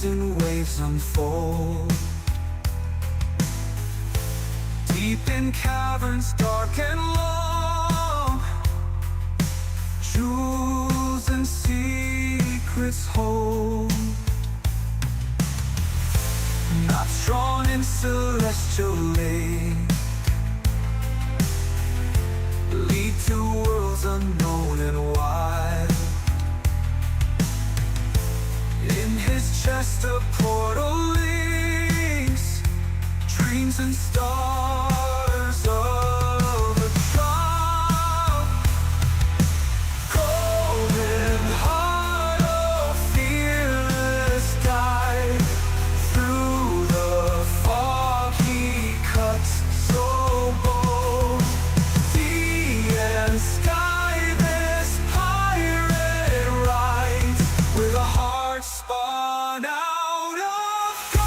in waves unfold. Deep in caverns dark and long, jewels and secrets hold. Knots drawn in celestial lake lead to worlds unknown and wild. In his chest a portal links dreams and stars of a trial. Golden heart of fearless guide, through the fog he cuts so bold. Sea and sky this pirate rides, with a heart spun out of gold.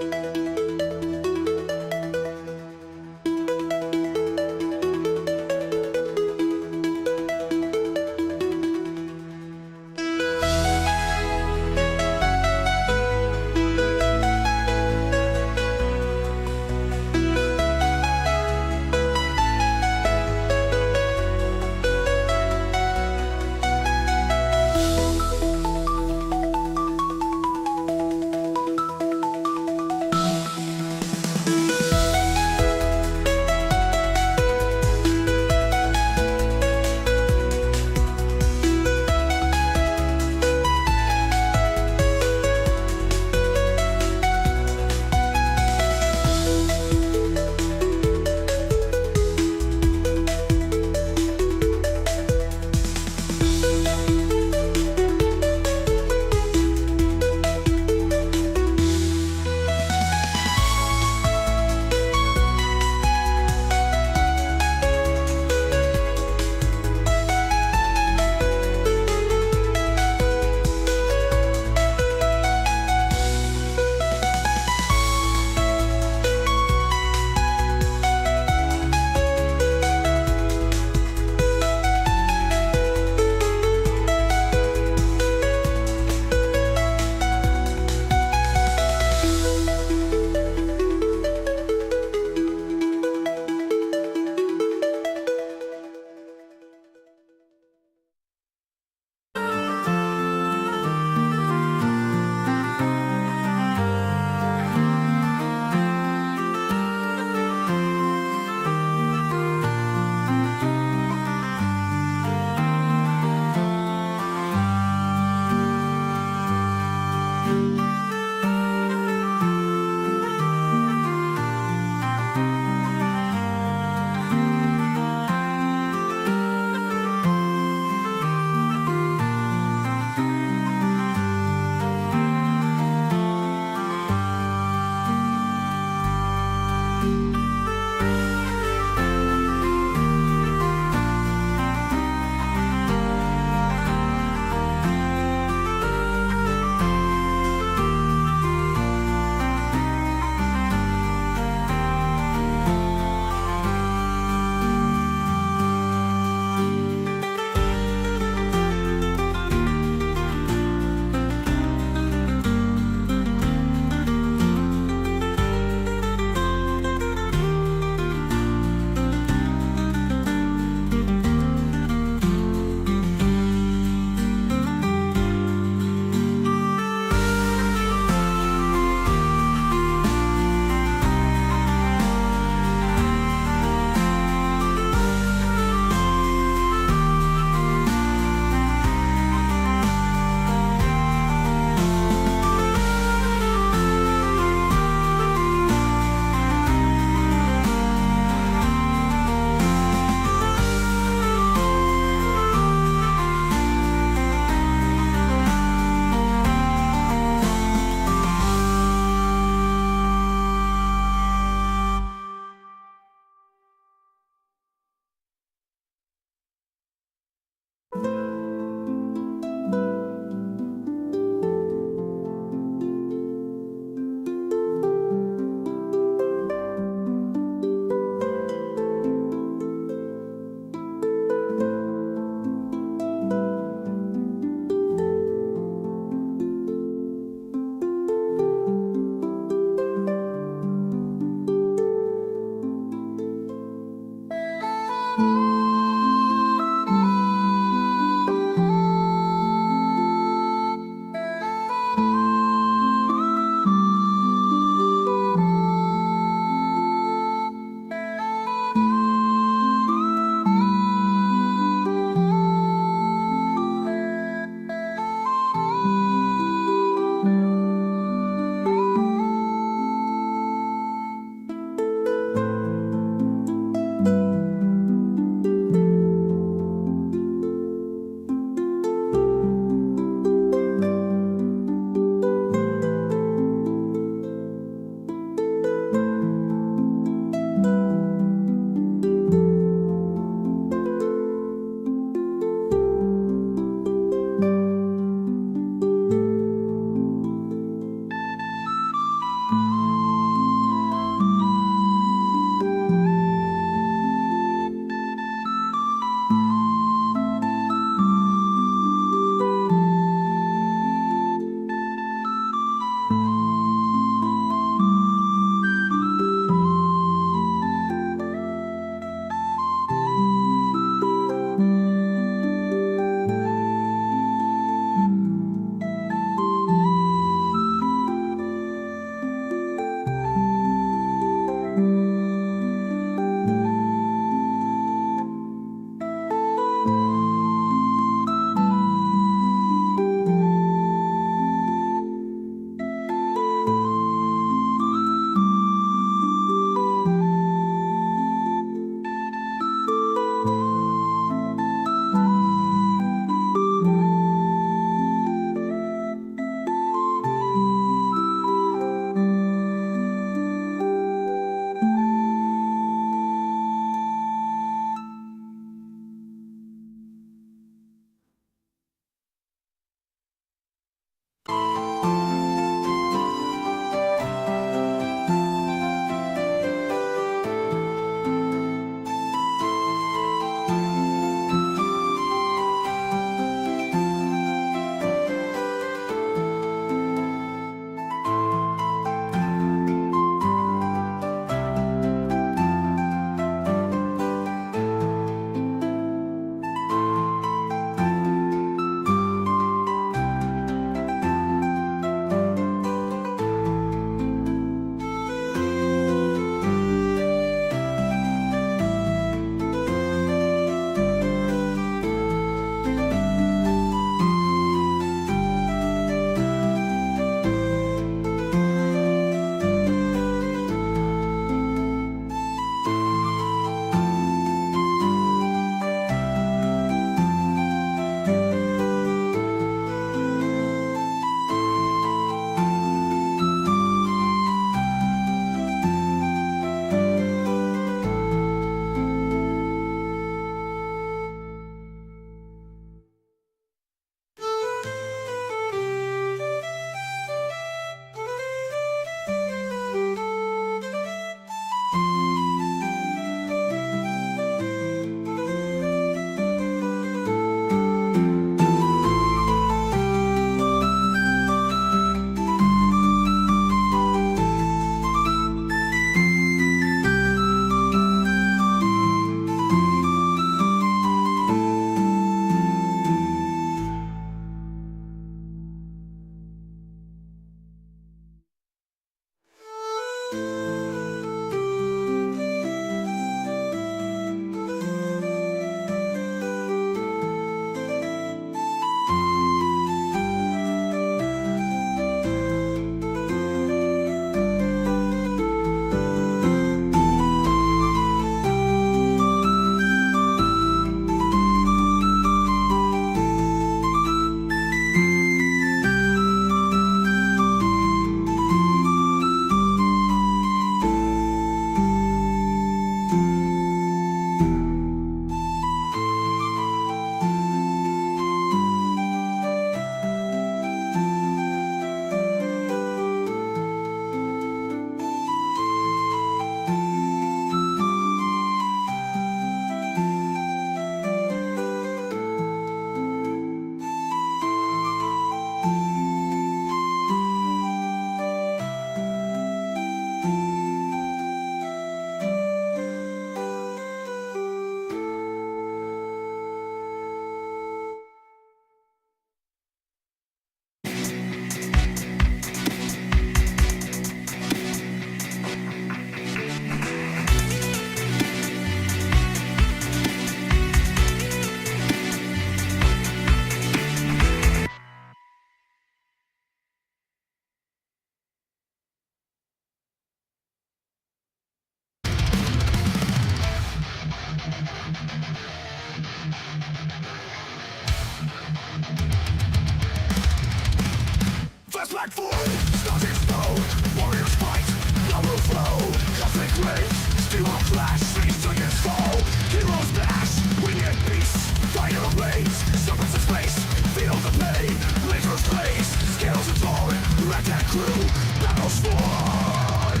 Fast black void, stars explode, warriors fight, blood will flow, cosmic rays, steel on flash, streets to his fall, heroes dash, winged beasts, fire blades, serpents of space, feel the pain, lasers blaze, scales are torn, ragtag crew, battles sworn.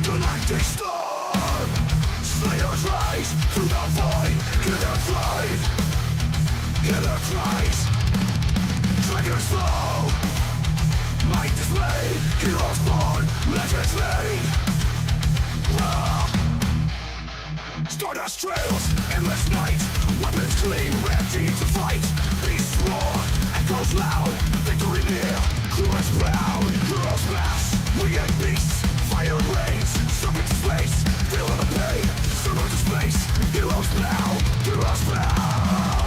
Galactic storm, slayers rise, through the void, killer flight, killer cries. Dragons flow, might display, heroes born, legends made. Stardust trails, endless night, weapons clean, ready to fight. Beasts roar, echoes loud, victory near, crew is proud. Heroes mass, winged beasts, fire rains, serpent to space, feel the pain, serpent to space, heroes bow, heroes bow.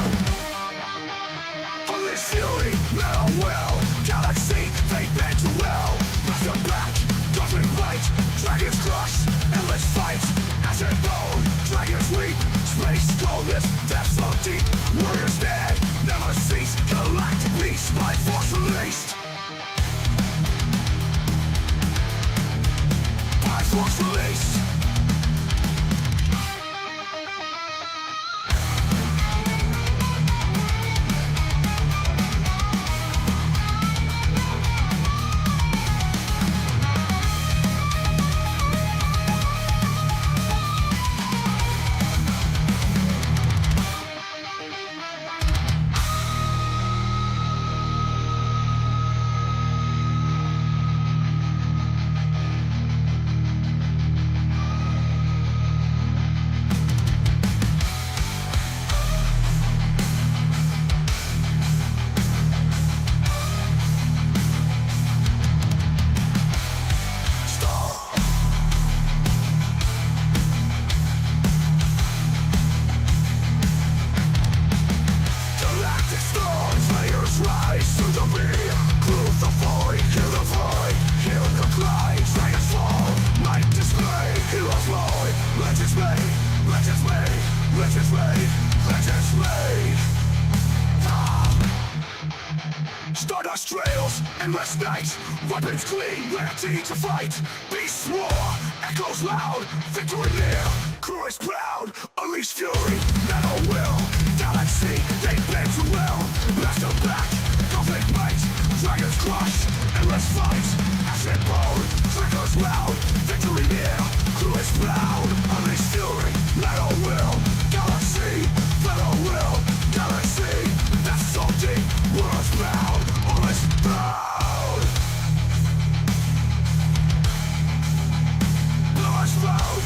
Unleash fury, metal will, galaxy, they bend to well. Master back, cosmic light, dragons crush, endless fight, acid bone, dragons weep, space coldness, depths so deep, warriors dead, never cease, galactic beast, by force released. By force released. Stardust trails, endless night, weapons clean, ready to fight. Beasts roar, echoes loud, victory near, crew is proud, unleash fury, metal will, galaxy, they bend to well. Master back, cosmic might, dragons crush, endless fight, acid bone, triggers loud, victory near, crew is proud, unleash fury, metal will, galaxy, metal will, galaxy, that's so deep, world's bound, always proud. Always proud.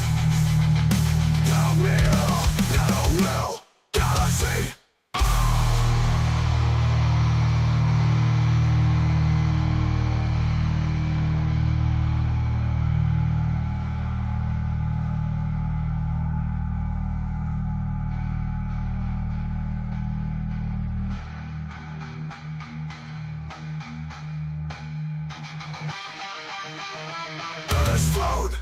Metal will, metal will, galaxy. overflowed.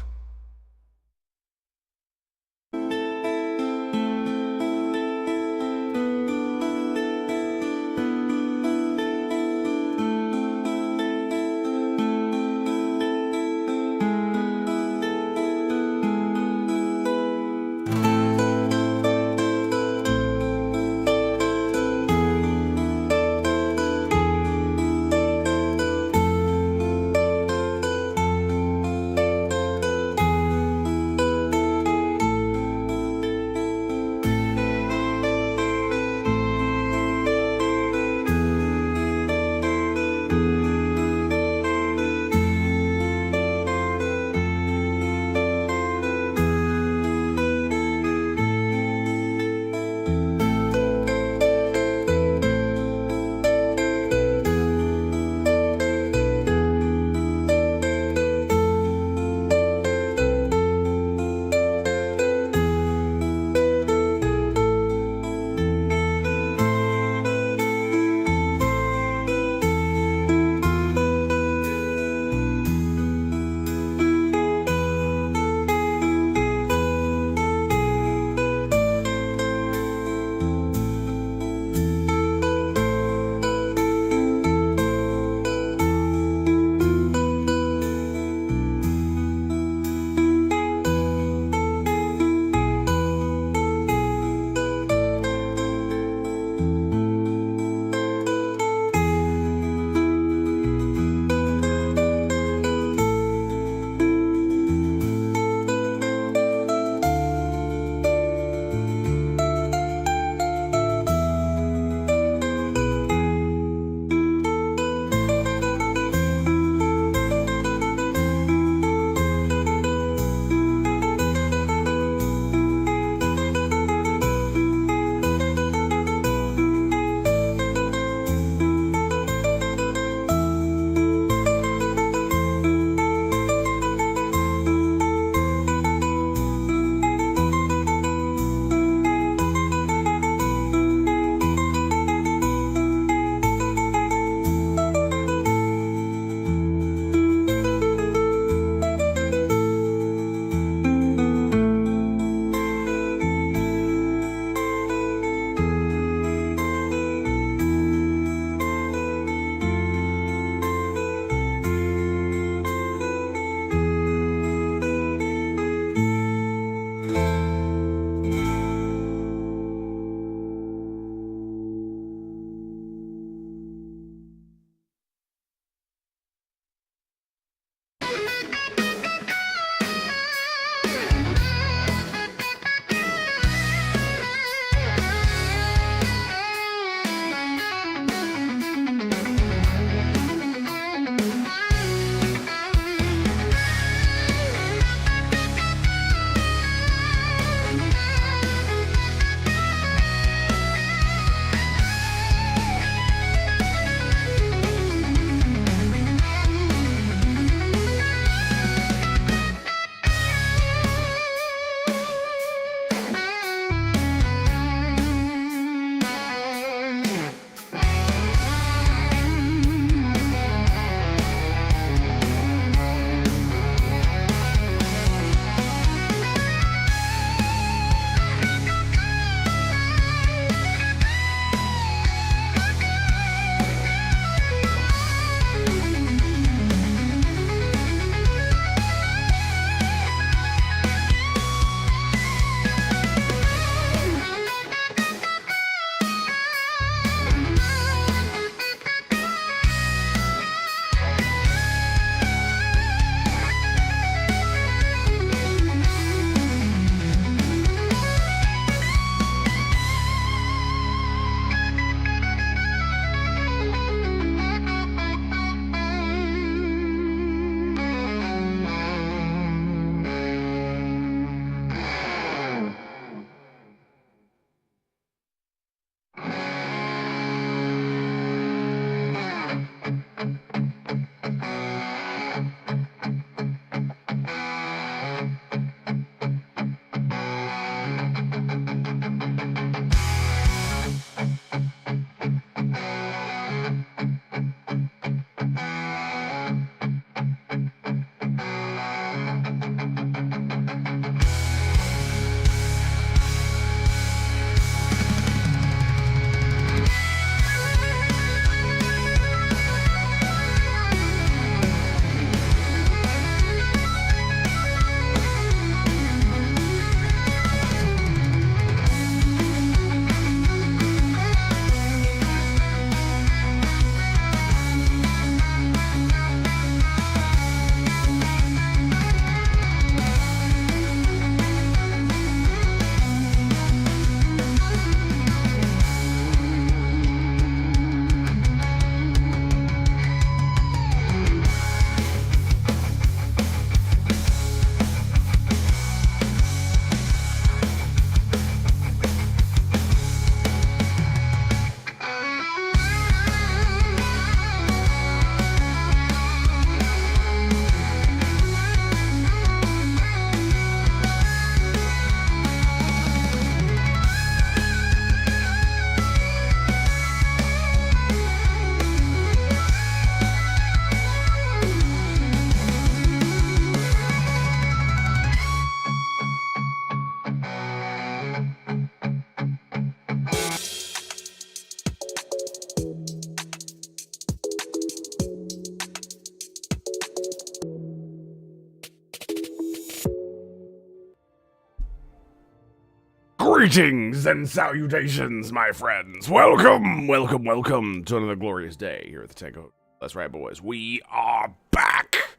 Greetings and salutations, my friends. Welcome, welcome, welcome to another glorious day here at the Tango Hotel. That's right, boys. We are back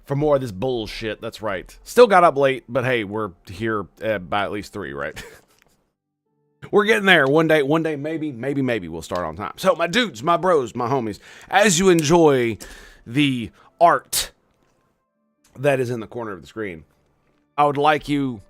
for more of this bullshit. That's right. Still got up late, but hey, we're here by at least 3, right? We're getting there. One day, maybe we'll start on time. So, my dudes, my bros, my homies, as you enjoy the art that is in the corner of the screen, I would like you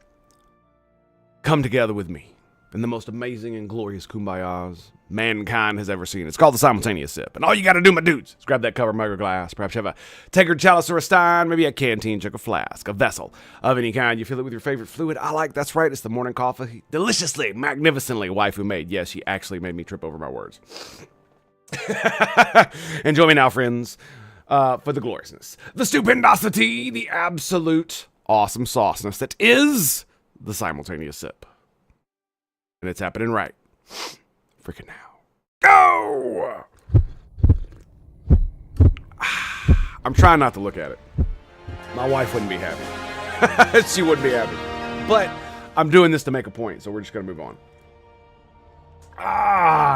come together with me in the most amazing and glorious kumbayas mankind has ever seen. It's called the simultaneous sip. And all you got to do, my dudes, is grab that cover mug or glass. Perhaps you have a tankard, chalice, or a stein, maybe a canteen, jug, a flask, a vessel of any kind. You fill it with your favorite fluid. That's right, it's the morning coffee. Deliciously, magnificently waifu made. Yes, she actually made me trip over my words. And join me now, friends, for the gloriousness, the stupendosity, the absolute awesome sauceness that is the simultaneous sip. And it's happening right freaking now. Go! I'm trying not to look at it. My wife wouldn't be happy. She wouldn't be happy. But I'm doing this to make a point, so we're just going to move on.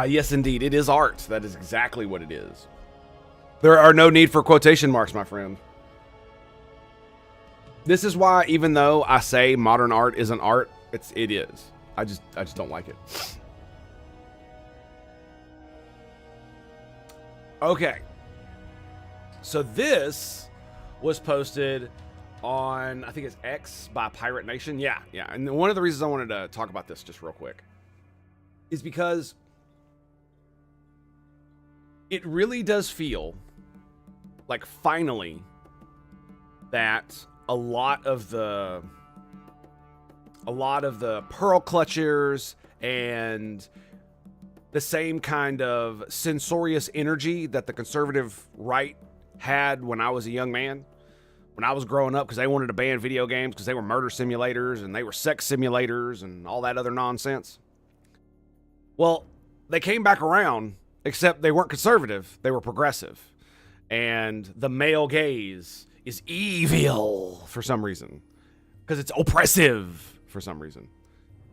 Yes, indeed. It is art. That is exactly what it is. There are no need for quotation marks, my friend. This is why, even though I say modern art isn't art, it is. I just don't like it. Okay. So this was posted on, I think it's X by Pirate Nation. Yeah. And one of the reasons I wanted to talk about this just real quick is because it really does feel like finally that a lot of the pearl clutchers and the same kind of censorious energy that the conservative right had when I was a young man, when I was growing up, because they wanted to ban video games because they were murder simulators and they were sex simulators and all that other nonsense. Well, they came back around, except they weren't conservative, they were progressive. And the male gaze is evil for some reason, because it's oppressive for some reason,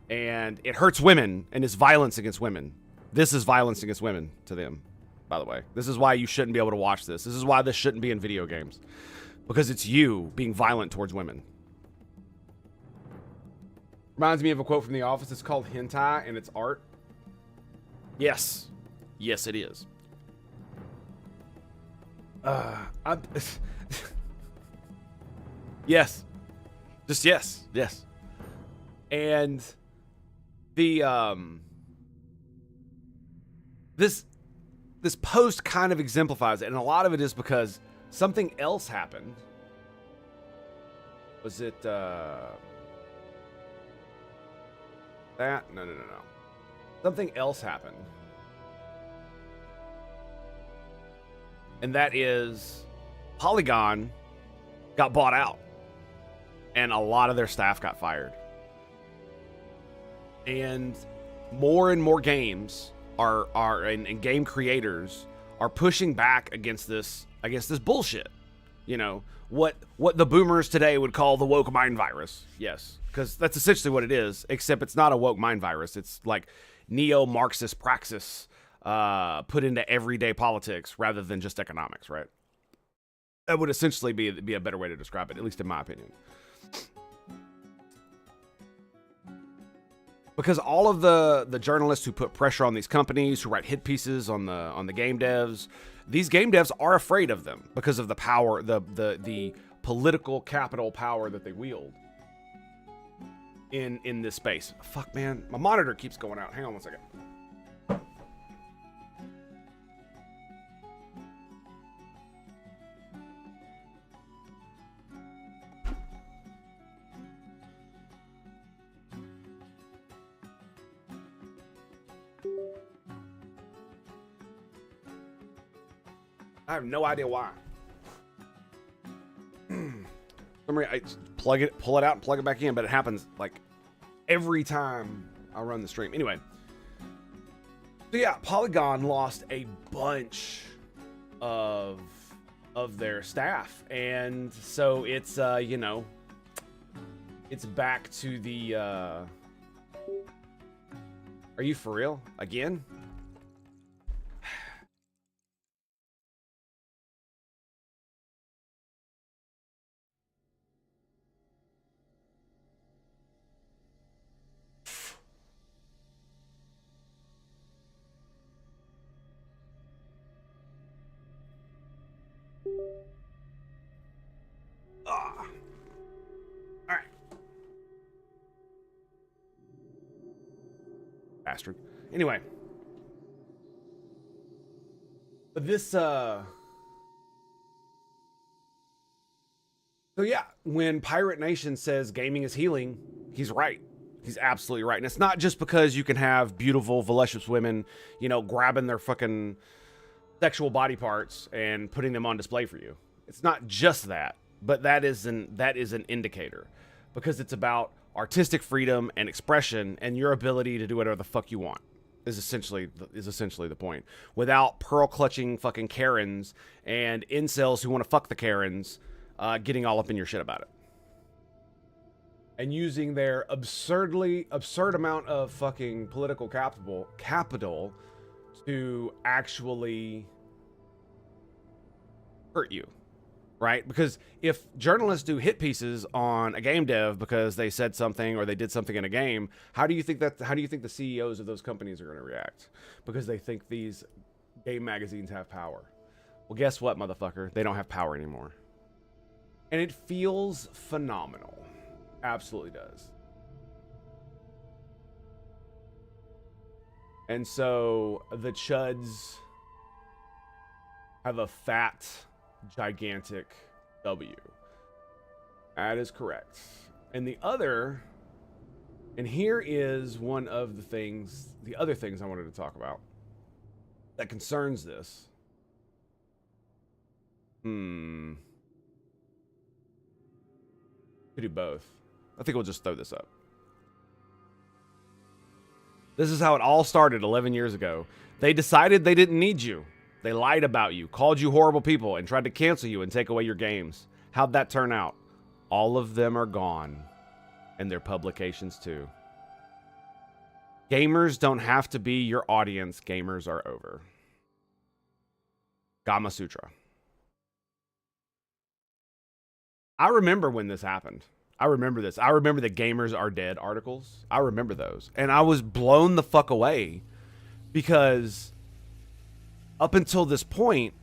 and it hurts women and it's violence against women. This is violence against women to them, by the way. This is why you shouldn't be able to watch this. This is why this shouldn't be in video games, because it's you being violent towards women. Reminds me of a quote from The Office. It's called hentai and it's art. Yes it is. Yes. Just yes. And the this post kind of exemplifies it, and a lot of it is because something else happened. Was it that? No. Something else happened. And that is Polygon got bought out. And a lot of their staff got fired. And more games and game creators are pushing back against this bullshit. You know, what the boomers today would call the woke mind virus. Yes, because that's essentially what it is, except it's not a woke mind virus. It's like neo-Marxist praxis put into everyday politics rather than just economics, right? That would essentially be a better way to describe it, at least in my opinion. Because all of the journalists who put pressure on these companies, who write hit pieces on the game devs, these game devs are afraid of them because of the power, the political capital power that they wield in this space. Fuck, man, my monitor keeps going out. Hang on one second. I have no idea why. I pull it out and plug it back in, but it happens like every time I run the stream. Anyway, so yeah, Polygon lost a bunch of their staff, and so it's it's back to the Are you for real? Again? Ah. All right. Bastard. Anyway. But this, So yeah, when Pirate Nation says gaming is healing, he's right. He's absolutely right. And it's not just because you can have beautiful, voluptuous women, you know, grabbing their fucking sexual body parts and putting them on display for you. It's not just that, but that is an indicator, because it's about artistic freedom and expression and your ability to do whatever the fuck you want. Is essentially the point. Without pearl clutching fucking Karens and incels who want to fuck the Karens getting all up in your shit about it. And using their absurd amount of fucking political capital to actually hurt you, right? Because if journalists do hit pieces on a game dev because they said something or they did something in a game, how do you think the CEOs of those companies are going to react? Because they think these game magazines have power. Well, guess what, motherfucker? They don't have power anymore. And it feels phenomenal. Absolutely does. And so the chuds have a fat, gigantic W. That is correct. And here is one of the other things I wanted to talk about that concerns this. Could do both. I think we'll just throw this up. This is how it all started 11 years ago. They decided they didn't need you. They lied about you, called you horrible people, and tried to cancel you and take away your games. How'd that turn out? All of them are gone. And their publications too. Gamers don't have to be your audience. Gamers are over. Gama Sutra. I remember when this happened. I remember this. I remember the Gamers Are Dead articles. I remember those. And I was blown the fuck away because up until this point,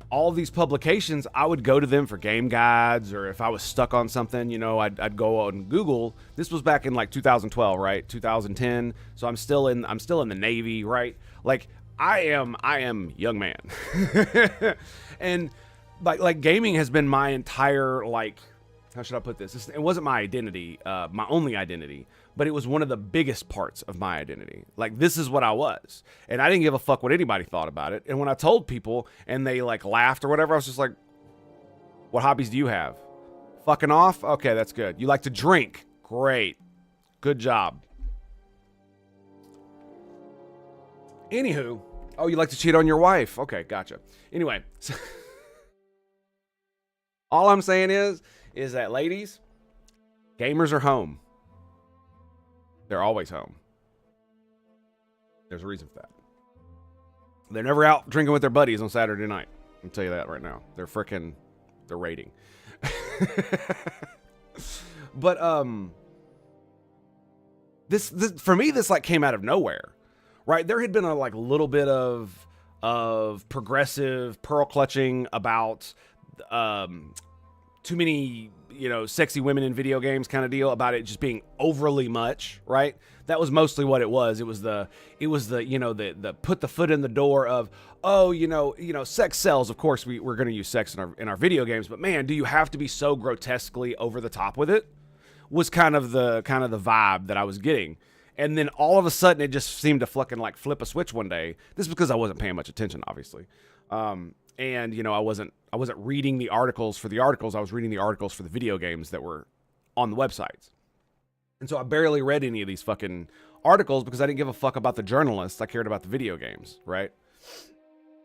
all these publications, I would go to them for game guides, or if I was stuck on something, you know, I'd go on Google. This was back in like 2012, right? 2010. So I'm still in the Navy, right? Like I am young man. And like gaming has been my entire, like, how should I put this? It wasn't my identity, my only identity, but it was one of the biggest parts of my identity. Like, this is what I was. And I didn't give a fuck what anybody thought about it. And when I told people and they like laughed or whatever, I was just like, what hobbies do you have? Fucking off? Okay, that's good. You like to drink? Great. Good job. Anywho, oh, you like to cheat on your wife? Okay, gotcha. Anyway, so all I'm saying is that, ladies, gamers are home. They're always home. There's a reason for that. They're never out drinking with their buddies on Saturday night. I'll tell you that right now. They're raiding. But this for me, this like came out of nowhere, right? There had been a like little bit of progressive pearl clutching about too many, you know, sexy women in video games kind of deal, about it just being overly much, right? That was mostly what it was. It was the you know, the put the foot in the door of, oh, you know, sex sells. Of course, we're going to use sex in our video games, but man, do you have to be so grotesquely over the top with it? Was kind of the vibe that I was getting. And then all of a sudden, it just seemed to fucking like flip a switch one day. This is because I wasn't paying much attention, obviously. And, you know, I wasn't reading the articles for the articles. I was reading the articles for the video games that were on the websites. And so I barely read any of these fucking articles because I didn't give a fuck about the journalists. I cared about the video games, right?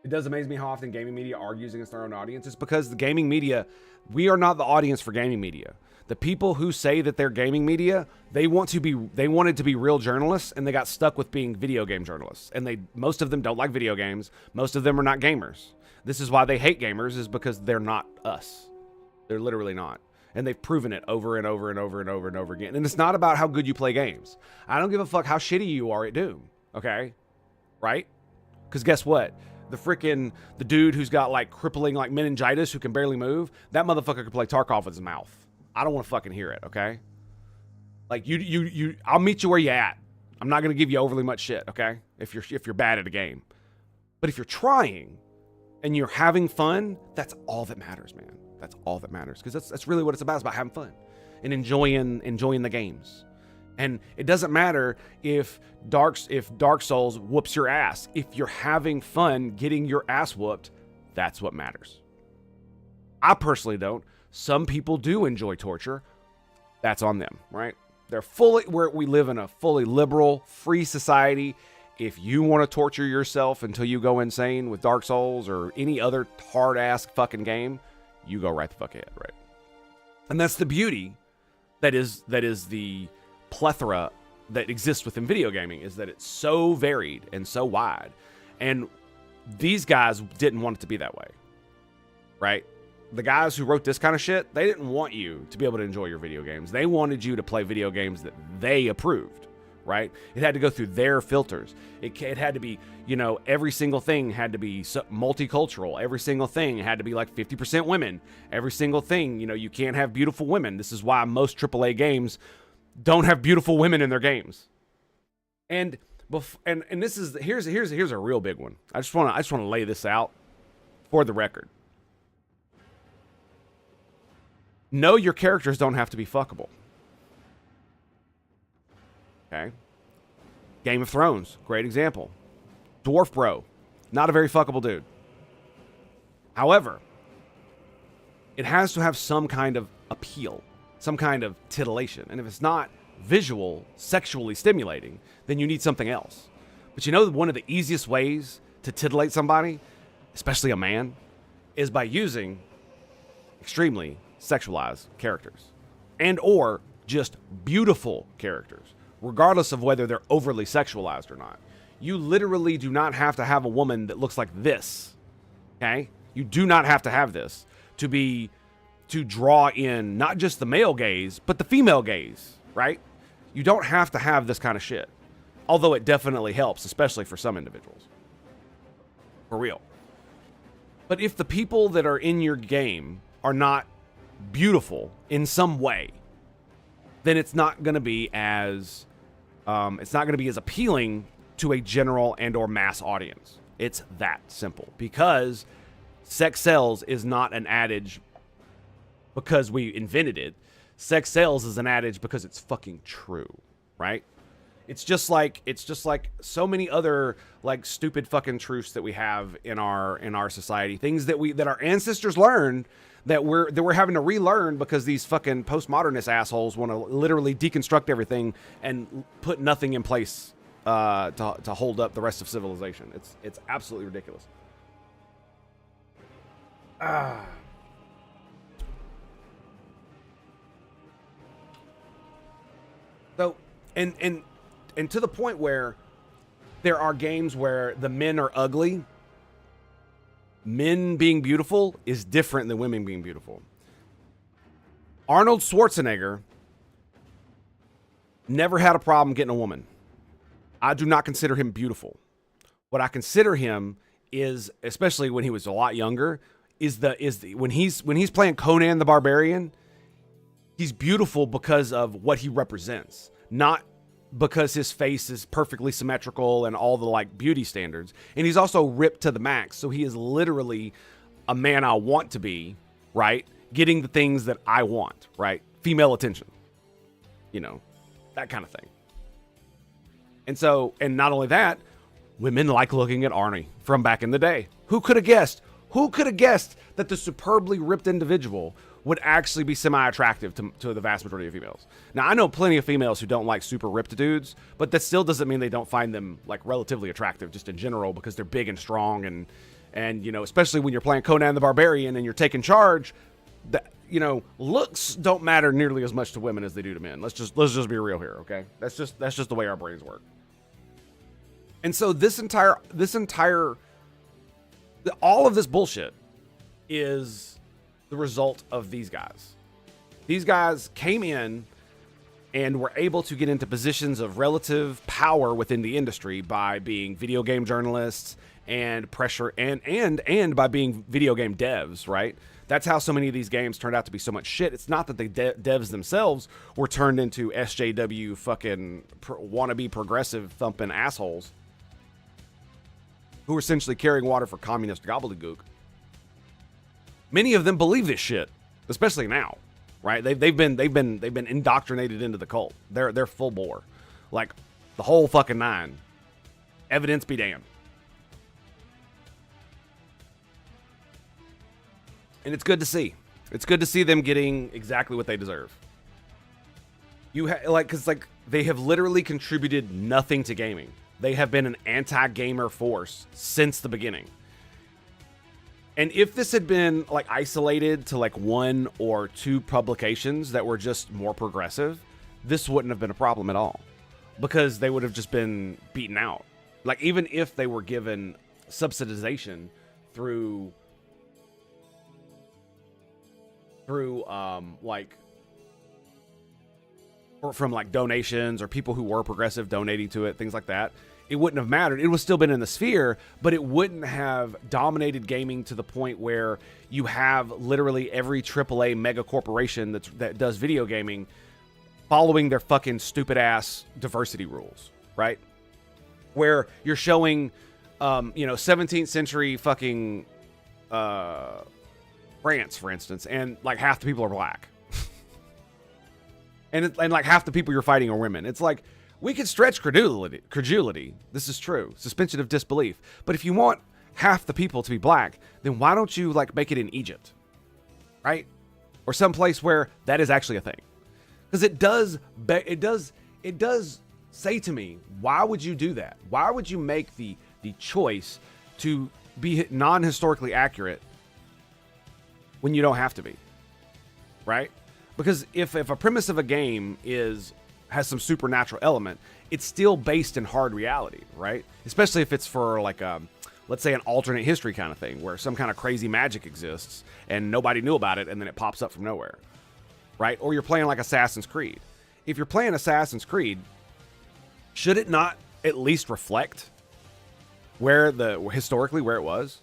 It does amaze me how often gaming media argues against their own audience. It's because the gaming media, we are not the audience for gaming media. The people who say that they're gaming media, they wanted to be real journalists, and they got stuck with being video game journalists. And most of them don't like video games. Most of them are not gamers. This is why they hate gamers, is because they're not us. They're literally not. And they've proven it over and over and over and over and over again. And it's not about how good you play games. I don't give a fuck how shitty you are at Doom. Okay? Right? Because guess what? The dude who's got like crippling like meningitis who can barely move, that motherfucker can play Tarkov with his mouth. I don't want to fucking hear it, okay? Like I'll meet you where you at. I'm not gonna give you overly much shit, okay? If you're bad at a game. But if you're trying and you're having fun, that's all that matters, man. That's all that matters. Because that's really what it's about. It's about having fun and enjoying the games. And it doesn't matter if Dark Souls whoops your ass. If you're having fun getting your ass whooped, that's what matters. I personally don't. Some people do enjoy torture. That's on them, right? We live in a fully liberal, free society. If you want to torture yourself until you go insane with Dark Souls or any other hard-ass fucking game, you go right the fuck ahead, right? And that's the beauty that is the plethora that exists within video gaming, is that it's so varied and so wide. And these guys didn't want it to be that way, right? The guys who wrote this kind of shit, they didn't want you to be able to enjoy your video games. They wanted you to play video games that they approved, right? It had to go through their filters. It had to be, every single thing had to be multicultural. Every single thing had to be like 50% women. Every single thing, you can't have beautiful women. This is why most AAA games don't have beautiful women in their games. And this is here's a real big one. I just want to lay this out for the record. No, your characters don't have to be fuckable. Okay? Game of Thrones, great example. Dwarf Bro, not a very fuckable dude. However, it has to have some kind of appeal, some kind of titillation. And if it's not visual, sexually stimulating, then you need something else. But one of the easiest ways to titillate somebody, especially a man, is by using extremely sexualized characters and or just beautiful characters, regardless of whether they're overly sexualized or not. You literally do not have to have a woman that looks like this, okay? You do not have to have this to draw in not just the male gaze, but the female gaze, right? You don't have to have this kind of shit, although it definitely helps, especially for some individuals. For real. But if the people that are in your game are not beautiful in some way, then it's not going to be as appealing to a general and or mass audience. It's that simple. Because sex sells is not an adage because we invented it. Sex sells is an adage because it's fucking true, right? It's just like so many other like stupid fucking truths that we have in our society, things that our ancestors learned that we're having to relearn because these fucking postmodernist assholes want to literally deconstruct everything and put nothing in place to hold up the rest of civilization. It's absolutely ridiculous. So and to the point where there are games where the men are ugly. Men being beautiful is different than women being beautiful. Arnold Schwarzenegger never had a problem getting a woman. I do not consider him beautiful. What I consider him is, especially when he was a lot younger, is when he's playing Conan the Barbarian, he's beautiful because of what he represents, not because his face is perfectly symmetrical and all the like beauty standards. And he's also ripped to the max. So he is literally a man I want to be, right? Getting the things that I want, right? Female attention, that kind of thing. And not only that, women like looking at Arnie from back in the day. Who could have guessed? Who could have guessed that the superbly ripped individual would actually be semi-attractive to the vast majority of females? Now, I know plenty of females who don't like super ripped dudes, but that still doesn't mean they don't find them like relatively attractive just in general because they're big and strong and And, you know, especially when you're playing Conan the Barbarian and you're taking charge, that, you know, looks don't matter nearly as much to women as they do to men. Let's just be real here, okay? That's just the way our brains work. And so all of this bullshit is the result of these guys. These guys came in and were able to get into positions of relative power within the industry by being video game journalists and pressure and by being video game devs, right? That's how so many of these games turned out to be so much shit. It's not that the devs themselves were turned into SJW fucking wannabe progressive thumping assholes who were essentially carrying water for communist gobbledygook. Many of them believe this shit, especially now, right? They've been indoctrinated into the cult. They're full bore, like the whole fucking nine. Evidence be damned. And it's good to see. It's good to see them getting exactly what they deserve. Because they have literally contributed nothing to gaming. They have been an anti-gamer force since the beginning. And if this had been like isolated to like one or two publications that were just more progressive, this wouldn't have been a problem at all, because they would have just been beaten out. Like, even if they were given subsidization through from like donations or people who were progressive donating to it, things like that, it wouldn't have mattered. It would still been in the sphere, but it wouldn't have dominated gaming to the point where you have literally every AAA mega corporation that does video gaming following their fucking stupid ass diversity rules, right? Where you're showing, 17th century fucking France, for instance, and like half the people are black. and like half the people you're fighting are women. It's like, we could stretch credulity. This is true. Suspension of disbelief. But if you want half the people to be black, then why don't you like make it in Egypt? Right? Or someplace where that is actually a thing. Because it does say to me, why would you do that? Why would you make the choice to be non-historically accurate when you don't have to be? Right? Because if a premise of a game has some supernatural element, it's still based in hard reality, right? Especially if it's for like let's say an alternate history kind of thing, where some kind of crazy magic exists and nobody knew about it, and then it pops up from nowhere, right? Or you're playing like Assassin's Creed. If you're playing Assassin's Creed, should it not at least reflect historically where it was?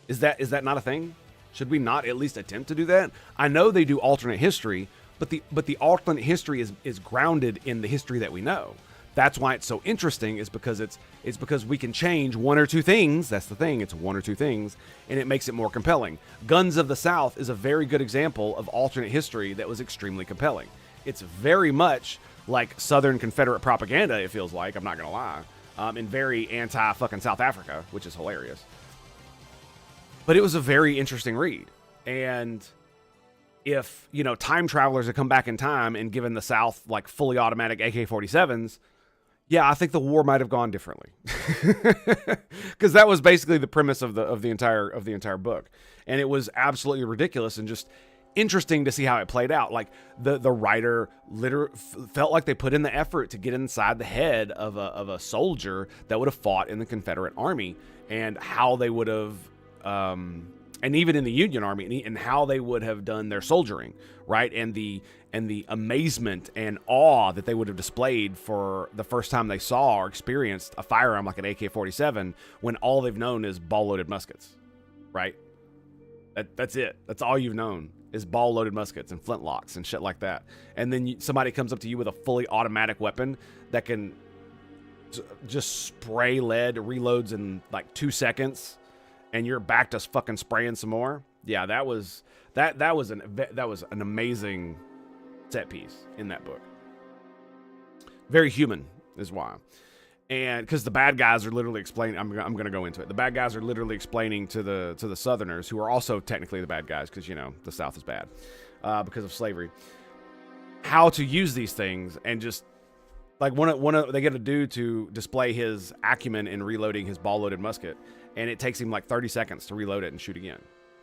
Is that not a thing? Should we not at least attempt to do that? I know they do alternate history, but the alternate history is grounded in the history that we know. That's why it's so interesting, is because it's because we can change one or two things. That's the thing. It's one or two things, and it makes it more compelling. Guns of the South is a very good example of alternate history that was extremely compelling. It's very much like Southern Confederate propaganda, it feels like, I'm not going to lie, and very anti-fucking South Africa, which is hilarious. But it was a very interesting read. And if, time travelers had come back in time and given the South like fully automatic AK-47s, yeah, I think the war might have gone differently. Because that was basically the premise of the entire book. And it was absolutely ridiculous and just interesting to see how it played out. Like the writer literally felt like they put in the effort to get inside the head of a soldier that would have fought in the Confederate Army, and how they would have and even in the Union Army, and how they would have done their soldiering, right? And the amazement and awe that they would have displayed for the first time they saw or experienced a firearm like an AK-47, when all they've known is ball-loaded muskets, right? That's it. That's all you've known is ball-loaded muskets and flintlocks and shit like that. And then somebody comes up to you with a fully automatic weapon that can just spray lead, reloads in like 2 seconds, and you're back to fucking spraying some more. Yeah, that was an amazing set piece in that book. Very human is why. And because the bad guys are literally explaining, I'm going to go into it. The bad guys are literally explaining to the Southerners, who are also technically the bad guys, because the South is bad because of slavery, how to use these things. And just like they get a dude to display his acumen in reloading his ball-loaded musket, and it takes him like 30 seconds to reload it and shoot again,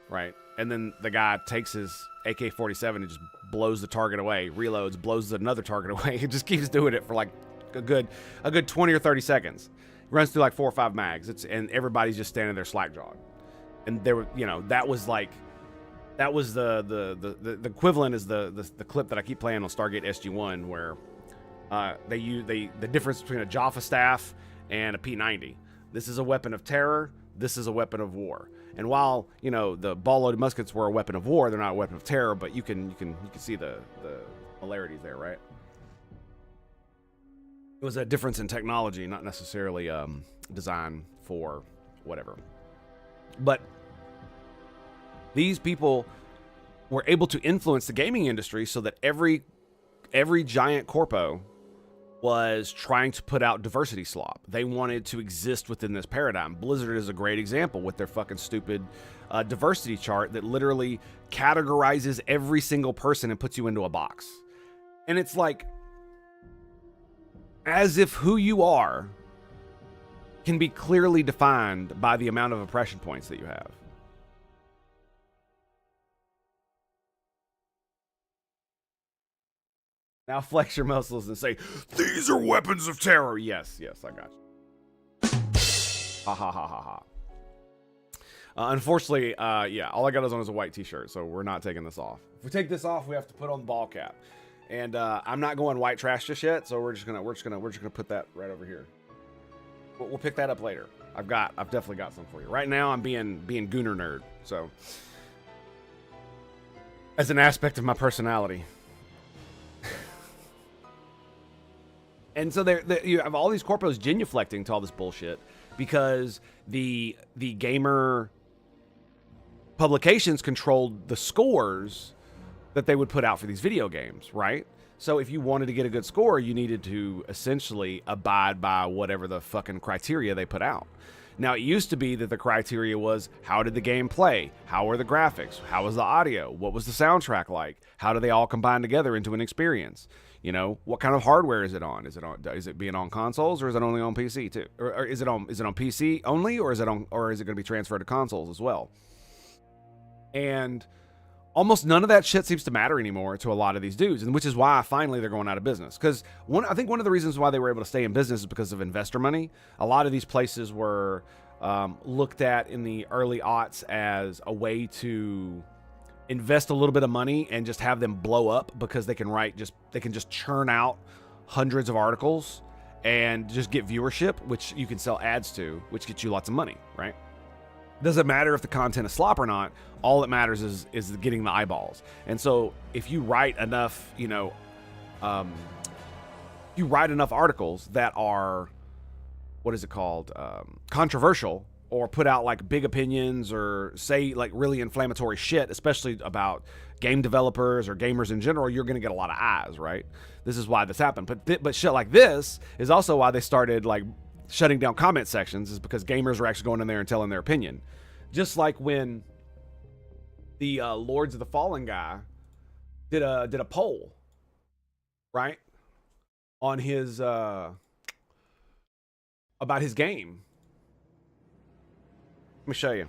right? And then the guy takes his AK-47 and just blows the target away, reloads, blows another target away. He just keeps doing it for like a good 20 or 30 seconds. Runs through like 4 or 5 mags. And everybody's just standing there slack-jawed. And there were, you know, that was the equivalent is the clip that I keep playing on Stargate SG-1 where the difference between a Jaffa staff and a P-90. This is a weapon of terror. This is a weapon of war. And while, you know, the ball-loaded muskets were a weapon of war, they're not a weapon of terror, but you can see the similarities there, right? It was a difference in technology, not necessarily design for whatever. But these people were able to influence the gaming industry so that every giant corpo was trying to put out diversity slop. They wanted to exist within this paradigm. Blizzard is a great example with their fucking stupid diversity chart that literally categorizes every single person and puts you into a box. And it's like, as if who you are can be clearly defined by the amount of oppression points that you have. Now flex your muscles and say, these are weapons of terror. Yes, I got you. Ha ha ha ha ha. Unfortunately, yeah, all I got on is a white t-shirt, so we're not taking this off. If we take this off, we have to put on the ball cap. And I'm not going white trash just yet, so we're just gonna put that right over here. We'll pick that up later. I've definitely got some for you. Right now, I'm being Gooner nerd, so as an aspect of my personality. And so you have all these corpos genuflecting to all this bullshit because the gamer publications controlled the scores that they would put out for these video games, right? So if you wanted to get a good score, you needed to essentially abide by whatever the fucking criteria they put out. Now, it used to be that the criteria was, how did the game play? How were the graphics? How was the audio? What was the soundtrack like? How do they all combine together into an experience? You know, what kind of hardware is it on? Is it being on consoles, or is it only on PC too? Or is it on PC only, or is it going to be transferred to consoles as well? And almost none of that shit seems to matter anymore to a lot of these dudes, and which is why finally they're going out of business. Because I think one of the reasons why they were able to stay in business is because of investor money. A lot of these places were looked at in the early aughts as a way to invest a little bit of money and just have them blow up, because they can just churn out hundreds of articles and just get viewership, which you can sell ads to, which gets you lots of money, right? Doesn't matter if the content is slop or not. All that matters is getting the eyeballs. And so if you write enough, articles that are, controversial, or put out like big opinions, or say like really inflammatory shit, especially about game developers or gamers in general, you're going to get a lot of eyes, right? This is why this happened. But shit like this is also why they started like shutting down comment sections, is because gamers are actually going in there and telling their opinion. Just like when the Lords of the Fallen guy did a poll, right, on his about his game. Let me show you.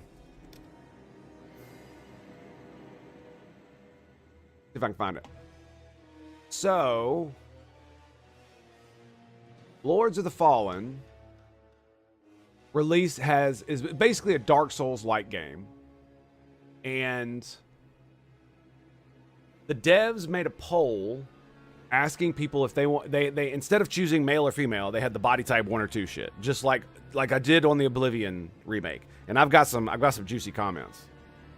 See if I can find it. So, Lords of the Fallen is basically a Dark Souls-like game, and the devs made a poll asking people if they want, they instead of choosing male or female, they had the body type 1 or 2 shit, just like I did on the Oblivion remake. And I've got some juicy comments.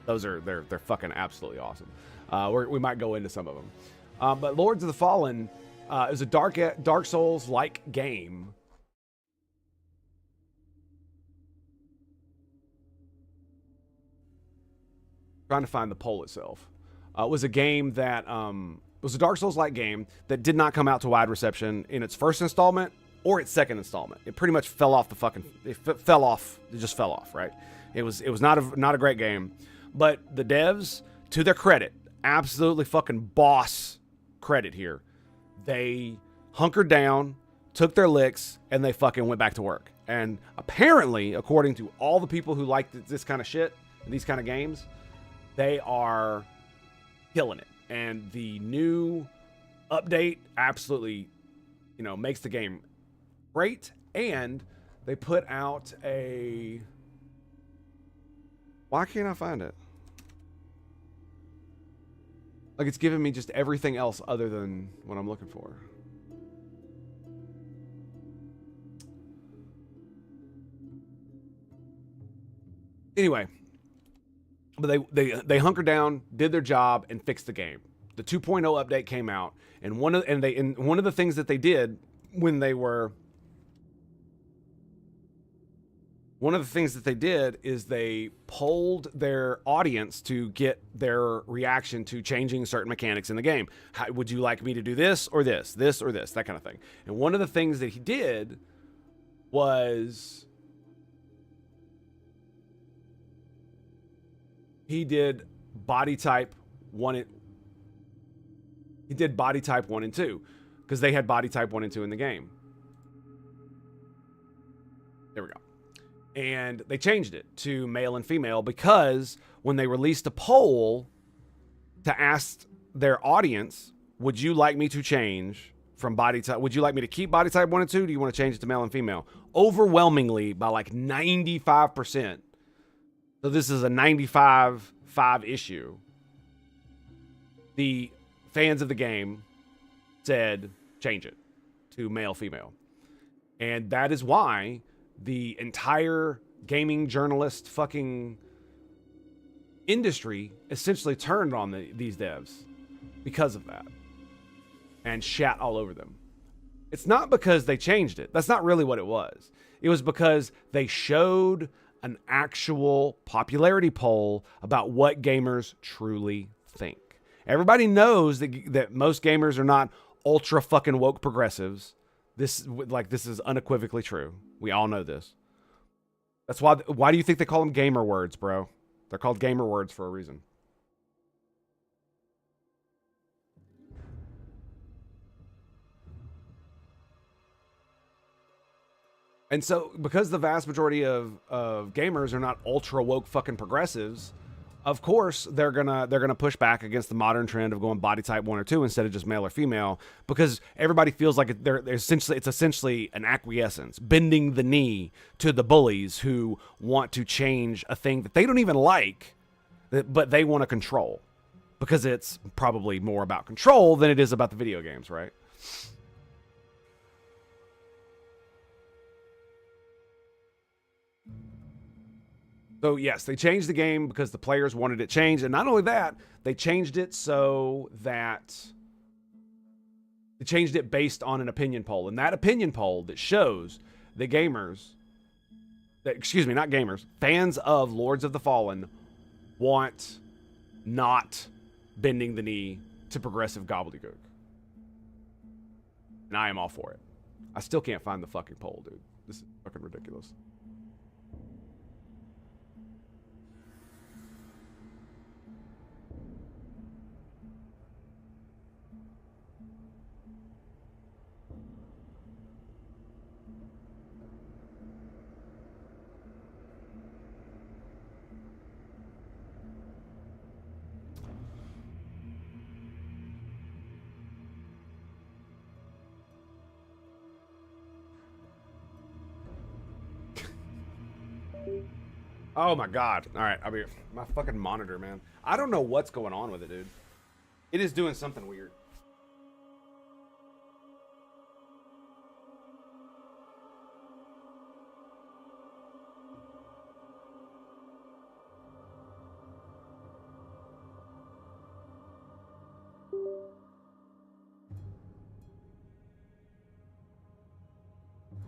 They're fucking absolutely awesome. We might go into some of them. But Lords of the Fallen is a Dark Souls-like game. Trying to find the poll itself. It was a game that was a Dark Souls-like game that did not come out to wide reception in its first installment or its second installment. It pretty much fell off the fucking. It fell off. It just fell off. Right. It was not a great game, but the devs, to their credit, absolutely fucking boss credit here. They hunkered down, took their licks, and they fucking went back to work. And apparently, according to all the people who like this kind of shit, these kind of games, they are killing it. And the new update absolutely, you know, makes the game great. And they put out a... Why can't I find it? Like, it's giving me just everything else other than what I'm looking for. Anyway, but they hunkered down, did their job, and fixed the game. The 2.0 update came out, and one of the things that they did when they were... One of the things that they did is they polled their audience to get their reaction to changing certain mechanics in the game. How, would you like me to do this or this or this, that kind of thing. And one of the things that he did was he did body type 1 and 2 because they had body type 1 and 2 in the game. There we go. And they changed it to male and female because when they released a poll to ask their audience, would you like me to change from body type? Would you like me to keep body type 1 and 2? Do you want to change it to male and female? Overwhelmingly, by like 95%. So this is a 95-5 issue. The fans of the game said, change it to male, female. And that is why the entire gaming journalist fucking industry essentially turned on these devs because of that and shat all over them. It's not because they changed it. That's not really what it was. It was because they showed an actual popularity poll about what gamers truly think. Everybody knows that most gamers are not ultra fucking woke progressives. This is unequivocally true. We all know this. That's why do you think they call them gamer words, bro? They're called gamer words for a reason. And so, because the vast majority of gamers are not ultra woke fucking progressives, of course they're gonna push back against the modern trend of going body type 1 or 2 instead of just male or female, because everybody feels like it's essentially an acquiescence, bending the knee to the bullies who want to change a thing that they don't even like, but they want to control, because it's probably more about control than it is about the video games, right? So yes, they changed the game because the players wanted it changed. And not only that, they changed it so that... They changed it based on an opinion poll. And that opinion poll that shows the gamers... not gamers. Fans of Lords of the Fallen want not bending the knee to progressive gobbledygook. And I am all for it. I still can't find the fucking poll, dude. This is fucking ridiculous. Oh my god. Alright, I mean, my fucking monitor, man. I don't know what's going on with it, dude. It is doing something weird.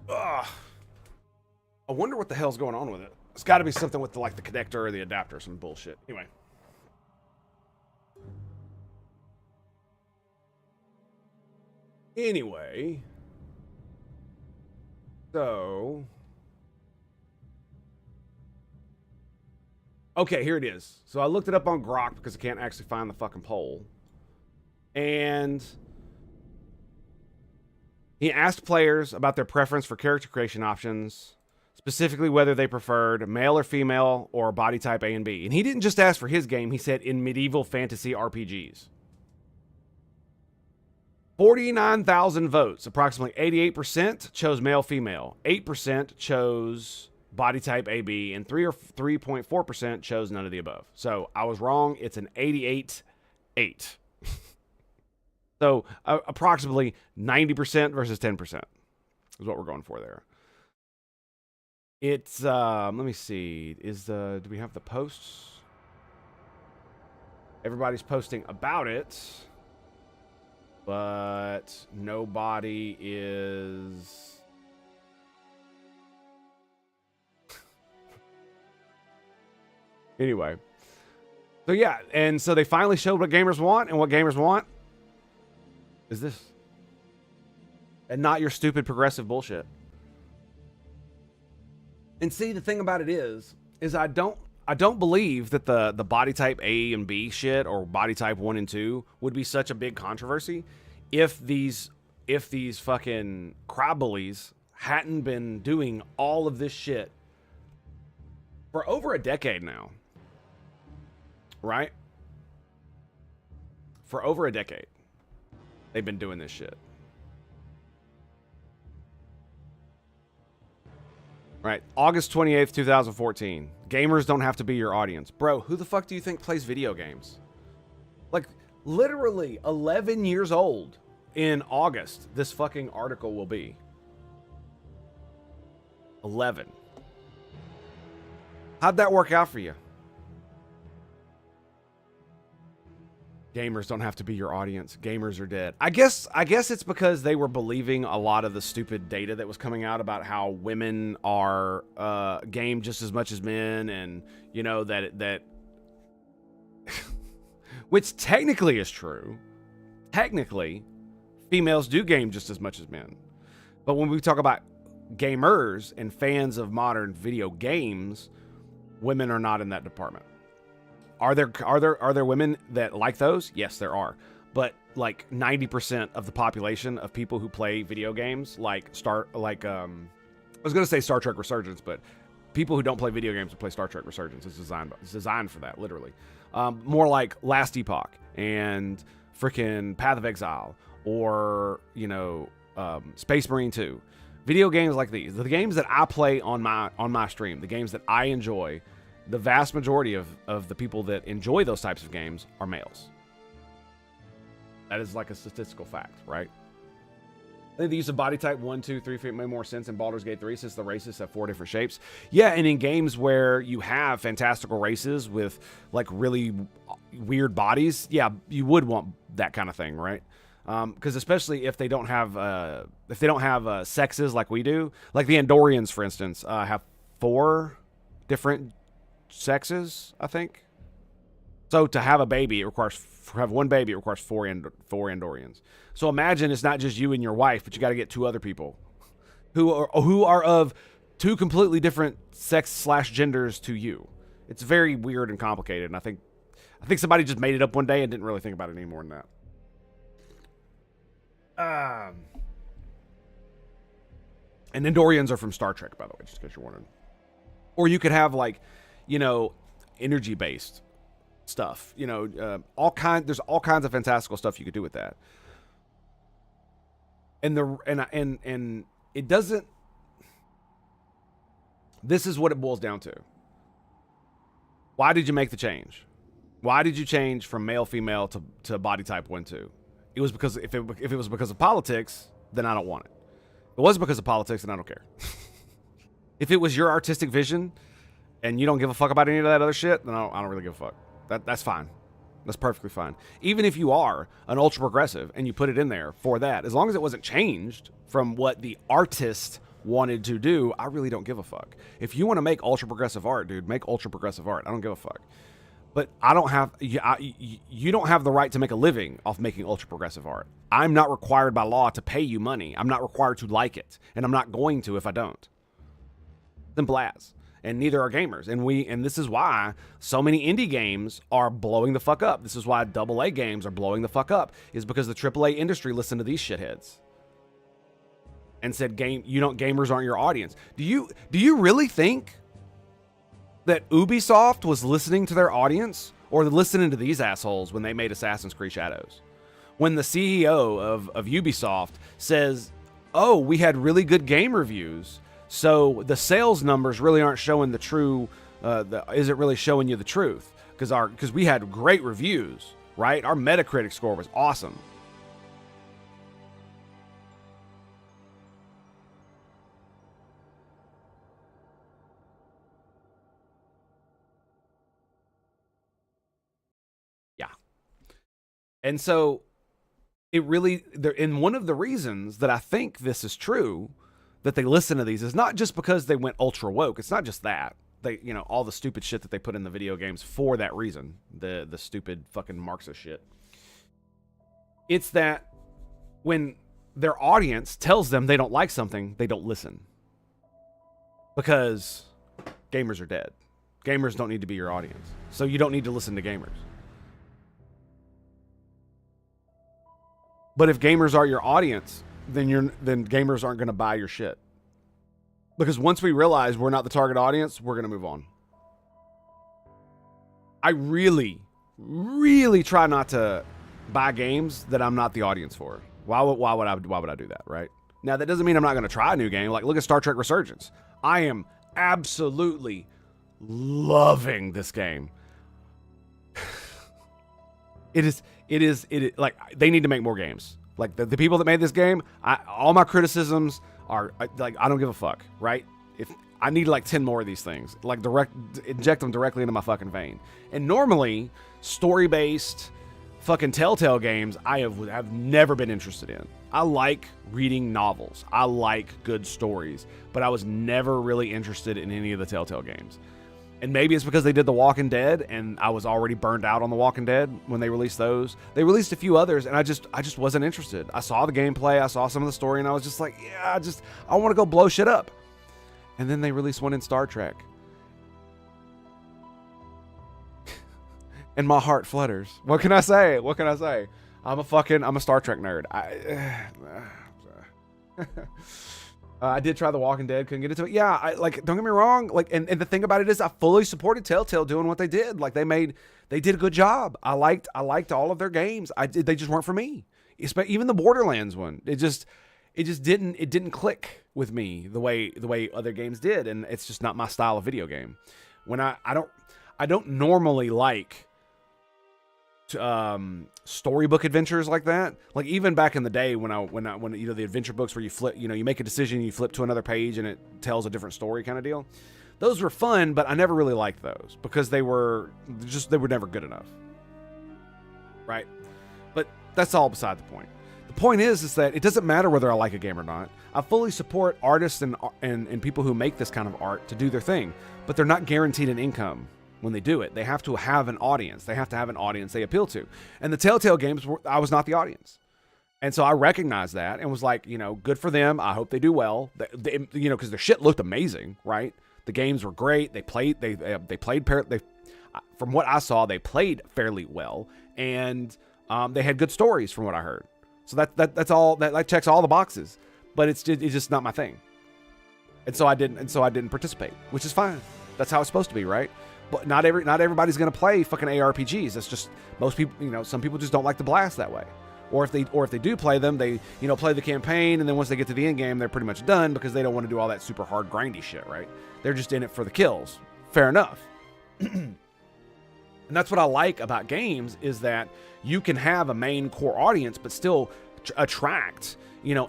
Ugh. I wonder what the hell's going on with it. It's got to be something with the connector or the adapter or some bullshit. Anyway. So... Okay, here it is. So I looked it up on Grok because I can't actually find the fucking poll. And... He asked players about their preference for character creation options, specifically whether they preferred male or female or body type A and B. And he didn't just ask for his game, he said in medieval fantasy RPGs. 49,000 votes, approximately 88% chose male female, 8% chose body type AB, and 3.4% chose none of the above. So I was wrong. It's an 88-8. So approximately 90% versus 10% is what we're going for there. It's let me see. Do we have the posts? Everybody's posting about it, but nobody is. Anyway, so yeah, and so they finally showed what gamers want, and what gamers want is this, and not your stupid progressive bullshit. And see, the thing about it is I don't believe that the body type A and B shit or body type 1 and 2 would be such a big controversy if these fucking crab bullies hadn't been doing all of this shit for over a decade now. Right? For over a decade. They've been doing this shit. Right. August 28th, 2014. Gamers don't have to be your audience. Bro, who the fuck do you think plays video games? Like, literally 11 years old in August, this fucking article will be. 11. How'd that work out for you? Gamers don't have to be your audience. Gamers are dead. I guess it's because they were believing a lot of the stupid data that was coming out about how women are game just as much as men, and you know that which technically is true. Technically, females do game just as much as men. But when we talk about gamers and fans of modern video games, women are not in that department. Are there women that like those? Yes, there are. But like 90% of the population of people who play video games, I was gonna say Star Trek Resurgence, but people who don't play video games to play Star Trek Resurgence is designed for that, literally. More like Last Epoch and freaking Path of Exile, or Space Marine 2. Video games like these, the games that I play on my stream, the games that I enjoy. The vast majority of the people that enjoy those types of games are males. That is like a statistical fact, right? I think the use of body type 1, 2, 3 made more sense in Baldur's Gate 3 since the races have 4 different shapes. Yeah, and in games where you have fantastical races with like really weird bodies, yeah, you would want that kind of thing, right? Because especially if they don't have sexes like we do, like the Andorians, for instance, have 4 different sexes, I think. So to have a baby, it requires four Andorians. So imagine it's not just you and your wife, but you got to get 2 other people who are of 2 completely different sex/genders to you. It's very weird and complicated, and I think somebody just made it up one day and didn't really think about it any more than that. And Andorians are from Star Trek, by the way, just in case you're wondering. Or you could have energy-based stuff. There's all kinds of fantastical stuff you could do with that. And it doesn't. This is what it boils down to. Why did you make the change? Why did you change from male female to body type 1 2? It was because if it was because of politics, then I don't want it. If it wasn't because of politics, then I don't care. If it was your artistic vision and you don't give a fuck about any of that other shit, then I don't really give a fuck. That's fine. That's perfectly fine. Even if you are an ultra progressive and you put it in there for that, as long as it wasn't changed from what the artist wanted to do, I really don't give a fuck. If you want to make ultra progressive art, dude, make ultra progressive art. I don't give a fuck. But you don't have the right to make a living off making ultra progressive art. I'm not required by law to pay you money. I'm not required to like it, and I'm not going to if I don't. Simple as. And neither are gamers. And this is why so many indie games are blowing the fuck up. This is why AA games are blowing the fuck up, is because the AAA industry listen to these shitheads. and said gamers aren't your audience. Do you really think that Ubisoft was listening to their audience, or listening to these assholes when they made Assassin's Creed Shadows? When the CEO of Ubisoft says, oh, we had really good game reviews, so the sales numbers really aren't showing the true, isn't really showing you the truth, because we had great reviews, right? Our Metacritic score was awesome. Yeah. And so it really, and one of the reasons that I think this is true, that they listen to these, is not just because they went ultra woke. It's not just that. They, all the stupid shit that they put in the video games for that reason, the stupid fucking Marxist shit. It's that when their audience tells them they don't like something, they don't listen. Because gamers are dead. Gamers don't need to be your audience. So you don't need to listen to gamers. But if gamers are your audience, then gamers aren't going to buy your shit. Because once we realize we're not the target audience, we're going to move on. I really, really try not to buy games that I'm not the audience for. Why would I do that, right? Now, that doesn't mean I'm not going to try a new game. Like, look at Star Trek Resurgence. I am absolutely loving this game. It is like, they need to make more games. Like, the people that made this game, all my criticisms are like, I don't give a fuck, right? If I need like 10 more of these things, like inject them directly into my fucking vein. And normally, story-based fucking Telltale games, I have never been interested in. I like reading novels. I like good stories, but I was never really interested in any of the Telltale games. And maybe it's because they did The Walking Dead, and I was already burned out on The Walking Dead when they released those. They released a few others, and I just wasn't interested. I saw the gameplay, I saw some of the story, and I was just like, yeah, I want to go blow shit up. And then they released one in Star Trek. And my heart flutters. What can I say? I'm a Star Trek nerd. I did try The Walking Dead, couldn't get into it. Yeah, don't get me wrong. Like, and the thing about it is, I fully supported Telltale doing what they did. Like, they did a good job. I liked all of their games. They just weren't for me. Even the Borderlands one, it didn't click with me the way other games did, and it's just not my style of video game. When I don't normally like storybook adventures like that. Like, even back in the day when the adventure books where you flip, you make a decision, you flip to another page and it tells a different story kind of deal. Those were fun, but I never really liked those because they were never good enough. Right? But that's all beside the point. The point is that it doesn't matter whether I like a game or not. I fully support artists and people who make this kind of art to do their thing, but they're not guaranteed an income. When they do it, they have to have an audience. They have to have an audience they appeal to. And the Telltale games, I was not the audience. And so I recognized that and was like, good for them. I hope they do well. Because their shit looked amazing, right? The games were great. They played from what I saw, they played fairly well. And they had good stories from what I heard. So that's all, that checks all the boxes. But it's just not my thing. And so I didn't participate, which is fine. That's how it's supposed to be, right? But not everybody's gonna play fucking ARPGs. That's just most people. Some people just don't like to blast that way. Or if they do play them, they play the campaign, and then once they get to the end game, they're pretty much done because they don't want to do all that super hard grindy shit, right? They're just in it for the kills. Fair enough. And that's what I like about games, is that you can have a main core audience, but still attract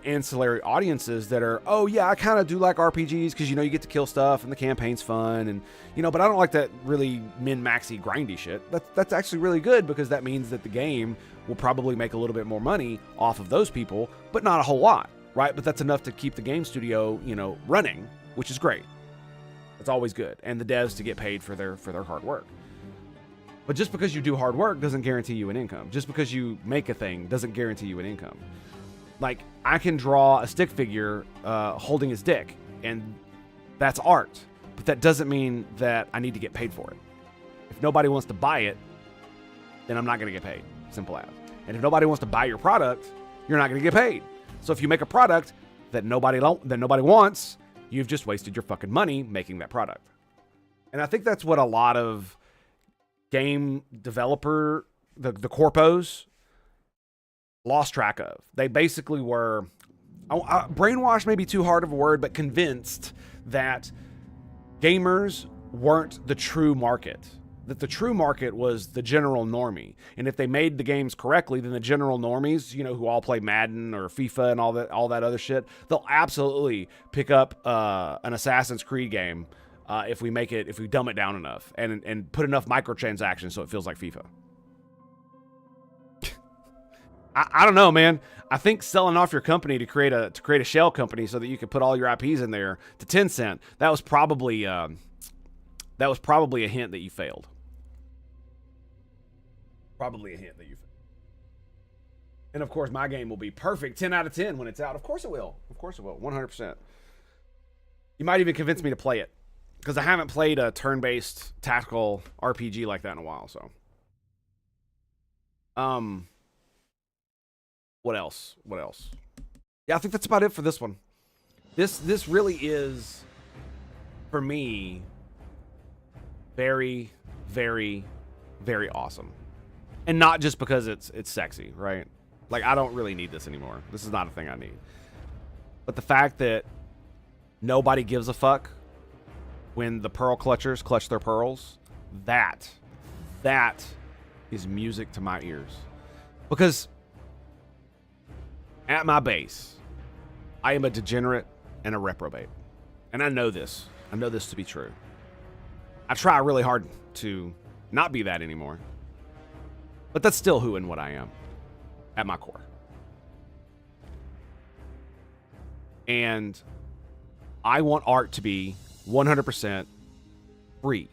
ancillary audiences that are, oh yeah, I kind of do like RPGs because you get to kill stuff and the campaign's fun, and but I don't like that really min-maxy grindy shit. That's actually really good, because that means that the game will probably make a little bit more money off of those people, but not a whole lot, right? But that's enough to keep the game studio running, which is great. It's always good, and the devs to get paid for their hard work. But just because you do hard work doesn't guarantee you an income. Just because you make a thing doesn't guarantee you an income. Like, I can draw a stick figure holding his dick, and that's art. But that doesn't mean that I need to get paid for it. If nobody wants to buy it, then I'm not going to get paid. Simple as. And if nobody wants to buy your product, you're not going to get paid. So if you make a product, that nobody wants, you've just wasted your fucking money making that product. And I think that's what a lot of game developer, the corpos, lost track of. They basically were brainwashed, maybe too hard of a word, but convinced that gamers weren't the true market. That the true market was the general normie. And if they made the games correctly, then the general normies, you know, who all play Madden or FIFA and all that other shit, they'll absolutely pick up an Assassin's Creed game if we dumb it down enough and put enough microtransactions so it feels like FIFA. I don't know, man. I think selling off your company to create a shell company so that you could put all your IPs in there to Tencent, that was probably a hint that you failed. Probably a hint that you failed. And of course, my game will be perfect 10 out of 10 when it's out. Of course it will. Of course it will. 100%. You might even convince me to play it because I haven't played a turn-based tactical RPG like that in a while. So, what else? Yeah, I think that's about it for this one. This really is, for me, very, very, very awesome. And not just because it's sexy, right? Like, I don't really need this anymore. This is not a thing I need. But the fact that nobody gives a fuck when the pearl clutchers clutch their pearls, that is music to my ears. Because at my base, I am a degenerate and a reprobate. And I know this. I know this to be true. I try really hard to not be that anymore. But that's still who and what I am at my core. And I want art to be 100% free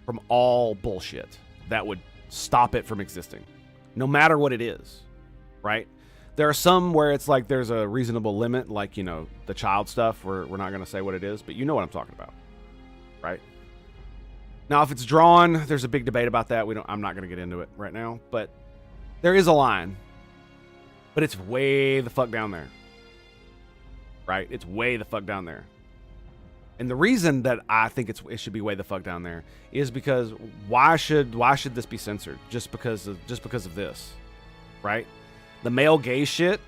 from all bullshit that would stop it from existing, no matter what it is, right? There are some where it's like there's a reasonable limit, like, you know, the child stuff, where we're not going to say what it is, but you know what I'm talking about, right? Now, if it's drawn, there's a big debate about that. I'm not going to get into it right now, but there is a line, but it's way the fuck down there, right? It's way the fuck down there. And the reason that I think it should be way the fuck down there is because why should this be censored just because of this, right? The male gay shit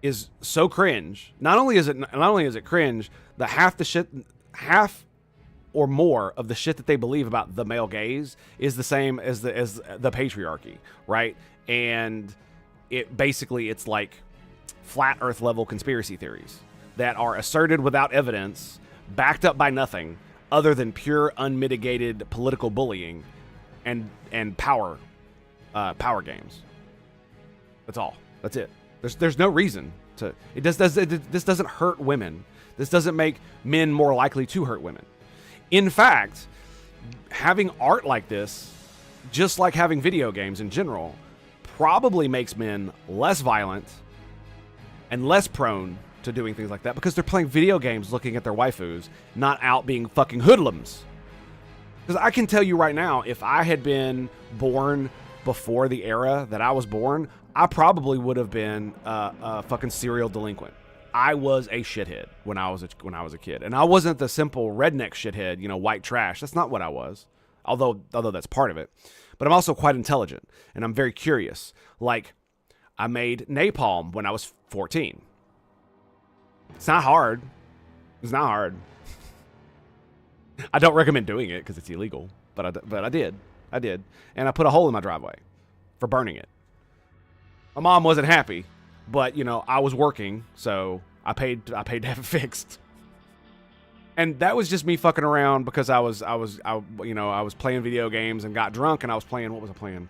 is so cringe. Not only is it cringe, the half or more of the shit that they believe about the male gays is the same as the patriarchy, right? And it's like flat earth level conspiracy theories that are asserted without evidence, backed up by nothing other than pure unmitigated political bullying and power games. That's all. That's it. There's no reason to. This doesn't hurt women. This doesn't make men more likely to hurt women. In fact, having art like this, just like having video games in general, probably makes men less violent and less prone to doing things like that because they're playing video games looking at their waifus, not out being fucking hoodlums. Because I can tell you right now, if I had been born before the era that I was born, I probably would have been a fucking serial delinquent. I was a shithead when I was a kid, and I wasn't the simple redneck shithead, you know, white trash. That's not what I was, although that's part of it. But I'm also quite intelligent, and I'm very curious. Like, I made napalm when I was 14. It's not hard. It's not hard. I don't recommend doing it because it's illegal, but I did. And I put a hole in my driveway for burning it. My mom wasn't happy, but, you know, I was working, so I paid to have it fixed. And that was just me fucking around because I was playing video games and got drunk, and I was playing, what was I playing?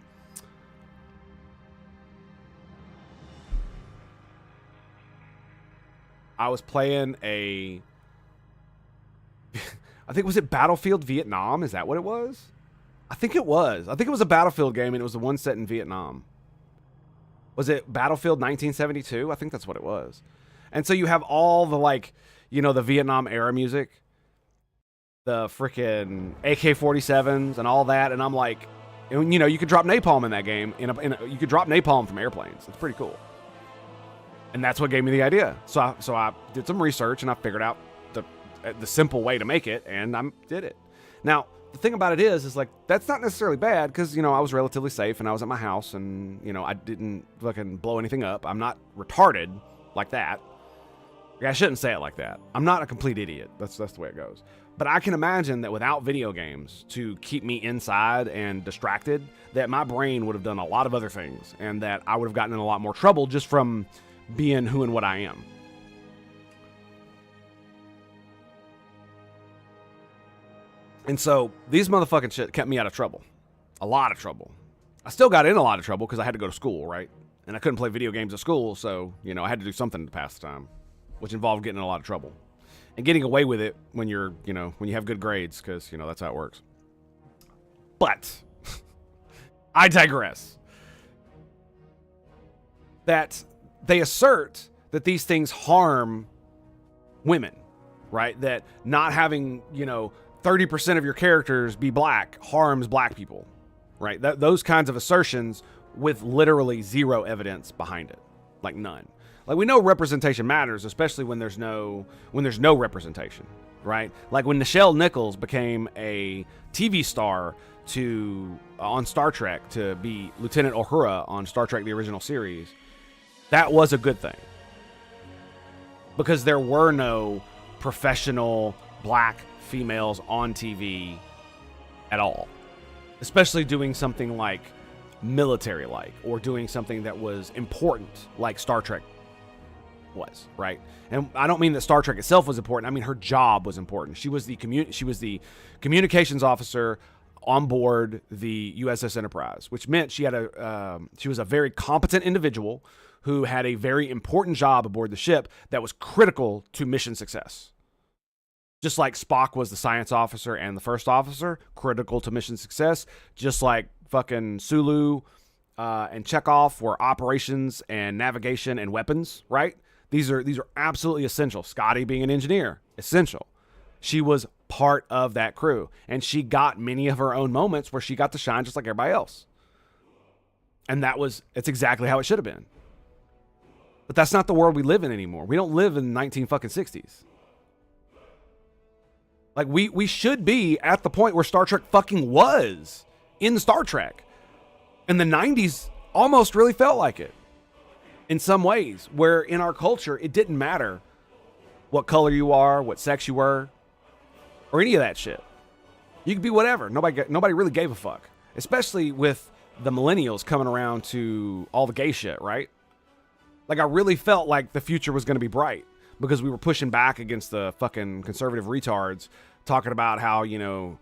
I was playing I think, was it Battlefield Vietnam? Is that what it was? I think it was. I think it was a Battlefield game, and it was the one set in Vietnam. Was it Battlefield 1972? I think that's what it was. And so you have all the, like, you know, the Vietnam era music, the freaking AK-47s and all that. And I'm like, you know, you could drop napalm in that game. You could drop napalm from airplanes. It's pretty cool. And that's what gave me the idea. So I did some research and I figured out the simple way to make it, and I did it. Now, the thing about it is like, that's not necessarily bad because, I was relatively safe and I was at my house and, I didn't fucking blow anything up. I'm not retarded like that. I shouldn't say it like that. I'm not a complete idiot. That's the way it goes. But I can imagine that without video games to keep me inside and distracted, that my brain would have done a lot of other things and that I would have gotten in a lot more trouble just from being who and what I am. And so these motherfucking shit kept me out of trouble. A lot of trouble. I still got in a lot of trouble because I had to go to school, right? And I couldn't play video games at school, so, I had to do something to pass the time, which involved getting in a lot of trouble. And getting away with it when you're, when you have good grades, because, that's how it works. But, I digress. That they assert that these things harm women, right? That not having, 30% of your characters be black harms black people, right? Those kinds of assertions with literally zero evidence behind it, like none. Like, we know representation matters, especially when there's no representation, right? Like when Nichelle Nichols became a TV star on Star Trek to be Lieutenant Uhura on Star Trek: The Original Series, that was a good thing because there were no professional black females on TV at all, especially doing something like military-like or doing something that was important like Star Trek was, right? And I don't mean that Star Trek itself was important. I mean her job was important. She was the communications officer on board the USS Enterprise, which meant she was a very competent individual who had a very important job aboard the ship that was critical to mission success. Just like Spock was the science officer and the first officer, critical to mission success. Just like fucking Sulu and Chekhov were operations and navigation and weapons, right? These are absolutely essential. Scotty being an engineer, essential. She was part of that crew, and she got many of her own moments where she got to shine just like everybody else. And it's exactly how it should have been. But that's not the world we live in anymore. We don't live in the 1960s. Like, we should be at the point where Star Trek fucking was in Star Trek. And the 90s almost really felt like it. In some ways, where in our culture, it didn't matter what color you are, what sex you were, or any of that shit. You could be whatever. Nobody really gave a fuck. Especially with the millennials coming around to all the gay shit, right? Like, I really felt like the future was going to be bright because we were pushing back against the fucking conservative retards talking about how,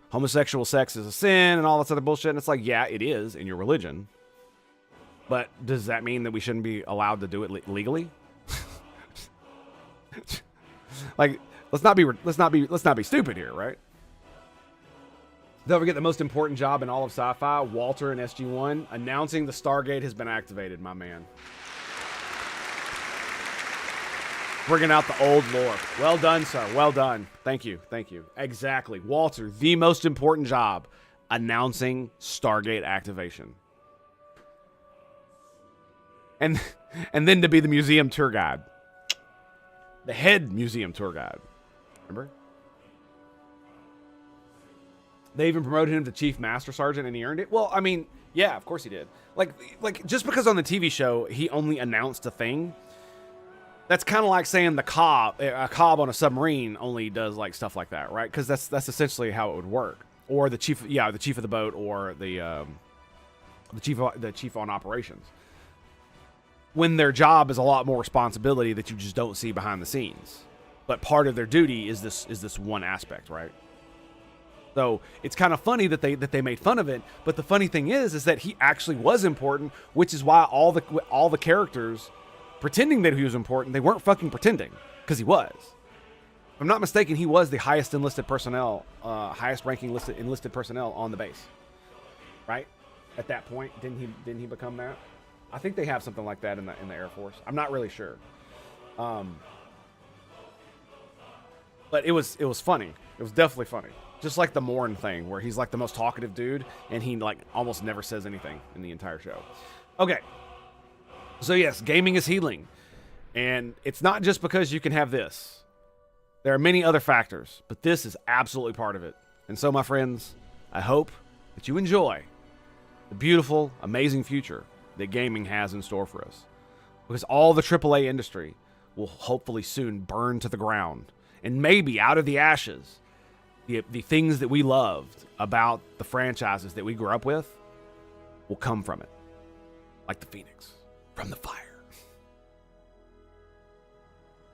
homosexual sex is a sin and all this other bullshit. And it's like, yeah, it is in your religion. But does that mean that we shouldn't be allowed to do it legally? Like, let's not be stupid here, right? Don't forget the most important job in all of sci-fi, Walter in SG-1, announcing the Stargate has been activated, my man. Bringing out the old lore. Well done, sir. Well done. Thank you. Exactly. Walter, the most important job, announcing Stargate activation. And then to be the museum tour guide. The head museum tour guide. Remember? They even promoted him to Chief Master Sergeant and he earned it. Well, I mean, yeah, of course he did. Like just because on the TV show he only announced a thing, that's kind of like saying a cob on a submarine only does like stuff like that, right? Because that's essentially how it would work. Or the chief of the boat, or the chief on operations. When their job is a lot more responsibility that you just don't see behind the scenes, but part of their duty is this one aspect, right? So it's kind of funny that they made fun of it, but the funny thing is that he actually was important, which is why all the characters pretending that he was important, they weren't fucking pretending, because he was. If I'm not mistaken, he was the highest ranking enlisted personnel on the base, right? At that point, didn't he become that? I think they have something like that in the Air Force. I'm not really sure. But it was funny. It was definitely funny. Just like the Morn thing, where he's like the most talkative dude, and he like almost never says anything in the entire show. Okay. So yes, gaming is healing. And it's not just because you can have this. There are many other factors, but this is absolutely part of it. And so, my friends, I hope that you enjoy the beautiful, amazing future that gaming has in store for us. Because all the AAA industry will hopefully soon burn to the ground. And maybe out of the ashes, the things that we loved about the franchises that we grew up with will come from it. Like the phoenix from the fire.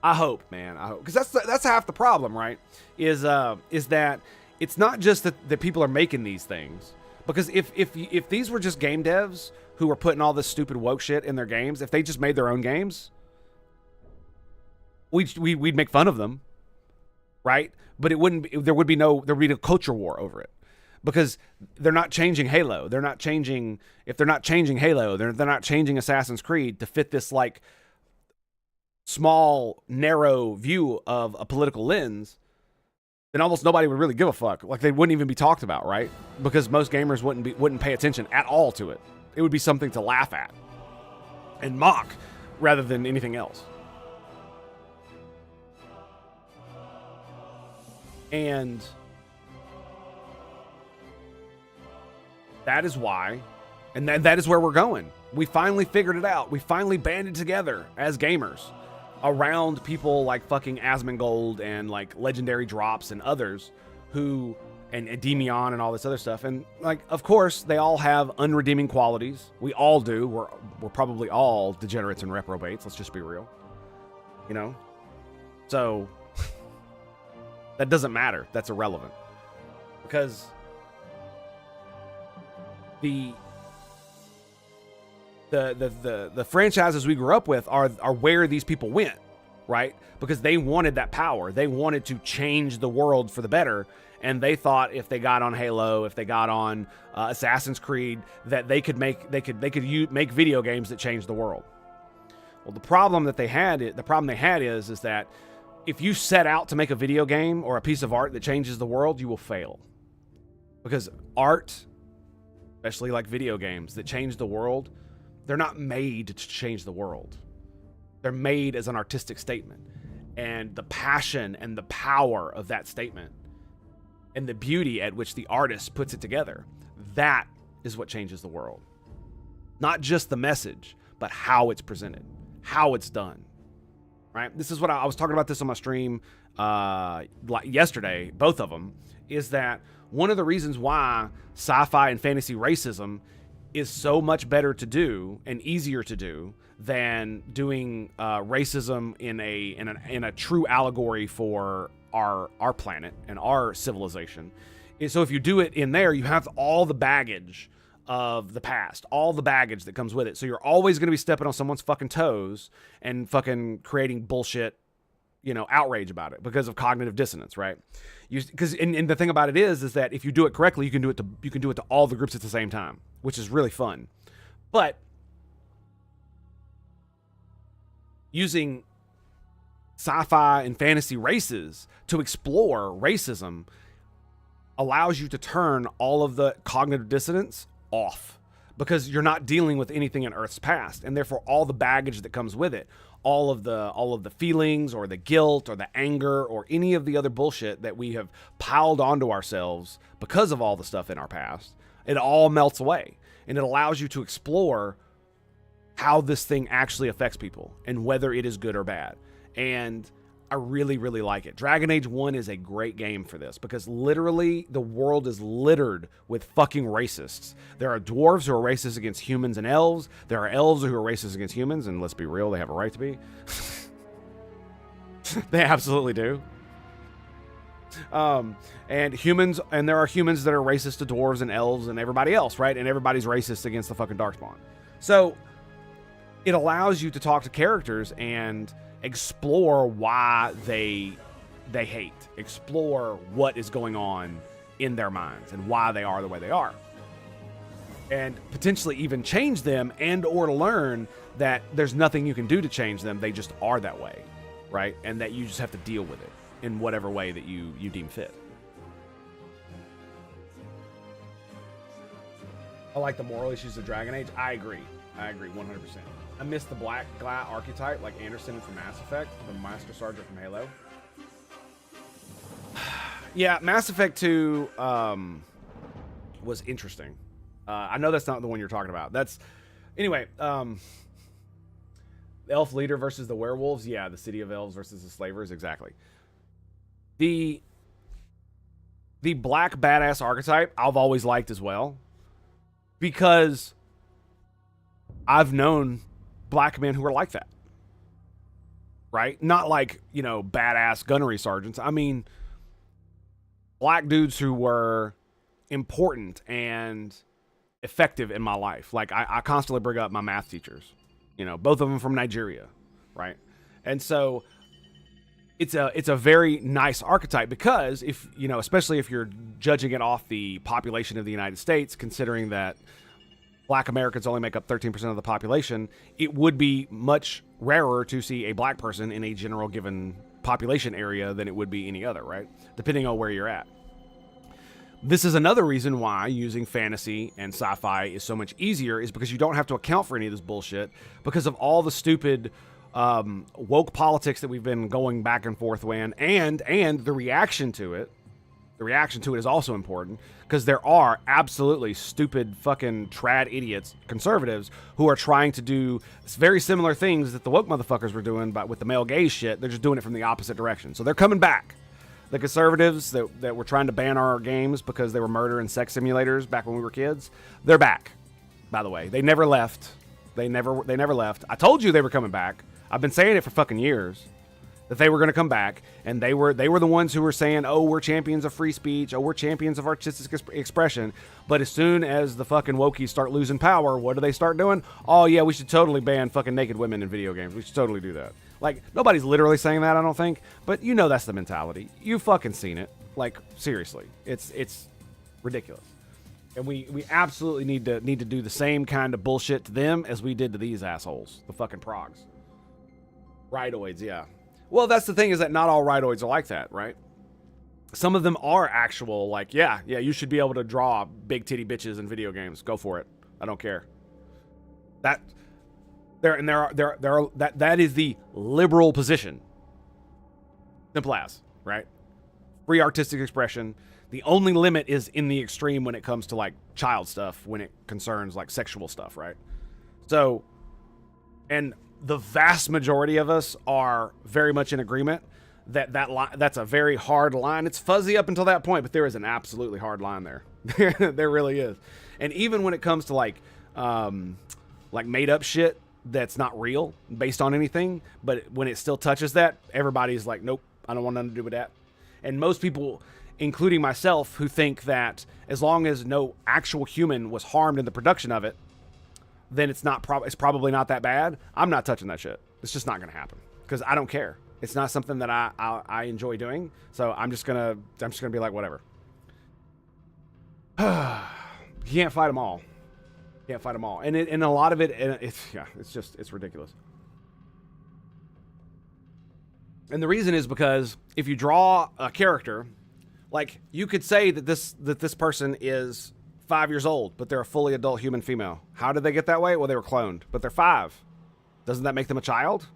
I hope, man. I hope, because that's half the problem, right? Is that it's not just that people are making these things. Because if these were just game devs who were putting all this stupid woke shit in their games, if they just made their own games, we'd make fun of them, right? But there would be no culture war over it. Because they're not changing Halo. If they're not changing Halo, they're not changing Assassin's Creed to fit this like small, narrow view of a political lens, then almost nobody would really give a fuck. Like, they wouldn't even be talked about, right? Because most gamers wouldn't pay attention at all to it. It would be something to laugh at and mock rather than anything else. And that is why, and that is where we're going. We finally figured it out. We finally banded together as gamers around people like fucking Asmongold and like Legendary Drops and others who, and Demion and all this other stuff. And like, of course, they all have unredeeming qualities. We all do. We're probably all degenerates and reprobates. Let's just be real. You know? So that doesn't matter. That's irrelevant. Because the franchises we grew up with are where these people went, right? Because they wanted that power. They wanted to change the world for the better, and they thought if they got on Halo, if they got on Assassin's Creed, that they could make video games that changed the world. Well, the problem they had is that if you set out to make a video game or a piece of art that changes the world, you will fail. Because art, especially like video games that change the world, they're not made to change the world. They're made as an artistic statement. And the passion and the power of that statement and the beauty at which the artist puts it together, that is what changes the world. Not just the message, but how it's presented, how it's done. Right? This is what I was talking about this on my stream yesterday, both of them, is that one of the reasons why sci-fi and fantasy racism is so much better to do and easier to do than doing racism in a true allegory for our planet and our civilization is, so if you do it in there, you have all the baggage of the past, all the baggage that comes with it. So you're always going to be stepping on someone's fucking toes and fucking creating bullshit, outrage about it because of cognitive dissonance, right? Because the thing about it is that if you do it correctly, you can do it to all the groups at the same time, which is really fun. But using sci-fi and fantasy races to explore racism allows you to turn all of the cognitive dissonance off, because you're not dealing with anything in Earth's past, and therefore all the baggage that comes with it, all of the feelings or the guilt or the anger or any of the other bullshit that we have piled onto ourselves because of all the stuff in our past, it all melts away, and it allows you to explore how this thing actually affects people and whether it is good or bad. And I really, really like it. Dragon Age 1 is a great game for this because literally the world is littered with fucking racists. There are dwarves who are racist against humans and elves. There are elves who are racist against humans, and let's be real, they have a right to be. They absolutely do. And humans, and there are humans that are racist to dwarves and elves and everybody else, right? And everybody's racist against the fucking Darkspawn. So it allows you to talk to characters and explore why they hate, explore what is going on in their minds and why they are the way they are, and potentially even change them, and or learn that there's nothing you can do to change them. They just are that way, right? And that you just have to deal with it in whatever way that you deem fit. I like the moral issues of Dragon Age. I agree 100%. I miss the black guy archetype like Anderson from Mass Effect, the Master Sergeant from Halo. Yeah, Mass Effect 2 was interesting. I know that's not the one you're talking about. Anyway, the elf leader versus the werewolves. Yeah, the city of elves versus the slavers. Exactly. The black badass archetype I've always liked as well, because I've known black men who are like that. Right? Not like, badass gunnery sergeants. I mean, black dudes who were important and effective in my life. Like, I constantly bring up my math teachers, both of them from Nigeria, right? And so it's a very nice archetype, because if, especially if you're judging it off the population of the United States, considering that black Americans only make up 13% of the population, it would be much rarer to see a black person in a general given population area than it would be any other, right? Depending on where you're at. This is another reason why using fantasy and sci-fi is so much easier, is because you don't have to account for any of this bullshit because of all the stupid woke politics that we've been going back and forth with, and the reaction to it. The reaction to it is also important, because there are absolutely stupid fucking trad idiots, conservatives, who are trying to do very similar things that the woke motherfuckers were doing, but with the male gaze shit. They're just doing it from the opposite direction. So they're coming back. The conservatives that were trying to ban our games because they were murder and sex simulators back when we were kids, they're back. By the way, they never left. They never left. I told you they were coming back. I've been saying it for fucking years, that they were going to come back, and they were the ones who were saying, oh, we're champions of free speech, oh, we're champions of artistic expression. But as soon as the fucking wokies start losing power, what do they start doing? Oh yeah, we should totally ban fucking naked women in video games. We should totally do that. Like, nobody's literally saying that, I don't think, but that's the mentality. You've fucking seen it. Like, seriously, it's ridiculous. And we absolutely need to do the same kind of bullshit to them as we did to these assholes, the fucking progs. Rightoids, yeah. Well, that's the thing, is that not all rightoids are like that, right? Some of them are actual, like, yeah, you should be able to draw big titty bitches in video games. Go for it. I don't care. That is the liberal position. Simple as, right? Free artistic expression. The only limit is in the extreme when it comes to like child stuff, when it concerns like sexual stuff, right? So, and the vast majority of us are very much in agreement that's a very hard line. It's fuzzy up until that point, but there is an absolutely hard line there. There really is. And even when it comes to like made up shit that's not real, based on anything, but when it still touches that, everybody's like, nope, I don't want nothing to do with that. And most people, including myself, who think that as long as no actual human was harmed in the production of it, then it's probably not that bad. I'm not touching that shit. It's just not going to happen, because I don't care. It's not something that I enjoy doing. So I'm just gonna be like, whatever. You can't fight them all. Can't fight them all. And a lot of it, it's ridiculous. And the reason is because if you draw a character, like, you could say that this person is 5 years old, but they're a fully adult human female. How did they get that way? Well, they were cloned, but they're 5. Doesn't that make them a child?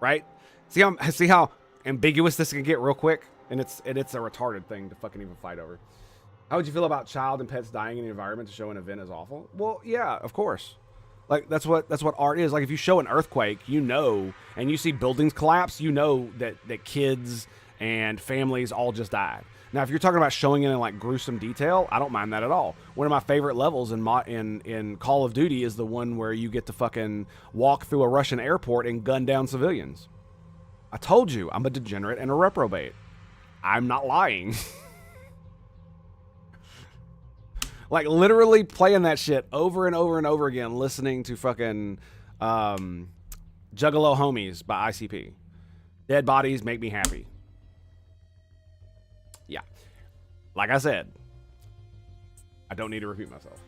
Right? See how ambiguous this can get real quick? And it's a retarded thing to fucking even fight over. How would you feel about child and pets dying in the environment to show an event as awful? Well, yeah, of course. Like, that's what art is. Like, if you show an earthquake, and you see buildings collapse, that kids and families all just died. Now, if you're talking about showing it in like gruesome detail, I don't mind that at all. One of my favorite levels in Call of Duty is the one where you get to fucking walk through a Russian airport and gun down civilians. I told you, I'm a degenerate and a reprobate. I'm not lying. Like, literally playing that shit over and over and over again, listening to fucking Juggalo Homies by ICP. Dead bodies make me happy. Yeah. Like I said, I don't need to repeat myself.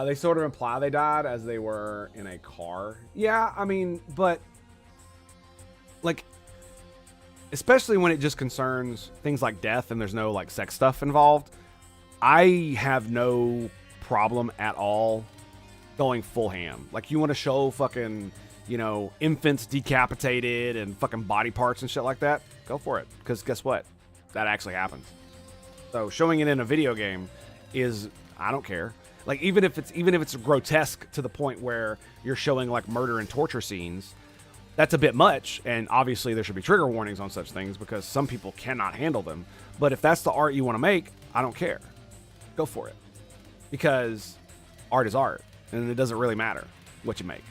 They sort of imply they died as they were in a car. Yeah, I mean, but like, especially when it just concerns things like death and there's no like sex stuff involved, I have no problem at all going full ham. Like, you want to show fucking, you know, infants decapitated and fucking body parts and shit like that, go for it. Because guess what? That actually happens. So showing it in a video game is, I don't care. Like, even if it's grotesque to the point where you're showing like murder and torture scenes, that's a bit much, and obviously there should be trigger warnings on such things because some people cannot handle them. But if that's the art you want to make, I don't care. Go for it. Because art is art, and it doesn't really matter what you make.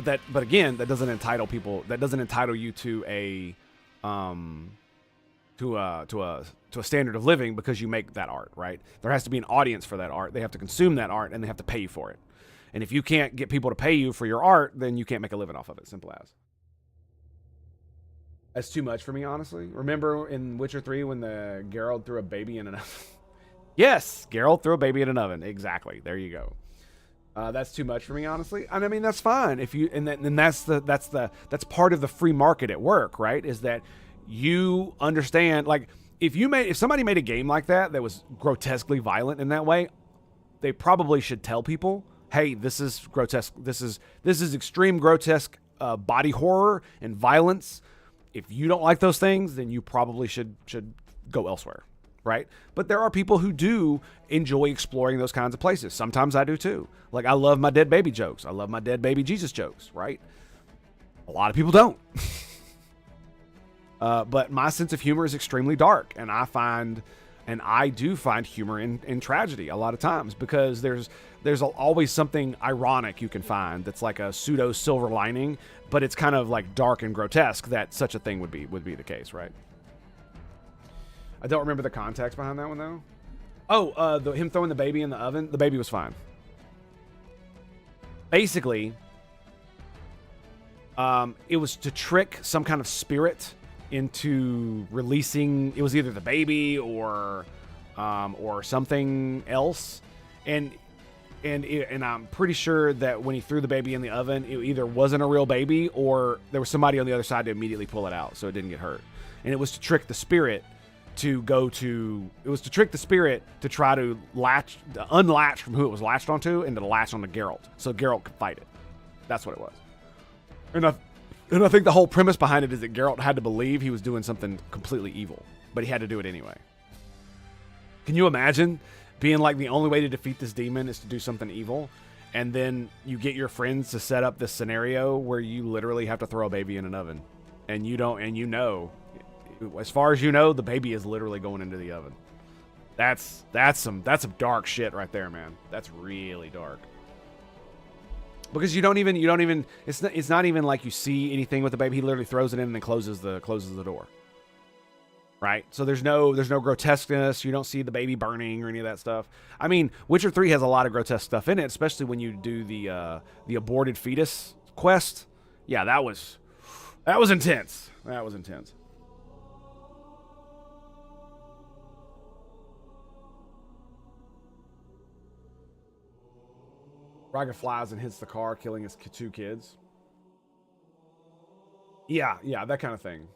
But again, that doesn't entitle people. That doesn't entitle you to a standard of living because you make that art, right? There has to be an audience for that art. They have to consume that art, and they have to pay you for it. And if you can't get people to pay you for your art, then you can't make a living off of it. Simple as. That's too much for me, honestly. Remember in Witcher 3 when the Geralt threw a baby in an oven? Yes, Geralt threw a baby in an oven. Exactly. There you go. That's too much for me, honestly. And I mean, that's fine if you. And that's part of the free market at work, right? Is that you understand, like, if somebody made a game like that was grotesquely violent in that way, they probably should tell people, hey, this is grotesque. This is extreme grotesque body horror and violence. If you don't like those things, then you probably should go elsewhere, right? But there are people who do enjoy exploring those kinds of places. Sometimes I do too. Like, I love my dead baby jokes. I love my dead baby Jesus jokes, right? A lot of people don't. But my sense of humor is extremely dark, and I do find humor in tragedy a lot of times, because there's always something ironic you can find that's like a pseudo silver lining, but it's kind of like dark and grotesque that such a thing would be the case, right? I don't remember the context behind that one though. Oh, him throwing the baby in the oven. The baby was fine. Basically, it was to trick some kind of spirit into releasing. It was either the baby or something else, and I'm pretty sure that when he threw the baby in the oven, it either wasn't a real baby or there was somebody on the other side to immediately pull it out so it didn't get hurt. And it was to trick the spirit to try to unlatch from who it was latched onto and to latch onto Geralt, so Geralt could fight it. That's what it was. And I think the whole premise behind it is that Geralt had to believe he was doing something completely evil, but he had to do it anyway. Can you imagine being like, the only way to defeat this demon is to do something evil, and then you get your friends to set up this scenario where you literally have to throw a baby in an oven, and as far as you know, the baby is literally going into the oven. That's some dark shit right there, man. That's really dark. Because you don't even it's not even like you see anything with the baby. He literally throws it in and then closes the door. Right? So there's no grotesqueness. You don't see the baby burning or any of that stuff. I mean, Witcher 3 has a lot of grotesque stuff in it, especially when you do the aborted fetus quest. Yeah, that was intense. That was intense. Raga flies and hits the car, killing his 2 kids. Yeah, that kind of thing.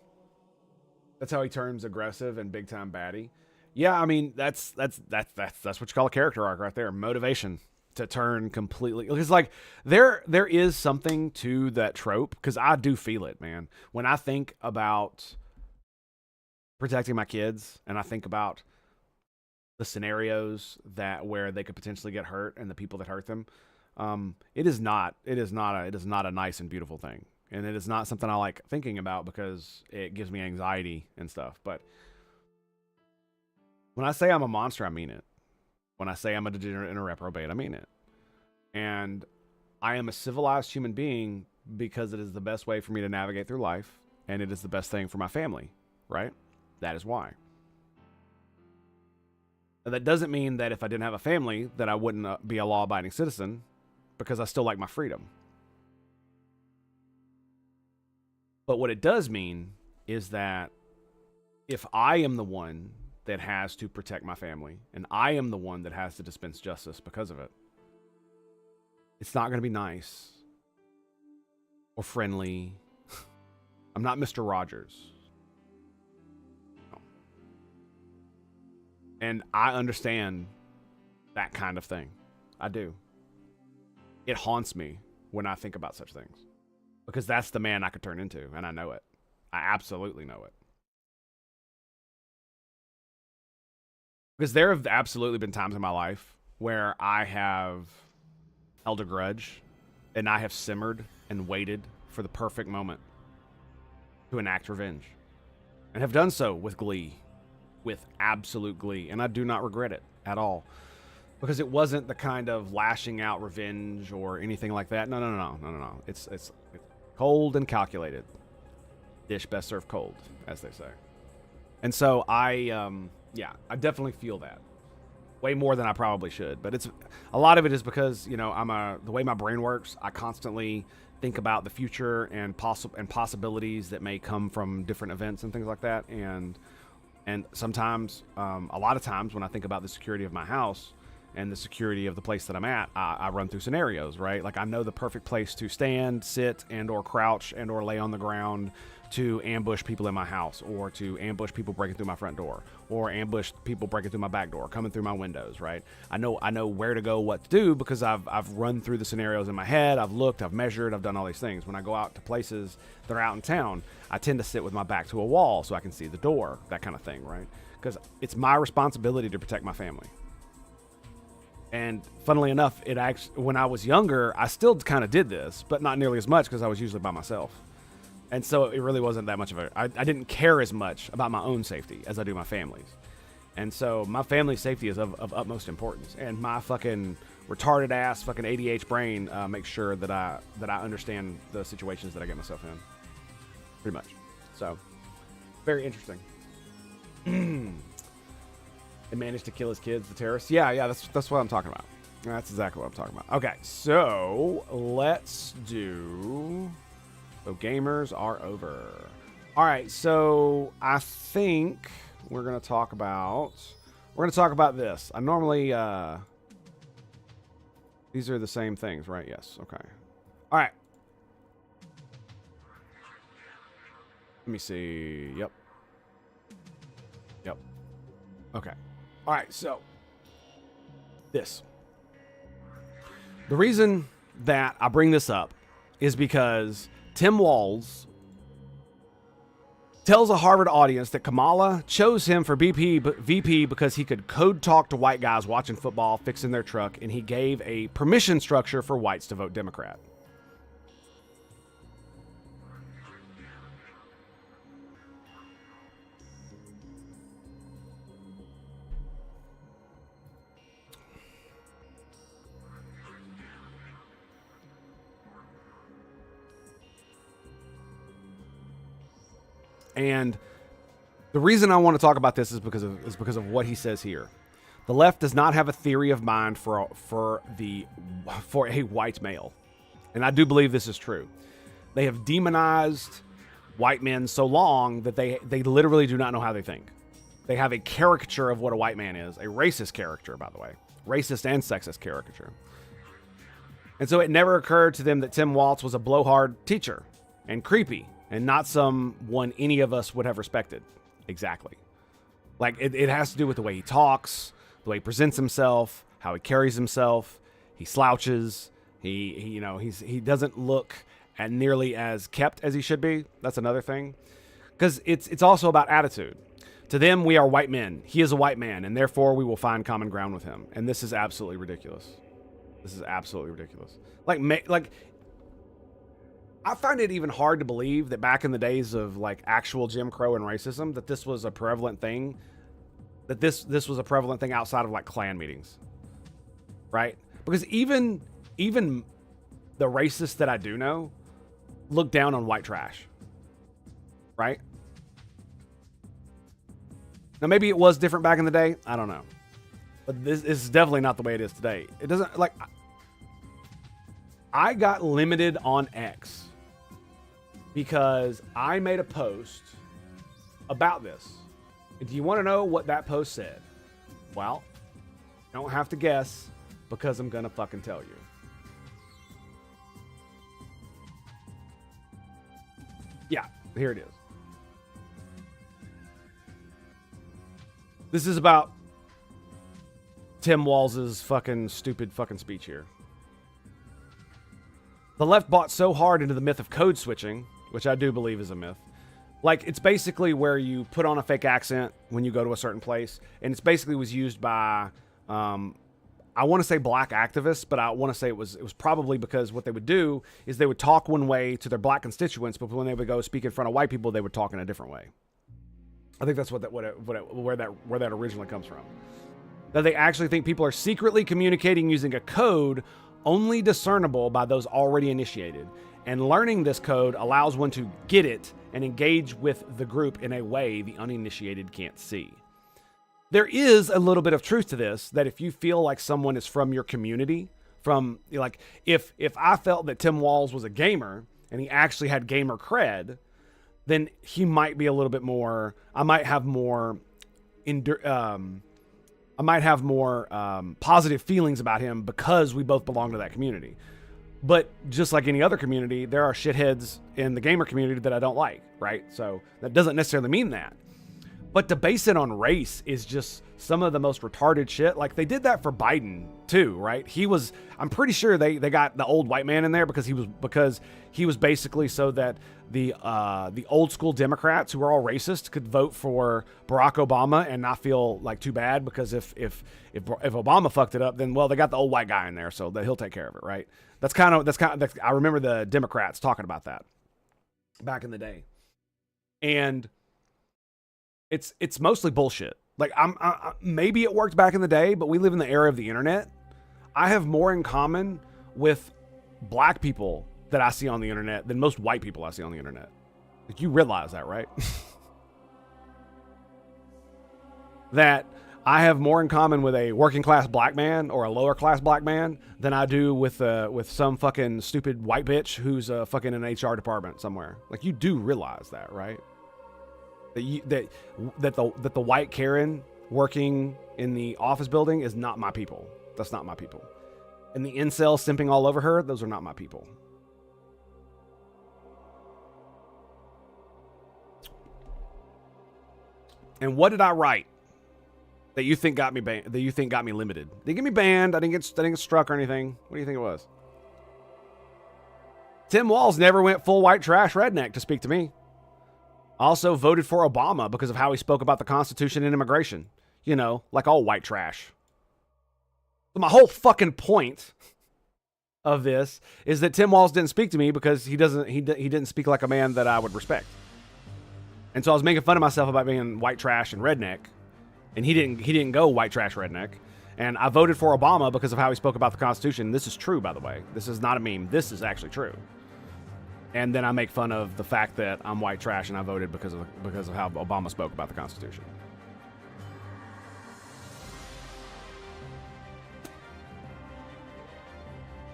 That's how he turns aggressive and big time baddie. Yeah, I mean, that's what you call a character arc right there. Motivation to turn completely. It's like there is something to that trope, because I do feel it, man. When I think about protecting my kids and I think about the scenarios where they could potentially get hurt and the people that hurt them, it is not a nice and beautiful thing. And it is not something I like thinking about because it gives me anxiety and stuff. But when I say I'm a monster, I mean it. When I say I'm a degenerate and a reprobate, I mean it. And I am a civilized human being because it is the best way for me to navigate through life, and it is the best thing for my family, right? That is why. Now, that doesn't mean that if I didn't have a family that I wouldn't be a law-abiding citizen, because I still like my freedom. But what it does mean is that if I am the one that has to protect my family, and I am the one that has to dispense justice because of it, it's not going to be nice or friendly. I'm not Mr. Rogers. And I understand that kind of thing. I do. It haunts me when I think about such things. Because that's the man I could turn into, and I know it. I absolutely know it. Because there have absolutely been times in my life where I have held a grudge and I have simmered and waited for the perfect moment to enact revenge. And have done so with glee. With absolute glee. And I do not regret it at all. Because it wasn't the kind of lashing out revenge or anything like that. No. It's cold and calculated. Dish best served cold, as they say. And so I definitely feel that. Way more than I probably should. But it's a lot of it is because, you know, the way my brain works, I constantly think about the future and possibilities that may come from different events and things like that. And sometimes, a lot of times when I think about the security of my house and the security of the place that I'm at, I run through scenarios, right? Like I know the perfect place to stand, sit, and or crouch and or lay on the ground to ambush people in my house, or to ambush people breaking through my front door, or ambush people breaking through my back door, coming through my windows, right? I know where to go, what to do, because I've run through the scenarios in my head. I've looked, I've measured, I've done all these things. When I go out to places that are out in town, I tend to sit with my back to a wall so I can see the door, that kind of thing, right? Because it's my responsibility to protect my family. And funnily enough, when I was younger, I still kind of did this, but not nearly as much because I was usually by myself. And so it really wasn't that much of I didn't care as much about my own safety as I do my family's. And so my family's safety is of utmost importance. And my fucking retarded ass fucking ADH brain makes sure that I understand the situations that I get myself in. Pretty much. So, very interesting. They managed to kill his kids, the terrorists. Yeah, that's what I'm talking about. That's exactly what I'm talking about. Okay, so let's do... So gamers are over. All right, so I think we're gonna talk about this. I normally these are the same things, right? Yes. Okay. All right. Let me see. Yep. Okay. All right. So this. The reason that I bring this up is because Tim Walz tells a Harvard audience that Kamala chose him for VP because he could code talk to white guys watching football, fixing their truck, and he gave a permission structure for whites to vote Democrat. And the reason I want to talk about this is because of what he says here. The left does not have a theory of mind for a white male. And I do believe this is true. They have demonized white men so long that they literally do not know how they think. They have a caricature of what a white man is, a racist caricature, by the way. Racist and sexist caricature. And so it never occurred to them that Tim Walz was a blowhard teacher and creepy and not someone any of us would have respected. Exactly. Like, it has to do with the way he talks, the way he presents himself, how he carries himself. He slouches. He doesn't look nearly as kept as he should be. That's another thing. Because it's also about attitude. To them, we are white men. He is a white man, and therefore we will find common ground with him. And this is absolutely ridiculous. This is absolutely ridiculous. Like, I find it even hard to believe that back in the days of like actual Jim Crow and racism, that this was a prevalent thing. That this was a prevalent thing outside of like Klan meetings, right? Because even the racists that I do know look down on white trash, right? Now maybe it was different back in the day. I don't know, but this is definitely not the way it is today. It doesn't like. I got limited on X because I made a post about this. And do you want to know what that post said? Well, you don't have to guess because I'm going to fucking tell you. Yeah, here it is. This is about Tim Walz's fucking stupid fucking speech here. The left bought so hard into the myth of code switching, which I do believe is a myth. Like, it's basically where you put on a fake accent when you go to a certain place. And it's basically was used by, I want to say black activists, but I want to say it was probably because what they would do is they would talk one way to their black constituents, but when they would go speak in front of white people, they would talk in a different way. I think that's where that originally comes from. That they actually think people are secretly communicating using a code only discernible by those already initiated. And learning this code allows one to get it and engage with the group in a way the uninitiated can't see. There is a little bit of truth to this, that if you feel like someone is from your community, from like if I felt that Tim Walz was a gamer and he actually had gamer cred, then he might be a little bit more, I might have more positive feelings about him because we both belong to that community. But just like any other community, there are shitheads in the gamer community that I don't like, right? So that doesn't necessarily mean that. But to base it on race is just some of the most retarded shit. Like, they did that for Biden too, right? I'm pretty sure they got the old white man in there because he was basically so that the old school Democrats who are all racist could vote for Barack Obama and not feel like too bad, because if Obama fucked it up, then well, they got the old white guy in there, so that he'll take care of it, right? That's kind of I remember the Democrats talking about that back in the day. And it's mostly bullshit. Like, maybe it worked back in the day, but we live in the era of the internet. I have more in common with black people that I see on the internet than most white people I see on the internet. Like, you realize that, right? That I have more in common with a working class black man or a lower class black man than I do with some fucking stupid white bitch who's fucking in an HR department somewhere. Like, you do realize that, right? That the white Karen working in the office building is not my people. That's not my people. And the incel simping all over her, those are not my people. And what did I write that you think got me banned? That you think got me limited? Didn't get me banned. I didn't get struck or anything. What do you think it was? Tim Walz never went full white trash redneck to speak to me. Also voted for Obama because of how he spoke about the Constitution and immigration. You know, like all white trash. But my whole fucking point of this is that Tim Walz didn't speak to me because he didn't speak like a man that I would respect. And so I was making fun of myself about being white trash and redneck, and he didn't go white trash redneck. And I voted for Obama because of how he spoke about the Constitution. This is true, by the way. This is not a meme. This is actually true. And then I make fun of the fact that I'm white trash and I voted because of how Obama spoke about the Constitution.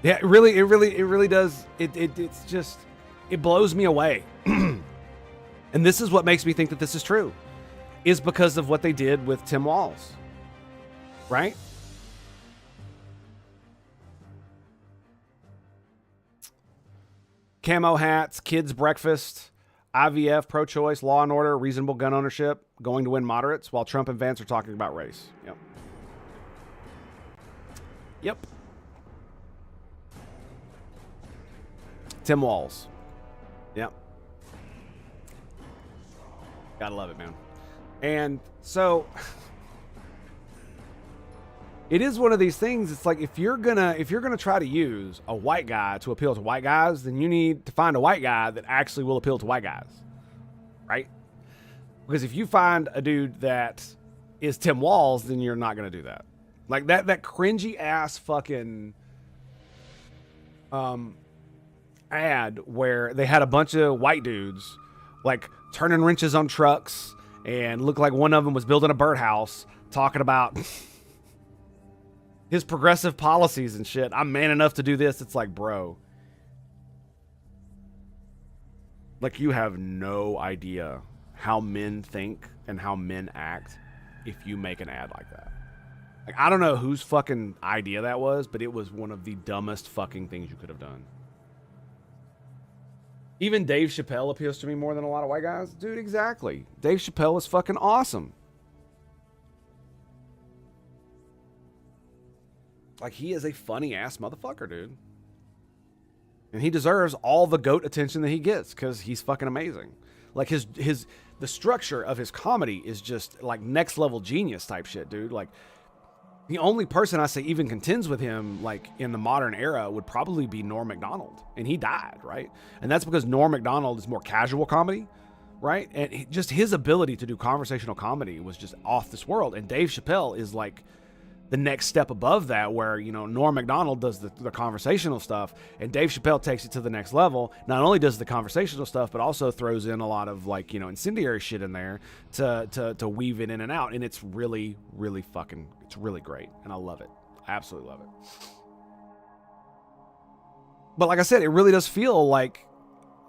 Yeah, it really does. It's just, it blows me away. And this is what makes me think that this is true, is because of what they did with Tim Walz, right? Camo hats, kids breakfast, IVF, pro-choice, law and order, reasonable gun ownership, going to win moderates, while Trump and Vance are talking about race. Yep. Tim Walz. Yep. Gotta love it, man. And so it is one of these things. It's like, if you're gonna try to use a white guy to appeal to white guys, then you need to find a white guy that actually will appeal to white guys, right? Because if you find a dude that is Tim Walz, then you're not gonna do that. Like that cringy ass fucking ad where they had a bunch of white dudes like turning wrenches on trucks and looked like one of them was building a birdhouse, talking about his progressive policies and shit. I'm man enough to do this. It's like, bro, like, you have no idea how men think and how men act if you make an ad like that. Like, I don't know whose fucking idea that was, but it was one of the dumbest fucking things you could have done. Even Dave Chappelle appeals to me more than a lot of white guys. Dude, exactly. Dave Chappelle is fucking awesome. Like, he is a funny ass motherfucker, dude. And he deserves all the GOAT attention that he gets because he's fucking amazing. Like, the structure of his comedy is just like next level genius type shit, dude. Like, the only person I say even contends with him, like, in the modern era would probably be Norm Macdonald. And he died, right? And that's because Norm Macdonald is more casual comedy, right? And just his ability to do conversational comedy was just off this world. And Dave Chappelle is like the next step above that, where, you know, Norm Macdonald does the conversational stuff and Dave Chappelle takes it to the next level. Not only does the conversational stuff, but also throws in a lot of, like, you know, incendiary shit in there to weave it in and out. And it's really, really fucking, it's really great. And I love it. I absolutely love it. But like I said, it really does feel like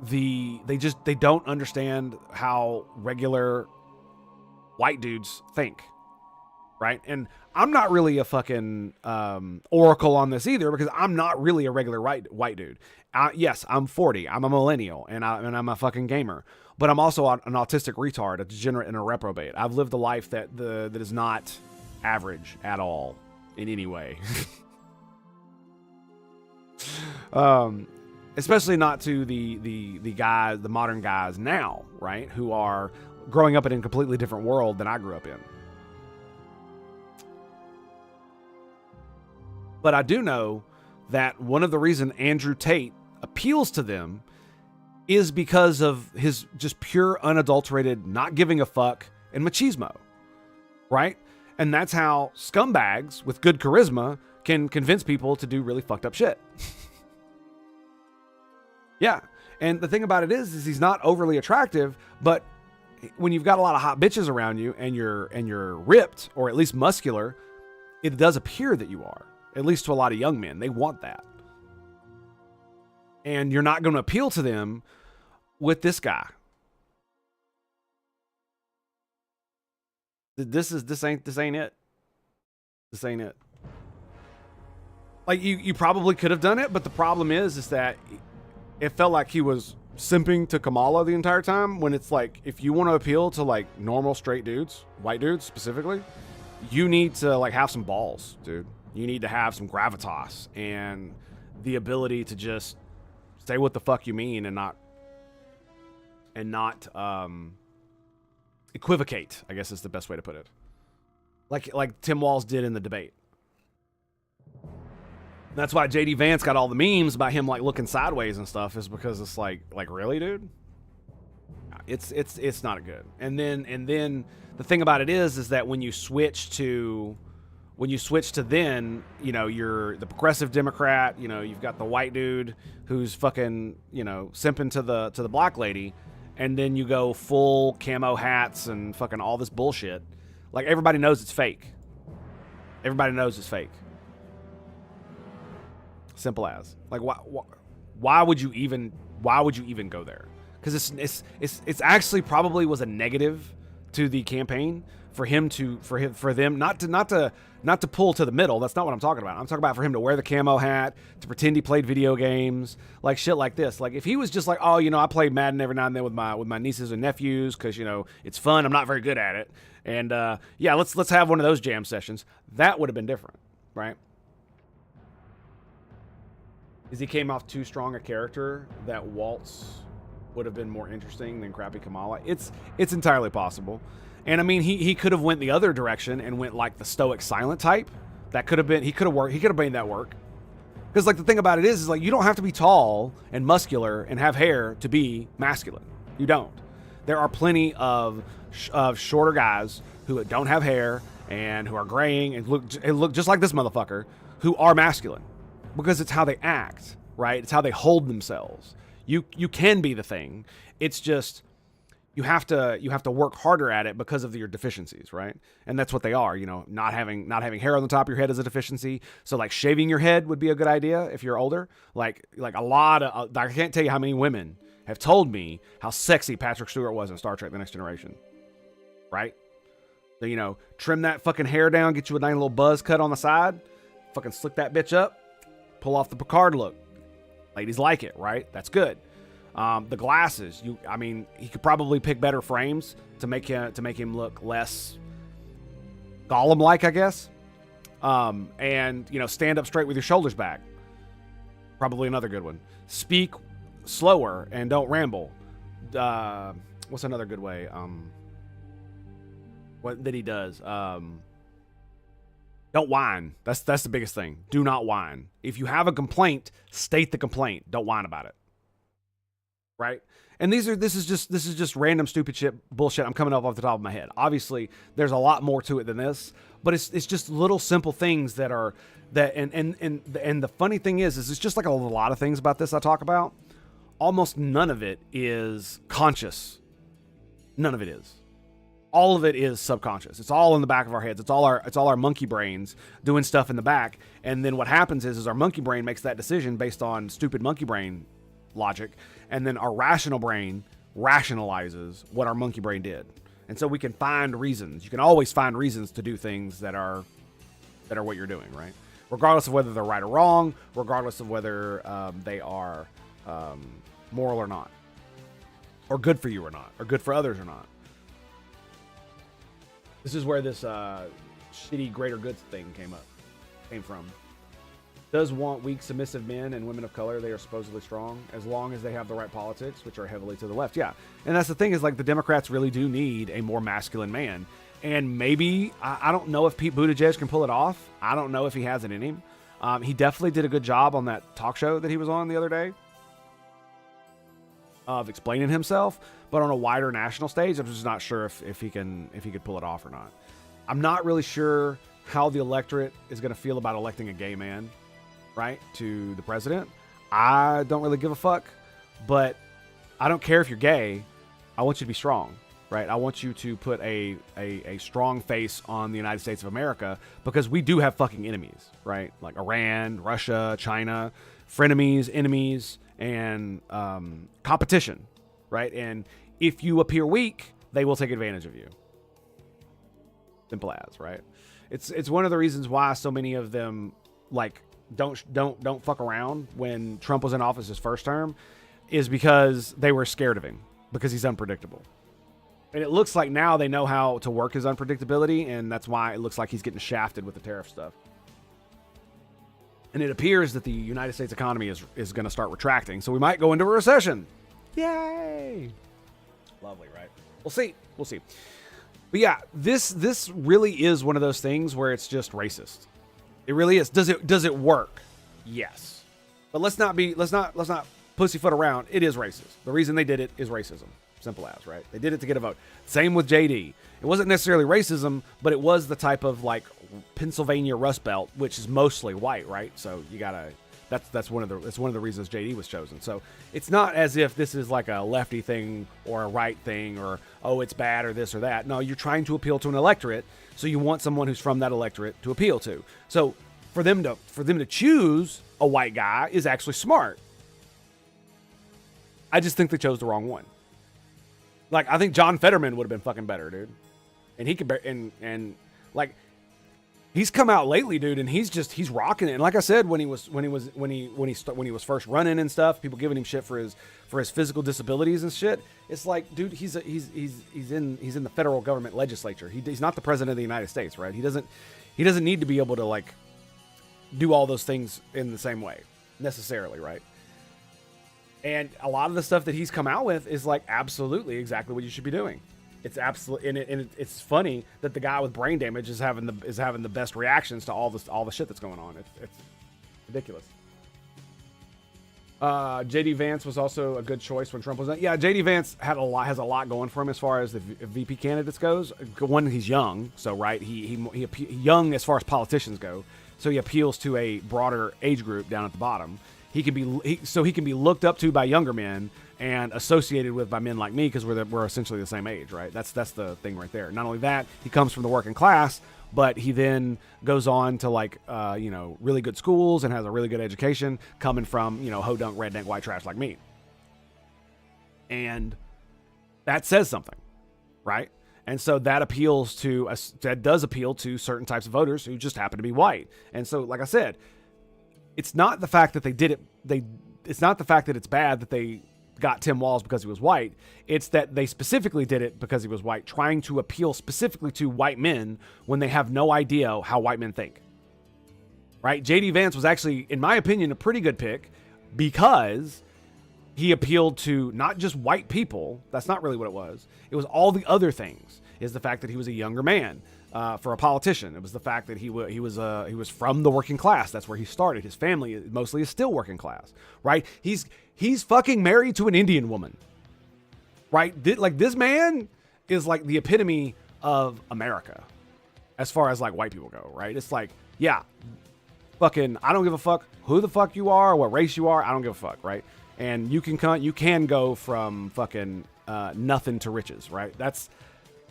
they don't understand how regular white dudes think. Right? And I'm not really a fucking oracle on this either, because I'm not really a regular white dude. Yes, I'm 40. I'm a millennial, and I'm a fucking gamer. But I'm also an autistic retard, a degenerate, and a reprobate. I've lived a life that is not average at all in any way. Especially not to the guys, the modern guys now, right? Who are growing up in a completely different world than I grew up in. But I do know that one of the reasons Andrew Tate appeals to them is because of his just pure, unadulterated, not giving a fuck and machismo, right? And that's how scumbags with good charisma can convince people to do really fucked up shit. Yeah. And the thing about it is he's not overly attractive, but when you've got a lot of hot bitches around you and you're ripped, or at least muscular, it does appear that you are. At least to a lot of young men. They want that. And you're not going to appeal to them with this guy. This ain't it. This ain't it. Like, you probably could have done it, but the problem is that it felt like he was simping to Kamala the entire time, when it's like, if you want to appeal to, like, normal straight dudes, white dudes specifically, you need to, like, have some balls, dude. You need to have some gravitas and the ability to just say what the fuck you mean and not equivocate, I guess is the best way to put it. Like Tim Walz did in the debate. That's why JD Vance got all the memes about him, like, looking sideways and stuff, is because it's like really, dude? It's not good. And then the thing about it is that when you switch to then, you know, you're the progressive Democrat, you know, you've got the white dude who's fucking, you know, simping to the black lady, and then you go full camo hats and fucking all this bullshit. Like, everybody knows it's fake. Everybody knows it's fake. Simple as. Like, why would you even go there? Because it's actually probably was a negative to the campaign for them not to pull to the middle. That's not what I'm talking about. I'm talking about for him to wear the camo hat, to pretend he played video games, like shit like this. Like, if he was just like, oh, you know, I play Madden every now and then with my nieces and nephews because, you know, it's fun. I'm not very good at it, and yeah, let's have one of those jam sessions. That would have been different, right? Because he came off too strong a character that Waltz would have been more interesting than crappy Kamala. It's entirely possible. And I mean, he could have went the other direction and went like the stoic silent type. That could have been, he could have made that work. Because, like, the thing about it is like, you don't have to be tall and muscular and have hair to be masculine. You don't. There are plenty of shorter guys who don't have hair and who are graying and look just like this motherfucker, who are masculine. Because it's how they act, right? It's how they hold themselves. You can be the thing. It's just, you have to work harder at it because of your deficiencies, right? And that's what they are. You know, not having hair on the top of your head is a deficiency. So, like, shaving your head would be a good idea if you're older. Like a lot of, I can't tell you how many women have told me how sexy Patrick Stewart was in Star Trek: The Next Generation, right? So, you know, trim that fucking hair down, get you a nice little buzz cut on the side, fucking slick that bitch up, pull off the Picard look. Ladies like it, right? That's good. The glasses, he could probably pick better frames to make him look less Gollum-like, I guess. And, stand up straight with your shoulders back. Probably another good one. Speak slower and don't ramble. What's another good way? What that he does? Don't whine. That's the biggest thing. Do not whine. If you have a complaint, state the complaint. Don't whine about it. Right? And this is just random stupid shit bullshit I'm coming up off the top of my head. Obviously, there's a lot more to it than this, but it's just little simple things that the funny thing is it's just like a lot of things about this I talk about. Almost none of it is conscious. None of it is. All of it is subconscious. It's all in the back of our heads. It's all our monkey brains doing stuff in the back. And then what happens is our monkey brain makes that decision based on stupid monkey brain logic, and then our rational brain rationalizes what our monkey brain did. And so we can find reasons. You can always find reasons to do things that are what you're doing, right? Regardless of whether they're right or wrong, regardless of whether they are moral or not, or good for you or not, or good for others or not. This is where this shitty greater good thing came from. Does want weak, submissive men and women of color. They are supposedly strong as long as they have the right politics, which are heavily to the left. Yeah. And that's the thing is, like, the Democrats really do need a more masculine man. And maybe, I don't know if Pete Buttigieg can pull it off. I don't know if he has it in him. He definitely did a good job on that talk show that he was on the other day of explaining himself, but on a wider national stage, I'm just not sure if he could pull it off or not. I'm not really sure how the electorate is going to feel about electing a gay man, right, to the president. I don't really give a fuck, but I don't care if you're gay. I want you to be strong, right? I want you to put a strong face on the United States of America, because we do have fucking enemies, right? Like Iran, Russia, China, frenemies, enemies, and competition, right? And if you appear weak, they will take advantage of you. Simple as, right? It's one of the reasons why so many of them, like, don't fuck around when Trump was in office his first term, is because they were scared of him, because he's unpredictable. And it looks like now they know how to work his unpredictability, and that's why it looks like he's getting shafted with the tariff stuff. And it appears that the United States economy is going to start retracting, so we might go into a recession. Yay! Lovely, right? We'll see. But yeah, this really is one of those things where it's just racist. It really is. Does it work? Yes. But let's not pussyfoot around. It is racist. The reason they did it is racism. Simple as, right? They did it to get a vote. Same with JD. It wasn't necessarily racism, but it was the type of, like, Pennsylvania Rust Belt, which is mostly white, right? So you gotta. That's one of the reasons JD was chosen. So it's not as if this is like a lefty thing or a right thing, or, oh, it's bad or this or that. No, you're trying to appeal to an electorate, so you want someone who's from that electorate to appeal to. So for them to choose a white guy is actually smart. I just think they chose the wrong one. Like, I think John Fetterman would have been fucking better, dude. And he could and like, he's come out lately, dude, and he's rocking it. And like I said, when he was first running and stuff, people giving him shit for his physical disabilities and shit. It's like, dude, he's in the federal government legislature. He's not the president of the United States, right? He doesn't need to be able to, like, do all those things in the same way necessarily, right? And a lot of the stuff that he's come out with is, like, absolutely exactly what you should be doing. It's absolutely, and it's funny that the guy with brain damage is having the best reactions to all the shit that's going on. It's ridiculous. JD Vance was also a good choice when Trump was in. Yeah, JD Vance has a lot going for him as far as the VP candidates goes. One, he's young, so right, he young as far as politicians go, so he appeals to a broader age group down at the bottom. He can be looked up to by younger men and associated with by men like me, because we're essentially the same age, right? That's the thing right there. Not only that, he comes from the working class, but he then goes on to, like, really good schools and has a really good education, coming from, ho-dunk, redneck, white trash like me. And that says something, right? And so that does appeal to certain types of voters who just happen to be white. And so, like I said, it's not the fact that they did it. It's not the fact that it's bad that they got Tim Walz because he was white. It's that they specifically did it because he was white, trying to appeal specifically to white men when they have no idea how white men think. right? J.D. Vance was actually, in my opinion, a pretty good pick because he appealed to not just white people. That's not really what it was. It was all the other things. Is the fact that he was a younger man for a politician. It was the fact that he was from the working class. That's where he started. His family mostly is still working class, right? He's fucking married to an Indian woman, right? Like, this man is like the epitome of America as far as like white people go, right? It's like, yeah, fucking, I don't give a fuck who the fuck you are, what race you are. I don't give a fuck, right? And you can go from fucking nothing to riches, right?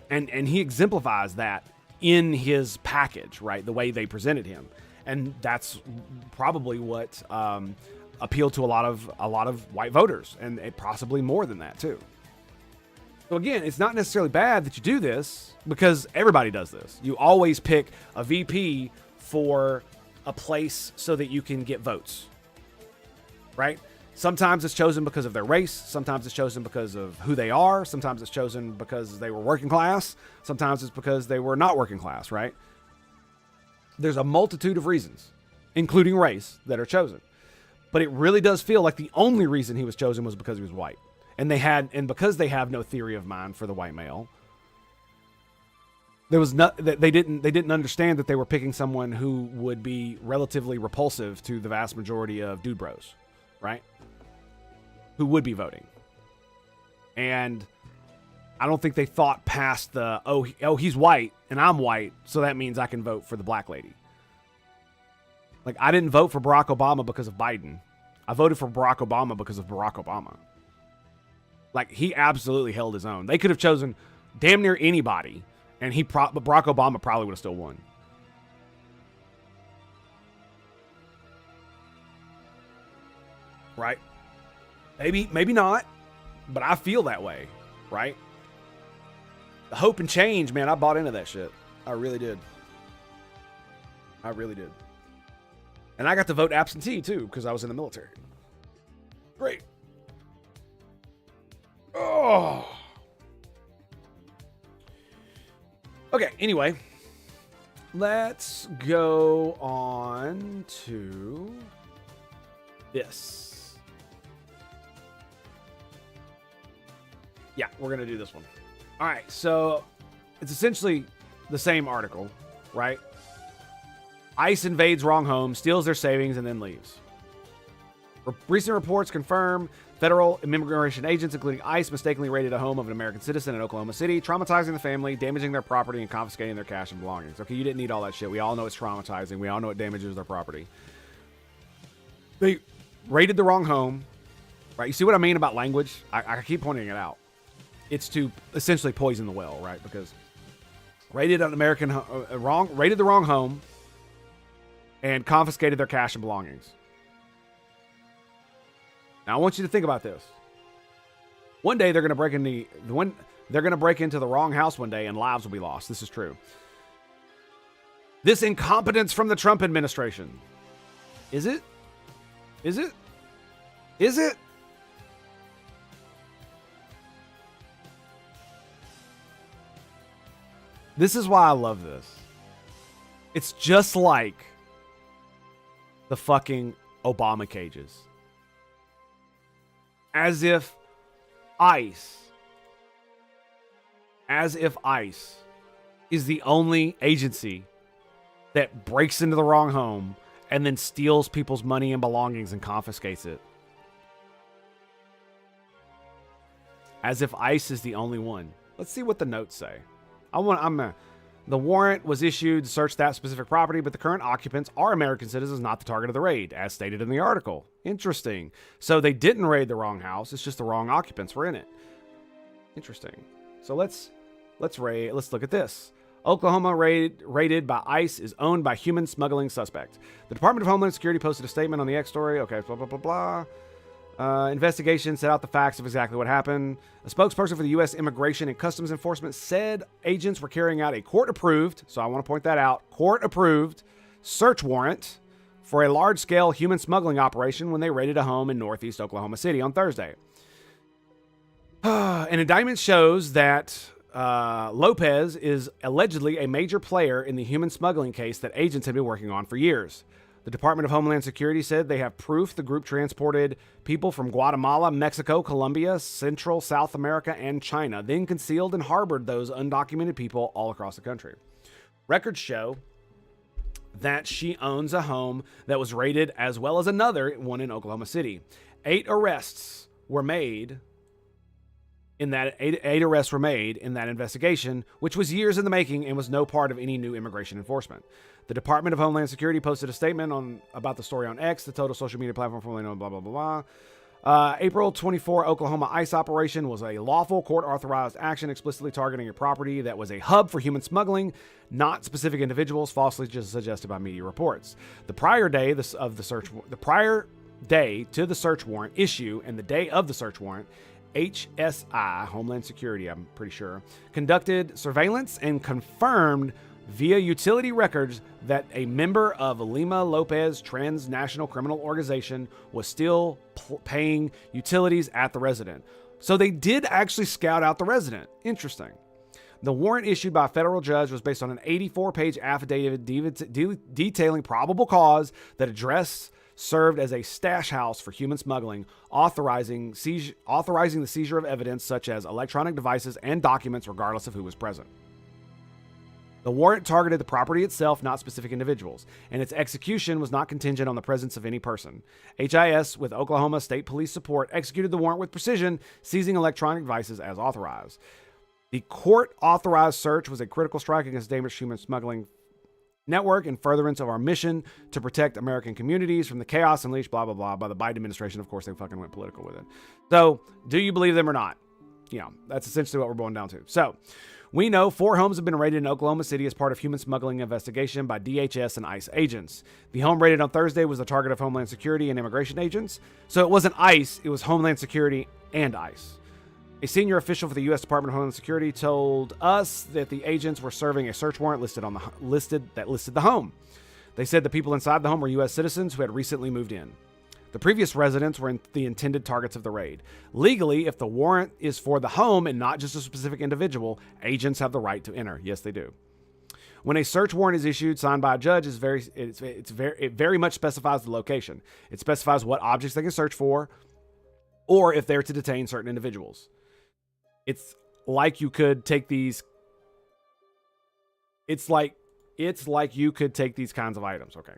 And he exemplifies that in his package, right? The way they presented him. And that's probably what appealed to a lot of white voters, and possibly more than that too. So again, it's not necessarily bad that you do this, because everybody does this. You always pick a VP for a place so that you can get votes, right? Sometimes it's chosen because of their race. Sometimes it's chosen because of who they are. Sometimes it's chosen because they were working class. Sometimes it's because they were not working class, right? There's a multitude of reasons, including race, that are chosen. But it really does feel like the only reason he was chosen was because he was white. And because they have no theory of mind for the white male, they didn't understand that they were picking someone who would be relatively repulsive to the vast majority of dude bros, right? Who would be voting. And I don't think they thought past the, oh, he's white and I'm white, so that means I can vote for the black lady. Like, I didn't vote for Barack Obama because of Biden. I voted for Barack Obama because of Barack Obama. Like, he absolutely held his own. They could have chosen damn near anybody, and but Barack Obama probably would have still won. Right? Maybe not, but I feel that way, right? The hope and change, man, I bought into that shit. I really did. I really did. And I got to vote absentee, too, because I was in the military. Great. Oh. Okay, anyway. Let's go on to this. Yeah, we're going to do this one. All right, so it's essentially the same article, right? ICE invades wrong home, steals their savings, and then leaves. Recent reports confirm federal immigration agents, including ICE, mistakenly raided a home of an American citizen in Oklahoma City, traumatizing the family, damaging their property, and confiscating their cash and belongings. Okay, you didn't need all that shit. We all know it's traumatizing. We all know it damages their property. They raided the wrong home, right? You see what I mean about language? I keep pointing it out. It's to essentially poison the well, right? Because raided the wrong home and confiscated their cash and belongings. Now I want you to think about this. One day they're going to break into the wrong house one day, and lives will be lost. This is true. This incompetence from the Trump administration. Is it? Is it? Is it? This is why I love this. It's just like the fucking Obama cages. As if ICE is the only agency that breaks into the wrong home and then steals people's money and belongings and confiscates it. As if ICE is the only one. Let's see what the notes say. The warrant was issued to search that specific property, but the current occupants are American citizens, not the target of the raid, as stated in the article. Interesting. So they didn't raid the wrong house. It's just the wrong occupants were in it. Interesting. So let's look at this. Oklahoma raided by ICE is owned by human smuggling suspect. The Department of Homeland Security posted a statement on the X story. Okay, blah, blah, blah, blah. Investigation set out the facts of exactly what happened. A spokesperson for the U.S. Immigration and Customs Enforcement said agents were carrying out a court-approved, so I want to point that out, court-approved search warrant for a large-scale human smuggling operation when they raided a home in northeast Oklahoma City on Thursday. An indictment shows that Lopez is allegedly a major player in the human smuggling case that agents have been working on for years. The Department of Homeland Security said they have proof the group transported people from Guatemala, Mexico, Colombia, Central, South America, and China, then concealed and harbored those undocumented people all across the country. Records show that she owns a home that was raided, as well as another one in Oklahoma City. 8 arrests were made in that investigation, which was years in the making and was no part of any new immigration enforcement. The Department of Homeland Security posted a statement about the story on X, the total social media platform formerly known, blah, blah, blah, blah. April 24 Oklahoma ICE operation was a lawful court-authorized action explicitly targeting a property that was a hub for human smuggling, not specific individuals, falsely just suggested by media reports. The prior day to the search warrant issue and the day of the search warrant, HSI, Homeland Security, I'm pretty sure, conducted surveillance and confirmed via utility records that a member of Lima Lopez Transnational Criminal Organization was still paying utilities at the resident. So they did actually scout out the resident. Interesting. The warrant issued by a federal judge was based on an 84-page affidavit detailing probable cause that address served as a stash house for human smuggling, authorizing the seizure of evidence such as electronic devices and documents regardless of who was present. The warrant targeted the property itself, not specific individuals, and its execution was not contingent on the presence of any person. HIS, with Oklahoma State Police support, executed the warrant with precision, seizing electronic devices as authorized. The court-authorized search was a critical strike against dangerous human smuggling network in furtherance of our mission to protect American communities from the chaos unleashed, blah, blah, blah, by the Biden administration. Of course, they fucking went political with it. So, do you believe them or not? You know, that's essentially what we're going down to. So, we know 4 homes have been raided in Oklahoma City as part of human smuggling investigation by DHS and ICE agents. The home raided on Thursday was the target of Homeland Security and immigration agents. So it wasn't ICE, it was Homeland Security and ICE. A senior official for the U.S. Department of Homeland Security told us that the agents were serving a search warrant that listed the home. They said the people inside the home were U.S. citizens who had recently moved in. The previous residents were the intended targets of the raid. Legally, if the warrant is for the home and not just a specific individual, agents have the right to enter. Yes, they do. When a search warrant is issued, signed by a judge, it very much specifies the location. It specifies what objects they can search for, or if they're to detain certain individuals. It's like you could take these. It's like you could take these kinds of items. Okay.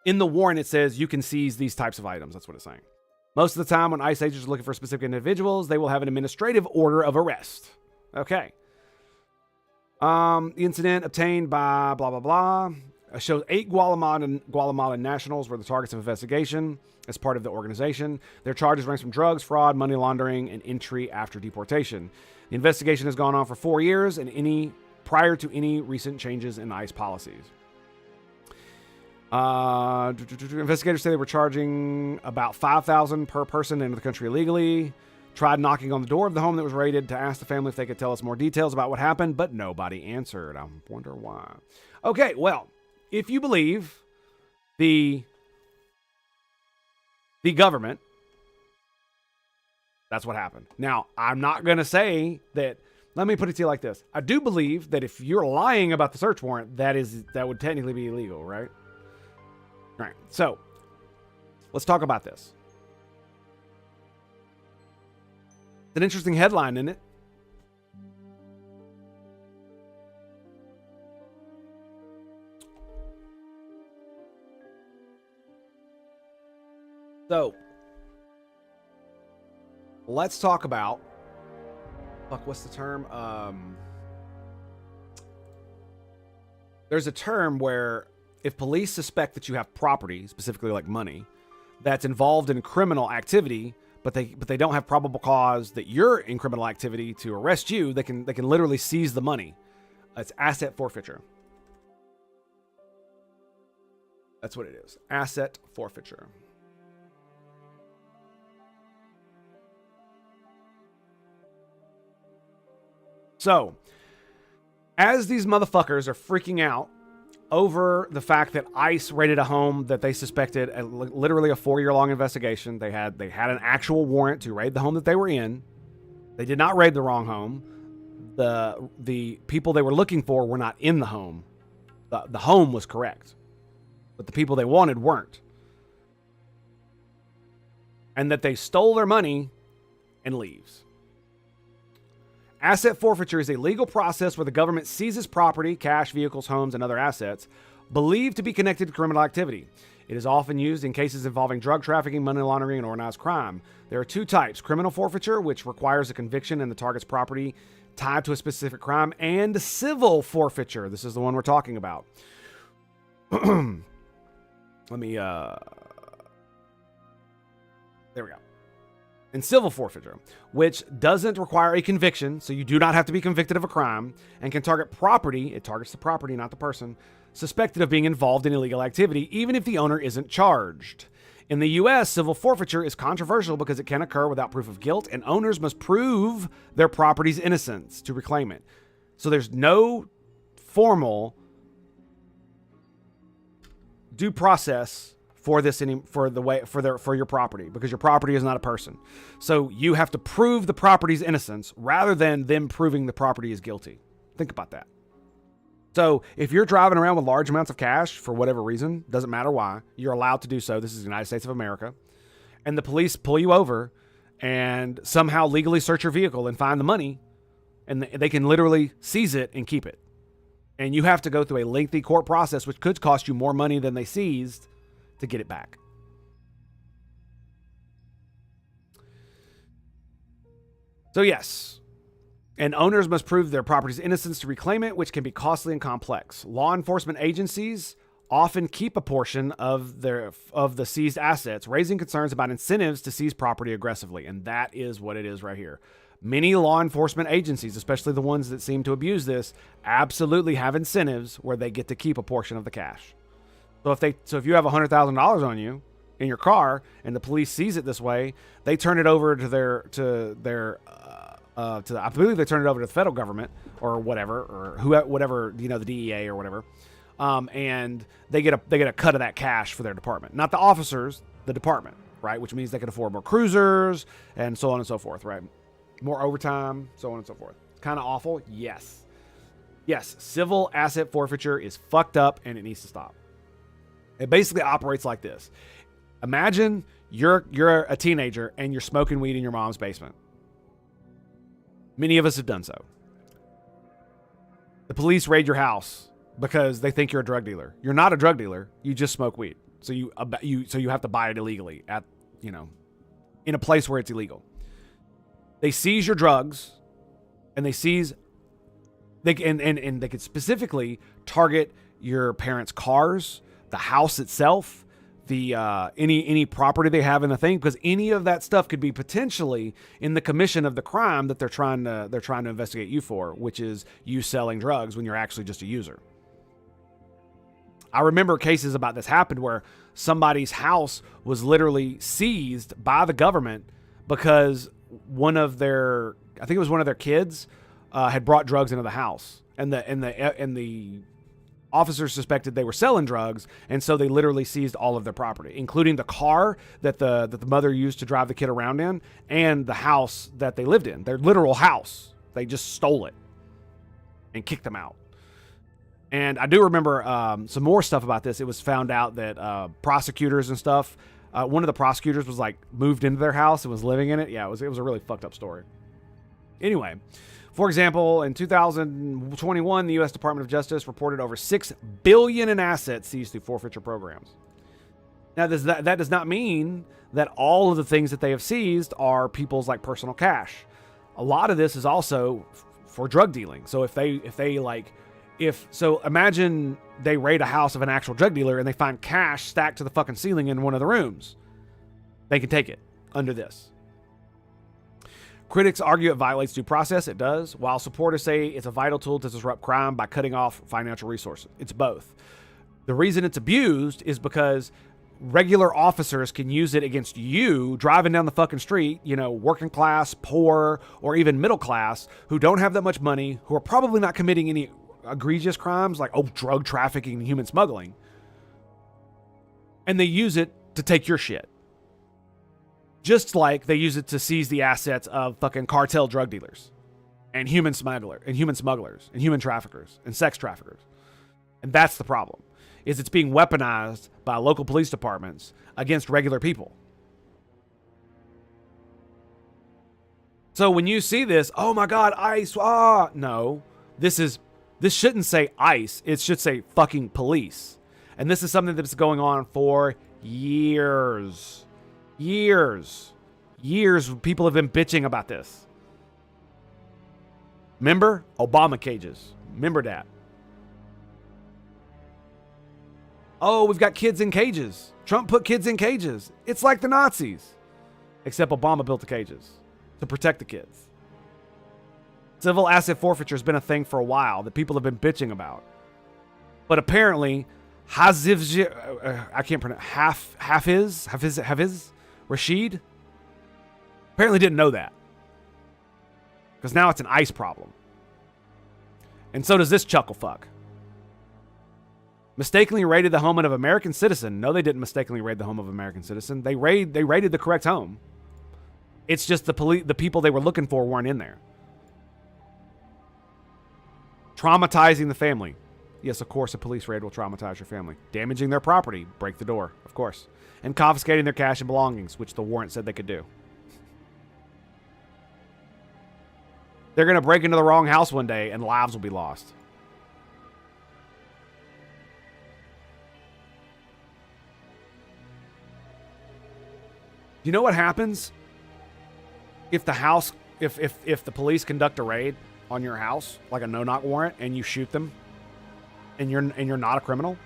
In the warrant, it says you can seize these types of items. That's what it's saying. Most of the time, when ICE agents are looking for specific individuals, they will have an administrative order of arrest. Okay. The incident obtained by blah, blah, blah shows 8 Guatemalan nationals were the targets of investigation as part of the organization. Their charges range from drugs, fraud, money laundering, and entry after deportation. The investigation has gone on for 4 years and prior to any recent changes in ICE policies. Investigators say they were charging about $5,000 per person into the country illegally. Tried knocking on the door of the home that was raided to ask the family if they could tell us more details about what happened, but nobody answered. I wonder why. Okay, well, if you believe the government, that's what happened. Now, I'm not going to say that. Let me put it to you like this. I do believe that if you're lying about the search warrant, that would technically be illegal, right? All right, so let's talk about this. It's an interesting headline, isn't it? So, let's talk about, what's the term? There's a term where if police suspect that you have property, specifically like money, that's involved in criminal activity, but they don't have probable cause that you're in criminal activity to arrest you, they can literally seize the money. It's asset forfeiture. That's what it is. Asset forfeiture. So, as these motherfuckers are freaking out over the fact that ICE raided a home that they suspected, literally a 4-year-long investigation. They had an actual warrant to raid the home that they were in. They did not raid the wrong home. The people they were looking for were not in the home. The home was correct. but the people they wanted weren't. And that they stole their money and leaves. Asset forfeiture is a legal process where the government seizes property, cash, vehicles, homes, and other assets believed to be connected to criminal activity. It is often used in cases involving drug trafficking, money laundering, and organized crime. There are two types: criminal forfeiture, which requires a conviction and the target's property tied to a specific crime, and civil forfeiture. This is the one we're talking about. There we go. And civil forfeiture, which doesn't require a conviction, so you do not have to be convicted of a crime, and can target property, it targets the property, not the person, suspected of being involved in illegal activity, even if the owner isn't charged. In the U.S., civil forfeiture is controversial because it can occur without proof of guilt, and owners must prove their property's innocence to reclaim it. So there's no formal due process for this for your property, because your property is not a person. So you have to prove the property's innocence rather than them proving the property is guilty. Think about that. So if you're driving around with large amounts of cash for whatever reason, doesn't matter why, you're allowed to do so. This is the United States of America. And the police pull you over and somehow legally search your vehicle and find the money, and they can literally seize it and keep it. And you have to go through a lengthy court process, which could cost you more money than they seized, to get it back. So yes, and owners must prove their property's innocence to reclaim it, which can be costly and complex. Law enforcement agencies often keep a portion of the seized assets, raising concerns about incentives to seize property aggressively. And that is what it is right here. Many law enforcement agencies, especially the ones that seem to abuse this, absolutely have incentives where they get to keep a portion of the cash. So if you have $100,000 on you in your car and the police seize it this way, they turn it over I believe they turn it over to the federal government or whatever, or whatever, the DEA or whatever. And they get a cut of that cash for their department, not the officers, the department, right? Which means they can afford more cruisers and so on and so forth, right? More overtime, so on and so forth. Kind of awful. Yes. Civil asset forfeiture is fucked up and it needs to stop. It basically operates like this. Imagine you're a teenager and you're smoking weed in your mom's basement. Many of us have done so. The police raid your house because they think you're a drug dealer. You're not a drug dealer. You just smoke weed. So you have to buy it illegally in a place where it's illegal. They seize your drugs, and they could specifically target your parents' cars, the house itself, the any property they have in the thing, because any of that stuff could be potentially in the commission of the crime that they're trying to investigate you for, which is you selling drugs when you're actually just a user. I remember cases about this happened where somebody's house was literally seized by the government because one of their kids had brought drugs into the house, and the officers suspected they were selling drugs, and so they literally seized all of their property, including the car that the mother used to drive the kid around in, and the house that they lived in, their literal house. They just stole it and kicked them out. And I do remember some more stuff about this. It was found out that prosecutors and stuff, one of the prosecutors was moved into their house and was living in it. Yeah, it was a really fucked up story. Anyway, for example, in 2021, the U.S. Department of Justice reported over $6 billion in assets seized through forfeiture programs. Now, that does not mean that all of the things that they have seized are people's personal cash. A lot of this is also for drug dealing. So imagine they raid a house of an actual drug dealer and they find cash stacked to the fucking ceiling in one of the rooms. They can take it under this. Critics argue it violates due process. It does, while supporters say it's a vital tool to disrupt crime by cutting off financial resources. It's both. The reason it's abused is because regular officers can use it against you driving down the fucking street, working class, poor, or even middle class, who don't have that much money, who are probably not committing any egregious crimes like drug trafficking and human smuggling. And they use it to take your shit. Just like they use it to seize the assets of fucking cartel drug dealers and human smugglers and human traffickers and sex traffickers. And that's the problem. is it's being weaponized by local police departments against regular people. So when you see this, oh my God, ICE, no, this shouldn't say ICE. It should say fucking police. And this is something that's going on for years. Years. People have been bitching about this. Remember? Obama cages. Remember that. Oh, we've got kids in cages. Trump put kids in cages. It's like the Nazis. Except Obama built the cages to protect the kids. Civil asset forfeiture has been a thing for a while that people have been bitching about. But apparently, I can't pronounce, Hafiz Rashid apparently didn't know that. Because now it's an ICE problem. And so does this chuckle fuck. Mistakenly raided the home of an American citizen. No, they didn't mistakenly raid the home of an American citizen. They raided the correct home. It's just the people they were looking for weren't in there. Traumatizing the family. Yes, of course, a police raid will traumatize your family. Damaging their property. Break the door, of course. And confiscating their cash and belongings, which the warrant said they could do. They're going to break into the wrong house one day and lives will be lost. You know what happens if if the police conduct a raid on your house, like a no-knock warrant, and you shoot them, and you're not a criminal,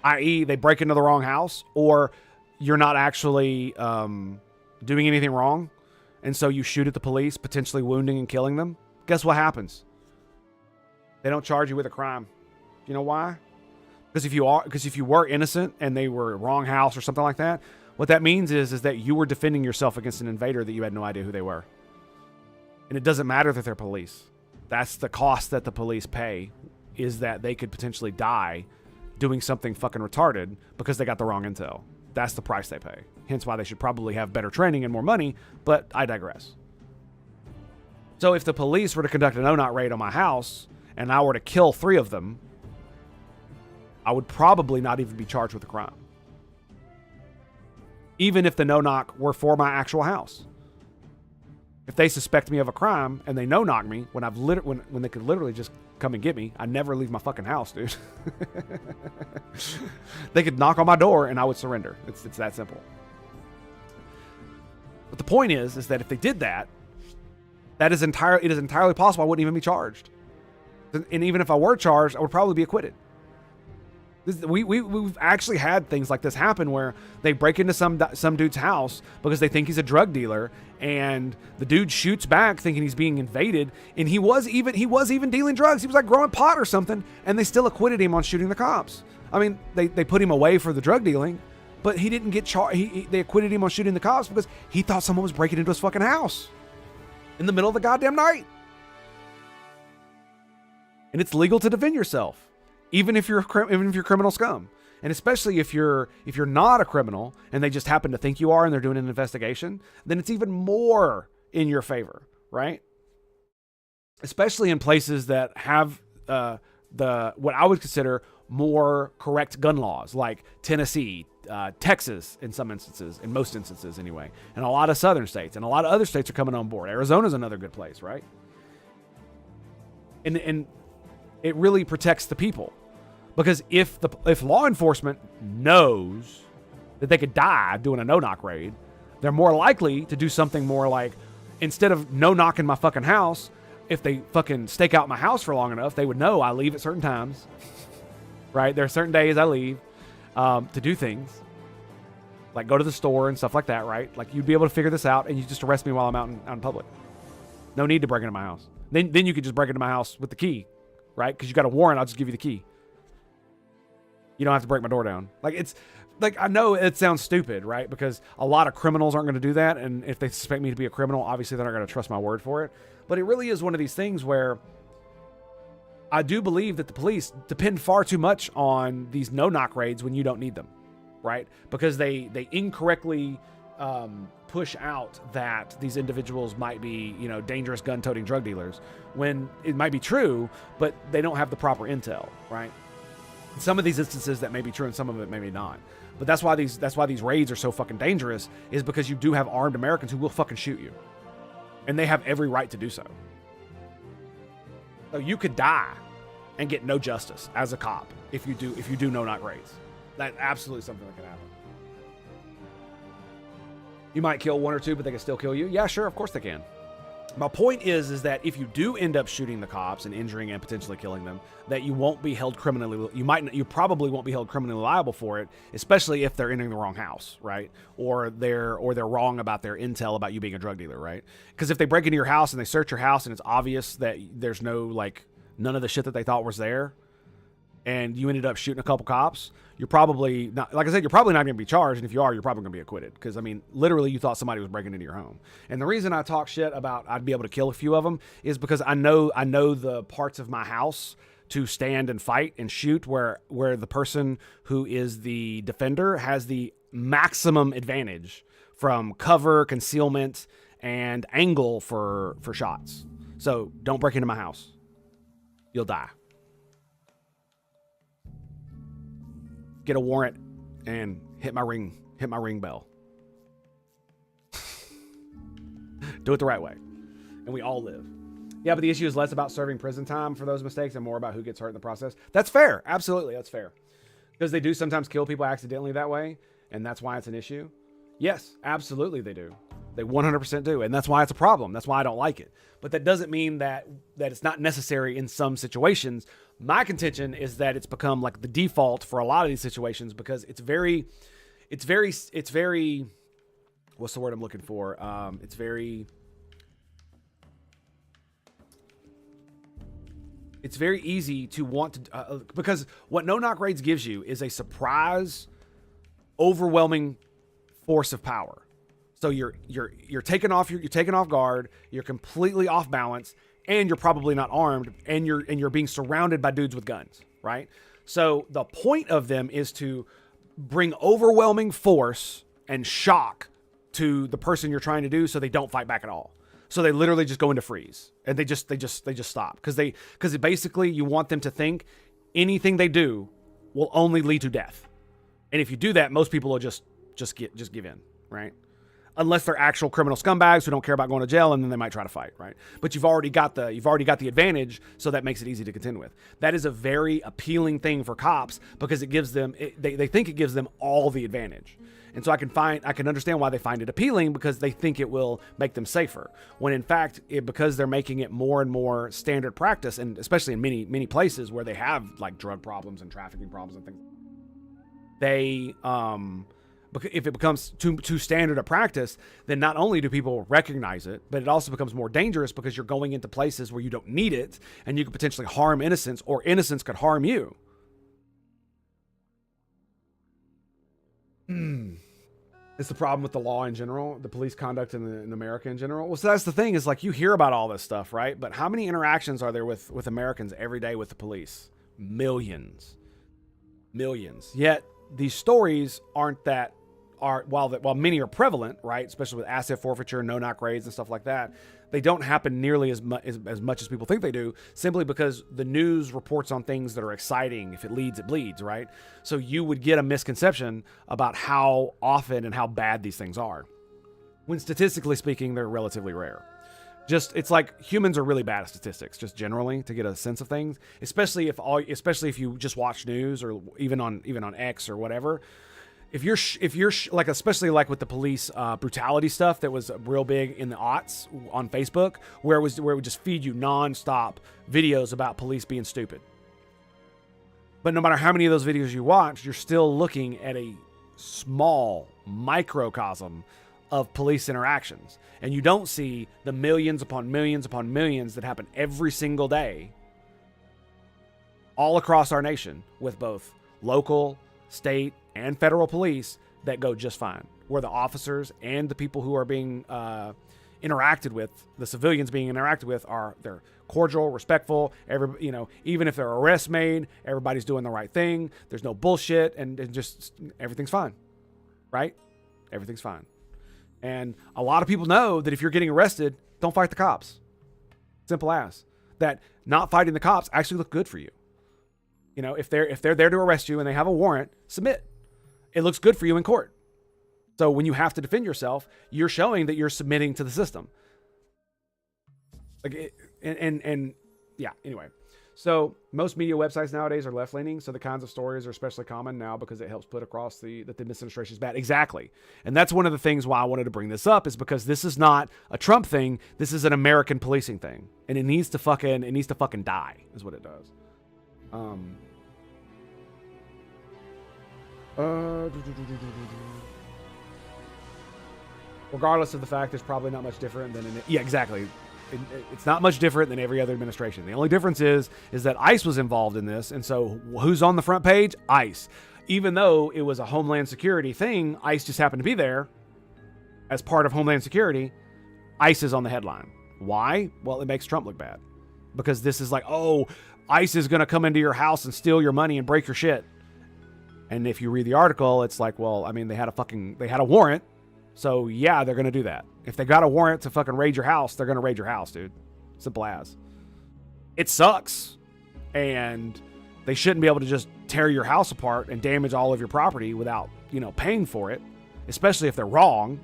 i.e., they break into the wrong house, or you're not actually doing anything wrong, and so you shoot at the police, potentially wounding and killing them? Guess what happens? They don't charge you with a crime. You know why? Because if you were innocent and they were wrong house or something like that, what that means is that you were defending yourself against an invader that you had no idea who they were. And it doesn't matter that they're police. That's the cost that the police pay, is that they could potentially die doing something fucking retarded because they got the wrong intel. That's the price they pay. Hence why they should probably have better training and more money, but I digress. So if the police were to conduct a no-knock raid on my house and I were to kill 3 of them, I would probably not even be charged with a crime. Even if the no-knock were for my actual house. If they suspect me of a crime and they no-knock me when when they could literally just come and get me, I never leave my fucking house, dude. They could knock on my door and I would surrender. It's that simple. But the point is that if they did that, it is entirely possible I wouldn't even be charged. And even if I were charged, I would probably be acquitted. We've actually had things like this happen where they break into some dude's house because they think he's a drug dealer, and the dude shoots back thinking he's being invaded, and he was even dealing drugs. He was like growing pot or something, and they still acquitted him on shooting the cops. I mean, they put him away for the drug dealing, but he didn't get charged. They acquitted him on shooting the cops because he thought someone was breaking into his fucking house in the middle of the goddamn night. And it's legal to defend yourself. Even if you're criminal scum, and especially if you're not a criminal and they just happen to think you are and they're doing an investigation, then it's even more in your favor, right? Especially in places that have what I would consider more correct gun laws, like Tennessee, Texas, in some instances, in most instances anyway, and a lot of southern states, and a lot of other states are coming on board. Arizona's another good place, right? And it really protects the people. Because if law enforcement knows that they could die doing a no-knock raid, they're more likely to do something more like, instead of no-knocking my fucking house, if they fucking stake out my house for long enough, they would know I leave at certain times, right? There are certain days I leave to do things, like go to the store and stuff like that, right? Like, you'd be able to figure this out, and you just arrest me while I'm out in public. No need to break into my house. Then you could just break into my house with the key, right? Because you got a warrant, I'll just give you the key. You don't have to break my door down. Like, it's like, I know it sounds stupid, right? Because a lot of criminals aren't going to do that. And if they suspect me to be a criminal, obviously they're not going to trust my word for it. But it really is one of these things where I do believe that the police depend far too much on these no-knock raids when you don't need them, right? Because they incorrectly push out that these individuals might be, dangerous gun-toting drug dealers, when it might be true, but they don't have the proper intel, right? Some of these instances that may be true and some of it maybe not. But that's why these raids are so fucking dangerous, is because you do have armed Americans who will fucking shoot you. And they have every right to do so. So you could die and get no justice as a cop if you do no-knock raids. That's absolutely something that can happen. You might kill one or two, but they can still kill you. Yeah, sure, of course they can. My point is that if you do end up shooting the cops and injuring and potentially killing them, that you won't be held criminally. You probably won't be held criminally liable for it, especially if they're entering the wrong house, right? Or they're wrong about their intel about you being a drug dealer, right? Because if they break into your house and they search your house and it's obvious that there's none of the shit that they thought was there, and you ended up shooting a couple cops, you're probably not, like I said, you're probably not going to be charged. And if you are, you're probably going to be acquitted. Because, I mean, literally you thought somebody was breaking into your home. And the reason I talk shit about I'd be able to kill a few of them is because I know the parts of my house to stand and fight and shoot where the person who is the defender has the maximum advantage from cover, concealment, and angle for shots. So don't break into my house. You'll die. Get a warrant and hit my ring bell. Do it the right way. And we all live. Yeah, but the issue is less about serving prison time for those mistakes and more about who gets hurt in the process. That's fair. Absolutely, that's fair. Because they do sometimes kill people accidentally that way, and that's why it's an issue. Yes, absolutely they do. They 100% do, and that's why it's a problem. That's why I don't like it. But that doesn't mean that it's not necessary in some situations. My contention is that it's become like the default for a lot of these situations because it's very, what's the word I'm looking for? It's very easy to want to, because what no-knock raids gives you is a surprise, overwhelming force of power. So you're taken off guard, you're completely off balance, and you're probably not armed, and you're being surrounded by dudes with guns, right? So the point of them is to bring overwhelming force and shock to the person you're trying to do, so they don't fight back at all. So they literally just go into freeze, and they just stop because basically you want them to think anything they do will only lead to death, and if you do that, most people will just give in, right? Unless they're actual criminal scumbags who don't care about going to jail, and then they might try to fight, right? But you've already got the advantage, so that makes it easy to contend with. That is a very appealing thing for cops because it gives them they think it gives them all the advantage. And so I can understand why they find it appealing because they think it will make them safer. When in fact, because they're making it more and more standard practice, and especially in many places where they have like drug problems and trafficking problems and things, if it becomes too standard a practice, then not only do people recognize it, but it also becomes more dangerous because you're going into places where you don't need it, and you could potentially harm innocents, or innocents could harm you. It's the problem with the law in general, the police conduct in America in general. Well, so that's the thing, is like you hear about all this stuff, right? But how many interactions are there with Americans every day with the police? Millions. Yet these stories while many are prevalent, right? Especially with asset forfeiture, no-knock raids and stuff like that, they don't happen nearly as much as people think they do, simply because the news reports on things that are exciting. If it leads, it bleeds, right? So you would get a misconception about how often and how bad these things are, when statistically speaking, they're relatively rare. It's like humans are really bad at statistics, just generally, to get a sense of things, especially if you just watch news, or even on X or whatever. If you're like, especially like with the police brutality stuff that was real big in the aughts on Facebook, where it would just feed you nonstop videos about police being stupid. But no matter how many of those videos you watch, you're still looking at a small microcosm of police interactions, and you don't see the millions upon millions upon millions that happen every single day all across our nation with both local, state, and federal police that go just fine, where the officers and the people who are being interacted with, the civilians being interacted with, they're cordial, respectful. Even if there are arrests made, everybody's doing the right thing. There's no bullshit, and just everything's fine, right? Everything's fine. And a lot of people know that if you're getting arrested, don't fight the cops. Simple as that. Not fighting the cops actually look good for you. You know, if they're there to arrest you and they have a warrant, submit. It looks good for you in court. So when you have to defend yourself, you're showing that you're submitting to the system. Like, and yeah, anyway. So most media websites nowadays are left-leaning, so the kinds of stories are especially common now because it helps put across that the administration is bad. Exactly. And that's one of the things why I wanted to bring this up, is because this is not a Trump thing. This is an American policing thing. And it needs to fucking die, is what it does. Regardless of the fact, it's probably not much different than yeah, exactly. It's not much different than every other administration. The only difference is that ICE was involved in this, and so who's on the front page? ICE. Even though it was a Homeland Security thing, ICE just happened to be there as part of Homeland Security. ICE is on the headline. Why? Well, it makes Trump look bad, because this is like, oh, ICE is going to come into your house and steal your money and break your shit. And if you read the article, it's like, well, I mean, they had a warrant. So yeah, they're going to do that. If they got a warrant to fucking raid your house, they're going to raid your house, dude. Simple as. It sucks. And they shouldn't be able to just tear your house apart and damage all of your property without, you know, paying for it, especially if they're wrong,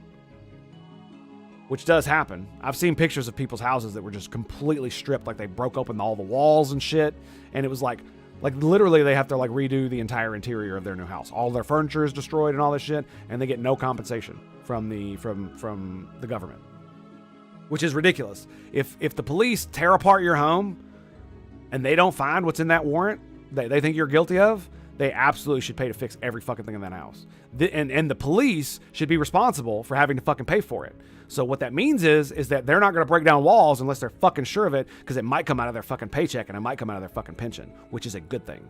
which does happen. I've seen pictures of people's houses that were just completely stripped, like they broke open all the walls and shit. And it was like literally they have to like redo the entire interior of their new house. All their furniture is destroyed and all this shit, and they get no compensation from the government, which is ridiculous. If the police tear apart your home and they don't find what's in that warrant that they think you're guilty of, they absolutely should pay to fix every fucking thing in that house. And the police should be responsible for having to fucking pay for it. So what that means is that they're not going to break down walls unless they're fucking sure of it, because it might come out of their fucking paycheck and it might come out of their fucking pension, which is a good thing.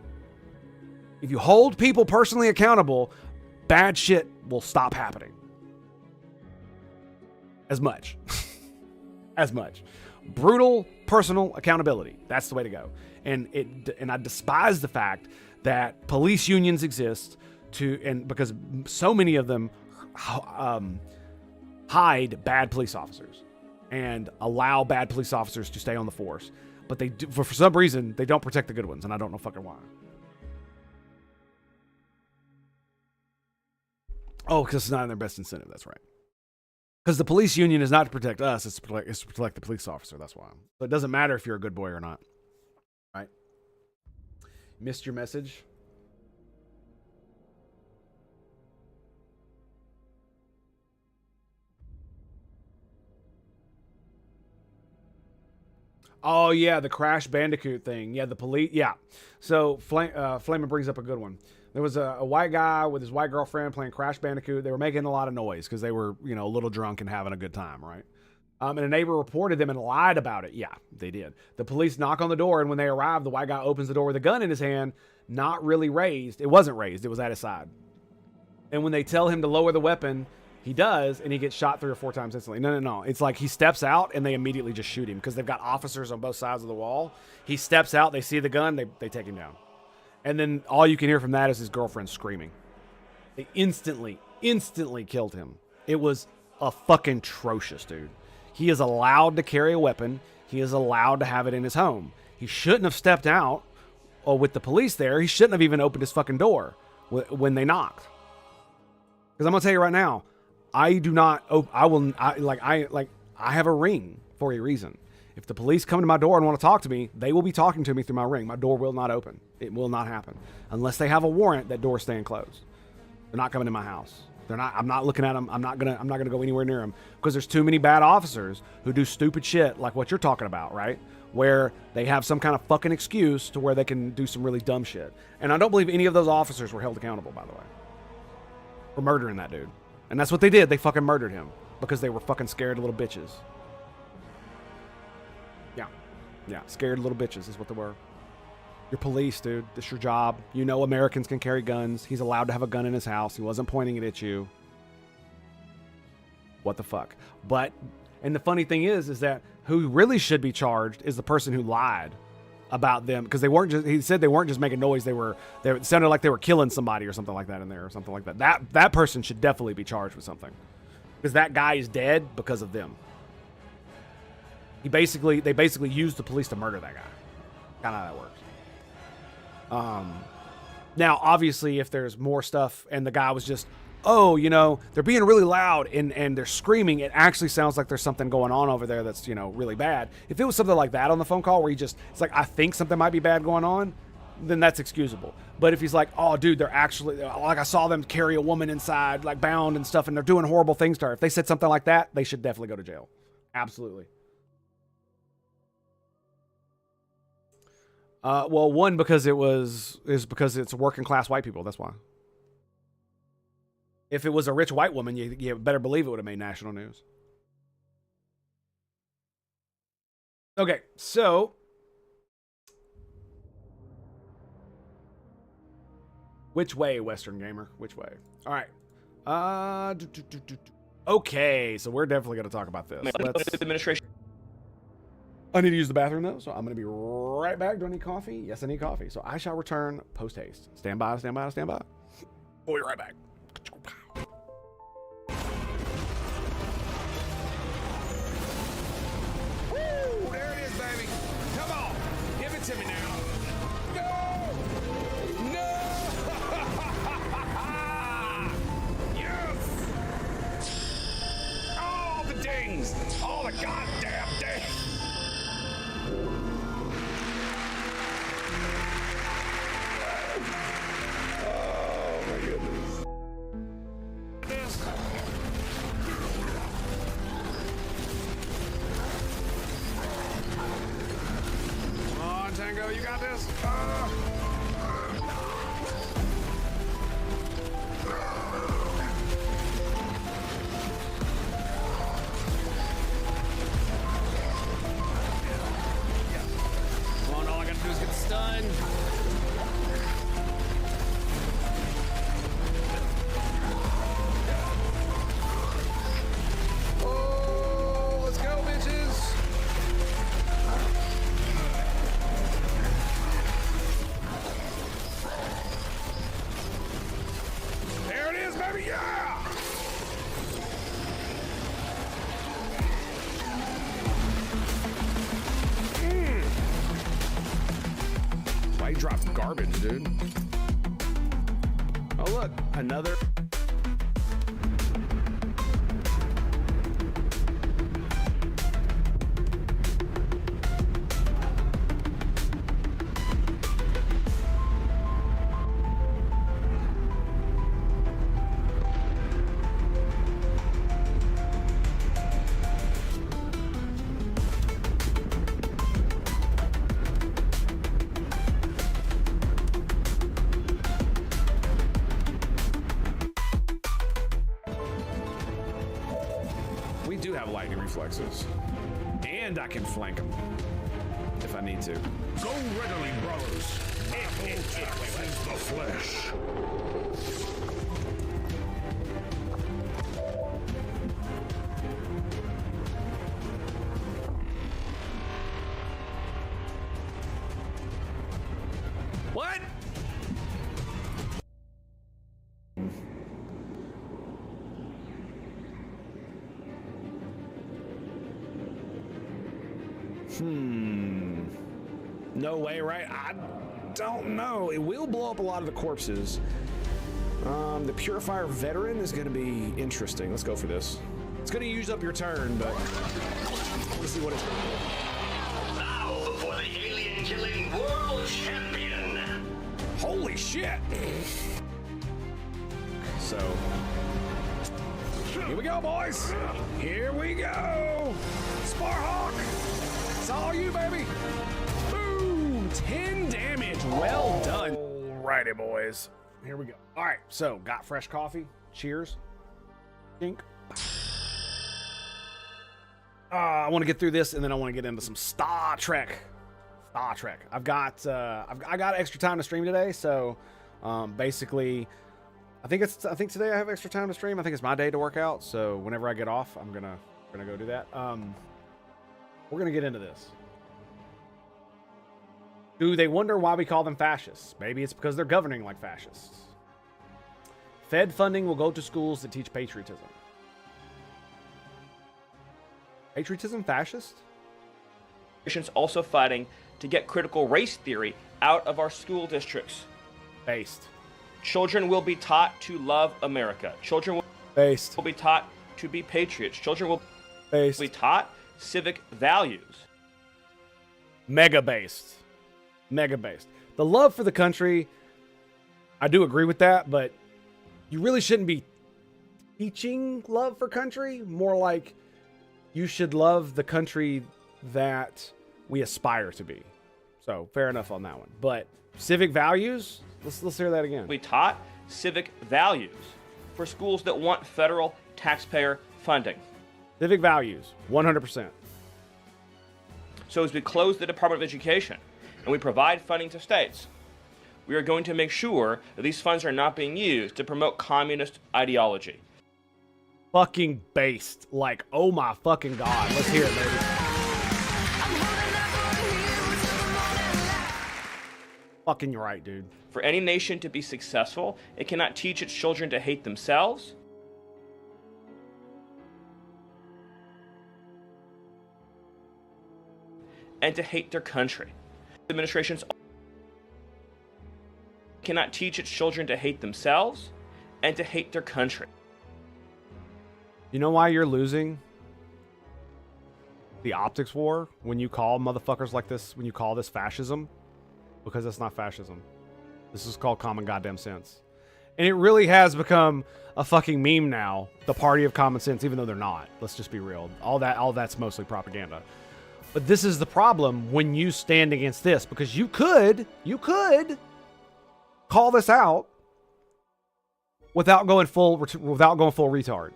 If you hold people personally accountable, bad shit will stop happening. As much. Brutal personal accountability. That's the way to go. And I despise the fact that police unions exist because so many of them hide bad police officers and allow bad police officers to stay on the force. But they do, for some reason, they don't protect the good ones, and I don't know fucking why. Oh, because it's not in their best incentive. That's right. Because the police union is not to protect us, it's to protect the police officer. That's why. So it doesn't matter if you're a good boy or not. Right? Missed your message? Oh, yeah, the Crash Bandicoot thing. Yeah, the police. Yeah. So Flamin brings up a good one. There was a white guy with his white girlfriend playing Crash Bandicoot. They were making a lot of noise because they were, you know, a little drunk and having a good time, right? And a neighbor reported them and lied about it. Yeah, they did. The police knock on the door, and when they arrive, the white guy opens the door with a gun in his hand, not really raised. It wasn't raised. It was at his side. And when they tell him to lower the weapon, he does, and he gets shot 3 or 4 times instantly. No. It's like he steps out, and they immediately just shoot him because they've got officers on both sides of the wall. He steps out. They see the gun. They take him down. And then all you can hear from that is his girlfriend screaming. They instantly killed him. It was a fucking atrocious, dude. He is allowed to carry a weapon. He is allowed to have it in his home. He shouldn't have stepped out with the police there. He shouldn't have even opened his fucking door when they knocked. Because I'm going to tell you right now, I have a ring for a reason. If the police come to my door and want to talk to me, they will be talking to me through my ring. My door will not open. It will not happen. Unless they have a warrant, that door's staying closed. They're not coming to my house. I'm not looking at them. I'm not gonna go anywhere near them because there's too many bad officers who do stupid shit like what you're talking about, right? Where they have some kind of fucking excuse to where they can do some really dumb shit. And I don't believe any of those officers were held accountable, by the way, for murdering that dude. And that's what they did. They fucking murdered him because they were fucking scared little bitches. Yeah, scared little bitches is what they were. You're police, dude. This is your job. You know Americans can carry guns. He's allowed to have a gun in his house. He wasn't pointing it at you. What the fuck? And the funny thing is that who really should be charged is the person who lied about them, because he said they weren't just making noise. It sounded like they were killing somebody or something like that in there or something like that. That person should definitely be charged with something, because that guy is dead because of them. They basically used the police to murder that guy. Kind of how that works. Now, obviously, if there's more stuff and the guy was just, oh, you know, they're being really loud and they're screaming, it actually sounds like there's something going on over there that's, you know, really bad. If it was something like that on the phone call where it's like, I think something might be bad going on, then that's excusable. But if he's like, oh, dude, they're actually, like, I saw them carry a woman inside, like, bound and stuff, and they're doing horrible things to her. If they said something like that, they should definitely go to jail. Absolutely. Well, one, because because it's working class white people. That's why. If it was a rich white woman, you better believe it would have made national news. Okay, so which way, Western Gamer? Which way? All right. Okay, so we're definitely going to talk about this. Administration. I need to use the bathroom, though, so I'm going to be right back. Do I need coffee? Yes, I need coffee. So I shall return post-haste. Stand by, stand by, stand by. We'll be right back. Woo! There it is, baby. Come on. Give it to me now. No! No! Yes! All the dings! All the goddamn dings! Oh my goodness. Come on, Tango, you got this. Come on, all I gotta do is get stunned. Oh, let's go, bitches. There it is, baby, yeah! Why you drop garbage, dude? Oh, look, another... We do have lightning reflexes. And I can flank them. If I need to. Go readily, brothers. Apple taxes the flesh. What? No way, right? I don't know. It will blow up a lot of the corpses. The Purifier Veteran is going to be interesting. Let's go for this. It's going to use up your turn, but let's see what it's going to do. Now before the alien-killing world champion. Holy shit! So, here we go, boys. Here we go. Sparhawk. It's all you, baby. Boom! 10 damage. Well done. Alrighty, boys. Here we go. All right. So, got fresh coffee. Cheers. Dink. I want to get through this, and then I want to get into some Star Trek. Star Trek. I got extra time to stream today, so basically, I think today I have extra time to stream. I think it's my day to work out, so whenever I get off, I'm gonna go do that. We're gonna get into this. Do they wonder why we call them fascists? Maybe it's because they're governing like fascists. Fed funding will go to schools that teach patriotism. Patriotism fascist? Also fighting to get critical race theory out of our school districts. Based. Children will be taught to love America. Children Based. will be taught to be patriots. Children will Based. be taught civic values. Mega based. Mega based. The love for the country, I do agree with that, but you really shouldn't be teaching love for country. More like you should love the country that we aspire to be. So fair enough on that one. But civic values, let's hear that again. We taught civic values for schools that want federal taxpayer funding. Civic values, 100%. So as we close the Department of Education and we provide funding to states, we are going to make sure that these funds are not being used to promote communist ideology. Fucking based. Like, oh my fucking God. Let's hear it, baby. Fucking you're right, dude. For any nation to be successful, it cannot teach its children to hate themselves, and to hate their country. Administrations cannot teach its children to hate themselves and to hate their country. You know why you're losing the optics war when you call motherfuckers like this, when you call this fascism? Because that's not fascism. This is called common goddamn sense. And it really has become a fucking meme now, the party of common sense, even though they're not. Let's just be real. All that's mostly propaganda. But this is the problem when you stand against this, because you could call this out without going full retard.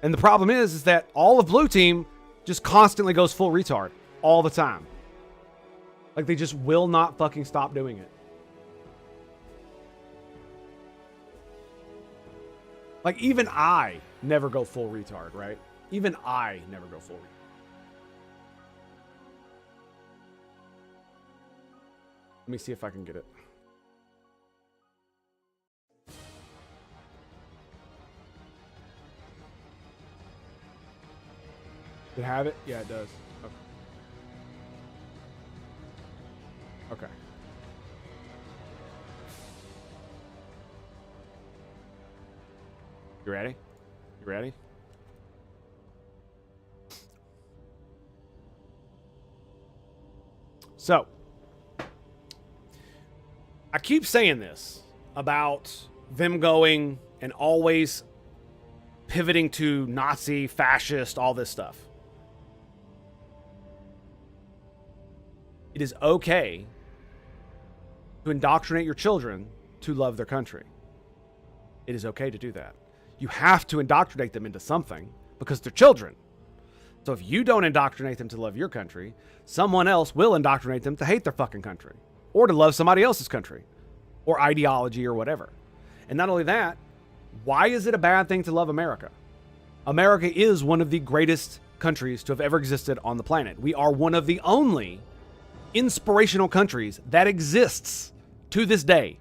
And the problem is that all of Blue Team just constantly goes full retard all the time. Like, they just will not fucking stop doing it. Like, even I never go full retard, right? Even I never go full retard. Let me see if I can get it. Did it have it? Yeah, it does. Okay. Okay. You ready? You ready? So, I keep saying this about them going and always pivoting to Nazi, fascist, all this stuff. It is okay to indoctrinate your children to love their country. It is okay to do that. You have to indoctrinate them into something because they're children. So if you don't indoctrinate them to love your country, someone else will indoctrinate them to hate their fucking country or to love somebody else's country or ideology or whatever. And not only that, why is it a bad thing to love America? America is one of the greatest countries to have ever existed on the planet. We are one of the only inspirational countries that exists to this day.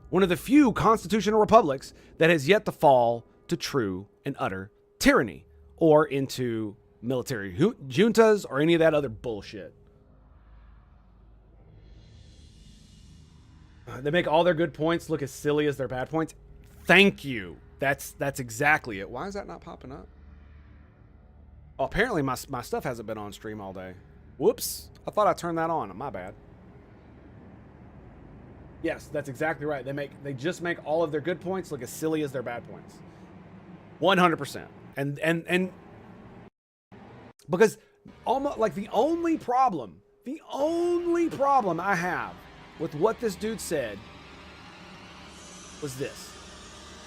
One of the few constitutional republics that has yet to fall to true and utter tyranny or into military juntas or any of that other bullshit. They make all their good points look as silly as their bad points. Thank you. That's exactly it. Why is that not popping up? Oh, apparently my stuff hasn't been on stream all day. Whoops. I thought I turned that on. My bad. Yes, that's exactly right. They just make all of their good points look as silly as their bad points. 100%. And because almost like the only problem I have with what this dude said was this.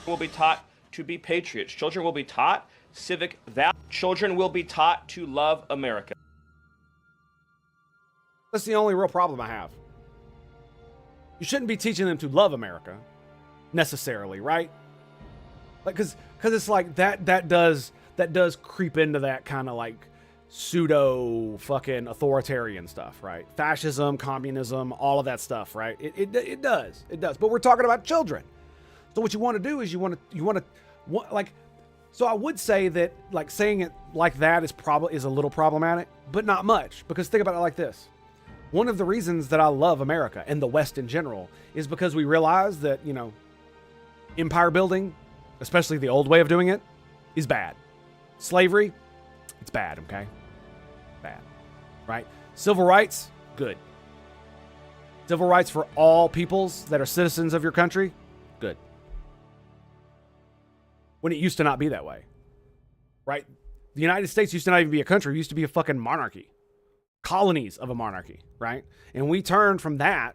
Will be taught to be patriots. Children will be taught civic values. Children will be taught to love America. That's the only real problem I have. You shouldn't be teaching them to love America necessarily, right? Like, cause it's like that does creep into that kind of like pseudo fucking authoritarian stuff, right? Fascism, communism, all of that stuff, right? It does. But we're talking about children. So what you want to do is you want to like, so I would say that like saying it like that is a little problematic, but not much, because think about it like this. One of the reasons that I love America and the West in general is because we realize that, you know, empire building, especially the old way of doing it, is bad. Slavery, it's bad, okay? Bad, right? Civil rights, good. Civil rights for all peoples that are citizens of your country, good. When it used to not be that way, right? The United States used to not even be a country. It used to be a fucking monarchy. Colonies of a monarchy, right? And we turned from that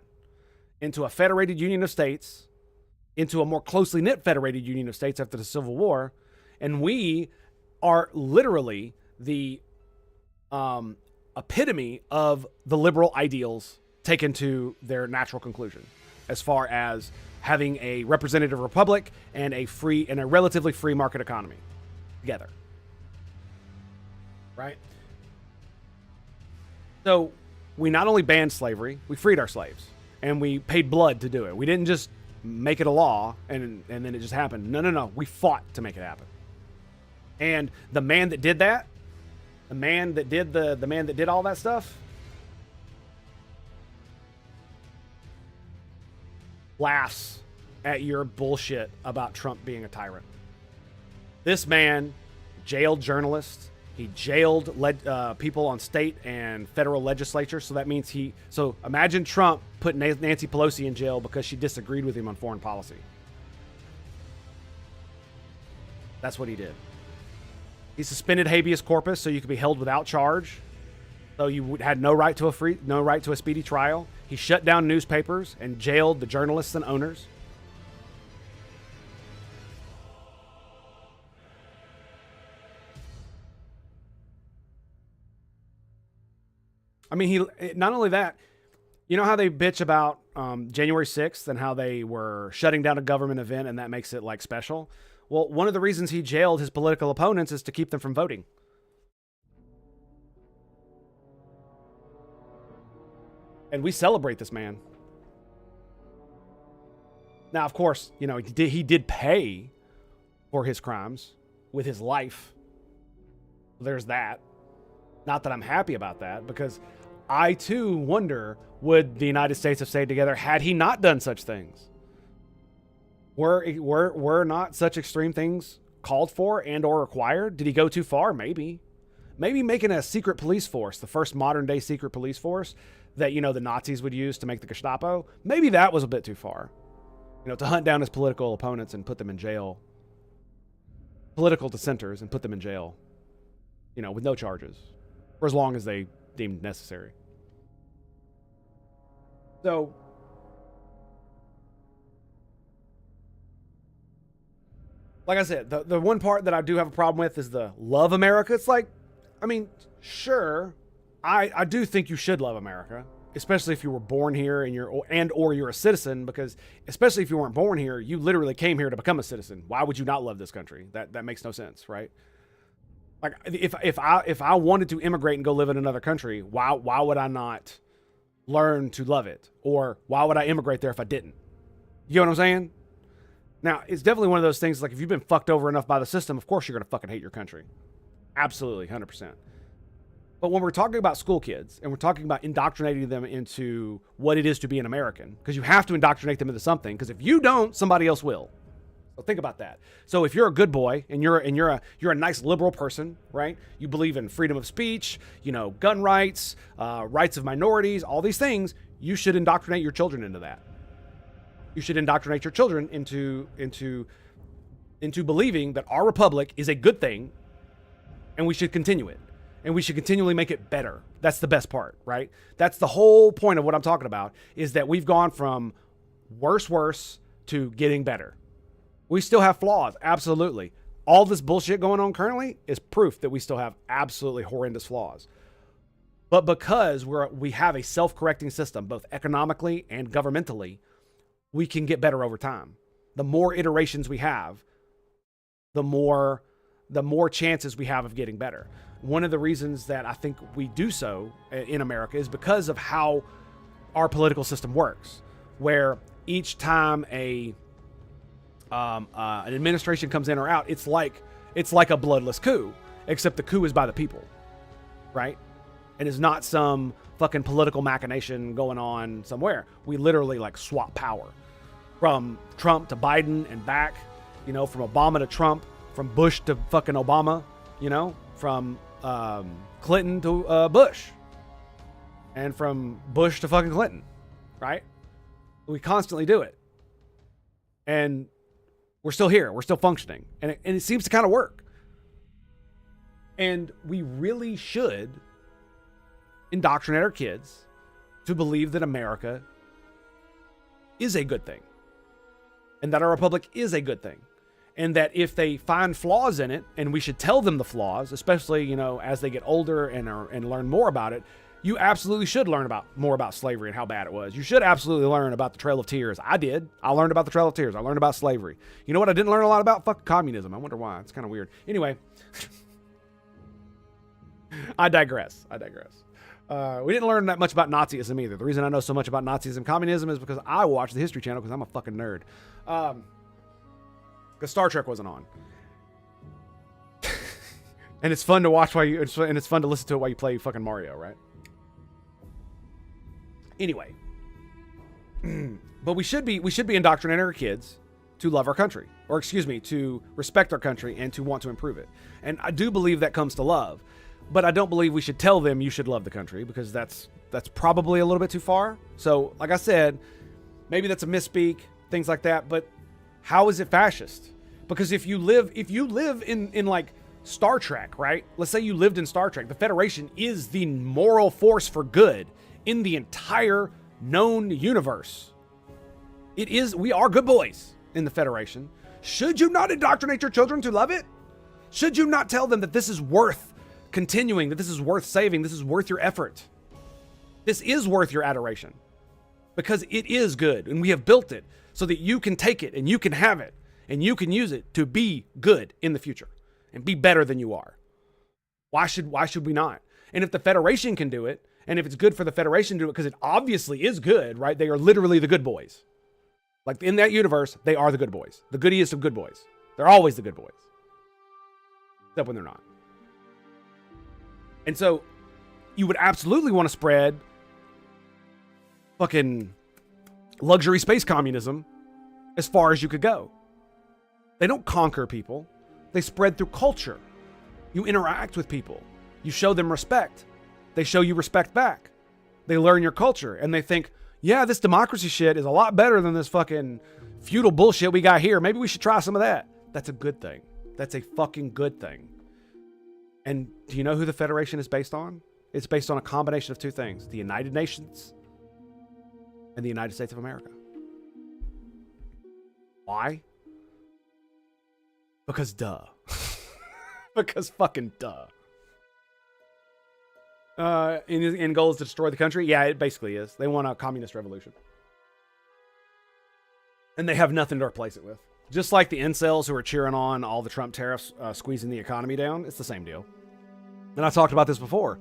into a federated union of states, into a more closely knit federated union of states after the Civil War. And we are literally the epitome of the liberal ideals taken to their natural conclusion, as far as having a representative republic and a relatively free market economy together, right? So we not only banned slavery, we freed our slaves, and we paid blood to do it. We didn't just make it a law and then it just happened. No. We fought to make it happen. And the man that did that, the man that did all that stuff, laughs at your bullshit about Trump being a tyrant. This man jailed journalists. He jailed people on state and federal legislature. So that means so imagine Trump put Nancy Pelosi in jail because she disagreed with him on foreign policy. That's what he did. He suspended habeas corpus so you could be held without charge. So you had no right to a speedy trial. He shut down newspapers and jailed the journalists and owners. I mean, not only that, you know how they bitch about January 6th and how they were shutting down a government event and that makes it like special? Well, one of the reasons he jailed his political opponents is to keep them from voting. And we celebrate this man. Now, of course, you know, he did pay for his crimes with his life. There's that. Not that I'm happy about that, because I too wonder, would the United States have stayed together had he not done such things? Were not such extreme things called for and or required? Did he go too far? Maybe. Maybe making a secret police force, the first modern day secret police force that, you know, the Nazis would use to make the Gestapo. Maybe that was a bit too far. You know, to hunt down his political opponents and put them in jail. Political dissenters and put them in jail. You know, with no charges. For as long as they deemed necessary. So, like I said, the one part that I do have a problem with is the love America. It's like, I mean, sure, I do think you should love America, especially if you were born here and you're a citizen, because especially if you weren't born here, you literally came here to become a citizen. Why would you not love this country? That makes no sense, right? Like if I wanted to immigrate and go live in another country, why would I not learn to love it? Or why would I immigrate there if I didn't? You know what I'm saying? Now, it's definitely one of those things, like if you've been fucked over enough by the system, of course you're going to fucking hate your country. Absolutely, 100%. But when we're talking about school kids and we're talking about indoctrinating them into what it is to be an American, because you have to indoctrinate them into something, because if you don't, somebody else will. So think about that. So if you're a good boy and you're a nice liberal person, right? You believe in freedom of speech, you know, gun rights, rights of minorities, all these things, you should indoctrinate your children into that. You should indoctrinate your children into believing that our republic is a good thing and we should continue it. And we should continually make it better. That's the best part, right? That's the whole point of what I'm talking about, is that we've gone from worse to getting better. We still have flaws, absolutely. All this bullshit going on currently is proof that we still have absolutely horrendous flaws. But because we have a self-correcting system, both economically and governmentally, we can get better over time. The more iterations we have, the more chances we have of getting better. One of the reasons that I think we do so in America is because of how our political system works, where each time an administration comes in or out, it's like a bloodless coup, except the coup is by the people, right? And it's not some fucking political machination going on somewhere. We literally like swap power from Trump to Biden and back, you know, from Obama to Trump, from Bush to fucking Obama, you know, from Clinton to Bush, and from Bush to fucking Clinton, right? We constantly do it. And we're still here. We're still functioning. And it seems to kind of work. And we really should indoctrinate our kids to believe that America is a good thing. And that our republic is a good thing. And that if they find flaws in it, and we should tell them the flaws, especially, you know, as they get older and learn more about it, you absolutely should learn more about slavery and how bad it was. You should absolutely learn about the Trail of Tears. I did. I learned about the Trail of Tears. I learned about slavery. You know what I didn't learn a lot about? Fucking communism. I wonder why. It's kind of weird. Anyway. I digress. We didn't learn that much about Nazism either. The reason I know so much about Nazism and communism is because I watch the History Channel because I'm a fucking nerd. Because Star Trek wasn't on. And it's fun to watch and it's fun to listen to it while you play fucking Mario, right? Anyway. But we should be indoctrinating our kids to love our country. Or excuse me, to respect our country and to want to improve it. And I do believe that comes to love. But I don't believe we should tell them you should love the country, because that's probably a little bit too far. So, like I said, maybe that's a misspeak, things like that. But how is it fascist? Because if you live in like Star Trek, right? Let's say you lived in Star Trek. The Federation is the moral force for good in the entire known universe. We are good boys in the Federation. Should you not indoctrinate your children to love it? Should you not tell them that this is worth continuing, that this is worth saving, this is worth your effort? This is worth your adoration. Because it is good, and we have built it so that you can take it, and you can have it, and you can use it to be good in the future, and be better than you are. Why should we not? And if the Federation can do it, and if it's good for the Federation to do it, because it obviously is good, right? They are literally the good boys. Like in that universe, they are the good boys. The goodiest of good boys. They're always the good boys. Except when they're not. And so you would absolutely want to spread fucking luxury space communism as far as you could go. They don't conquer people. They spread through culture. You interact with people. You show them respect. They show you respect back. They learn your culture and they think, yeah, this democracy shit is a lot better than this fucking feudal bullshit we got here. Maybe we should try some of that. That's a good thing. That's a fucking good thing. And do you know who the Federation is based on? It's based on a combination of two things: the United Nations and the United States of America. Why? Because duh. Because fucking duh. In goal is to destroy the country? Yeah, it basically is. They want a communist revolution. And they have nothing to replace it with. Just like the incels who are cheering on all the Trump tariffs squeezing the economy down, it's the same deal. And I talked about this before.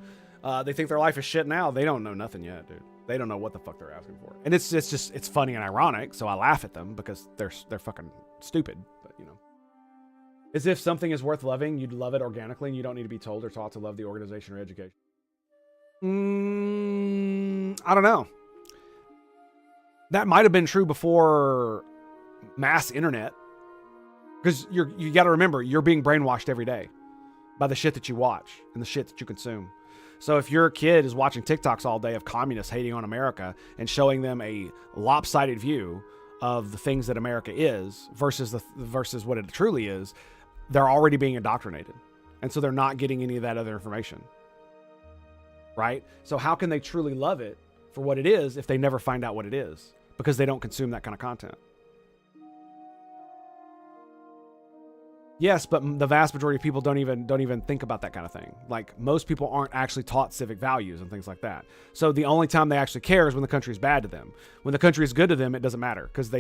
They think their life is shit now. They don't know nothing yet, dude. They don't know what the fuck they're asking for. And it's funny and ironic, so I laugh at them because they're fucking stupid. But, you know. As if something is worth loving, you'd love it organically and you don't need to be told or taught to love the organization or education. I don't know. That might have been true before mass internet. Because you got to remember, you're being brainwashed every day by the shit that you watch and the shit that you consume. So if your kid is watching TikToks all day of communists hating on America and showing them a lopsided view of the things that America is versus what it truly is, they're already being indoctrinated. And so they're not getting any of that other information. Right? So how can they truly love it for what it is if they never find out what it is? Because they don't consume that kind of content. Yes, but the vast majority of people don't even think about that kind of thing. Like, most people aren't actually taught civic values and things like that. So the only time they actually care is when the country is bad to them. When the country is good to them, it doesn't matter because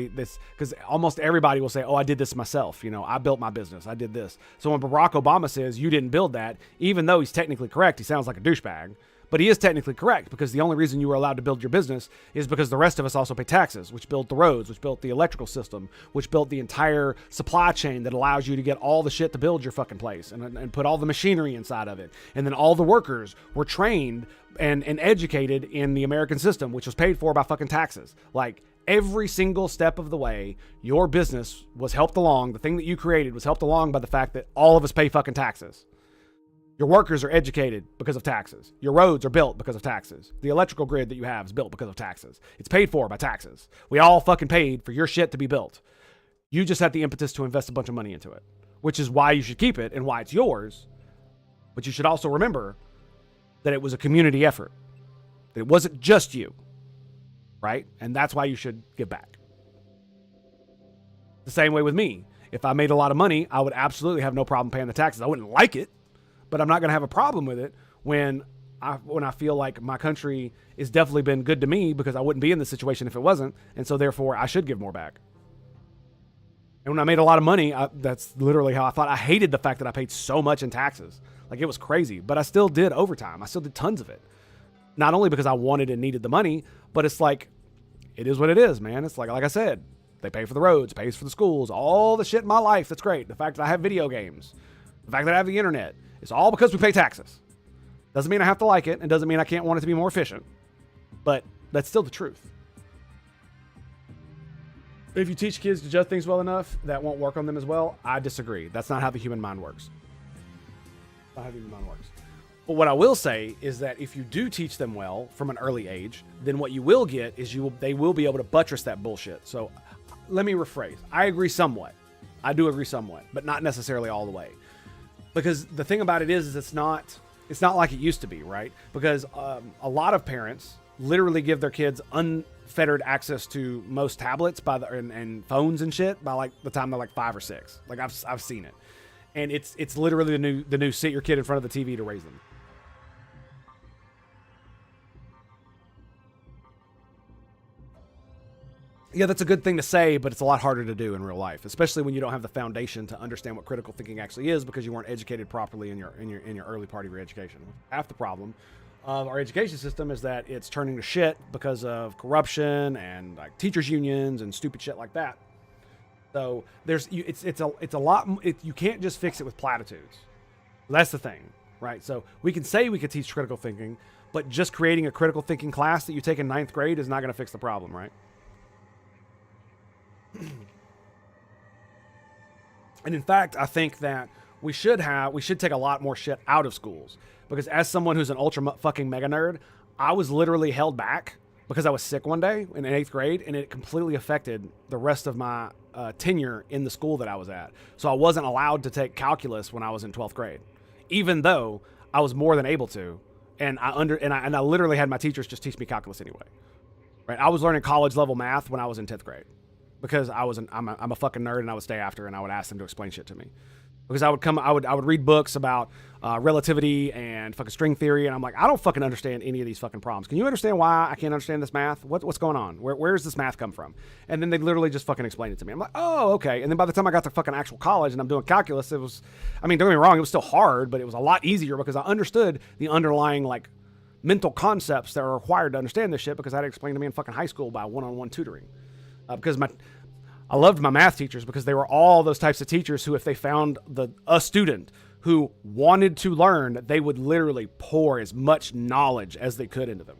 almost everybody will say, "Oh, I did this myself. You know, I built my business. I did this." So when Barack Obama says you didn't build that, even though he's technically correct, he sounds like a douchebag. But he is technically correct, because the only reason you were allowed to build your business is because the rest of us also pay taxes, which built the roads, which built the electrical system, which built the entire supply chain that allows you to get all the shit to build your fucking place and put all the machinery inside of it. And then all the workers were trained and educated in the American system, which was paid for by fucking taxes. Like, every single step of the way, your business was helped along. The thing that you created was helped along by the fact that all of us pay fucking taxes. Your workers are educated because of taxes. Your roads are built because of taxes. The electrical grid that you have is built because of taxes. It's paid for by taxes. We all fucking paid for your shit to be built. You just had the impetus to invest a bunch of money into it, which is why you should keep it and why it's yours. But you should also remember that it was a community effort, that it wasn't just you, right? And that's why you should give back. The same way with me. If I made a lot of money, I would absolutely have no problem paying the taxes. I wouldn't like it, but I'm not going to have a problem with it when I feel like my country has definitely been good to me, because I wouldn't be in this situation if it wasn't. And so therefore I should give more back. And when I made a lot of money, that's literally how I thought. I hated the fact that I paid so much in taxes. Like, it was crazy, but I still did overtime. I still did tons of it. Not only because I wanted and needed the money, but it's like, it is what it is, man. It's like I said, they pay for the roads, pays for the schools, all the shit in my life. That's great. The fact that I have video games, the fact that I have the internet, it's all because we pay taxes. Doesn't mean I have to like it, and doesn't mean I can't want it to be more efficient, but that's still the truth. If you teach kids to judge things well enough, that won't work on them as well. I disagree. That's not how the human mind works. Not how the human mind works. But what I will say is that if you do teach them well from an early age, then what you will get is they will be able to buttress that bullshit. So let me rephrase. I agree somewhat. I do agree somewhat, but not necessarily all the way. Because the thing about it is it's not like it used to be, right? Because a lot of parents literally give their kids unfettered access to most tablets and phones and shit by like the time they're like 5 or 6. Like, I've seen it, and it's literally the new sit your kid in front of the TV to raise them. Yeah, that's a good thing to say, but it's a lot harder to do in real life, especially when you don't have the foundation to understand what critical thinking actually is, because you weren't educated properly in your early part of your education. Half the problem of our education system is that it's turning to shit because of corruption and like teachers unions and stupid shit like that. So it's a lot. You can't just fix it with platitudes. That's the thing, right? So we can say we could teach critical thinking, but just creating a critical thinking class that you take in 9th grade is not going to fix the problem, right? And in fact, I think that we should take a lot more shit out of schools, because as someone who's an ultra fucking mega nerd, I was literally held back because I was sick one day in 8th grade, and it completely affected the rest of my tenure in the school that I was at. So I wasn't allowed to take calculus when I was in 12th grade, even though I was more than able to, and I literally had my teachers just teach me calculus anyway. Right? I was learning college level math when I was in 10th grade. Because I'm a fucking nerd, and I would stay after and I would ask them to explain shit to me. Because I would read books about relativity and fucking string theory, and I'm like, I don't fucking understand any of these fucking problems. Can you understand why I can't understand this math? What's going on? Where does this math come from? And then they literally just fucking explain it to me. I'm like, oh, okay. And then by the time I got to fucking actual college and I'm doing calculus, it was, I mean, don't get me wrong, it was still hard, but it was a lot easier because I understood the underlying like mental concepts that are required to understand this shit, because I had it explained to me in fucking high school by one-on-one tutoring. Because I loved my math teachers, because they were all those types of teachers who, if they found a student who wanted to learn, they would literally pour as much knowledge as they could into them.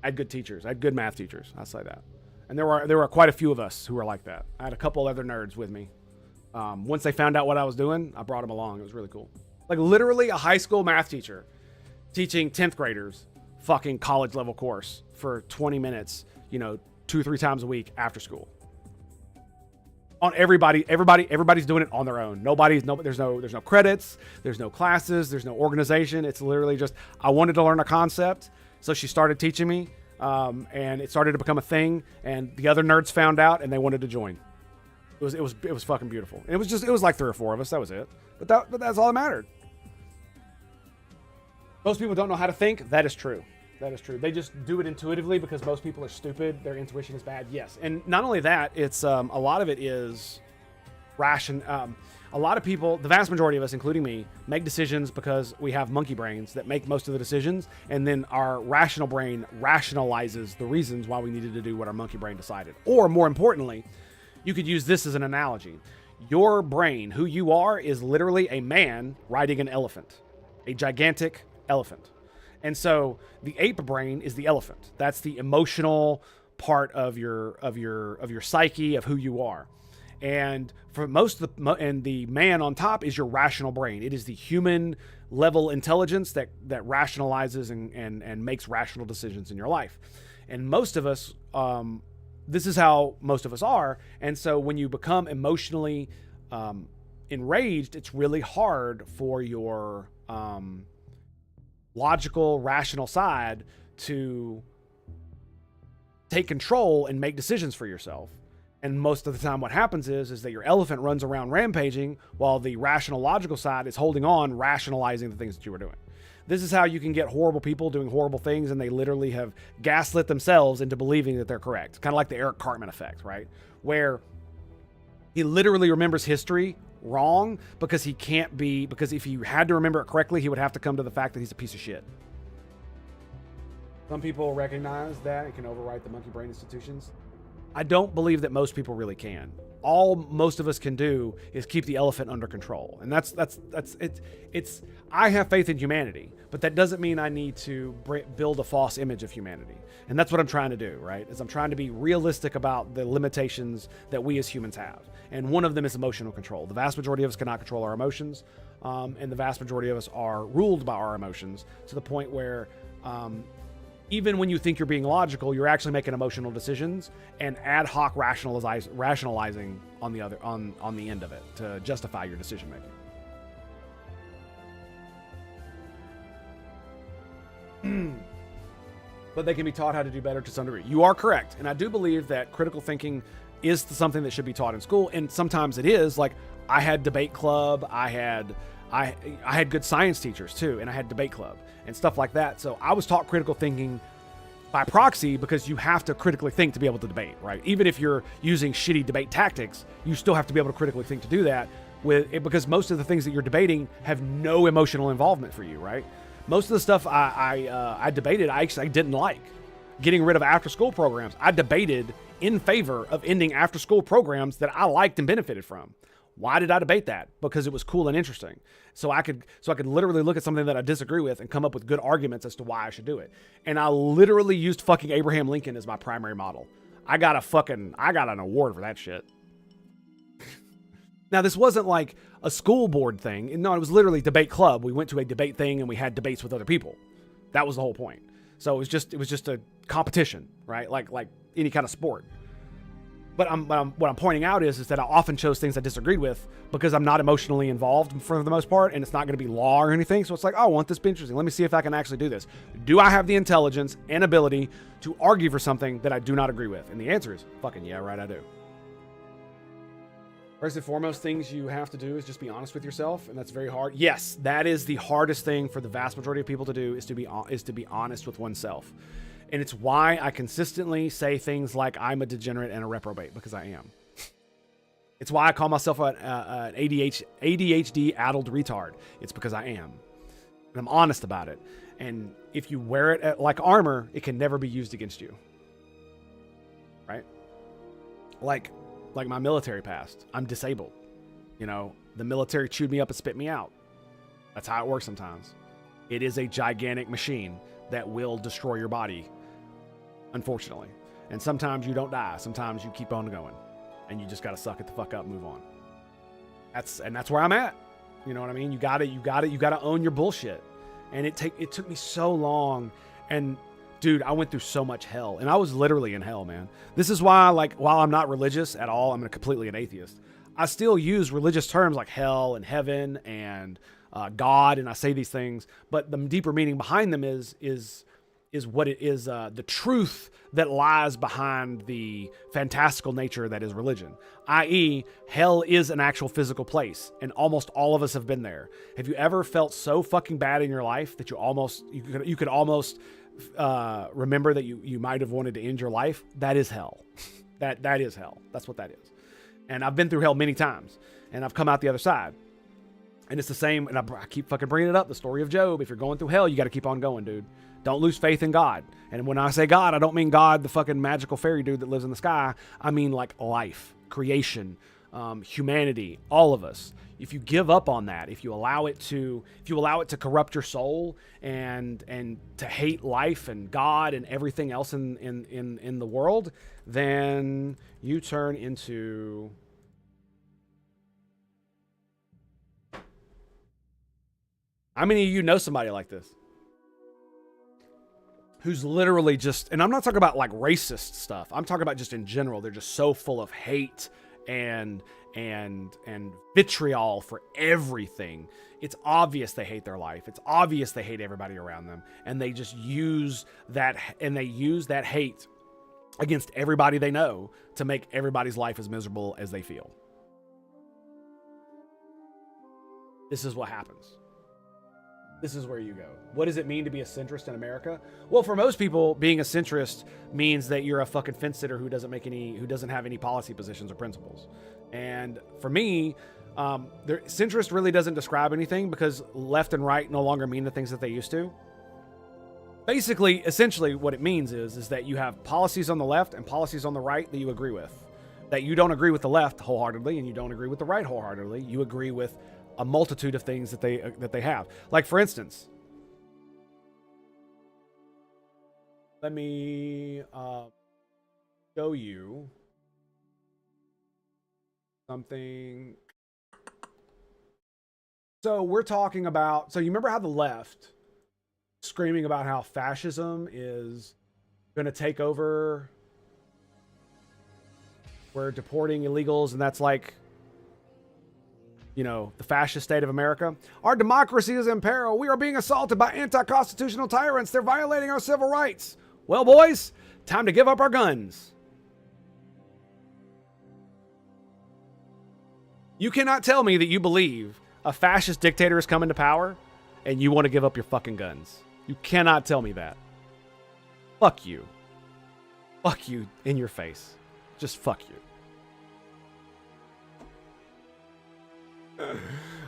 I had good teachers. I had good math teachers. I'll say that. And there were quite a few of us who were like that. I had a couple other nerds with me. Once they found out what I was doing, I brought them along. It was really cool. Like, literally a high school math teacher teaching 10th graders fucking college level course for 20 minutes, 2-3 times a week after school. On everybody's doing it on their own. There's no credits, there's no classes, there's no organization. It's literally just, I wanted to learn a concept, so she started teaching me, and it started to become a thing, and the other nerds found out and they wanted to join. It was fucking beautiful. And it was like 3 or 4 of us. That was it. But that's all that mattered. Most people don't know how to think. That is true. That is true. They just do it intuitively because most people are stupid. Their intuition is bad. Yes. And not only that, it's a lot of it is ration. A lot of people, the vast majority of us, including me, make decisions because we have monkey brains that make most of the decisions, and then our rational brain rationalizes the reasons why we needed to do what our monkey brain decided. Or more importantly, you could use this as an analogy. Your brain, who you are, is literally a man riding an elephant, a gigantic elephant. And so the ape brain is the elephant. That's the emotional part of your psyche, of who you are. And for most of the man on top is your rational brain. It is the human level intelligence that rationalizes and makes rational decisions in your life. And most of us, this is how most of us are. And so when you become emotionally enraged, it's really hard for your logical, rational side to take control and make decisions for yourself. And most of the time what happens is that your elephant runs around rampaging while the rational, logical side is holding on, rationalizing the things that you were doing. This is how you can get horrible people doing horrible things, and they literally have gaslit themselves into believing that they're correct. Kind of like the Eric Cartman effect, right? Where he literally remembers history wrong because because if he had to remember it correctly, he would have to come to the fact that he's a piece of shit. Some people recognize that and can overwrite the monkey brain institutions. I don't believe that most people really can. All most of us can do is keep the elephant under control. And that's it. I have faith in humanity, but that doesn't mean I need to build a false image of humanity. And that's what I'm trying to do, right? Is I'm trying to be realistic about the limitations that we as humans have. And one of them is emotional control. The vast majority of us cannot control our emotions. And the vast majority of us are ruled by our emotions to the point where, even when you think you're being logical, you're actually making emotional decisions and ad hoc rationalizing on the end of it to justify your decision making. But they can be taught how to do better to some degree. You are correct, and I do believe that critical thinking is something that should be taught in school, and sometimes it is. Like, I had debate club, I had good science teachers too, and I had debate club and stuff like that. So I was taught critical thinking by proxy because you have to critically think to be able to debate, right? Even if you're using shitty debate tactics, you still have to be able to critically think to do that because most of the things that you're debating have no emotional involvement for you, right? Most of the stuff I debated, I actually didn't like. Getting rid of after-school programs, I debated in favor of ending after-school programs that I liked and benefited from. Why did I debate that? Because it was cool and interesting. So I could literally look at something that I disagree with and come up with good arguments as to why I should do it. And I literally used fucking Abraham Lincoln as my primary model. I got an award for that shit. Now, this wasn't like a school board thing. No, it was literally debate club. We went to a debate thing and we had debates with other people. That was the whole point. So it was just a competition, right? Like any kind of sport. But what I'm pointing out is that I often chose things I disagreed with because I'm not emotionally involved for the most part, and it's not going to be law or anything. So it's like, oh, I want this to be interesting. Let me see if I can actually do this. Do I have the intelligence and ability to argue for something that I do not agree with? And the answer is fucking yeah, right, I do. First and foremost, things you have to do is just be honest with yourself, and that's very hard. Yes, that is the hardest thing for the vast majority of people to do, is to be honest with oneself. And it's why I consistently say things like I'm a degenerate and a reprobate, because I am. It's why I call myself an ADHD addled retard. It's because I am. And I'm honest about it. And if you wear it like armor, it can never be used against you. Right? Like my military past. I'm disabled. You know, the military chewed me up and spit me out. That's how it works sometimes. It is a gigantic machine that will destroy your body, unfortunately. And sometimes you don't die. Sometimes you keep on going. And you just got to suck it the fuck up and move on. That's where I'm at. You know what I mean? You got to own your bullshit. And it took me so long. And dude, I went through so much hell, and I was literally in hell, man. This is why, like, while I'm not religious at all, I'm completely an atheist. I still use religious terms like hell and heaven and God, and I say these things, but the deeper meaning behind them is what it is, the truth that lies behind the fantastical nature that is religion. I.e., hell is an actual physical place, and almost all of us have been there. Have you ever felt so fucking bad in your life that you could almost remember that you might have wanted to end your life? That is hell. that is hell. That's what that is. And I've been through hell many times. and I've come out the other side. And it's the same, and I keep fucking bringing it up, the story of Job. If you're going through hell, you got to keep on going, dude. Don't lose faith in God. And when I say God, I don't mean God, the fucking magical fairy dude that lives in the sky. I mean like life, creation, humanity, all of us. If you give up on that, if you allow it to corrupt your soul and to hate life and God and everything else in the world, then you turn into how many of you know somebody like this? Who's literally just, and I'm not talking about like racist stuff. I'm talking about just in general. They're just so full of hate and vitriol for everything. It's obvious they hate their life. It's obvious they hate everybody around them. And they just use that, and they use that hate against everybody they know to make everybody's life as miserable as they feel. This is what happens. This is where you go. What does it mean to be a centrist in America? Well, for most people, being a centrist means that you're a fucking fence sitter who doesn't have any policy positions or principles. And for me, centrist really doesn't describe anything because left and right no longer mean the things that they used to. Basically, essentially, what it means is that you have policies on the left and policies on the right that you agree with. That you don't agree with the left wholeheartedly and you don't agree with the right wholeheartedly. You agree with a multitude of things that they have. Like, for instance, let me show you something. So we're talking about, so you remember how the left screaming about how fascism is going to take over, we're deporting illegals, and that's like, you know, the fascist state of America. Our democracy is in peril. We are being assaulted by anti-constitutional tyrants. They're violating our civil rights. Well, boys, time to give up our guns. You cannot tell me that you believe a fascist dictator is coming to power and you want to give up your fucking guns. You cannot tell me that. Fuck you. Fuck you in your face. Just fuck you.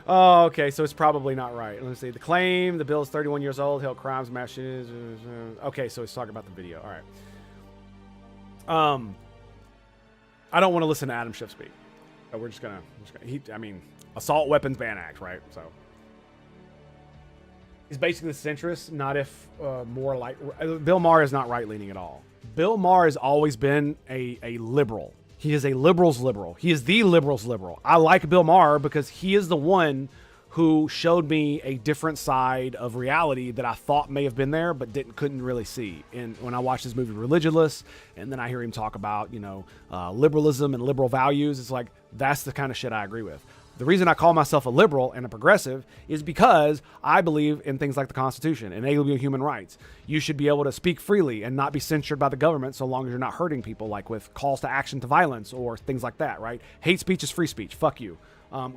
Oh, okay, so it's probably not right. Let's see. The claim, the bill is 31 years old, held crimes, mass shootings. Okay, so he's talking about the video. All right. I don't want to listen to Adam Schiff speak. So we're just gonna Assault Weapons Ban Act, right? So he's basically the centrist, not if more like Bill Maher is not right-leaning at all. Bill Maher has always been a liberal. He is a liberal's liberal. He is the liberal's liberal. I like Bill Maher because he is the one who showed me a different side of reality that I thought may have been there, but couldn't really see. And when I watched his movie Religulous, and then I hear him talk about, liberalism and liberal values, it's like, that's the kind of shit I agree with. The reason I call myself a liberal and a progressive is because I believe in things like the Constitution and inalienable human rights. You should be able to speak freely and not be censored by the government so long as you're not hurting people, like with calls to action to violence or things like that, right? Hate speech is free speech. Fuck you.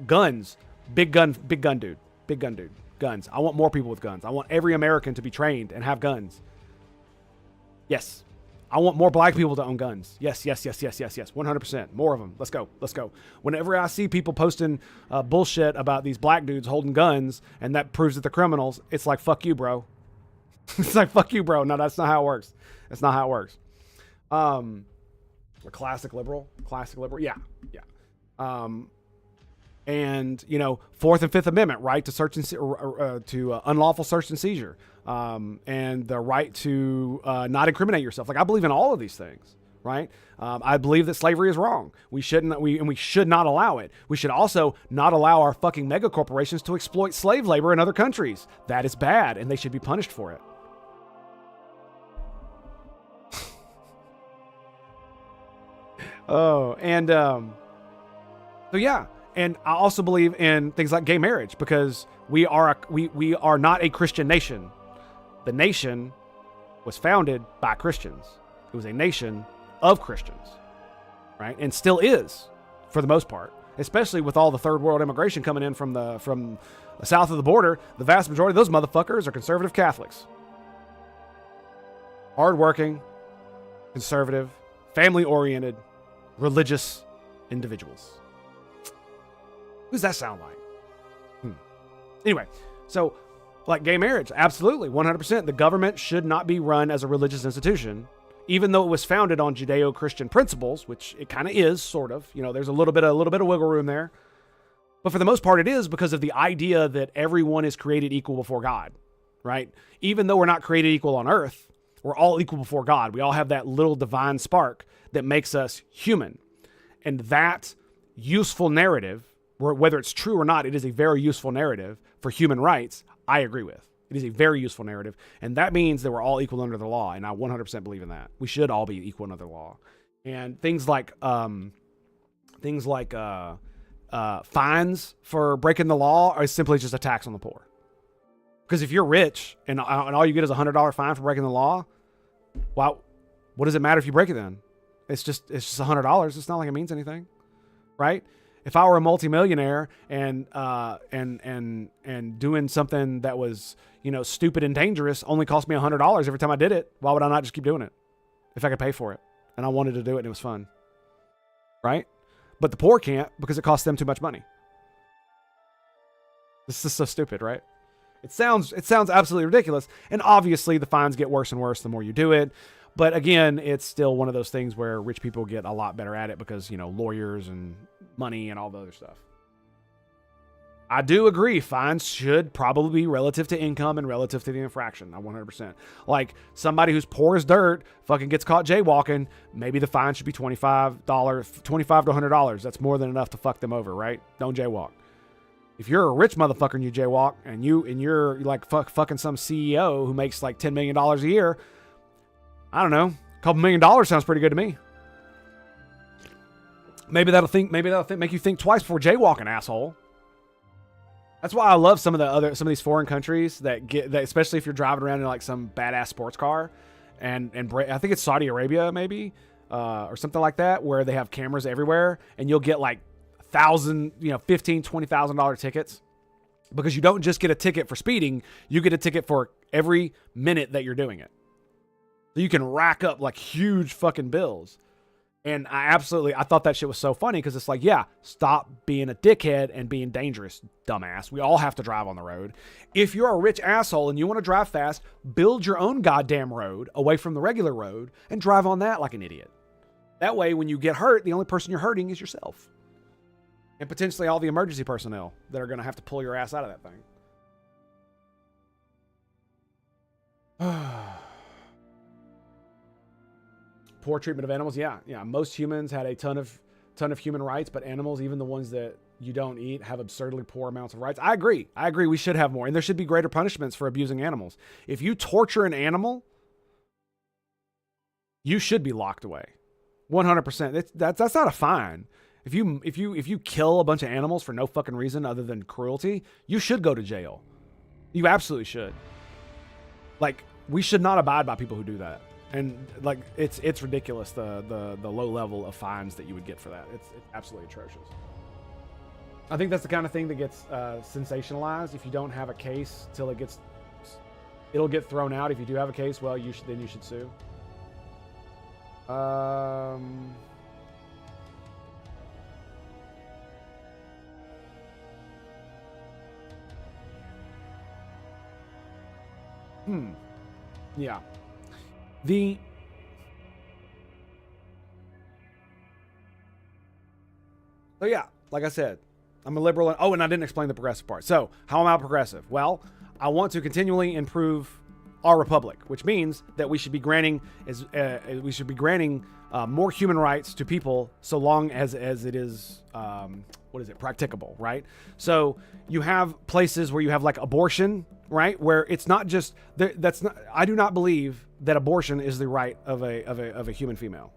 Guns. Big gun dude. Guns. I want more people with guns. I want every American to be trained and have guns. Yes. I want more black people to own guns. Yes. 100%. More of them. Let's go. Whenever I see people posting bullshit about these black dudes holding guns and that proves that they're criminals, it's like, fuck you, bro. It's like, fuck you, bro. No, that's not how it works. That's not how it works. A classic liberal. Yeah. And, Fourth and Fifth Amendment, right to search and to unlawful search and seizure, and the right to not incriminate yourself. Like, I believe in all of these things, right? I believe that slavery is wrong. We should not allow it. We should also not allow our fucking mega corporations to exploit slave labor in other countries. That is bad, and they should be punished for it. So yeah. And I also believe in things like gay marriage because we are not a Christian nation. The nation was founded by Christians. It was a nation of Christians, right? And still is, for the most part, especially with all the third world immigration coming in from the south of the border. The vast majority of those motherfuckers are conservative Catholics. Hardworking, conservative, family-oriented, religious individuals. Who's that sound like? Anyway, so like gay marriage, absolutely, 100%. The government should not be run as a religious institution, even though it was founded on Judeo-Christian principles, which it kind of is, sort of. You know, there's a little bit of wiggle room there. But for the most part, it is because of the idea that everyone is created equal before God, right? Even though we're not created equal on earth, we're all equal before God. We all have that little divine spark that makes us human. And that useful narrative, whether it's true or not, it is a very useful narrative for human rights, I agree with. It is a very useful narrative. And that means that we're all equal under the law. And I 100% believe in that. We should all be equal under the law. And things like fines for breaking the law are simply just a tax on the poor. Because if you're rich and all you get is $100 fine for breaking the law, well, what does it matter if you break it then? It's just $100. It's not like it means anything, right? If I were a multimillionaire and doing something that was, you know, stupid and dangerous only cost me $100 every time I did it, why would I not just keep doing it if I could pay for it and I wanted to do it and it was fun, right? But the poor can't because it costs them too much money. This is so stupid, right? It sounds absolutely ridiculous. And obviously the fines get worse and worse the more you do it. But again, it's still one of those things where rich people get a lot better at it because, you know, lawyers and money and all the other stuff. I do agree. Fines should probably be relative to income and relative to the infraction. 100%. Like somebody who's poor as dirt fucking gets caught jaywalking. Maybe the fine should be $25 to $100. That's more than enough to fuck them over, right? Don't jaywalk. If you're a rich motherfucker and you jaywalk and you're like fucking some CEO who makes like $10 million a year, I don't know, a couple $1 million sounds pretty good to me. Maybe that'll make you think twice before jaywalking, asshole. That's why I love some of these foreign countries that especially if you're driving around in like some badass sports car, and I think it's Saudi Arabia maybe, or something like that, where they have cameras everywhere, and you'll get like $1,000, $20,000 tickets, because you don't just get a ticket for speeding, you get a ticket for every minute that you're doing it. So you can rack up like huge fucking bills. And I thought that shit was so funny because it's like, yeah, stop being a dickhead and being dangerous, dumbass. We all have to drive on the road. If you're a rich asshole and you want to drive fast, build your own goddamn road away from the regular road and drive on that like an idiot. That way, when you get hurt, the only person you're hurting is yourself. And potentially all the emergency personnel that are going to have to pull your ass out of that thing. Poor treatment of animals. Yeah. Most humans had a ton of human rights, but animals, even the ones that you don't eat, have absurdly poor amounts of rights. I agree. We should have more, and there should be greater punishments for abusing animals. If you torture an animal, you should be locked away. 100%. That's not a fine. If you kill a bunch of animals for no fucking reason other than cruelty, you should go to jail. You absolutely should. Like, we should not abide by people who do that. And like it's ridiculous the low level of fines that you would get for that. It's absolutely atrocious. I think that's the kind of thing that gets sensationalized. If you don't have a case till it'll get thrown out. If you do have a case, well, you should sue. Yeah. So yeah, like I said, I'm a liberal. And I didn't explain the progressive part. So how am I progressive? Well, I want to continually improve our republic, which means that we should be granting more human rights to people, so long as it is practicable, right? So you have places where you have like abortion, right? Where it's not just I do not believe that abortion is the right of a human female.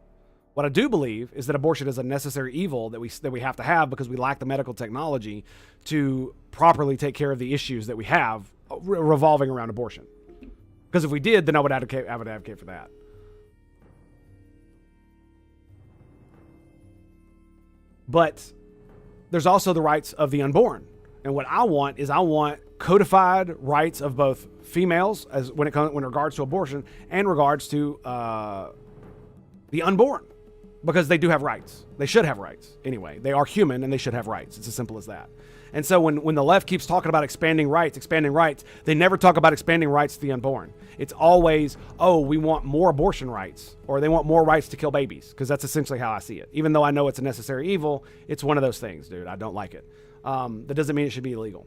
What I do believe is that abortion is a necessary evil that we have to have because we lack the medical technology to properly take care of the issues that we have revolving around abortion. Because if we did, then I would advocate for that. But there's also the rights of the unborn. And what I want codified rights of both females when regards to abortion and regards to the unborn. because they do have rights. They should have rights. Anyway, they are human and they should have rights. It's as simple as that. And so when the left keeps talking about expanding rights, they never talk about expanding rights to the unborn. It's always, oh, we want more abortion rights, or they want more rights to kill babies, because that's essentially how I see it. Even though I know it's a necessary evil, it's one of those things, dude. I don't like it. That doesn't mean it should be illegal.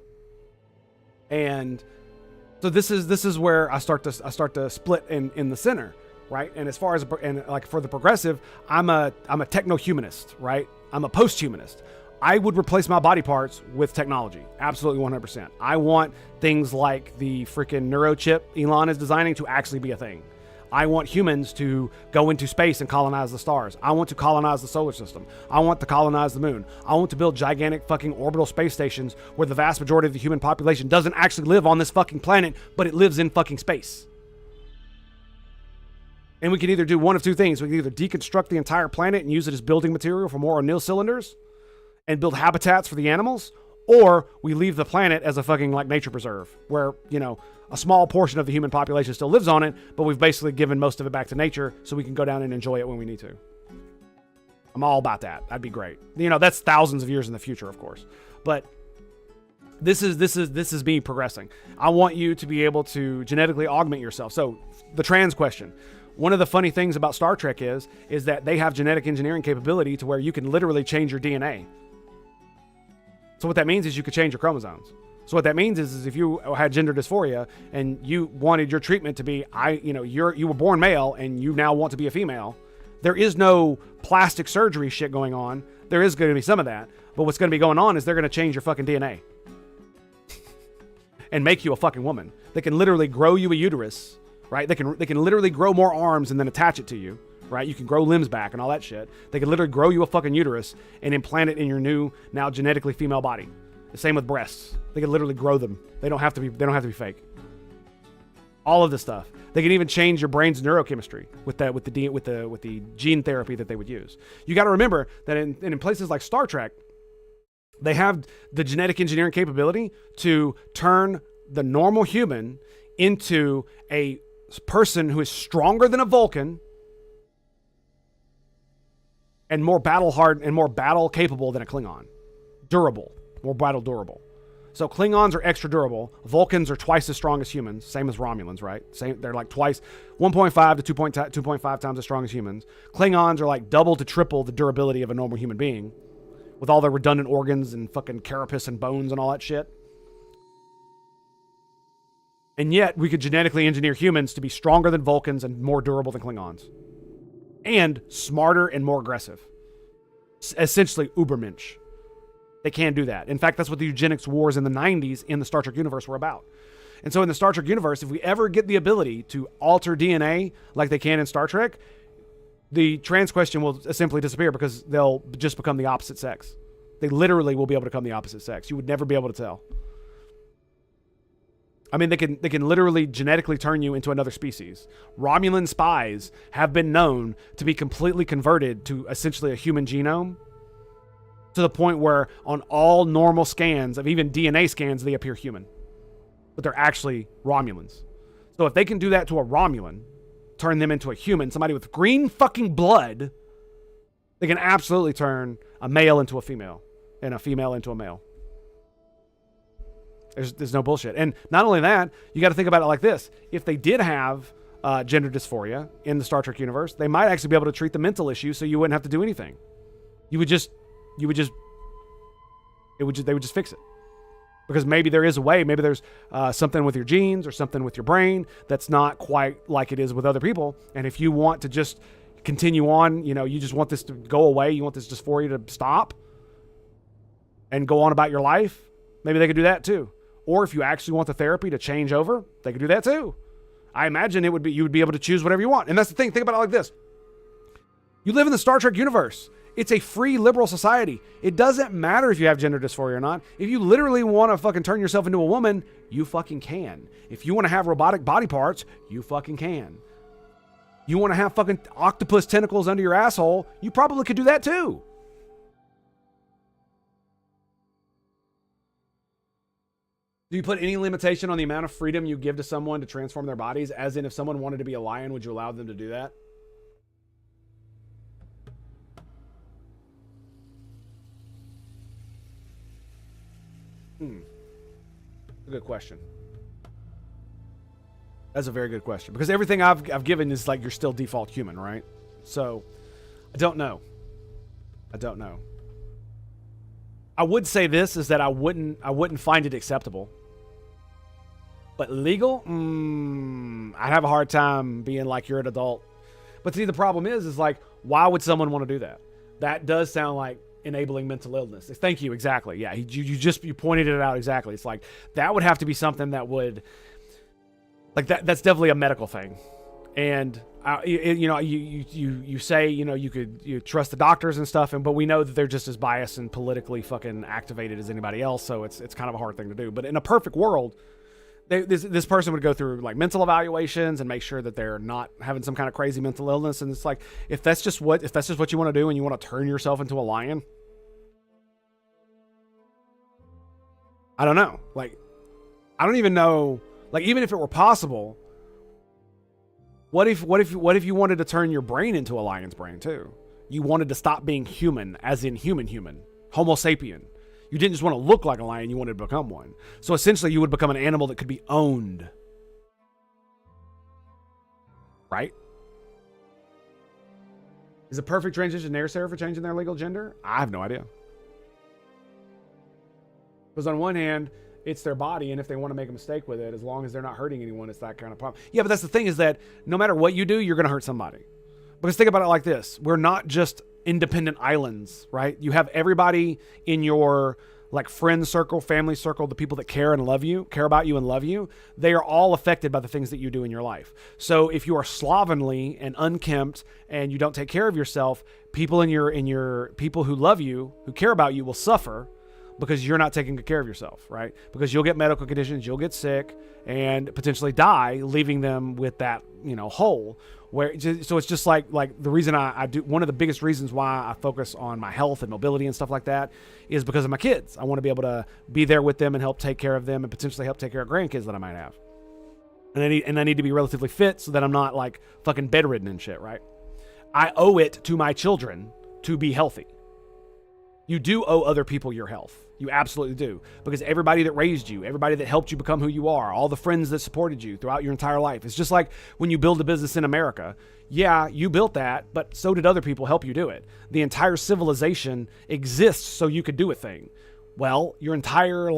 And so this is where I start to split in the center, right? And as far as like for the progressive, I'm a techno-humanist, right? I'm a post-humanist. I would replace my body parts with technology. Absolutely 100%. I want things like the freaking neurochip Elon is designing to actually be a thing. I want humans to go into space and colonize the stars. I want to colonize the solar system. I want to colonize the moon. I want to build gigantic fucking orbital space stations where the vast majority of the human population doesn't actually live on this fucking planet, but it lives in fucking space. And we can either do one of two things. We can either deconstruct the entire planet and use it as building material for more O'Neill cylinders and build habitats for the animals, or we leave the planet as a fucking like nature preserve where, you know, a small portion of the human population still lives on it, but we've basically given most of it back to nature so we can go down and enjoy it when we need to. I'm all about that. That'd be great. You know, that's thousands of years in the future, of course. But this is me progressing. I want you to be able to genetically augment yourself. So the trans question. One of the funny things about Star Trek is that they have genetic engineering capability to where you can literally change your DNA. So what that means is you could change your chromosomes. So what that means is if you had gender dysphoria and you wanted your treatment to be, you were born male and you now want to be a female, there is no plastic surgery shit going on. There is going to be some of that, but what's going to be going on is they're going to change your fucking DNA and make you a fucking woman. They can literally grow you a uterus, right? They can literally grow more arms and then attach it to you. Right? You can grow limbs back and all that shit. They can literally grow you a fucking uterus and implant it in your new, now genetically female body. The same with breasts. They can literally grow them. They don't have to be fake. All of this stuff. They can even change your brain's neurochemistry with the gene therapy that they would use. You got to remember that in places like Star Trek, they have the genetic engineering capability to turn the normal human into a person who is stronger than a Vulcan and more battle hard and more battle capable than a Klingon. Durable. More battle durable. So Klingons are extra durable. Vulcans are twice as strong as humans. Same as Romulans, right? They're like twice, 1.5 to 2.5 times as strong as humans. Klingons are like double to triple the durability of a normal human being with all their redundant organs and fucking carapace and bones and all that shit. And yet we could genetically engineer humans to be stronger than Vulcans and more durable than Klingons. And smarter and more aggressive. Essentially, Ubermensch. They can do that. In fact, that's what the eugenics wars in the 90s in the Star Trek universe were about. And so in the Star Trek universe, if we ever get the ability to alter DNA like they can in Star Trek, the trans question will simply disappear because they'll just become the opposite sex. They literally will be able to become the opposite sex. You would never be able to tell. I mean, they can literally genetically turn you into another species. Romulan spies have been known to be completely converted to essentially a human genome to the point where on all normal scans of even DNA scans, they appear human. But they're actually Romulans. So if they can do that to a Romulan, turn them into a human, somebody with green fucking blood, they can absolutely turn a male into a female and a female into a male. There's no bullshit. And not only that, you got to think about it like this. If they did have gender dysphoria in the Star Trek universe, they might actually be able to treat the mental issue so you wouldn't have to do anything. They would just fix it. Because maybe there is a way, maybe there's something with your genes or something with your brain that's not quite like it is with other people. And if you want to just continue on, you just want this to go away, you want this dysphoria to stop and go on about your life, maybe they could do that too. Or if you actually want the therapy to change over, they could do that too. I imagine you would be able to choose whatever you want. And that's the thing. Think about it like this. You live in the Star Trek universe. It's a free liberal society. It doesn't matter if you have gender dysphoria or not. If you literally want to fucking turn yourself into a woman, you fucking can. If you want to have robotic body parts, you fucking can. You want to have fucking octopus tentacles under your asshole, you probably could do that too. Do you put any limitation on the amount of freedom you give to someone to transform their bodies? As in, if someone wanted to be a lion, would you allow them to do that? good question. That's a very good question, because everything I've given is like you're still default human, right? So I don't know. I would say this is that I wouldn't find it acceptable. But legal? I'd have a hard time being like you're an adult. But see, the problem is like, why would someone want to do that? That does sound like enabling mental illness. Thank you, exactly. Yeah, you pointed it out exactly. It's like, that would have to be something that would, like that's definitely a medical thing. And you say, you trust the doctors and stuff, but we know that they're just as biased and politically fucking activated as anybody else. So it's kind of a hard thing to do. But in a perfect world, this person would go through like mental evaluations and make sure that they're not having some kind of crazy mental illness. And it's like, if that's just what you want to do, and you want to turn yourself into a lion, I don't know. Like, I don't even know. Like, even if it were possible, what if you wanted to turn your brain into a lion's brain too? You wanted to stop being human, as in human, Homo sapien. You didn't just want to look like a lion, you wanted to become one. So essentially you would become an animal that could be owned. Right? Is a perfect transition necessary for changing their legal gender? I have no idea. Because on one hand, it's their body, and if they want to make a mistake with it, as long as they're not hurting anyone, it's that kind of problem. Yeah, but that's the thing, is that no matter what you do, you're going to hurt somebody. Because think about it like this. We're not just independent islands, right? You have everybody in your like friend circle, family circle, the people that care about you and love you. They are all affected by the things that you do in your life. So if you are slovenly and unkempt and you don't take care of yourself, people in your people who love you, who care about you, will suffer because you're not taking good care of yourself, right? Because you'll get medical conditions, you'll get sick, and potentially die, leaving them with that, hole. So it's just like the reason I do, one of the biggest reasons why I focus on my health and mobility and stuff like that is because of my kids. I want to be able to be there with them and help take care of them, and potentially help take care of grandkids that I might have. And I need to be relatively fit so that I'm not like fucking bedridden and shit, right? I owe it to my children to be healthy. You do owe other people your health. You absolutely do. Because everybody that raised you, everybody that helped you become who you are, all the friends that supported you throughout your entire life. It's just like when you build a business in America. Yeah, you built that, but so did other people help you do it. The entire civilization exists so you could do a thing. Well, your entire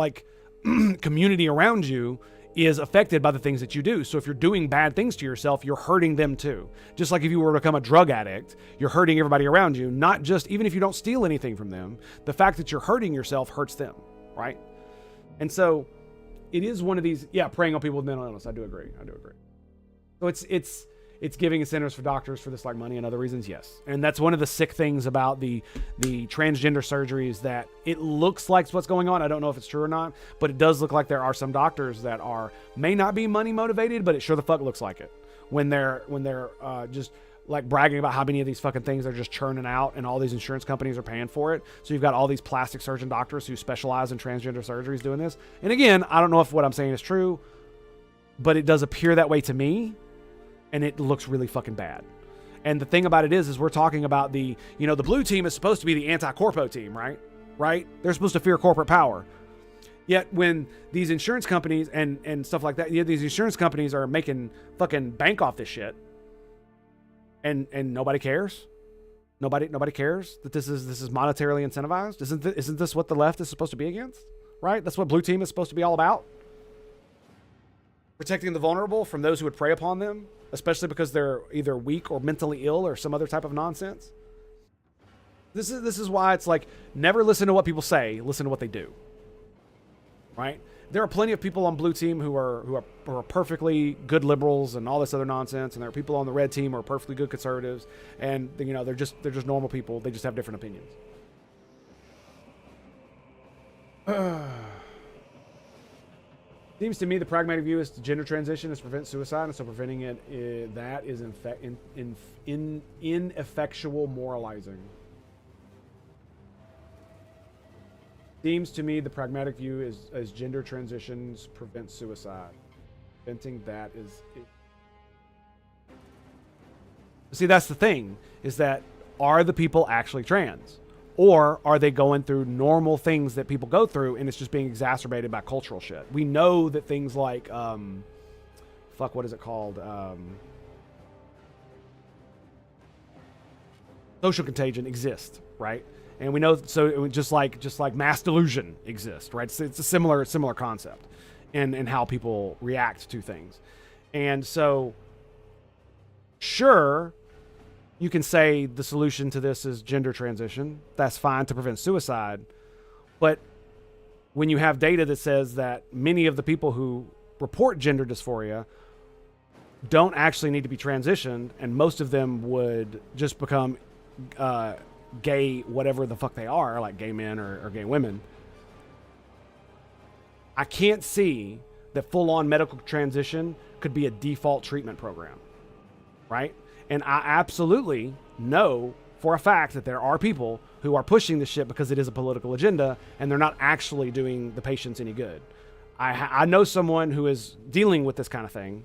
community around you is affected by the things that you do. So if you're doing bad things to yourself, you're hurting them too. Just like if you were to become a drug addict, you're hurting everybody around you, not just, even if you don't steal anything from them, the fact that you're hurting yourself hurts them, right? And so it is one of these, preying on people with mental illness. I do agree. So it's giving incentives for doctors for this like money and other reasons, yes. And that's one of the sick things about the transgender surgeries, that it looks like what's going on. I don't know if it's true or not, but it does look like there are some doctors that may not be money motivated, but it sure the fuck looks like it when they're just like bragging about how many of these fucking things they're just churning out, and all these insurance companies are paying for it. So you've got all these plastic surgeon doctors who specialize in transgender surgeries doing this. And again, I don't know if what I'm saying is true, but it does appear that way to me. And it looks really fucking bad. And the thing about it is we're talking about the blue team is supposed to be the anti-corpo team, right? Right? They're supposed to fear corporate power. Yet when these insurance companies and stuff like that, these insurance companies are making fucking bank off this shit. And nobody cares. Nobody cares that this is monetarily incentivized. Isn't this what the left is supposed to be against? Right? That's what blue team is supposed to be all about. Protecting the vulnerable from those who would prey upon them, especially because they're either weak or mentally ill or some other type of nonsense. This is why it's like, never listen to what people say, listen to what they do. Right? There are plenty of people on blue team who are perfectly good liberals and all this other nonsense, and there are people on the red team who are perfectly good conservatives, and they're just normal people. They just have different opinions. Seems to me the pragmatic view is to gender transition is to prevent suicide, and so preventing it that is ineffectual moralizing. Seems to me the pragmatic view is as gender transitions prevent suicide. Preventing that is. See, that's the thing, is that are the people actually trans? Or are they going through normal things that people go through and it's just being exacerbated by cultural shit? We know that things like, what is it called? Social contagion exist, right? And we know, so just like mass delusion exists, right? It's a similar concept in how people react to things. And so, sure, you can say the solution to this is gender transition. That's fine to prevent suicide. But when you have data that says that many of the people who report gender dysphoria don't actually need to be transitioned, and most of them would just become gay, whatever the fuck they are, like gay men or gay women, I can't see that full-on medical transition could be a default treatment program, right? And I absolutely know for a fact that there are people who are pushing this shit because it is a political agenda and they're not actually doing the patients any good. I know someone who is dealing with this kind of thing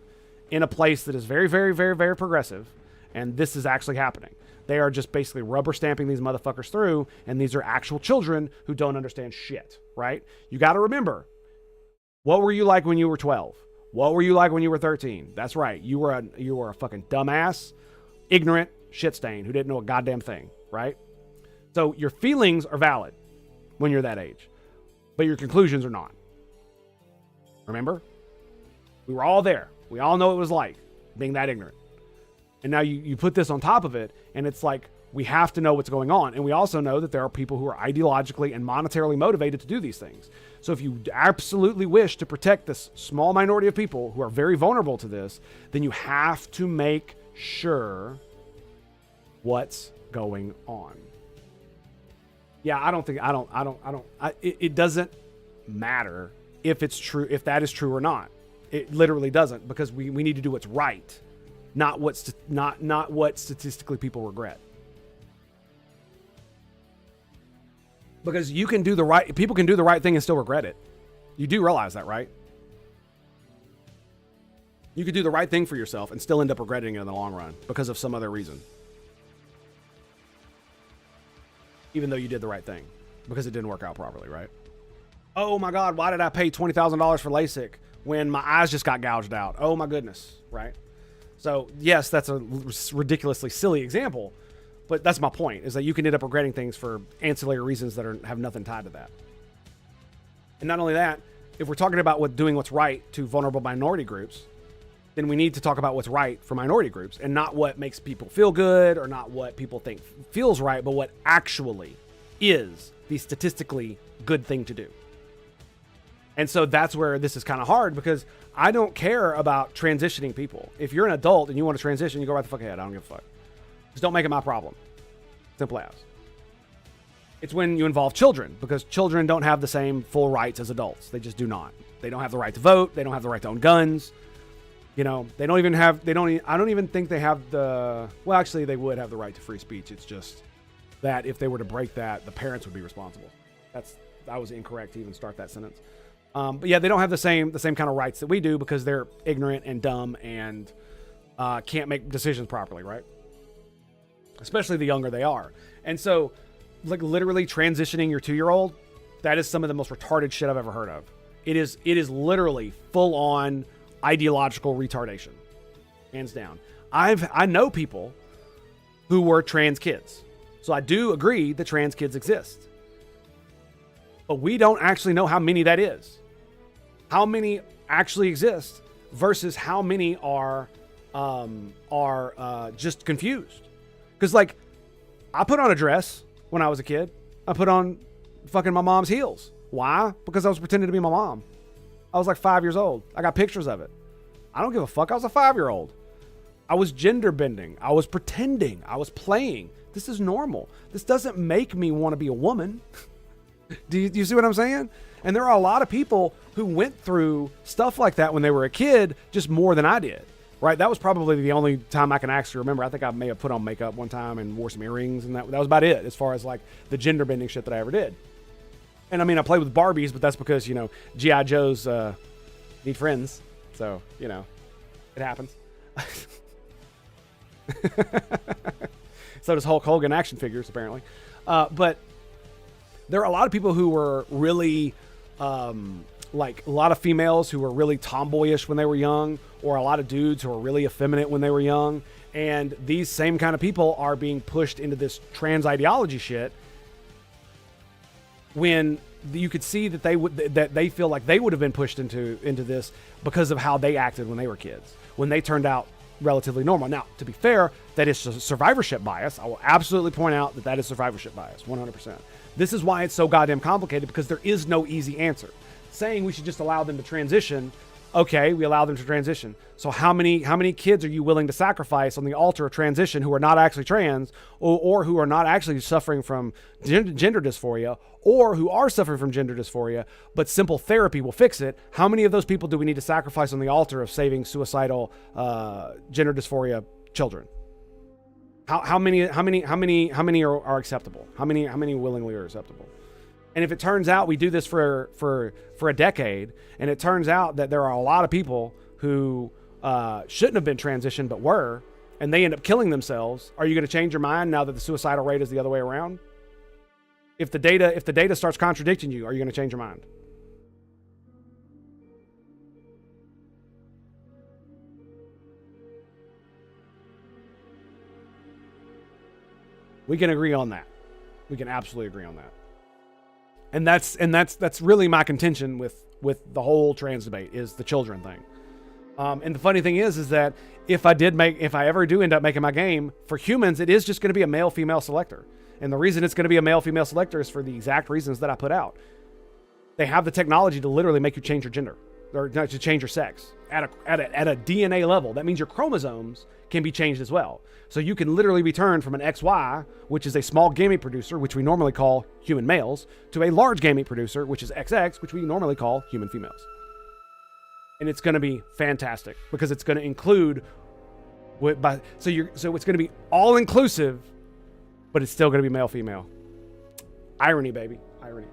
in a place that is very, very, very, very progressive, and this is actually happening. They are just basically rubber stamping these motherfuckers through, and these are actual children who don't understand shit, right? You got to remember, what were you like when you were 12? What were you like when you were 13? That's right. You were a fucking dumbass, ignorant shit stain who didn't know a goddamn thing, right? So your feelings are valid when you're that age, but your conclusions are not. Remember? We were all there. We all know what it was like being that ignorant. And now you put this on top of it, and it's like, we have to know what's going on. And we also know that there are people who are ideologically and monetarily motivated to do these things. So if you absolutely wish to protect this small minority of people who are very vulnerable to this, then you have to make sure what's going on. Yeah, it doesn't matter if it's true, if that is true or not. It literally doesn't, because we need to do what's right, not what statistically people regret. Because people can do the right thing and still regret it. You do realize that, right? You could do the right thing for yourself and still end up regretting it in the long run because of some other reason. Even though you did the right thing, because it didn't work out properly, right? Oh my God, why did I pay $20,000 for LASIK when my eyes just got gouged out? Oh my goodness, right? So yes, that's a ridiculously silly example, but that's my point, is that you can end up regretting things for ancillary reasons that have nothing tied to that. And not only that, if we're talking about doing what's right to vulnerable minority groups, then we need to talk about what's right for minority groups, and not what makes people feel good or not what people think feels right, but what actually is the statistically good thing to do. And so that's where this is kind of hard, because I don't care about transitioning people. If you're an adult and you want to transition, you go right the fuck ahead. I don't give a fuck. Just don't make it my problem. Simple as. It's when you involve children, because children don't have the same full rights as adults. They just do not. They don't have the right to vote. They don't have the right to own guns. You know, I don't even think they have well, actually they would have the right to free speech. It's just that if they were to break that, the parents would be responsible. I was incorrect to even start that sentence. But yeah, they don't have the same kind of rights that we do, because they're ignorant and dumb and can't make decisions properly, right? Especially the younger they are. And so, like, literally transitioning your 2-year-old, that is some of the most retarded shit I've ever heard of. It is literally full on ideological retardation, hands down. I know people who were trans kids, so I do agree that trans kids exist, but we don't actually know how many that is. How many actually exist versus how many are just confused. Because, like, I put on a dress when I was a kid. I put on fucking my mom's heels. Why? Because I was pretending to be my mom. I was like 5 years old. I got pictures of it. I don't give a fuck. I was a 5-year-old. I was gender bending. I was pretending. I was playing. This is normal. This doesn't make me want to be a woman. Do you see what I'm saying? And there are a lot of people who went through stuff like that when they were a kid, just more than I did, right? That was probably the only time I can actually remember. I think I may have put on makeup one time and wore some earrings, and that was about it as far as like the gender bending shit that I ever did. And I mean, I played with Barbies, but that's because, you know, G.I. Joes need friends. So, you know, it happens. So does Hulk Hogan action figures, apparently. But There are a lot of people who were really, like a lot of females who were really tomboyish when they were young, or a lot of dudes who were really effeminate when they were young. And these same kind of people are being pushed into this trans ideology shit when you could see that they feel like they would have been pushed into this because of how they acted when they were kids, when they turned out relatively normal. Now, to be fair, that is survivorship bias. I will absolutely point out that is survivorship bias, 100%. This is why it's so goddamn complicated, because there is no easy answer. Saying we should just allow them to transition, okay, we allow them to transition. So how many kids are you willing to sacrifice on the altar of transition who are not actually trans, or who are not actually suffering from gender dysphoria, or who are suffering from gender dysphoria, but simple therapy will fix it? How many of those people do we need to sacrifice on the altar of saving suicidal gender dysphoria children? How many are acceptable? How many willingly are acceptable? And if it turns out we do this for a decade, and it turns out that there are a lot of people who shouldn't have been transitioned but were, and they end up killing themselves, are you going to change your mind now that the suicidal rate is the other way around? If the data starts contradicting you, are you going to change your mind? We can agree on that. We can absolutely agree on that. And that's really my contention with the whole trans debate, is the children thing. And the funny thing is that if I ever do end up making my game for humans, it is just going to be a male-female selector. And the reason it's going to be a male-female selector is for the exact reasons that I put out. They have the technology to literally make you change your gender, or to change your sex at a DNA level. That means your chromosomes can be changed as well. So you can literally be turned from an XY, which is a small gamete producer, which we normally call human males, to a large gamete producer, which is XX, which we normally call human females. And it's going to be fantastic, because it's going to include so it's going to be all inclusive, but it's still going to be male female. Irony, baby, irony.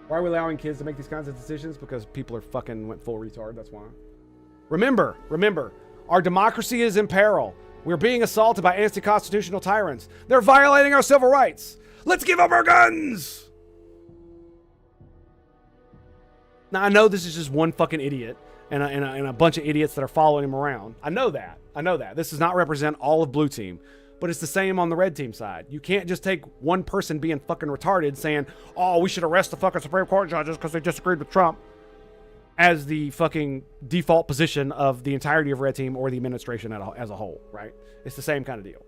Why are we allowing kids to make these kinds of decisions? Because people are fucking went full retard. That's why. Remember, our democracy is in peril. We're being assaulted by anti-constitutional tyrants. They're violating our civil rights. Let's give up our guns. Now, I know this is just one fucking idiot and a bunch of idiots that are following him around. I know that. This does not represent all of blue team, but it's the same on the red team side. You can't just take one person being fucking retarded saying, oh, we should arrest the fucking Supreme Court judges because they disagreed with Trump, as the fucking default position of the entirety of red team or the administration as a whole, right? It's the same kind of deal.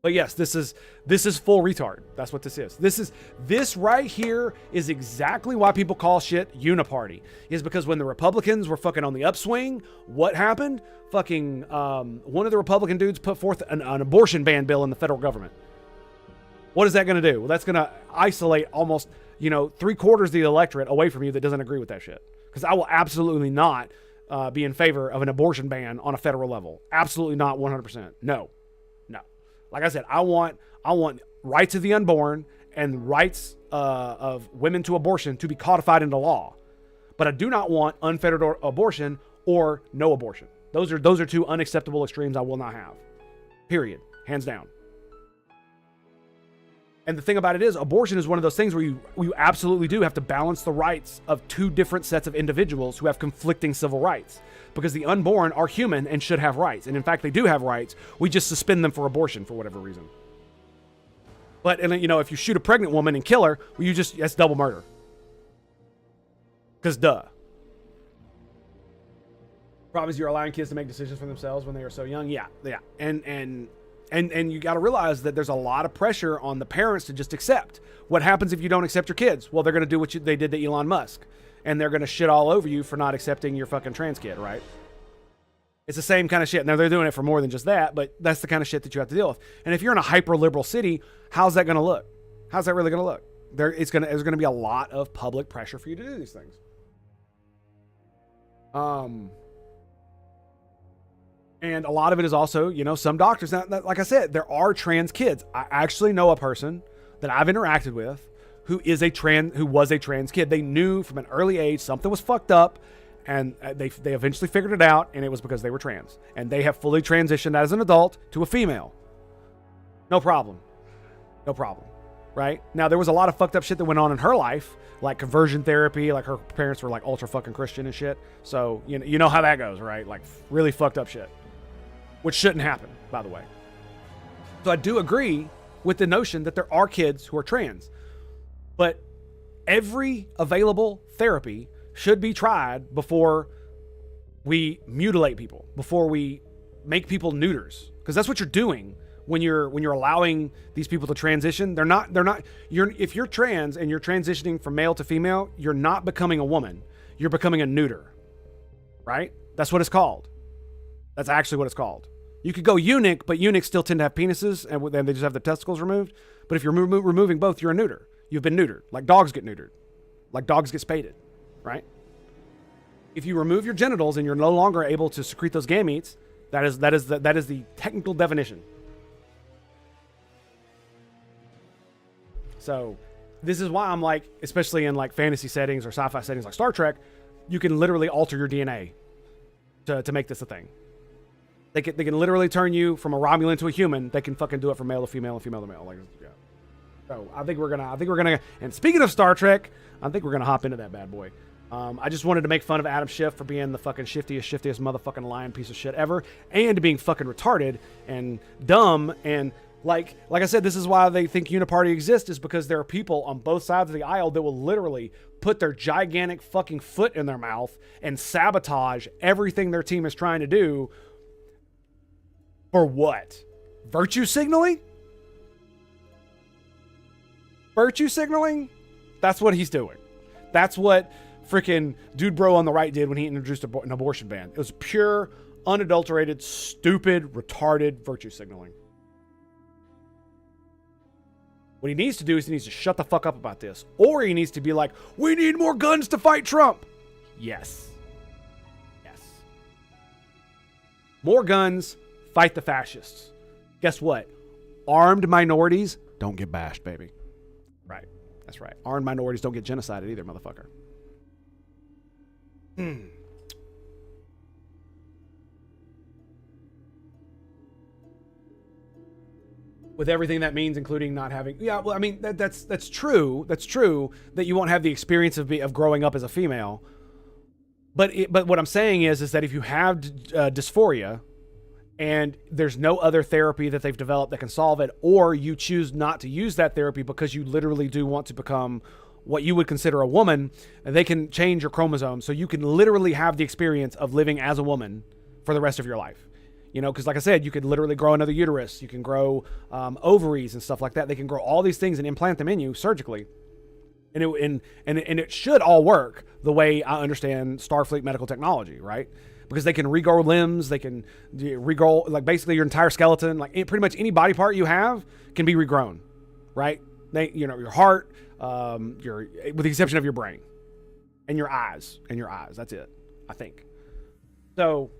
But yes, this is full retard. That's what this is. This right here is exactly why people call shit uniparty. Is because when the Republicans were fucking on the upswing, what happened? Fucking one of the Republican dudes put forth an abortion ban bill in the federal government. What is that going to do? Well, that's going to isolate almost 3/4 of the electorate away from you that doesn't agree with that shit. Because I will absolutely not be in favor of an abortion ban on a federal level. Absolutely not, 100%. No. Like I said, I want rights of the unborn and rights of women to abortion to be codified into law. But I do not want unfettered abortion or no abortion. Those are two unacceptable extremes I will not have. Period. Hands down. And the thing about it is, abortion is one of those things where you absolutely do have to balance the rights of two different sets of individuals who have conflicting civil rights. Because the unborn are human and should have rights. And in fact, they do have rights. We just suspend them for abortion for whatever reason. But, if you shoot a pregnant woman and kill her, well, that's double murder. Because duh. Problem is, you're allowing kids to make decisions for themselves when they are so young. Yeah. And you got to realize that there's a lot of pressure on the parents to just accept. What happens if you don't accept your kids? Well, they're going to do what they did to Elon Musk. And they're going to shit all over you for not accepting your fucking trans kid, right? It's the same kind of shit. Now, they're doing it for more than just that, but that's the kind of shit that you have to deal with. And if you're in a hyper-liberal city, how's that going to look? How's that really going to look? There's going to be a lot of public pressure for you to do these things. And a lot of it is also, some doctors, like I said, there are trans kids. I actually know a person that I've interacted with who was a trans kid. They knew from an early age something was fucked up, and they eventually figured it out, and it was because they were trans. And they have fully transitioned as an adult to a female. No problem. right? Now, there was a lot of fucked up shit that went on in her life, like conversion therapy, like her parents were like ultra fucking Christian and shit. So, you know how that goes, right? Like really fucked up shit, which shouldn't happen, by the way. So I do agree with the notion that there are kids who are trans, but every available therapy should be tried before we mutilate people, before we make people neuters, because that's what you're doing when you're allowing these people to transition. If you're trans and you're transitioning from male to female, you're not becoming a woman. You're becoming a neuter, right? That's what it's called. That's actually what it's called. You could go eunuch, but eunuchs still tend to have penises and then they just have the testicles removed. But if you're removing both, you're a neuter. You've been neutered. Like dogs get neutered. Like dogs get spaded, right? If you remove your genitals and you're no longer able to secrete those gametes, that is the technical definition. So this is why I'm like, especially in like fantasy settings or sci-fi settings like Star Trek, you can literally alter your DNA to make this a thing. They can literally turn you from a Romulan to a human. They can fucking do it from male to female and female to male. Like, yeah. So I think we're gonna. And speaking of Star Trek, I think we're gonna hop into that bad boy. I just wanted to make fun of Adam Schiff for being the fucking shiftiest motherfucking lying piece of shit ever, and being fucking retarded and dumb. And like I said, this is why they think Uniparty exists, is because there are people on both sides of the aisle that will literally put their gigantic fucking foot in their mouth and sabotage everything their team is trying to do. For what? Virtue signaling? Virtue signaling? That's what he's doing. That's what freaking dude bro on the right did when he introduced an abortion ban. It was pure, unadulterated, stupid, retarded virtue signaling. What he needs to do is he needs to shut the fuck up about this. Or he needs to be like, we need more guns to fight Trump. Yes. Yes. More guns, fight the fascists. Guess what? Armed minorities don't get bashed, baby. Right. That's right. Armed minorities don't get genocided either, motherfucker. With everything that means, including not having... Yeah, well, I mean, that's true. That's true that you won't have the experience of growing up as a female. But what I'm saying is that if you have dysphoria and there's no other therapy that they've developed that can solve it, or you choose not to use that therapy because you literally do want to become what you would consider a woman, and they can change your chromosomes so you can literally have the experience of living as a woman for the rest of your life. You know, because like I said, you could literally grow another uterus. You can grow ovaries and stuff like that. They can grow all these things and implant them in you surgically. And it should all work the way I understand Starfleet medical technology, right? Because they can regrow limbs. They can regrow, like, basically your entire skeleton. Like, pretty much any body part you have can be regrown, right? Your heart, with the exception of your brain and your eyes. That's it, I think. So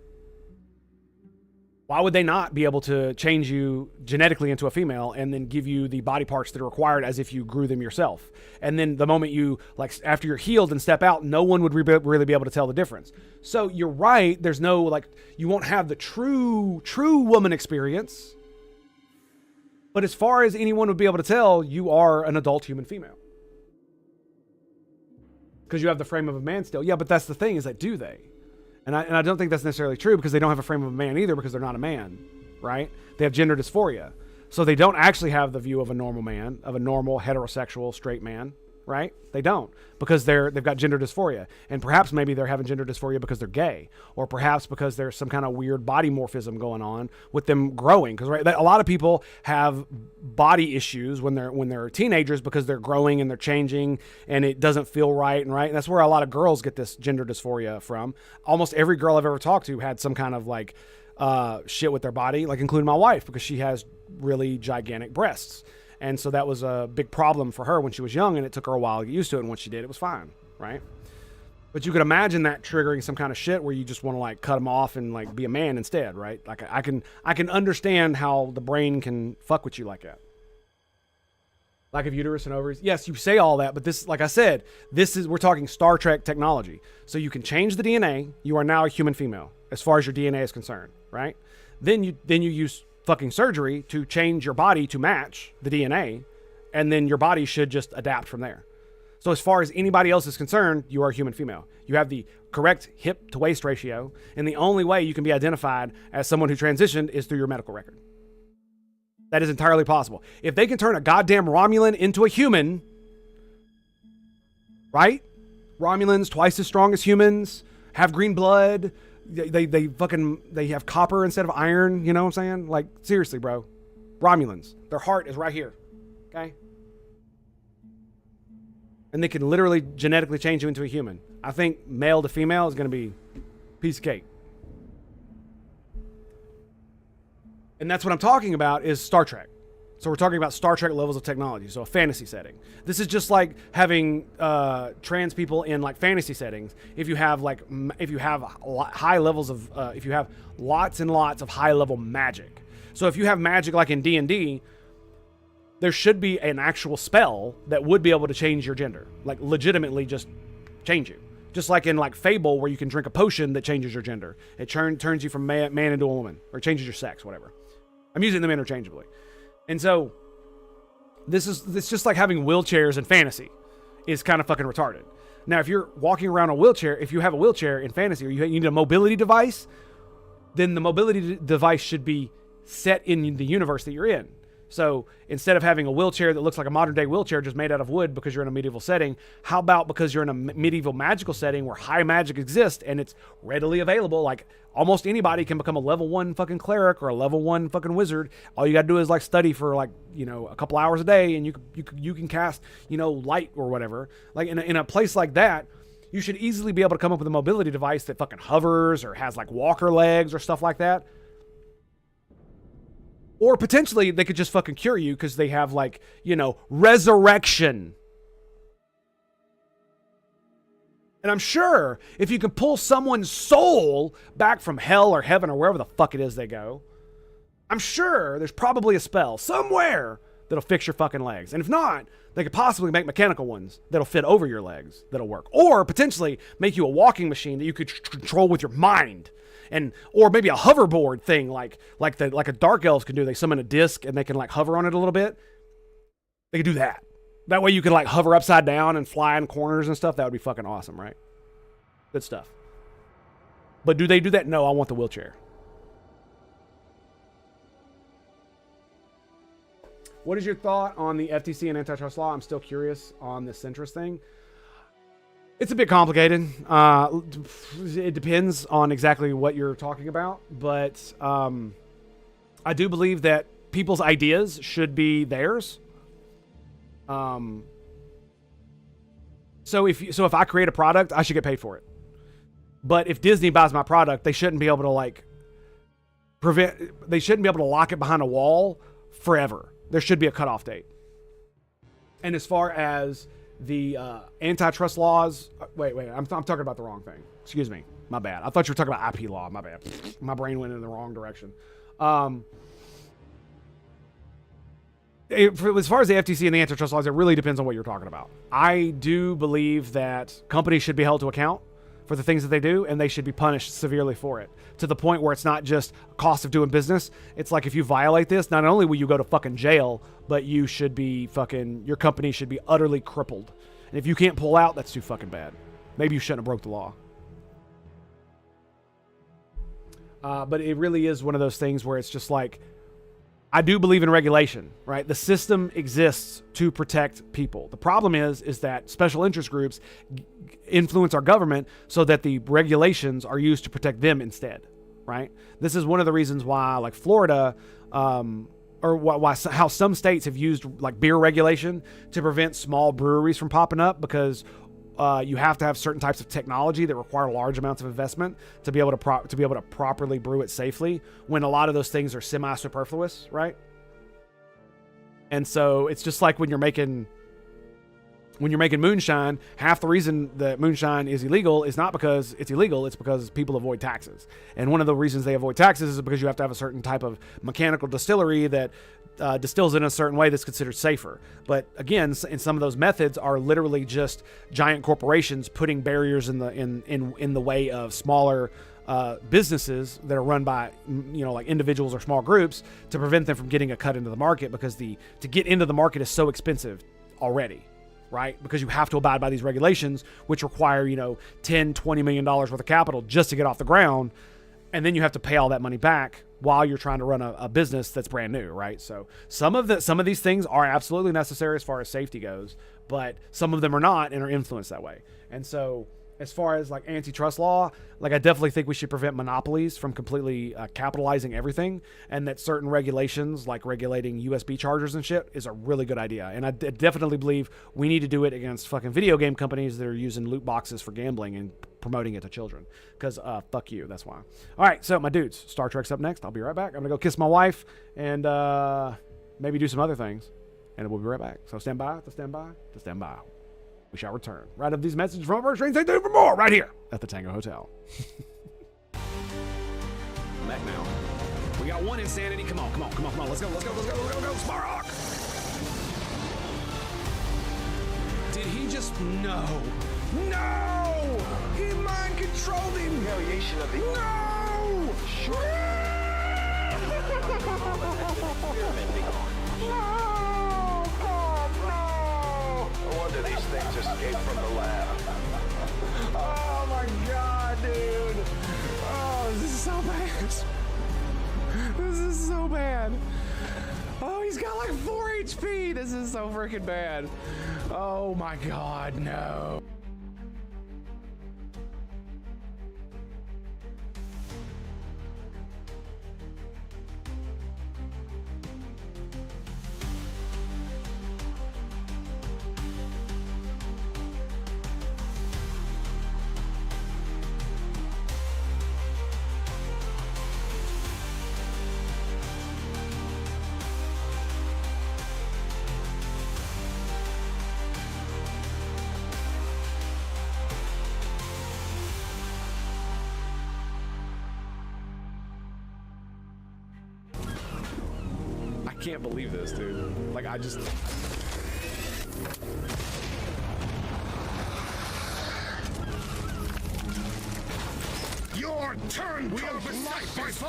why would they not be able to change you genetically into a female and then give you the body parts that are required as if you grew them yourself? And then the moment you, like, after you're healed and step out, no one would really be able to tell the difference. So you're right. There's no, like, you won't have the true woman experience. But as far as anyone would be able to tell, you are an adult human female. Because you have the frame of a man still. Yeah, but that's the thing, is that do they? And I don't think that's necessarily true, because they don't have a frame of a man either, because they're not a man, right? They have gender dysphoria. So they don't actually have the view of a normal man, of a normal heterosexual straight man, right? They don't, because they've got gender dysphoria. And perhaps maybe they're having gender dysphoria because they're gay, or perhaps because there's some kind of weird body morphism going on with them growing. Because right, a lot of people have body issues when they're teenagers, because they're growing and they're changing and it doesn't feel right. And that's where a lot of girls get this gender dysphoria from. Almost every girl I've ever talked to had some kind of like shit with their body, like including my wife, because she has really gigantic breasts. And so that was a big problem for her when she was young, and it took her a while to get used to it. And once she did, it was fine, right? But you could imagine that triggering some kind of shit where you just want to like cut them off and like be a man instead, right? Like I can understand how the brain can fuck with you like that. Lack of uterus and ovaries. Yes, you say all that, but this, like I said, we're talking Star Trek technology. So you can change the DNA. You are now a human female as far as your DNA is concerned, right? Then you use fucking surgery to change your body to match the DNA, and then your body should just adapt from there. So as far as anybody else is concerned, you are a human female. You have the correct hip to waist ratio, and the only way you can be identified as someone who transitioned is through your medical record. That is entirely possible. If they can turn a goddamn Romulan into a human, right? Romulans twice as strong as humans, have green blood, they have copper instead of iron, you know what I'm saying? Like, seriously, bro. Romulans, their heart is right here, okay? And they can literally genetically change you into a human. I think male to female is going to be a piece of cake. And that's what I'm talking about is Star Trek. So we're talking about Star Trek levels of technology. So a fantasy setting. This is just like having trans people in like fantasy settings. If you have high levels of, if you have lots and lots of high level magic. So if you have magic like in D&D, there should be an actual spell that would be able to change your gender. Like legitimately just change you. Just like in like Fable where you can drink a potion that changes your gender. It turns you from man into a woman or changes your sex, whatever. I'm using them interchangeably. And so it's just like having wheelchairs in fantasy is kind of fucking retarded. Now, if you're walking around a wheelchair, if you have a wheelchair in fantasy or you need a mobility device, then the mobility device should be set in the universe that you're in. So instead of having a wheelchair that looks like a modern day wheelchair just made out of wood because you're in a medieval setting, how about because you're in a medieval magical setting where high magic exists and it's readily available, like almost anybody can become a level 1 fucking cleric or a level 1 fucking wizard. All you gotta do is like study for like, you know, a couple hours a day and you can cast, you know, light or whatever. Like in a place like that, you should easily be able to come up with a mobility device that fucking hovers or has like walker legs or stuff like that. Or potentially they could just fucking cure you because they have like, you know, resurrection. And I'm sure if you can pull someone's soul back from hell or heaven or wherever the fuck it is they go, I'm sure there's probably a spell somewhere that'll fix your fucking legs. And if not, they could possibly make mechanical ones that'll fit over your legs that'll work. Or potentially make you a walking machine that you could control with your mind. Or maybe a hoverboard thing like a dark elves can do. They summon a disc and they can like hover on it a little bit. They could do that. That way you can like hover upside down and fly in corners and stuff. That would be fucking awesome, right? Good stuff. But do they do that? No, I want the wheelchair. What is your thought on the FTC and antitrust law? I'm still curious on the centrist thing. It's a bit complicated. It depends on exactly what you're talking about, but I do believe that people's ideas should be theirs. So if I create a product, I should get paid for it. But if Disney buys my product, they shouldn't be able to like they shouldn't be able to lock it behind a wall forever. There should be a cutoff date. And as far as the antitrust laws, wait, I'm talking about the wrong thing. Excuse me, my bad. I thought you were talking about IP law. My bad. My brain went in the wrong direction. As far as the FTC and the antitrust laws, it really depends on what you're talking about. I do believe that companies should be held to account for the things that they do, and they should be punished severely for it, to the point where it's not just cost of doing business. It's like if you violate this, not only will you go to fucking jail, but you should be your company should be utterly crippled. And if you can't pull out, that's too fucking bad. Maybe you shouldn't have broke the law. But it really is one of those things where it's just like, I do believe in regulation, right? The system exists to protect people. The problem is that special interest groups influence our government so that the regulations are used to protect them instead, right? This is one of the reasons why, like Florida, how some states have used like beer regulation to prevent small breweries from popping up, because you have to have certain types of technology that require large amounts of investment to be able to properly brew it safely, when a lot of those things are semi-superfluous, right? And so it's just like when you're making moonshine, half the reason that moonshine is illegal is not because it's illegal, it's because people avoid taxes. And one of the reasons they avoid taxes is because you have to have a certain type of mechanical distillery that distills it in a certain way that's considered safer. But again, in some of those methods are literally just giant corporations putting barriers in the way of smaller businesses that are run by, like individuals or small groups to prevent them from getting a cut into the market, because to get into the market is so expensive already, right? Because you have to abide by these regulations, which require, $10, $20 million worth of capital just to get off the ground. And then you have to pay all that money back while you're trying to run a business that's brand new, right? So some of these things are absolutely necessary as far as safety goes, but some of them are not and are influenced that way. And so as far as like antitrust law, like I definitely think we should prevent monopolies from completely capitalizing everything, and that certain regulations like regulating USB chargers and shit is a really good idea. And I definitely believe we need to do it against fucking video game companies that are using loot boxes for gambling and promoting it to children, because fuck you, that's why. All right, so my dudes, Star Trek's up next. I'll be right back. I'm gonna go kiss my wife and maybe do some other things, and we'll be right back. So stand by. We shall return right of these messages from our stream. Stay tuned for more right here at the Tango Hotel. Back now. We got one insanity. Come on. Let's go. Sparrock! Did he just... No! He mind controlled him! Humiliation of the... No! No wonder these things escape from the lab. Oh my god, dude! Oh, this is so bad. This is so bad. Oh, he's got like 4 HP. This is so freaking bad. Oh my god, no. I can't believe this, dude. Like, I just... Your turn to life is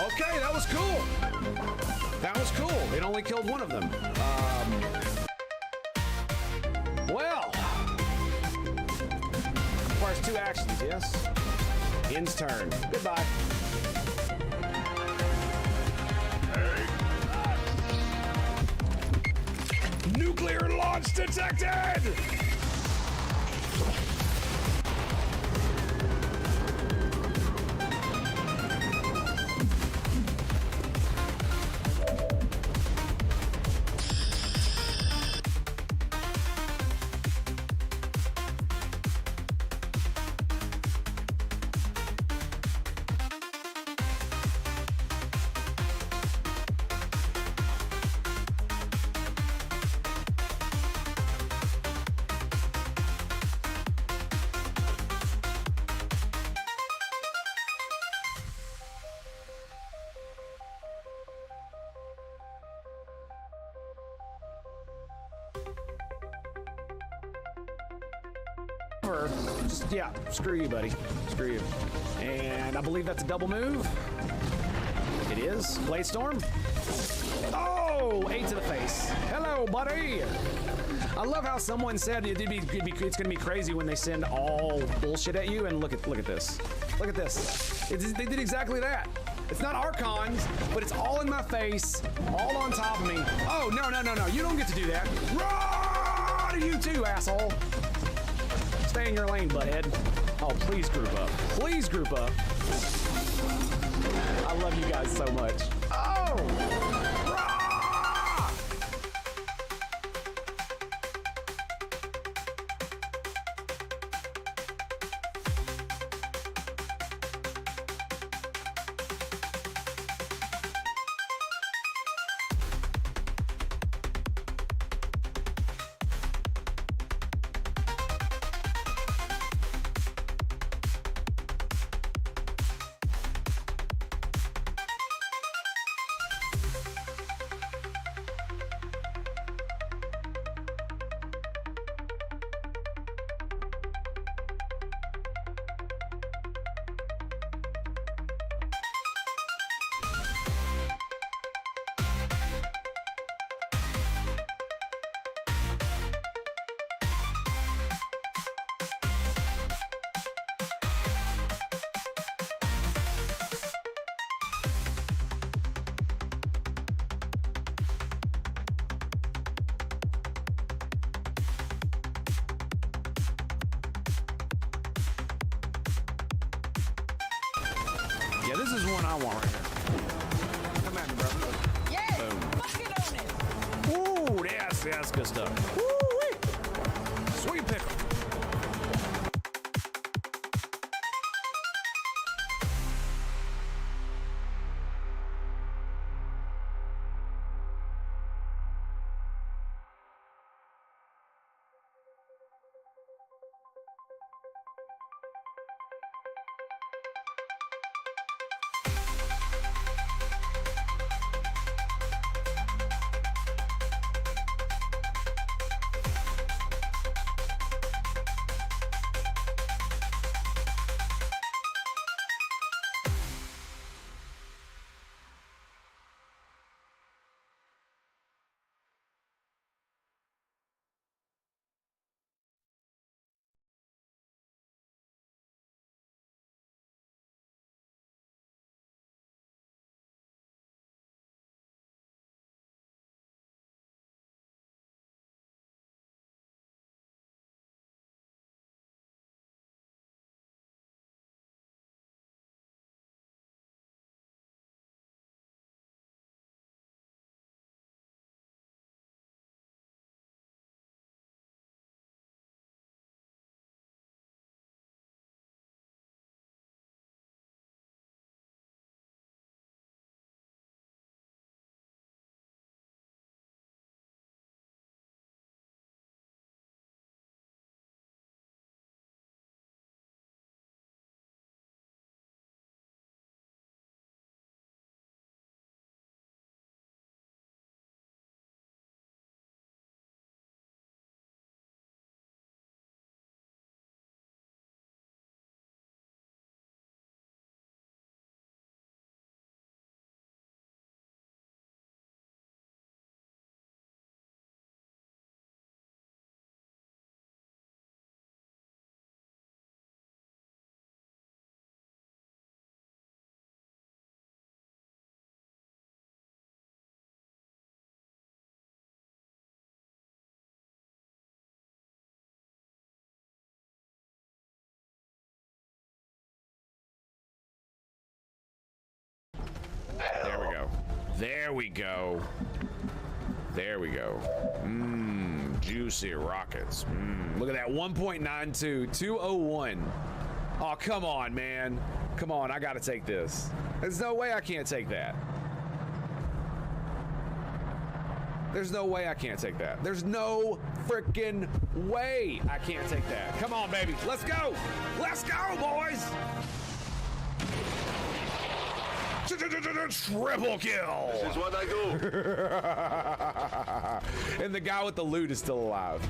Okay, that was cool. That was cool. It only killed one of them. Well... requires 2 actions, yes? End's turn. Goodbye. Nuclear launch detected! Just, yeah, screw you, buddy. Screw you. And I believe that's a double move. It is. Blade Storm. Oh, 8 to the face. Hello, buddy. I love how someone said it's gonna be crazy when they send all bullshit at you. And look at this. Look at this. They did exactly that. It's not Archons, but it's all in my face, all on top of me. Oh, no. You don't get to do that. Run! You too, asshole. Stay in your lane, butthead. Oh, please group up. Please group up. I love you guys so much. Oh! Rah! This is one I want right here. Come at me, brother. Yes, Boom. fucking on it. Ooh, yes, that's good stuff. Woo-wee. Sweet pickle. There we go. There we go. There we go. Mmm, juicy rockets. Mmm. Look at that, 1.92, 201. Oh, come on, man. Come on, I gotta take this. There's no way I can't take that. There's no way I can't take that. There's no freaking way I can't take that. Come on, baby. Let's go. Let's go, boys. Triple kill! This is what I do. And the guy with the loot is still alive.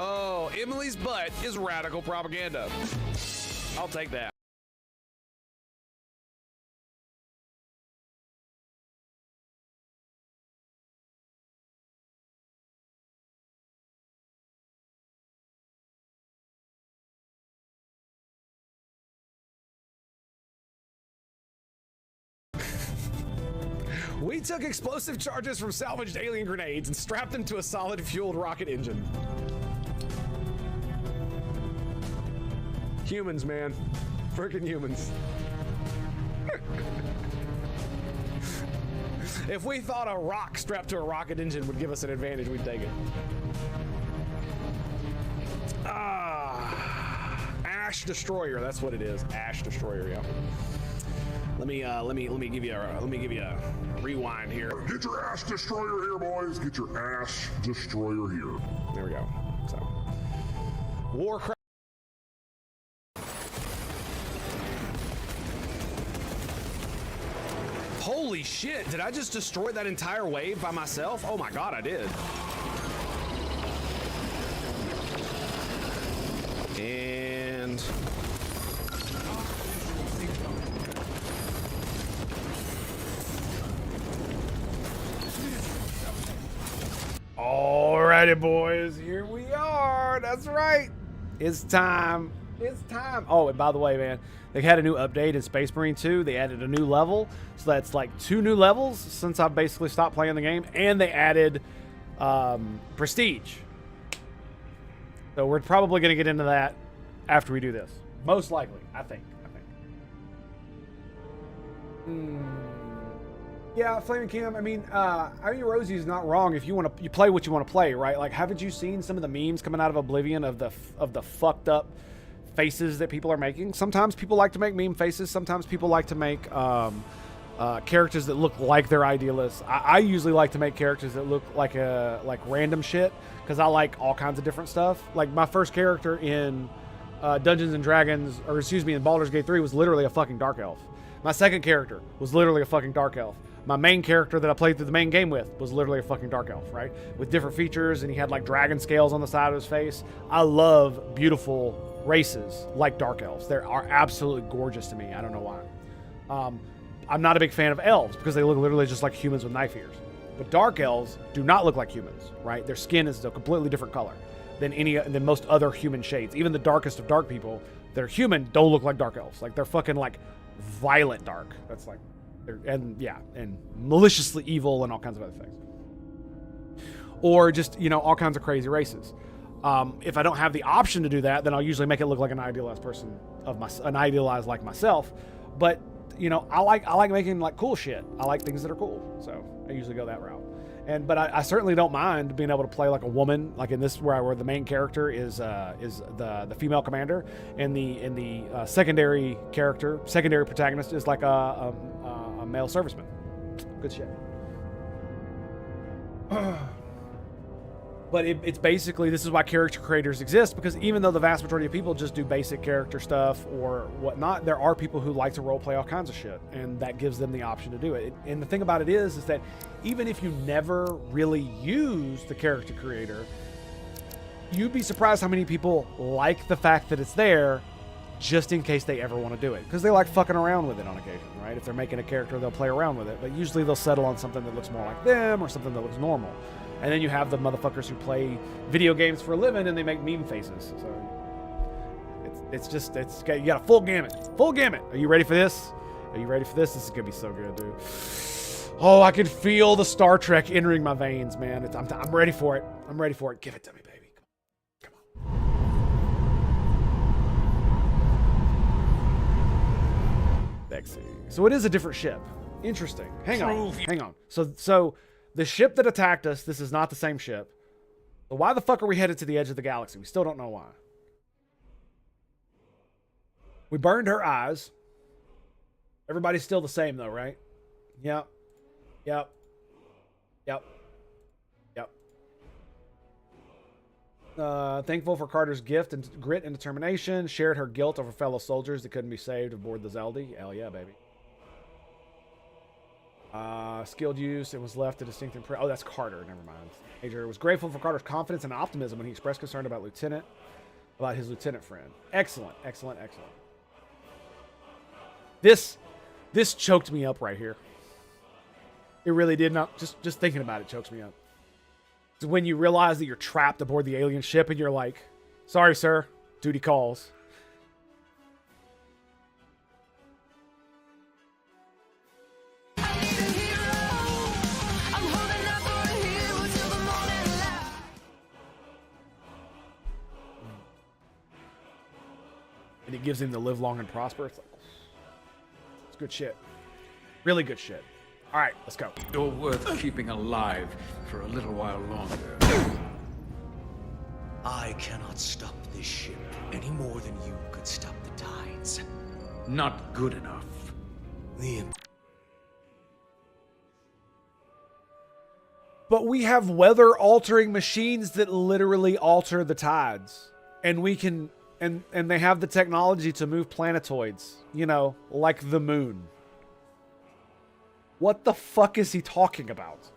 Oh, Emily's butt is radical propaganda. I'll take that. We took explosive charges from salvaged alien grenades and strapped them to a solid fueled rocket engine. Humans, man. Freaking humans. If we thought a rock strapped to a rocket engine would give us an advantage, we'd take it. Ah. Ash Destroyer. That's what it is. Ash Destroyer. Yeah. Let me give you a rewind here. Get your ass destroyer here, boys. Get your ass destroyer here. There we go. So, Warcraft. Holy shit! Did I just destroy that entire wave by myself? Oh my god, I did. And alrighty, boys, here we are. That's right. It's time. It's time. Oh, and by the way, man, they had a new update in Space Marine 2. They added a new level. So that's like 2 new levels since I've basically stopped playing the game. And they added Prestige. So we're probably going to get into that after we do this. Most likely, I think. Yeah, Flaming Kingdom. I mean, Rosie's not wrong. If you play what you want to play, right? Like, haven't you seen some of the memes coming out of Oblivion of the fucked up faces that people are making? Sometimes people like to make meme faces. Sometimes people like to make characters that look like they're idealists. I usually like to make characters that look like random shit because I like all kinds of different stuff. Like my first character in Dungeons and Dragons, or excuse me, in Baldur's Gate 3 was literally a fucking dark elf. My second character was literally a fucking dark elf. My main character that I played through the main game with was literally a fucking dark elf, right? With different features, and he had like dragon scales on the side of his face. I love beautiful races like dark elves. They are absolutely gorgeous to me. I don't know why. I'm not a big fan of elves because they look literally just like humans with knife ears. But dark elves do not look like humans, right? Their skin is a completely different color than most other human shades. Even the darkest of dark people that are human don't look like dark elves. Like they're fucking like violent dark. That's like, and maliciously evil and all kinds of other things. Or just, all kinds of crazy races. If I don't have the option to do that, then I'll usually make it look like an idealized person an idealized like myself. But I like making like cool shit. I like things that are cool, so I usually go that route. But I certainly don't mind being able to play like a woman, like in this where the main character is the female commander, and the secondary protagonist is like a male serviceman. Good shit. But it's basically, this is why character creators exist, because even though the vast majority of people just do basic character stuff or whatnot, there are people who like to roleplay all kinds of shit, and that gives them the option to do it. And the thing about it is that even if you never really use the character creator, you'd be surprised how many people like the fact that it's there just in case they ever want to do it. Because they like fucking around with it on occasion, right? If they're making a character, they'll play around with it. But usually they'll settle on something that looks more like them or something that looks normal. And then you have the motherfuckers who play video games for a living and they make meme faces. So you got a full gamut. Full gamut. Are you ready for this? This is gonna be so good, dude. Oh, I can feel the Star Trek entering my veins, man. I'm ready for it. Give it to me, baby. Come on. Sexy. So it is a different ship. Interesting. Hang on. So the ship that attacked us, this is not the same ship. But why the fuck are we headed to the edge of the galaxy? We still don't know why. We burned her eyes. Everybody's still the same though, right? Yep. Thankful for Carter's gift and grit and determination. Shared her guilt over fellow soldiers that couldn't be saved aboard the Zeldy. Hell yeah, baby. Skilled use and was left a distinct impression. Oh, that's Carter. Never mind. Major was grateful for Carter's confidence and optimism when he expressed concern about his lieutenant friend. Excellent. This choked me up right here. It really did. Not just thinking about it chokes me up. It's when you realize that you're trapped aboard the alien ship and you're like, "Sorry, sir, duty calls." And it gives him the live long and prosper. It's good shit. Really good shit. All right, let's go. You're worth keeping alive for a little while longer. I cannot stop this ship any more than you could stop the tides. Not good enough. The But we have weather-altering machines that literally alter the tides. And we can... And they have the technology to move planetoids. You know, like the moon. What the fuck is he talking about?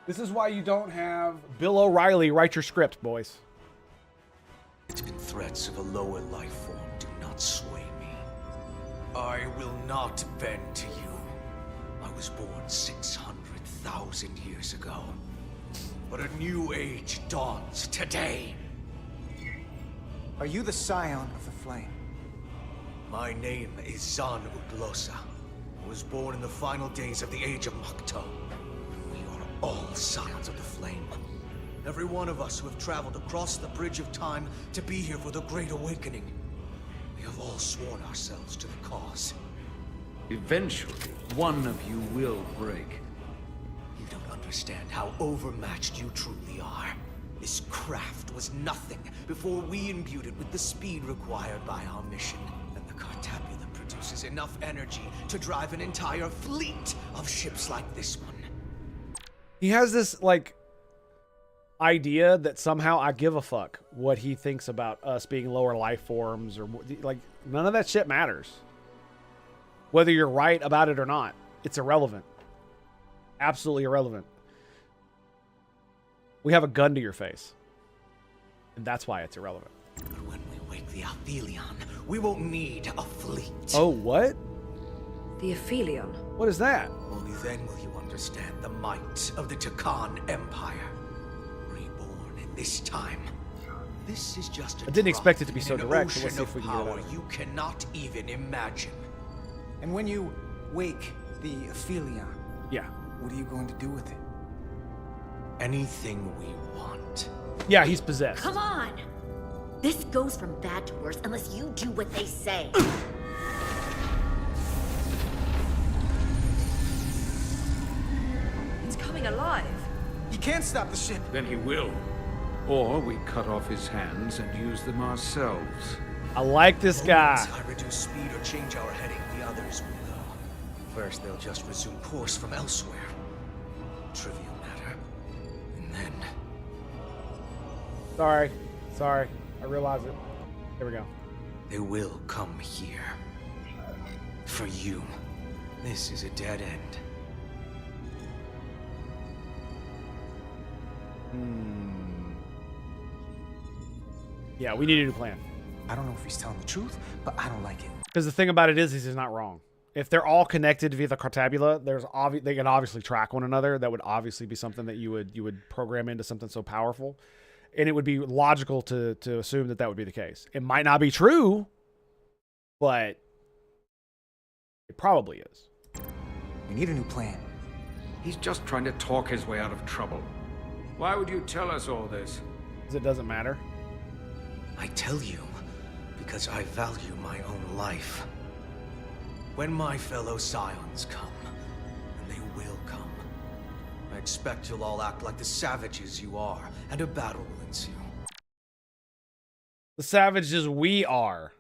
This is why you don't have Bill O'Reilly write your script, boys. and threats of a lower life form do not sway me. I will not bend to you. I was born 600,000 years ago. But a new age dawns today. Are you the scion of the flame? My name is Zan Uglosa. I was born in the final days of the Age of Makto. We are all scions of the flame. Every one of us who have traveled across the bridge of time to be here for the Great Awakening. We have all sworn ourselves to the cause. Eventually, one of you will break. You don't understand how overmatched you truly are. This craft was nothing before we imbued it with the speed required by our mission. And the Cartabula produces enough energy to drive an entire fleet of ships like this one. He has this, like, idea that somehow I give a fuck what he thinks about us being lower life forms, or, like, none of that shit matters. Whether you're right about it or not, it's irrelevant. Absolutely irrelevant. We have a gun to your face. And that's why it's irrelevant. But when we wake the Aphelion, we won't need a fleet. Oh, what? The Aphelion? What is that? Only then will you understand the might of the Takan Empire. Reborn in this time. This is just a I didn't expect it to be drop so in an direct, so ocean let's see if of we can get it power out. you cannot even imagine. And when you wake the Aphelion, Yeah. what are you going to do with it? Anything we want. Yeah, he's possessed. Come on! This goes from bad to worse unless you do what they say. It's coming alive. He can't stop the ship. Then he will. Or we cut off his hands and use them ourselves. I like this guy. I reduce speed or change our heading, the others will know. First, they'll just resume course from elsewhere. Trivial matter. And then... Sorry. I realize it. Here we go. they will come here. For you, this is a dead end. Yeah, we need a new plan. I don't know if he's telling the truth, but I don't like it. Because the thing about it is he's not wrong. If they're all connected via the Cartabula, they can obviously track one another. That would obviously be something that you would program into something so powerful, and it would be logical to assume that would be the case. It might not be true, but it probably is. We need a new plan. He's just trying to talk his way out of trouble. Why would you tell us all this? Because it doesn't matter. I tell you, because I value my own life. When my fellow Scions come, and they will come, I expect you'll all act like the savages you are, and a battle will ensue. The savages we are.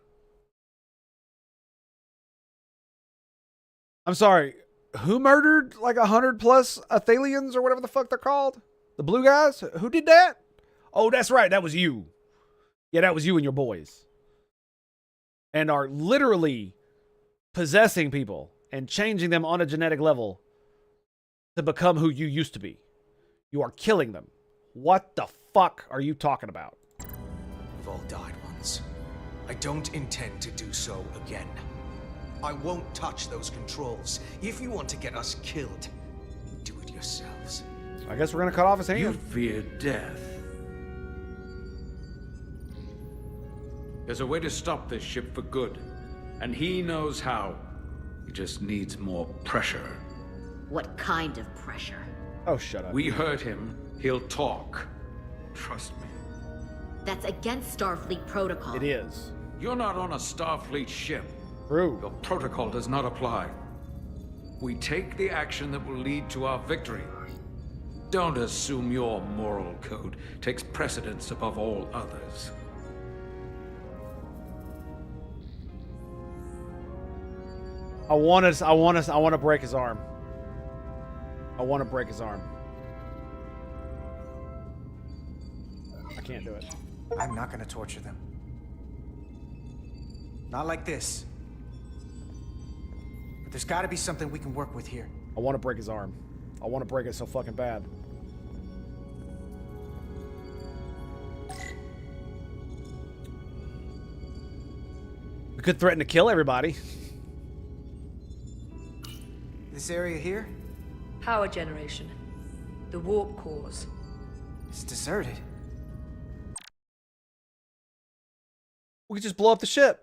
I'm sorry, who murdered like 100 plus Athalians or whatever the fuck they're called? The blue guys? Who did that? Oh, that's right, that was you. Yeah, that was you and your boys. And are literally possessing people and changing them on a genetic level to become who you used to be. You are killing them. What the fuck are you talking about? We've all died once. I don't intend to do so again. I won't touch those controls. If you want to get us killed, you do it yourselves. I guess we're gonna cut off his hand. You fear death. There's a way to stop this ship for good, and he knows how. He just needs more pressure. What kind of pressure? Oh, shut up. We hurt him, he'll talk. Trust me. That's against Starfleet protocol. It is. You're not on a Starfleet ship. True. Your protocol does not apply. We take the action that will lead to our victory. Don't assume your moral code takes precedence above all others. I want to break his arm. I want to break his arm. I can't do it. I'm not gonna torture them. Not like this. But there's gotta be something we can work with here. I want to break his arm. I want to break it so fucking bad. We could threaten to kill everybody. This area here? Power generation. The warp cores. It's deserted. We could just blow up the ship.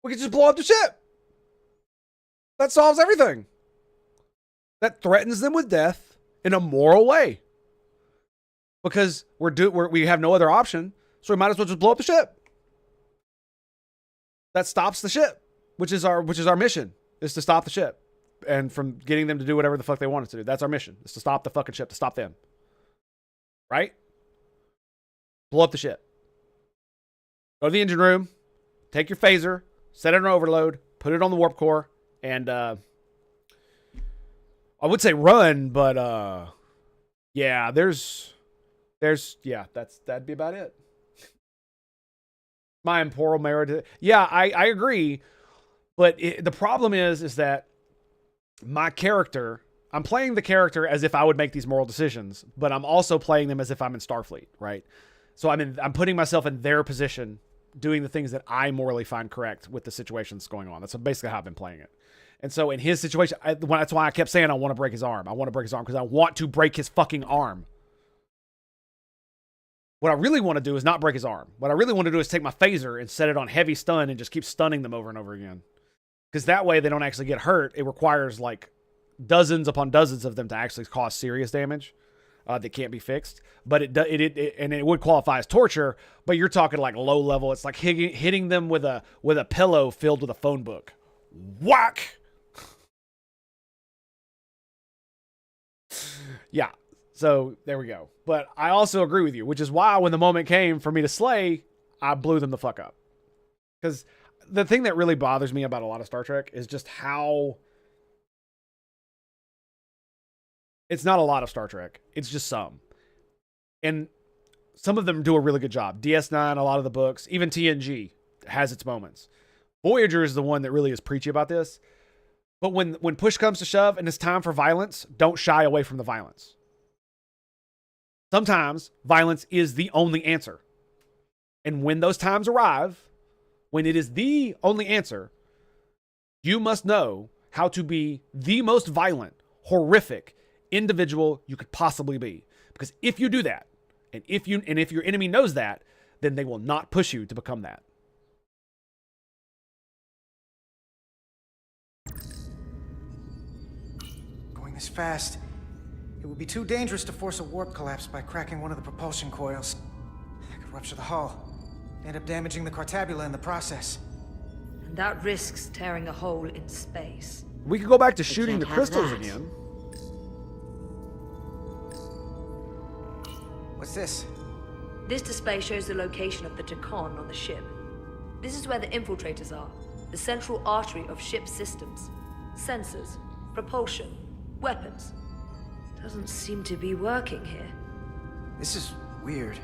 We could just blow up the ship. That solves everything. That threatens them with death in a moral way. Because we have no other option, so we might as well just blow up the ship. That stops the ship, which is our mission, is to stop the ship and from getting them to do whatever the fuck they want us to do. That's our mission, is to stop the fucking ship, to stop them. Right? Blow up the ship. Go to the engine room, take your phaser, set it on overload, put it on the warp core, and I would say run, but yeah, that'd be about it. My immoral merit. Yeah, I agree, but the problem is that my character, I'm playing the character as if I would make these moral decisions, but I'm also playing them as if I'm in Starfleet, right? So I'm putting myself in their position, doing the things that I morally find correct with the situations going on. That's basically how I've been playing it. And so in his situation, that's why I kept saying I want to break his arm. I want to break his arm because I want to break his fucking arm. What I really want to do is not break his arm. What I really want to do is take my phaser and set it on heavy stun and just keep stunning them over and over again. Because that way they don't actually get hurt. It requires like dozens upon dozens of them to actually cause serious damage that can't be fixed. But it would qualify as torture. But you're talking like low level. It's like hitting them with a pillow filled with a phone book. Whack! Yeah. So there we go. But I also agree with you, which is why when the moment came for me to slay, I blew them the fuck up. Because the thing that really bothers me about a lot of Star Trek is just how... It's not a lot of Star Trek. It's just some. And some of them do a really good job. DS9, a lot of the books, even TNG has its moments. Voyager is the one that really is preachy about this. But when push comes to shove and it's time for violence, don't shy away from the violence. Sometimes violence is the only answer. And when those times arrive, when it is the only answer, you must know how to be the most violent, horrific individual you could possibly be. Because if you do that, and if your enemy knows that, then they will not push you to become that. Going this fast, it would be too dangerous to force a warp collapse by cracking one of the propulsion coils. I could rupture the hull, end up damaging the Cartabula in the process. And that risks tearing a hole in space. We could go back to shooting the crystals again. What's this? This display shows the location of the Tacon on the ship. This is where the infiltrators are, the central artery of ship systems. Sensors, propulsion, weapons. Doesn't seem to be working here. This is weird.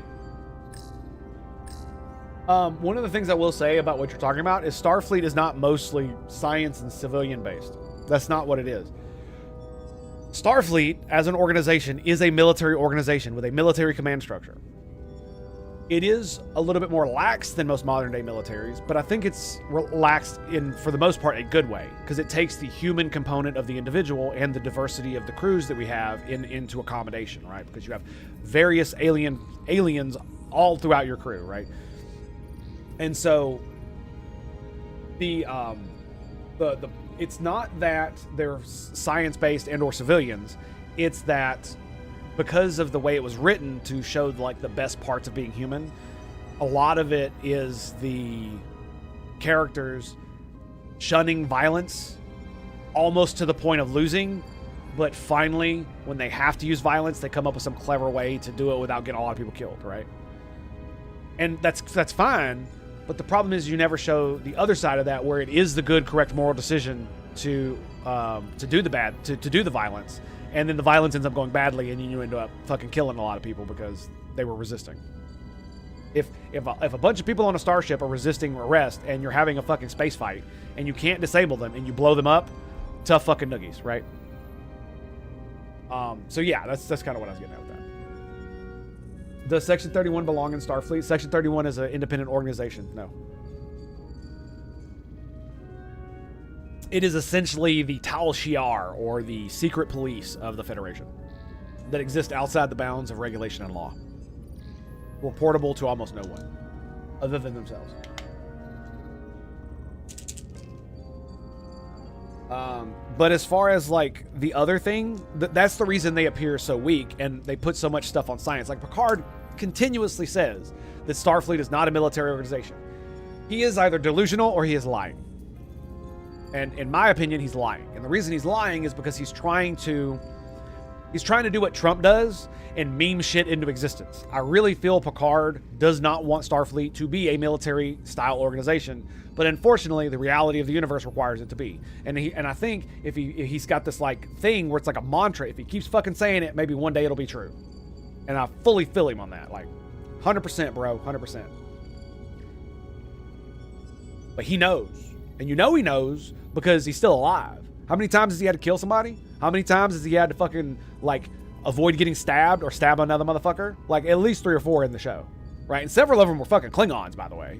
One of the things I will say about what you're talking about is Starfleet is not mostly science and civilian based. That's not what it is. Starfleet, as an organization, is a military organization with a military command structure. It is a little bit more lax than most modern day militaries, but I think it's relaxed in, for the most part, a good way, because it takes the human component of the individual and the diversity of the crews that we have into accommodation, right? Because you have various aliens all throughout your crew, right? And so it's not that they're science-based and or civilians. It's that because of the way it was written to show like the best parts of being human, a lot of it is the characters shunning violence almost to the point of losing but finally, when they have to use violence, they come up with some clever way to do it without getting a lot of people killed, right? And that's fine, but the problem is you never show the other side of that, where it is the good, correct, moral decision to do the violence, and then the violence ends up going badly, and you end up fucking killing a lot of people because they were resisting. If a bunch of people on a starship are resisting arrest, and you're having a fucking space fight, and you can't disable them, and you blow them up, tough fucking noogies, right? So yeah, that's kind of what I was getting at with that. Does Section 31 belong in Starfleet? Section 31 is an independent organization. No. It is essentially the Tal Shiar, or the secret police of the Federation, that exist outside the bounds of regulation and law. Reportable to almost no one, other than themselves. But as far as like the other thing, that's the reason they appear so weak, and they put so much stuff on science. Like Picard continuously says that Starfleet is not a military organization. He is either delusional or he is lying. And in my opinion, he's lying. And the reason he's lying is because he's trying to do what Trump does and meme shit into existence. I really feel Picard does not want Starfleet to be a military-style organization, but unfortunately, the reality of the universe requires it to be. And I think if he's got this like thing where it's like a mantra, if he keeps fucking saying it, maybe one day it'll be true. And I fully feel him on that, like 100%, bro, 100%. But he knows, and you know he knows because he's still alive. How many times has he had to kill somebody? How many times has he had to fucking like avoid getting stabbed or stab another motherfucker? Like at least 3 or 4 in the show, right? And several of them were fucking Klingons, by the way.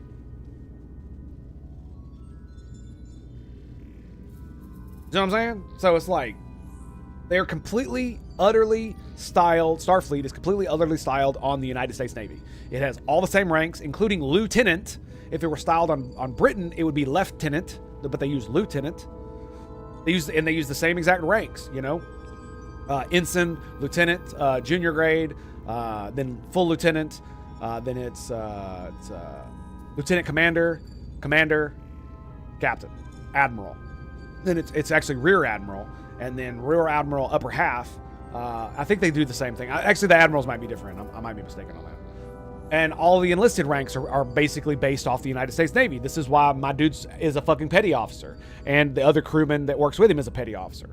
You know what I'm saying? So it's like they're completely, utterly styled. Starfleet is completely, utterly styled on the United States Navy. It has all the same ranks, including lieutenant. If it were styled on Britain, it would be lieutenant, but they use lieutenant. They use the same exact ranks, you know, ensign, lieutenant, junior grade, then full lieutenant, then it's lieutenant commander, captain, admiral. Then it's actually rear admiral, and then rear admiral upper half. I think they do the same thing. Actually, the admirals might be different. I might be mistaken on that. And all the enlisted ranks are basically based off the United States Navy. This is why my dude is a fucking petty officer, and the other crewman that works with him is a petty officer.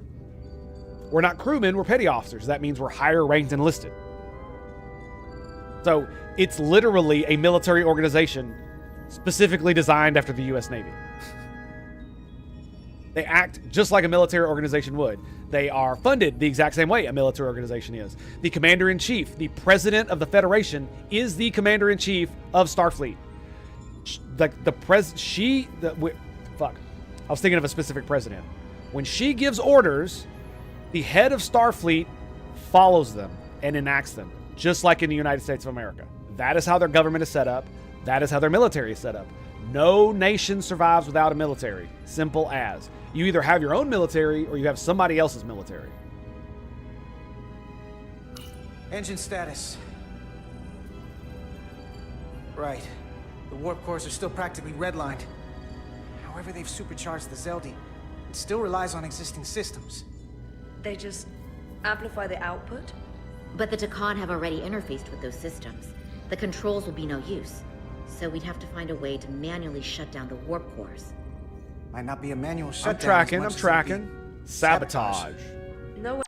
We're not crewmen, we're petty officers. That means we're higher ranked enlisted. So it's literally a military organization specifically designed after the U.S. Navy. They act just like a military organization would. They are funded the exact same way a military organization is. The commander-in-chief, the president of the Federation, is the commander-in-chief of Starfleet. Fuck. I was thinking of a specific president. When she gives orders, the head of Starfleet follows them and enacts them, just like in the United States of America. That is how their government is set up. That is how their military is set up. No nation survives without a military. Simple as. You either have your own military or you have somebody else's military. Engine status. Right. The warp cores are still practically redlined. However, they've supercharged the Zeldi. It still relies on existing systems. They just amplify the output? But the Takan have already interfaced with those systems. The controls will be no use. So we'd have to find a way to manually shut down the warp cores. Might not be a manual shutdown. I'm tracking. Sabotage. No way.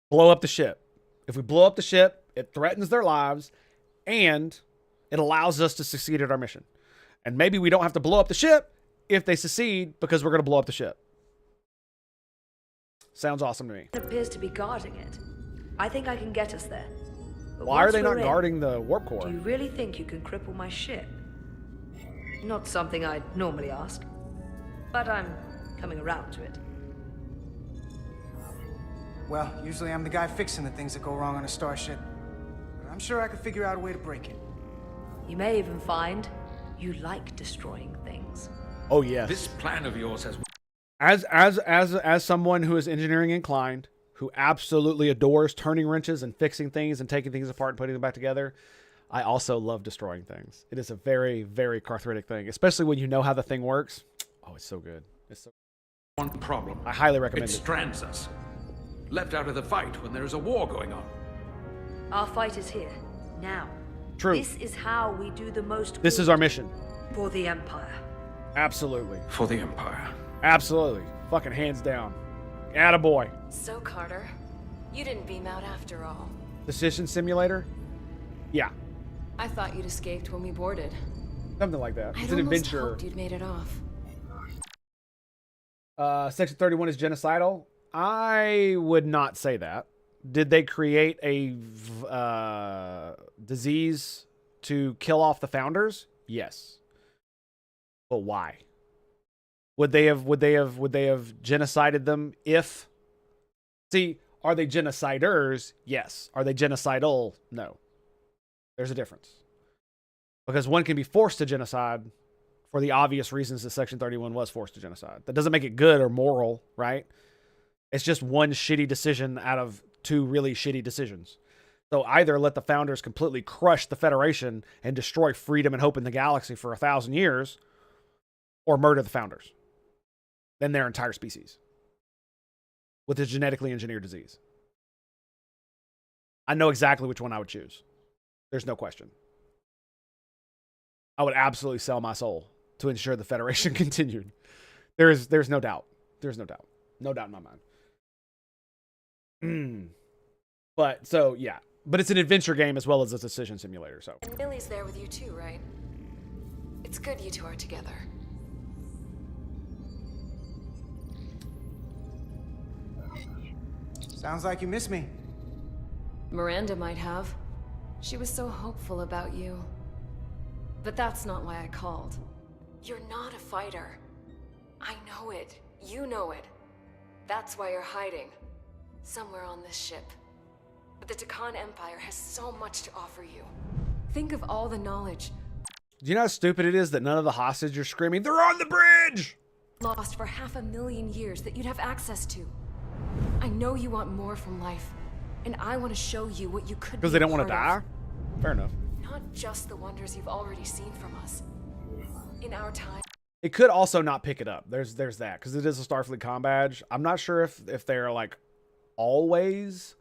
Blow up the ship. If we blow up the ship, it threatens their lives, and it allows us to succeed at our mission. And maybe we don't have to blow up the ship if they succeed, because we're going to blow up the ship. Sounds awesome to me. It appears to be guarding it. I think I can get us there. But why are once they not we're in, guarding the warp core? Do you really think you can cripple my ship? Not something I'd normally ask, but I'm coming around to it. Well, usually I'm the guy fixing the things that go wrong on a starship. But I'm sure I could figure out a way to break it. You may even find you like destroying things. Oh yes. This plan of yours has... As someone who is engineering inclined, who absolutely adores turning wrenches and fixing things and taking things apart and putting them back together, I also love destroying things. It is a very, very cathartic thing, especially when you know how the thing works. Oh, it's so good. It's so... One problem. I highly recommend it. It strands us. left out of the fight when there is a war going on. Our fight is here, now. True. This is how we do the most This is good our mission. for the Empire. Absolutely. For the Empire. Absolutely. Fucking hands down. Attaboy. So, Carter, you didn't beam out after all. Decision simulator? Yeah. I thought you'd escaped when we boarded. Something like that. I'd It's an almost adventure. hoped you'd made it off. Section 31 is genocidal. I would not say that. Did they create a disease to kill off the founders? Yes. But why? Would they have genocided them if? See, are they genociders? Yes. Are they genocidal? No. There's a difference. Because one can be forced to genocide for the obvious reasons that Section 31 was forced to genocide. That doesn't make it good or moral, right? It's just one shitty decision out of two really shitty decisions. So either let the founders completely crush the Federation and destroy freedom and hope in the galaxy for 1,000 years, or murder the founders. Then their entire species. With a genetically engineered disease. I know exactly which one I would choose. There's no question. I would absolutely sell my soul to ensure the Federation continued. There's no doubt. There's no doubt. No doubt in my mind. But, so, yeah. But it's an adventure game as well as a decision simulator, so. And Millie's there with you too, right? It's good you two are together. Sounds like you miss me. Miranda might have. She was so hopeful about you. But that's not why I called. You're not a fighter. I know it. You know it. That's why you're hiding. Somewhere on this ship. But the Takan Empire has so much to offer you. Think of all the knowledge Do you know how stupid it is that none of the hostages are screaming, "They're on the bridge!" lost for 500,000 years that you'd have access to. I know you want more from life, and I want to show you what you could be. Because they don't want to part die? Fair enough. of. Not just the wonders you've already seen from us. In our time. It could also not pick it up. There's that, because it is a Starfleet comm badge. I'm not sure if they're like always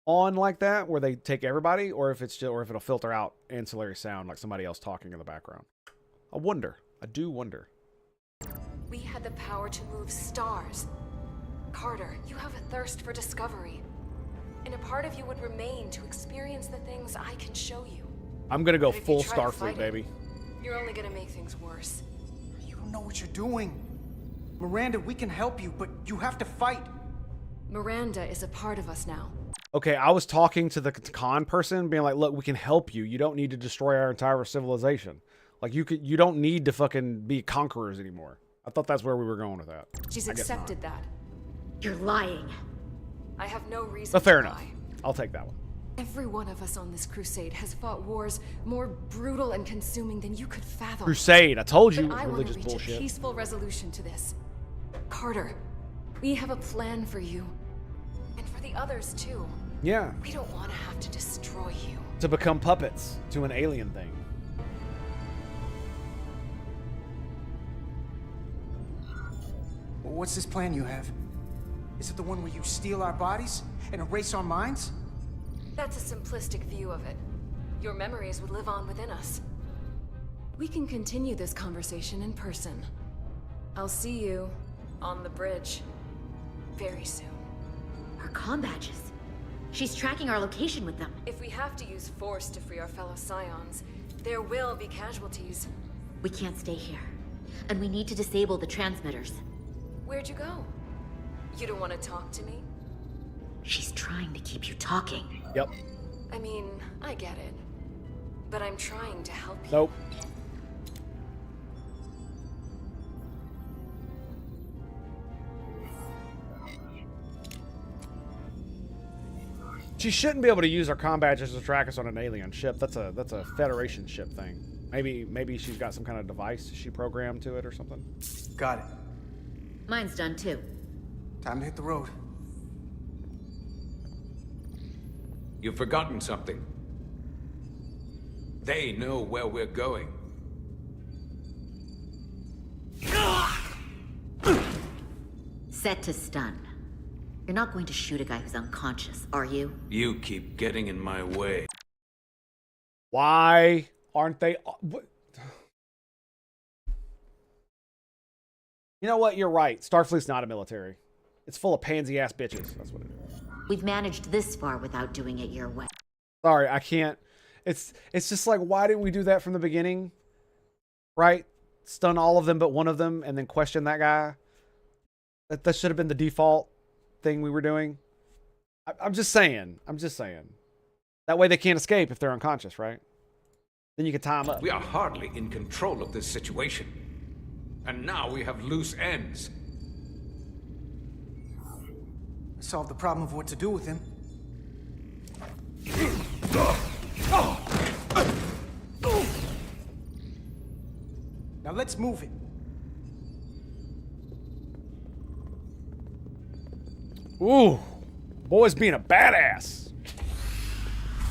on like that, where they take everybody, or if it's just, or if it'll filter out ancillary sound like somebody else talking in the background. I wonder. I do wonder. We had the power to move stars. Carter, you have a thirst for discovery. And a part of you would remain to experience the things I can show you. I'm gonna go But if you full try to Starfleet, fight it, baby. You're only gonna make things worse. You don't know what you're doing. Miranda, we can help you, but you have to fight. Miranda is a part of us now. Okay, I was talking to the con person, being like, "Look, we can help you. You don't need to destroy our entire civilization. Like, you don't need to fucking be conquerors anymore." I thought that's where we were going with that. She's I guess not. accepted that. You're lying. I have no reason But fair to enough. lie. I'll take that one. Every one of us on this crusade has fought wars more brutal and consuming than you could fathom. Crusade, I told you, But I want to religious reach bullshit. a peaceful resolution to this. Carter, we have a plan for you. And for the others too. Yeah, We don't want to have to destroy you. to become puppets to an alien thing. What's this plan you have? Is it the one where you steal our bodies and erase our minds? That's a simplistic view of it. Your memories would live on within us. We can continue this conversation in person. I'll see you on the bridge very soon. Her comm badges. She's tracking our location with them. If we have to use force to free our fellow scions, there will be casualties. We can't stay here. And we need to disable the transmitters. Where'd you go? You don't want to talk to me? She's trying to keep you talking. Yep. I mean, I get it. But I'm trying to help you. Nope. She shouldn't be able to use her comm badges to track us on an alien ship. That's a Federation ship thing. Maybe she's got some kind of device she programmed to it or something. Got it. Mine's done too. Time to hit the road. You've forgotten something. They know where we're going. Set to stun. You're not going to shoot a guy who's unconscious, are you? You keep getting in my way. Why aren't they? What? You know what? You're right. Starfleet's not a military. It's full of pansy-ass bitches. That's what it is. We've managed this far without doing it your way. Sorry, I can't. It's just like, why didn't we do that from the beginning? Right? Stun all of them but one of them and then question that guy. That should have been the default thing we were doing. I'm just saying. I'm just saying. That way they can't escape if they're unconscious, right? Then you can tie them up. We are hardly in control of this situation. And now we have loose ends. Solve the problem of what to do with him. Now let's move it. Ooh, boy's being a badass.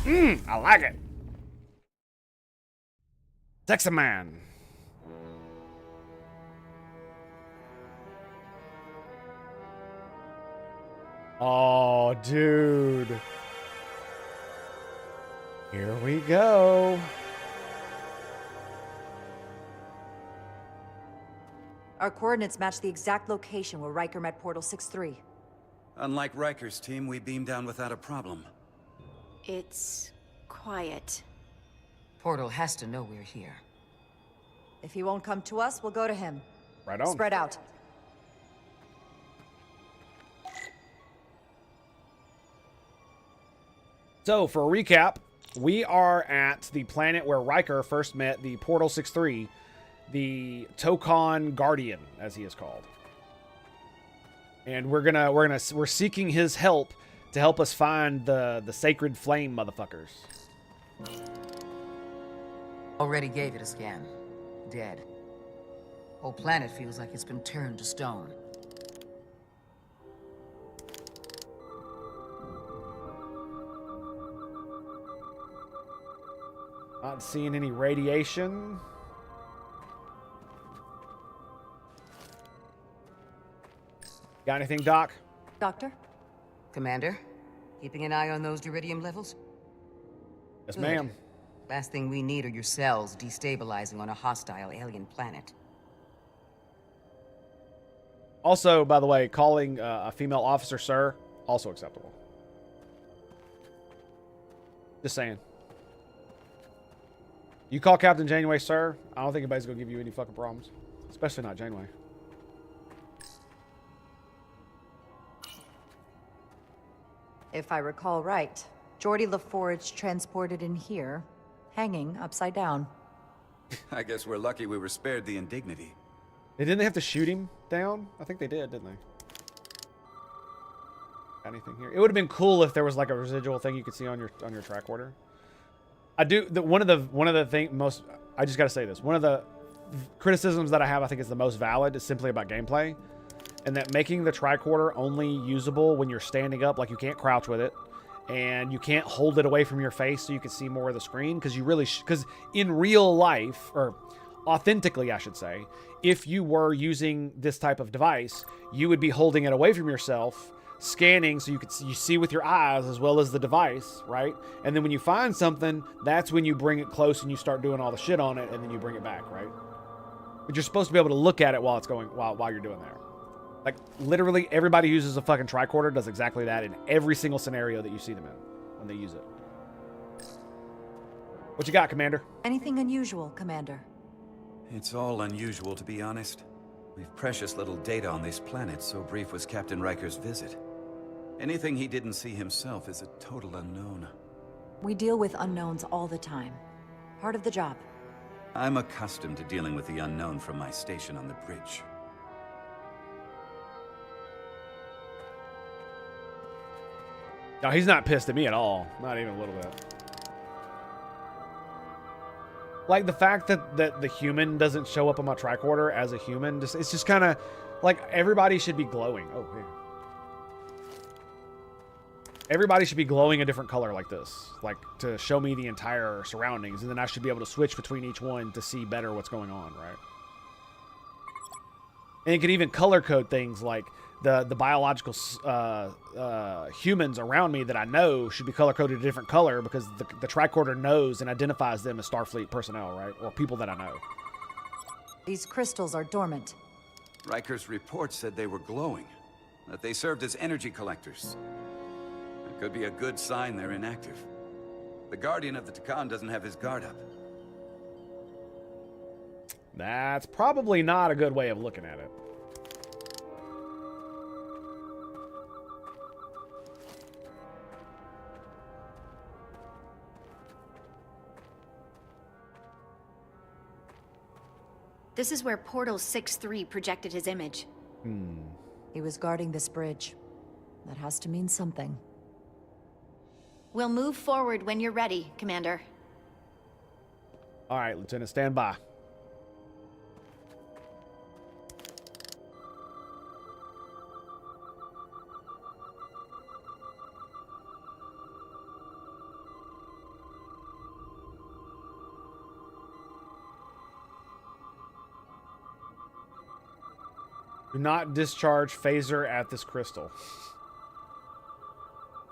I like it. Sexy man. Oh, dude. Here we go. Our coordinates match the exact location where Riker met Portal 6-3. Unlike Riker's team, we beamed down without a problem. It's quiet. Portal has to know we're here. If he won't come to us, we'll go to him. Right on. Spread out. So, for a recap, we are at the planet where Riker first met the Portal 6-3, the Tokon Guardian, as he is called. And we're seeking his help to help us find the sacred flame motherfuckers. Already gave it a scan. Dead. Whole planet feels like it's been turned to stone. Not seeing any radiation. Got anything, Doc? Doctor? Commander, keeping an eye on those iridium levels? Yes, ma'am. Last thing we need are your cells destabilizing on a hostile alien planet. Also, by the way, calling a female officer sir, also acceptable. Just saying. You call Captain Janeway sir, I don't think anybody's gonna give you any fucking problems. Especially not Janeway. If I recall right, Geordi LaForge transported in here, hanging upside down. I guess we're lucky we were spared the indignity. Didn't they have to shoot him down? I think they did, didn't they? Anything here? It would have been cool if there was like a residual thing you could see on your tricorder. I do. One of the thing most. I just got to say this. One of the criticisms that I have, I think, is the most valid, is simply about gameplay, and that making the tricorder only usable when you're standing up, like you can't crouch with it, and you can't hold it away from your face so you can see more of the screen, because you really because in real life, or authentically, I should say, if you were using this type of device, you would be holding it away from yourself, scanning so you see with your eyes as well as the device, right? And then when you find something, that's when you bring it close and you start doing all the shit on it, and then you bring it back, right? But you're supposed to be able to look at it while it's going while you're doing that. Like literally everybody who uses a fucking tricorder does exactly that in every single scenario that you see them in when they use it. What you got, Commander? Anything unusual, Commander? It's all unusual, to be honest. We've precious little data on this planet, so brief was Captain Riker's visit. Anything he didn't see himself is a total unknown. We deal with unknowns all the time. Part of the job. I'm accustomed to dealing with the unknown from my station on the bridge. No, he's not pissed at me at all. Not even a little bit. Like the fact that the human doesn't show up on my tricorder as a human, it's just kind of like everybody should be glowing. Oh, yeah. Everybody should be glowing a different color like this, like to show me the entire surroundings, and then I should be able to switch between each one to see better what's going on, right? And you can even color code things like the biological humans around me that I know should be color-coded a different color because the tricorder knows and identifies them as Starfleet personnel, right? Or people that I know. These crystals are dormant. Riker's report said they were glowing, that they served as energy collectors. It could be a good sign they're inactive. The Guardian of the Takan doesn't have his guard up. That's probably not a good way of looking at it. This is where Portal 6-3 projected his image. He was guarding this bridge. That has to mean something. We'll move forward when you're ready, Commander. All right, Lieutenant, stand by. Do not discharge phaser at this crystal.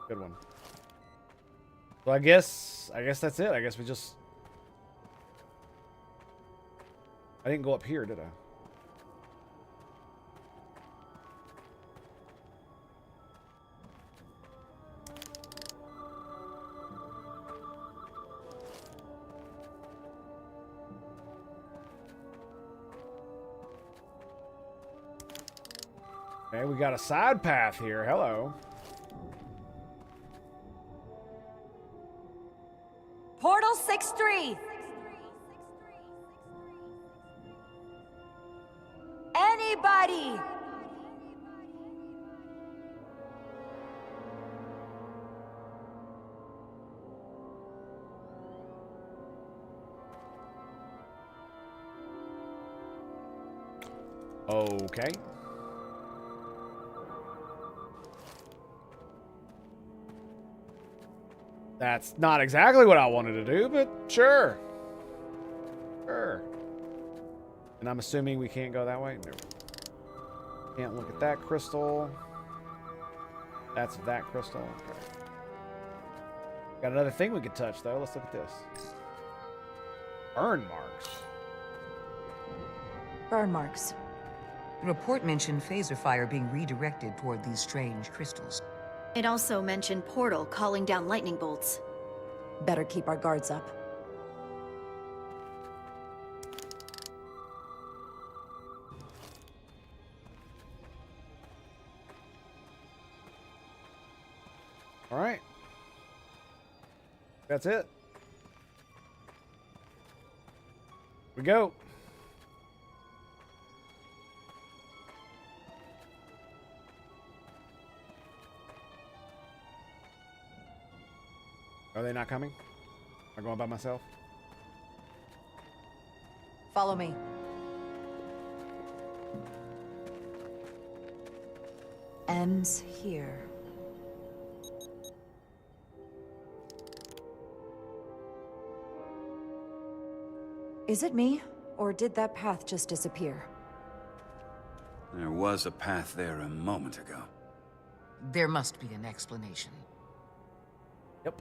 Good one. So I guess that's it. I guess we just... I didn't go up here, did I? Okay, we got a side path here. Hello. Portal 6-3! Anybody! Okay. That's not exactly what I wanted to do, but sure. Sure. And I'm assuming we can't go that way? No. Can't look at that crystal. That's that crystal. Okay. Got another thing we could touch, though. Let's look at this. Burn marks. Burn marks. The report mentioned phaser fire being redirected toward these strange crystals. It also mentioned Portal calling down lightning bolts. Better keep our guards up. All right. That's it. We go. Are they not coming? Am I going by myself? Follow me. Ends here. Is it me, or did that path just disappear? There was a path there a moment ago. There must be an explanation. Yep.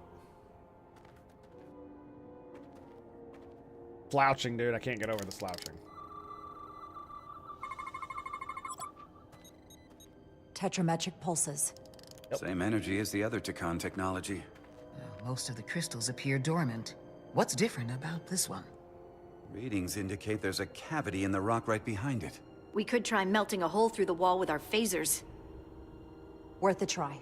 Slouching, dude. I can't get over the slouching. Tetrametric pulses. Same energy as the other Takan technology. Most of the crystals appear dormant. What's different about this one? Readings indicate there's a cavity in the rock right behind it. We could try melting a hole through the wall with our phasers. Worth a try.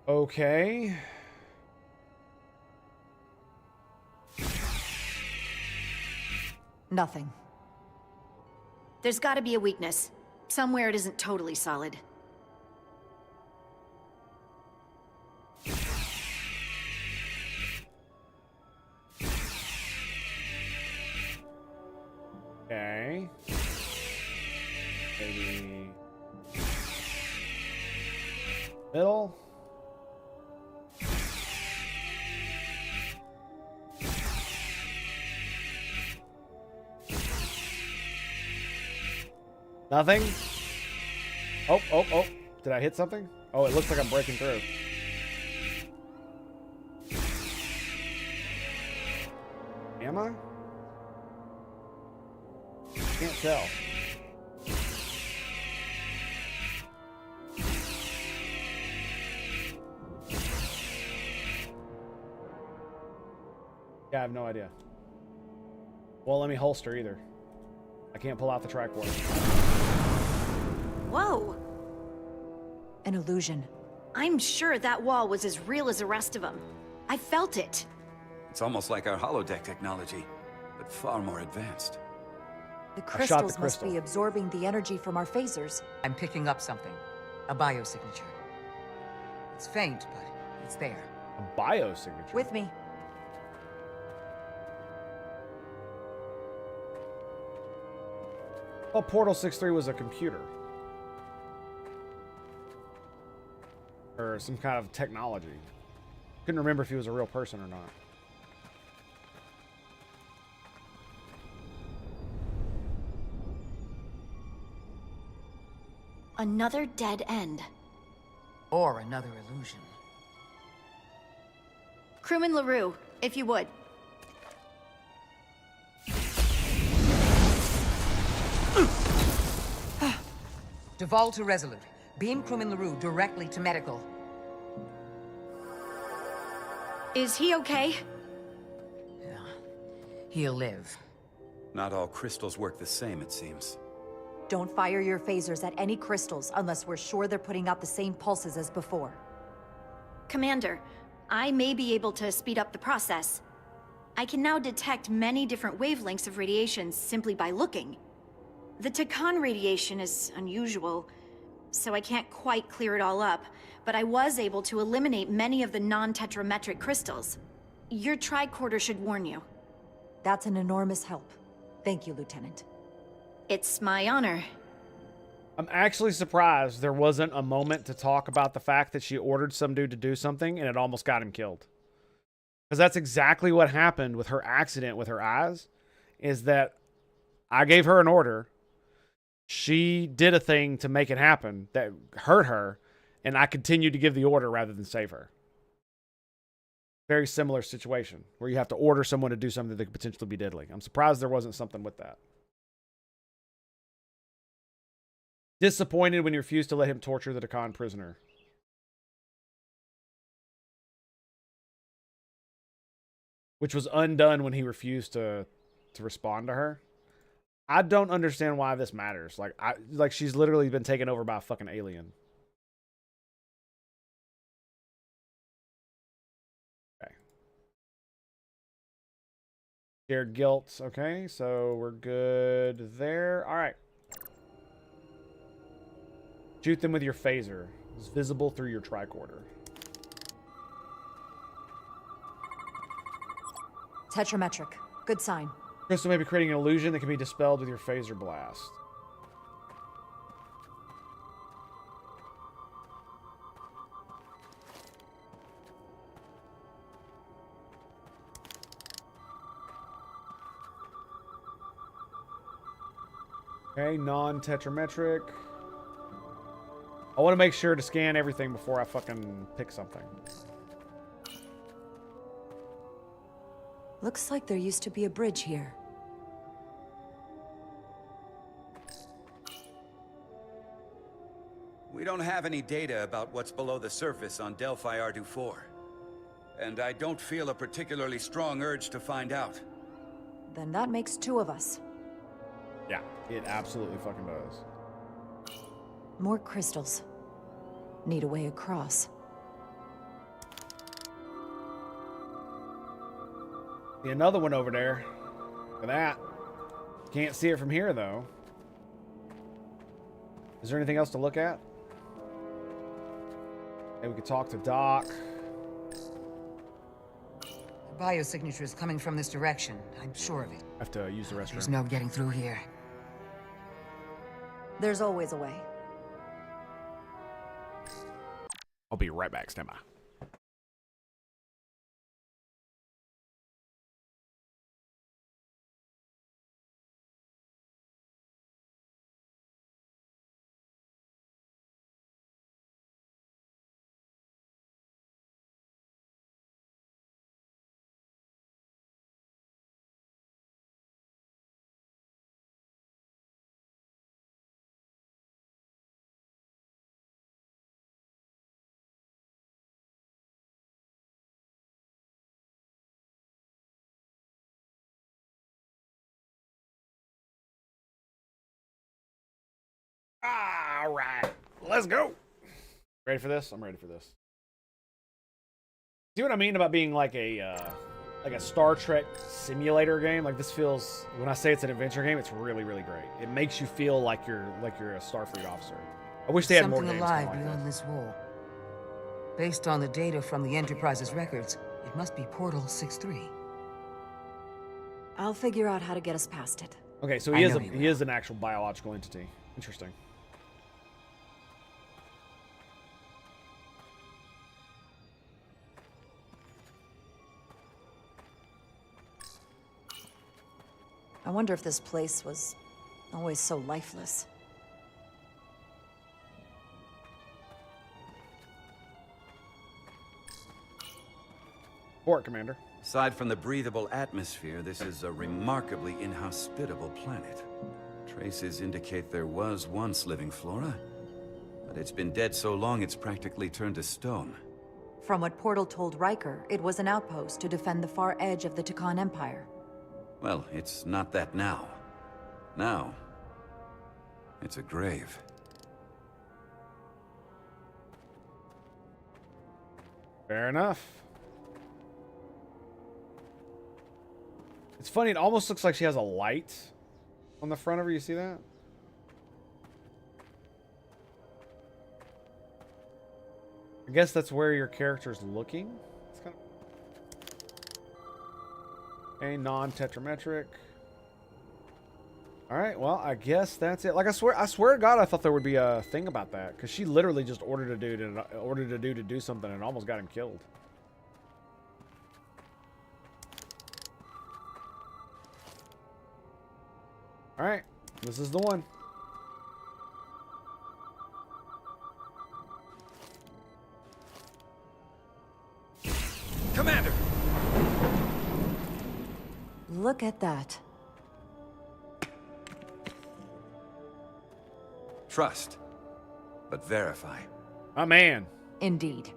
Okay. Nothing. There's gotta be a weakness. Somewhere it isn't totally solid. Okay. Maybe... middle. Nothing? Oh, oh, oh. Did I hit something? Oh, it looks like I'm breaking through. Am I? Can't tell. Yeah, I have no idea. Won't let me holster either. I can't pull out the tricorder. Whoa! An illusion. I'm sure that wall was as real as the rest of them. I felt it. It's almost like our holodeck technology, but far more advanced. The crystals must be absorbing the energy from our phasers. I'm picking up something. A biosignature. It's faint, but it's there. A biosignature? With me. Oh, Portal 6-3 was a computer. Or some kind of technology. Couldn't remember if he was a real person or not. Another dead end. Or another illusion. Crewman LaRue, if you would. Duval to Resolute. Beam crewman LaRue directly to medical. Is he okay? Yeah. He'll live. Not all crystals work the same, it seems. Don't fire your phasers at any crystals unless we're sure they're putting out the same pulses as before. Commander, I may be able to speed up the process. I can now detect many different wavelengths of radiation simply by looking. The Takan radiation is unusual, so I can't quite clear it all up, but I was able to eliminate many of the non-tetrametric crystals. Your tricorder should warn you. That's an enormous help. Thank you, Lieutenant. It's my honor. I'm actually surprised there wasn't a moment to talk about the fact that she ordered some dude to do something and it almost got him killed. Because that's exactly what happened with her accident with her eyes, is that I gave her an order. She did a thing to make it happen that hurt her, and I continued to give the order rather than save her. Very similar situation, where you have to order someone to do something that could potentially be deadly. I'm surprised there wasn't something with that. Disappointed when you refused to let him torture the Takan prisoner. Which was undone when he refused to respond to her. I don't understand why this matters. Like she's literally been taken over by a fucking alien. Okay. Shared guilt. Okay, so we're good there. All right. Shoot them with your phaser. It's visible through your tricorder. Tetrametric. Good sign. Crystal may be creating an illusion that can be dispelled with your phaser blast. Okay, non-tetrametric. I want to make sure to scan everything before I fucking pick something. Looks like there used to be a bridge here. We don't have any data about what's below the surface on Delphi Ardu-4. And I don't feel a particularly strong urge to find out. Then that makes two of us. Yeah, it absolutely fucking does. More crystals. Need a way across. See another one over there. Look at that. Can't see it from here, though. Is there anything else to look at? Maybe we could talk to Doc. The biosignature is coming from this direction. I'm sure of it. I have to use the restroom. There's no getting through here. There's always a way. I'll be right back, Stemma. All right, let's go. Ready for this? I'm ready for this. See what I mean about being like a Star Trek simulator game? Like this feels, when I say it's an adventure game, it's really, really great. It makes you feel like you're a Starfleet officer. I wish they had more games alive like beyond this. this wall. Based on the data from the Enterprise's records, it must be Portal 6-3. I'll figure out how to get us past it. Okay, so he is an actual biological entity. Interesting. I wonder if this place was always so lifeless. Port, Commander. Aside from the breathable atmosphere, this is a remarkably inhospitable planet. Traces indicate there was once living flora, but it's been dead so long it's practically turned to stone. From what Portal told Riker, it was an outpost to defend the far edge of the Takan Empire. Well, it's not that now. Now, it's a grave. Fair enough. It's funny, it almost looks like she has a light on the front of her. You see that? I guess that's where your character's looking. It's kind of... Okay, non-tetrametric. Alright, well, I guess that's it. Like, I swear to God, I thought there would be a thing about that. Because she literally just ordered a dude to do something and almost got him killed. Alright, this is the one. Commander! Look at that. Trust, but verify. My man. Indeed.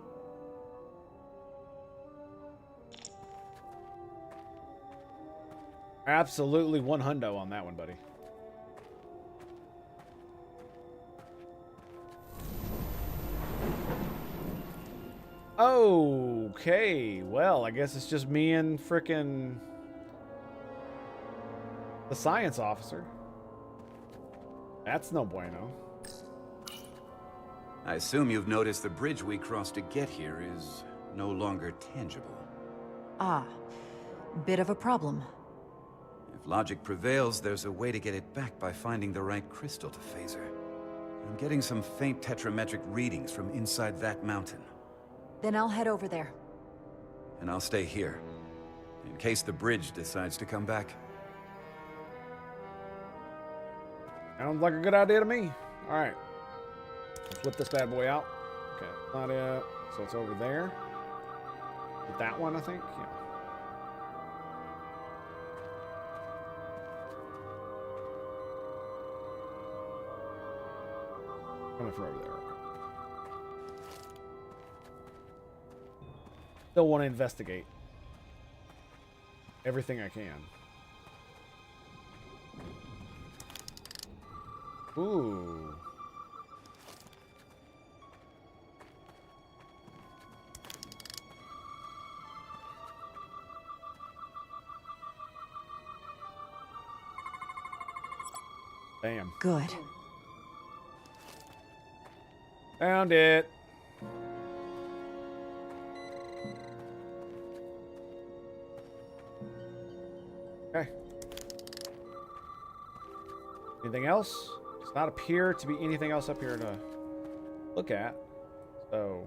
Absolutely 100 on that one, buddy. Okay, well, I guess it's just me and frickin' the science officer. That's no bueno. I assume you've noticed the bridge we crossed to get here is no longer tangible. Ah, bit of a problem. If logic prevails, there's a way to get it back by finding the right crystal to phaser. I'm getting some faint tetrametric readings from inside that mountain. Then I'll head over there. And I'll stay here, in case the bridge decides to come back. Sounds like a good idea to me. Alright. Flip this bad boy out. Okay, not it. So it's over there. That one, I think? Yeah. Coming from over there. Still want to investigate everything I can. Ooh. Bam. Good. Found it. Okay. Anything else? Does not appear to be anything else up here to look at. So.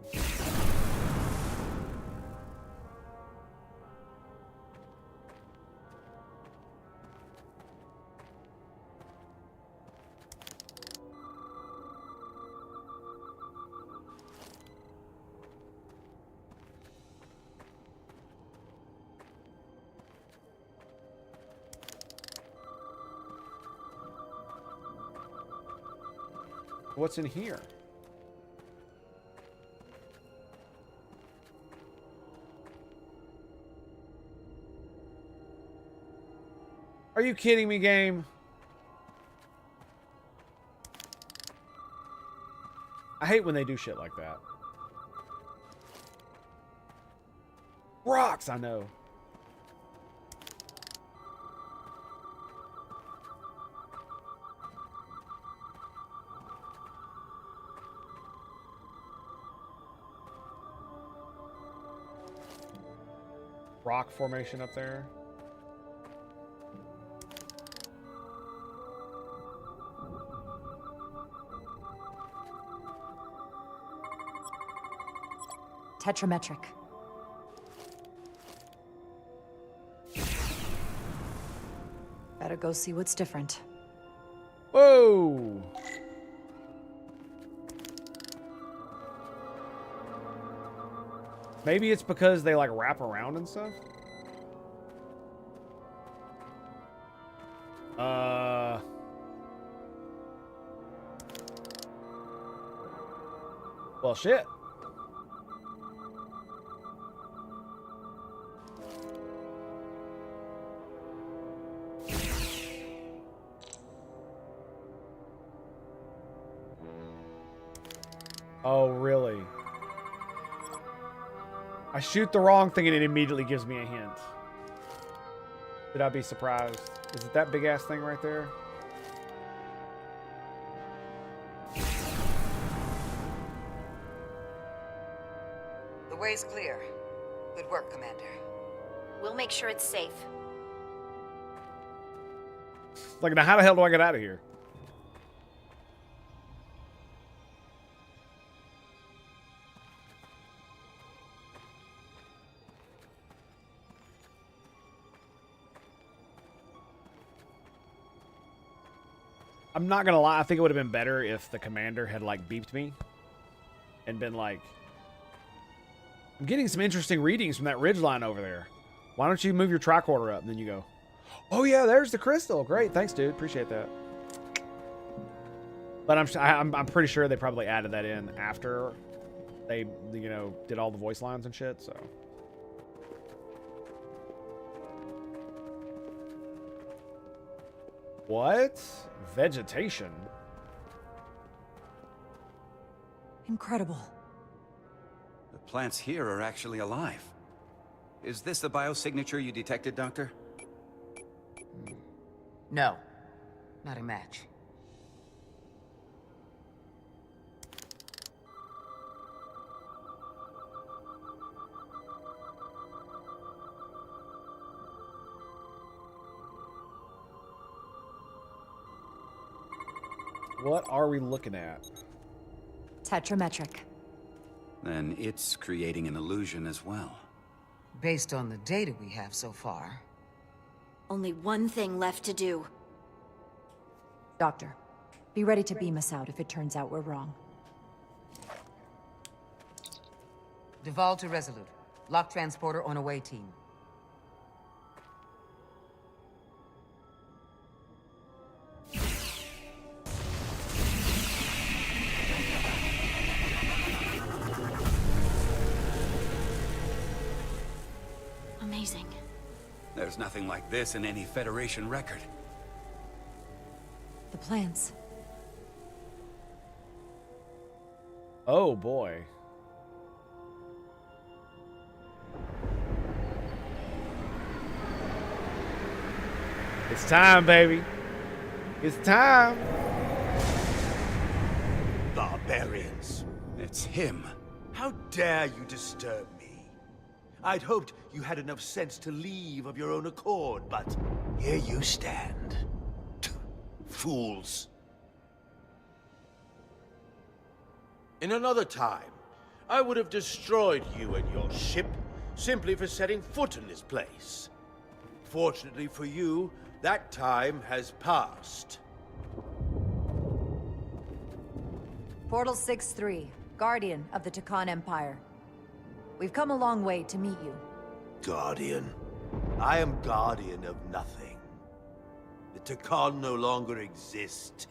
What's in here? Are you kidding me, game? hate when they do shit like that. Rocks, I know. Rock formation up there. Tetrametric. Better go see what's different. Whoa! Maybe it's because they like wrap around and stuff. Well, shit. Oh, really? I shoot the wrong thing and it immediately gives me a hint. Should I be surprised? Is it that big ass thing right there? The way's clear. Good work, Commander. We'll make sure it's safe. Like, now how the hell do I get out of here? I'm not gonna lie, I think it would have been better if the commander had like beeped me and been like, I'm getting some interesting readings from that ridgeline over there. Why don't you move your tricorder up? And then you go, oh yeah, there's the crystal. Great, thanks, dude. Appreciate that. But I'm pretty sure they probably added that in after they, you know, did all the voice lines and shit. So. What? Vegetation? Incredible. The plants here are actually alive. Is this the biosignature you detected, Doctor? No, not a match. What are we looking at? Tetrametric. Then it's creating an illusion as well. Based on the data we have so far. Only one thing left to do. Doctor, be ready to beam us out if it turns out we're wrong. Duval to Resolute. Lock transporter on away team. Amazing. There's nothing like this in any Federation record. The plans. Oh boy. It's time, baby. It's time. Barbarians. It's him. How dare you disturb me? I'd hoped you had enough sense to leave of your own accord, but here you stand. Fools. In another time, I would have destroyed you and your ship simply for setting foot in this place. Fortunately for you, that time has passed. Portal 6-3, Guardian of the Takan Empire. We've come a long way to meet you. Guardian? I am guardian of nothing. The Takan no longer exist.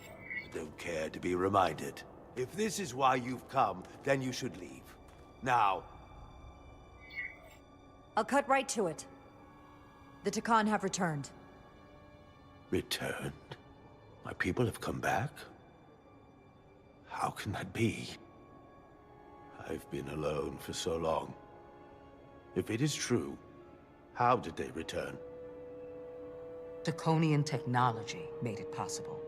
Don't care to be reminded. If this is why you've come, then you should leave. Now. I'll cut right to it. The Takan have returned. Returned? My people have come back? How can that be? I've been alone for so long. If it is true, how did they return? Draconian technology made it possible.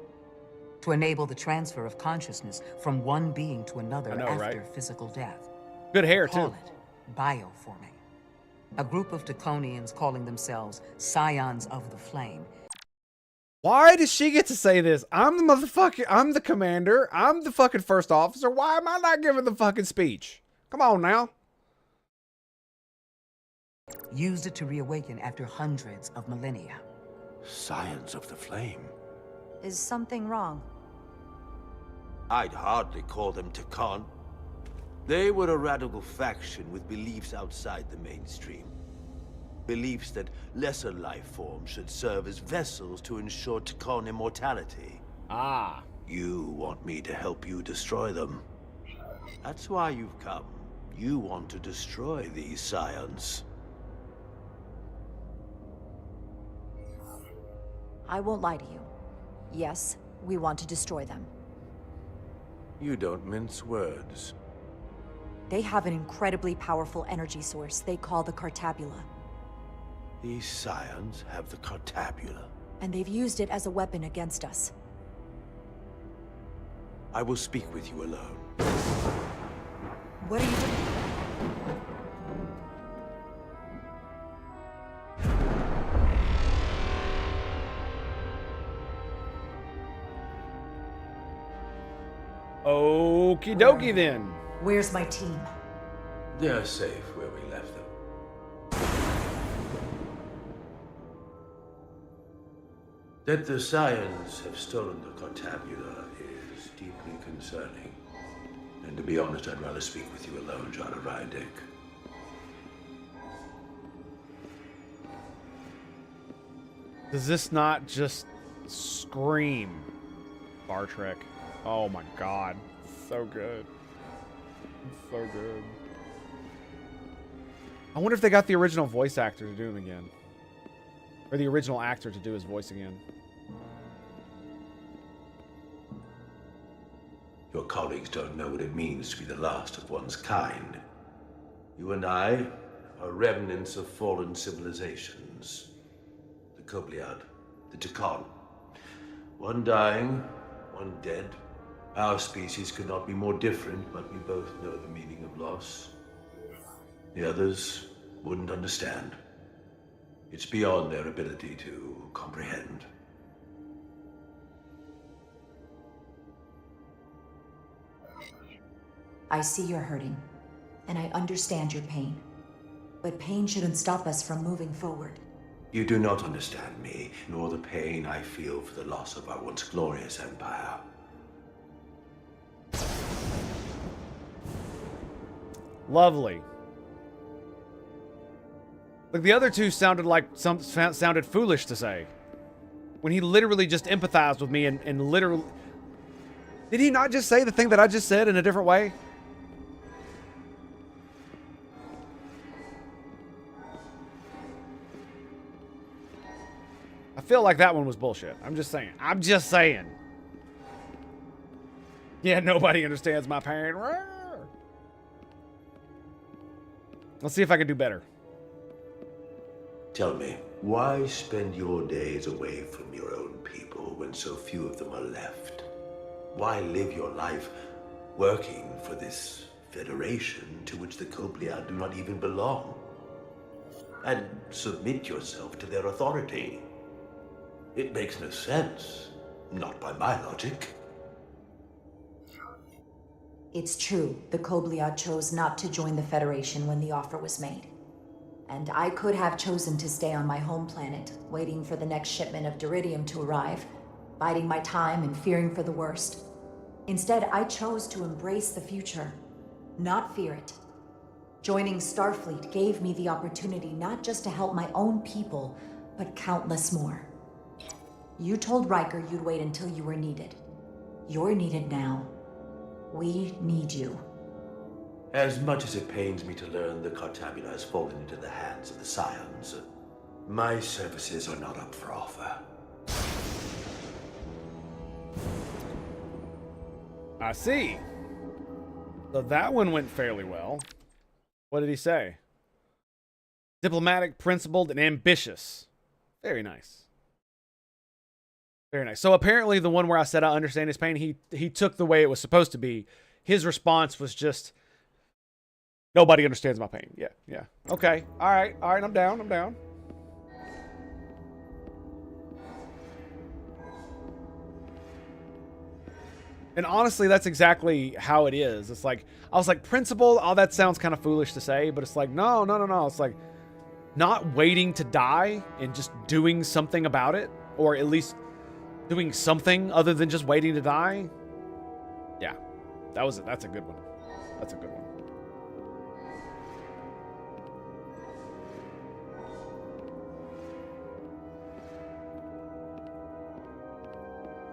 To enable the transfer of consciousness from one being to another after physical death. Good hair, Call too. it bioforming. A group of Draconians calling themselves Scions of the Flame. Why does she get to say this? I'm the commander. I'm the fucking first officer. Why am I not giving the fucking speech? Come on now. Used it to reawaken after hundreds of millennia. Scions of the Flame? Is something wrong? I'd hardly call them Takan. They were a radical faction with beliefs outside the mainstream. Beliefs that lesser life forms should serve as vessels to ensure Takan immortality. Ah. You want me to help you destroy them. That's why you've come. You want to destroy these scions. I won't lie to you. Yes, we want to destroy them. You don't mince words. They have an incredibly powerful energy source they call the Cartabula. These scions have the Cartabula. And they've used it as a weapon against us. I will speak with you alone. What are you doing? Okie dokie then. Where's my team? They're safe where we left them. That the scions have stolen the Cartabula is deeply concerning. And to be honest, I'd rather speak with you alone, John Rydick. Does this not just scream Star Trek? Oh my god. So good. So good. I wonder if they got the original voice actor to do him again. Or the original actor to do his voice again. Your colleagues don't know what it means to be the last of one's kind. You and I are remnants of fallen civilizations. The Kobliad, the Takan. One dying, one dead. Our species could not be more different, but we both know the meaning of loss. The others wouldn't understand. It's beyond their ability to comprehend. I see you're hurting, and I understand your pain. But pain shouldn't stop us from moving forward. You do not understand me, nor the pain I feel for the loss of our once glorious empire. Lovely. Like the other two sounded like sounded foolish to say. When he literally just empathized with me and literally... Did he not just say the thing that I just said in a different way? I feel like that one was bullshit. I'm just saying. I'm just saying. Yeah, nobody understands my pain. Let's see if I can do better. Tell me, why spend your days away from your own people when so few of them are left? Why live your life working for this federation to which the Kobliad do not even belong? And submit yourself to their authority? It makes no sense, not by my logic. It's true, the Kobliad chose not to join the Federation when the offer was made. And I could have chosen to stay on my home planet, waiting for the next shipment of Diridium to arrive, biding my time and fearing for the worst. Instead, I chose to embrace the future, not fear it. Joining Starfleet gave me the opportunity not just to help my own people, but countless more. You told Riker you'd wait until you were needed. You're needed now. We need you. As much as it pains me to learn the Cartabula has fallen into the hands of the Scions, my services are not up for offer. I see. So that one went fairly well. What did he say? Diplomatic, principled, and ambitious. Very nice. Very nice. So apparently the one where I said I understand his pain, he took the way it was supposed to be. His response was just, nobody understands my pain. Yeah, yeah. Okay. All right, I'm down. And honestly, that's exactly how it is. It's like, I was like, principle, oh, that sounds kind of foolish to say, but it's like, no. It's like, not waiting to die and just doing something about it, or at least doing something other than just waiting to die. Yeah, that's a good one. That's a good one.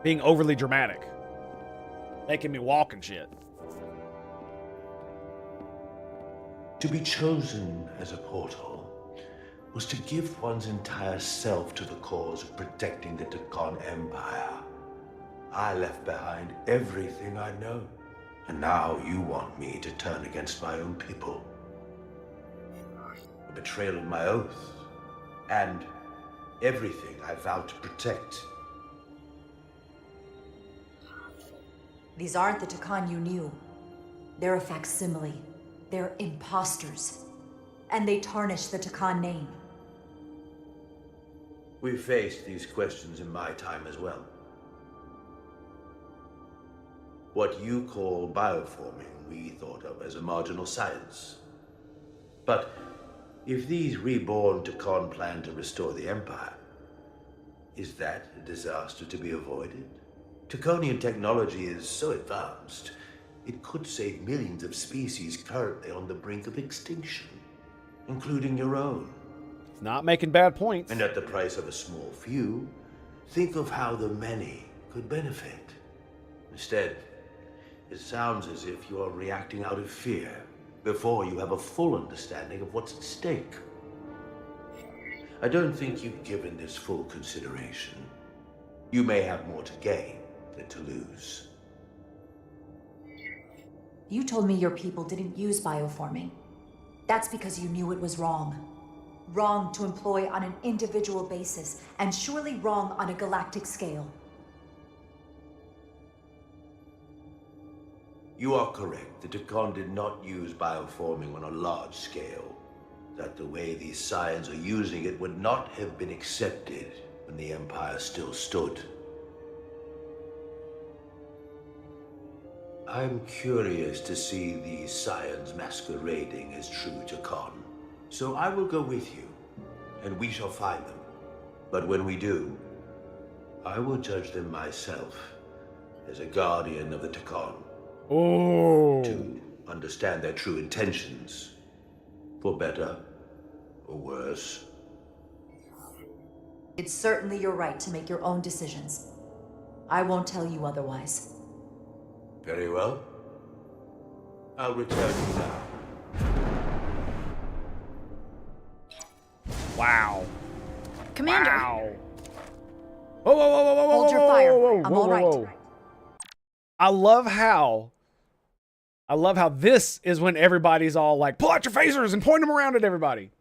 Being overly dramatic. Making me walk and shit. To be chosen as a portal was to give one's entire self to the cause of protecting the Takon Empire. I left behind everything I know, and now you want me to turn against my own people. A betrayal of my oath, and everything I vowed to protect. These aren't the Takon you knew. They're a facsimile. They're imposters. And they tarnish the Takon name. We faced these questions in my time as well. What you call bioforming, we thought of as a marginal science. But if these reborn Takon plan to restore the Empire, is that a disaster to be avoided? Takonian technology is so advanced, it could save millions of species currently on the brink of extinction, including your own. It's not making bad points. And at the price of a small few, think of how the many could benefit. Instead, it sounds as if you are reacting out of fear before you have a full understanding of what's at stake. I don't think you've given this full consideration. You may have more to gain than to lose. You told me your people didn't use bioforming. That's because you knew it was wrong. Wrong to employ on an individual basis, and surely wrong on a galactic scale. You are correct. The Takon did not use bioforming on a large scale. That the way these scions are using it would not have been accepted when the Empire still stood. I'm curious to see these scions masquerading as true Takon. So I will go with you, and we shall find them. But when we do, I will judge them myself as a guardian of the Takon. Oh. To understand their true intentions, for better or worse. It's certainly your right to make your own decisions. I won't tell you otherwise. Very well. I'll return you now. Wow. Commander. Wow. Whoa. Hold your fire. I'm all right. Whoa. I love how this is when everybody's all like, pull out your phasers and point them around at everybody.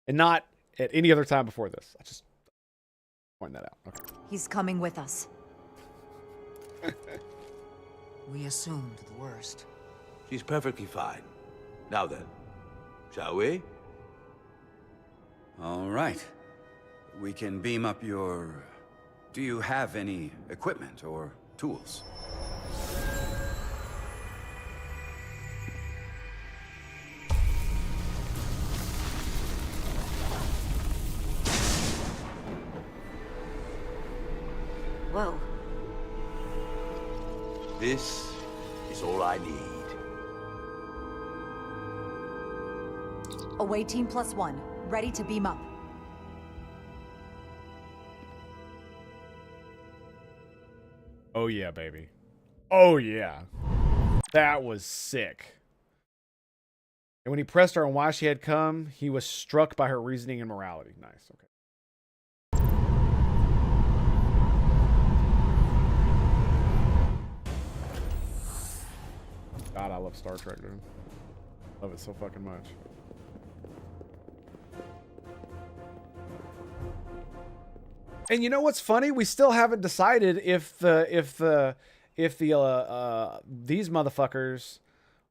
And not at any other time before this. I just point that out. Okay. He's coming with us. We assumed the worst. She's perfectly fine. Now then, shall we? All right. We can beam up your... Do you have any equipment or tools? Whoa. This is all I need. Away team +1, ready to beam up. Oh yeah, baby. Oh yeah. That was sick. And when he pressed her on why she had come, he was struck by her reasoning and morality. Nice, okay. God, I love Star Trek, dude. Love it so fucking much. And you know what's funny? We still haven't decided if these motherfuckers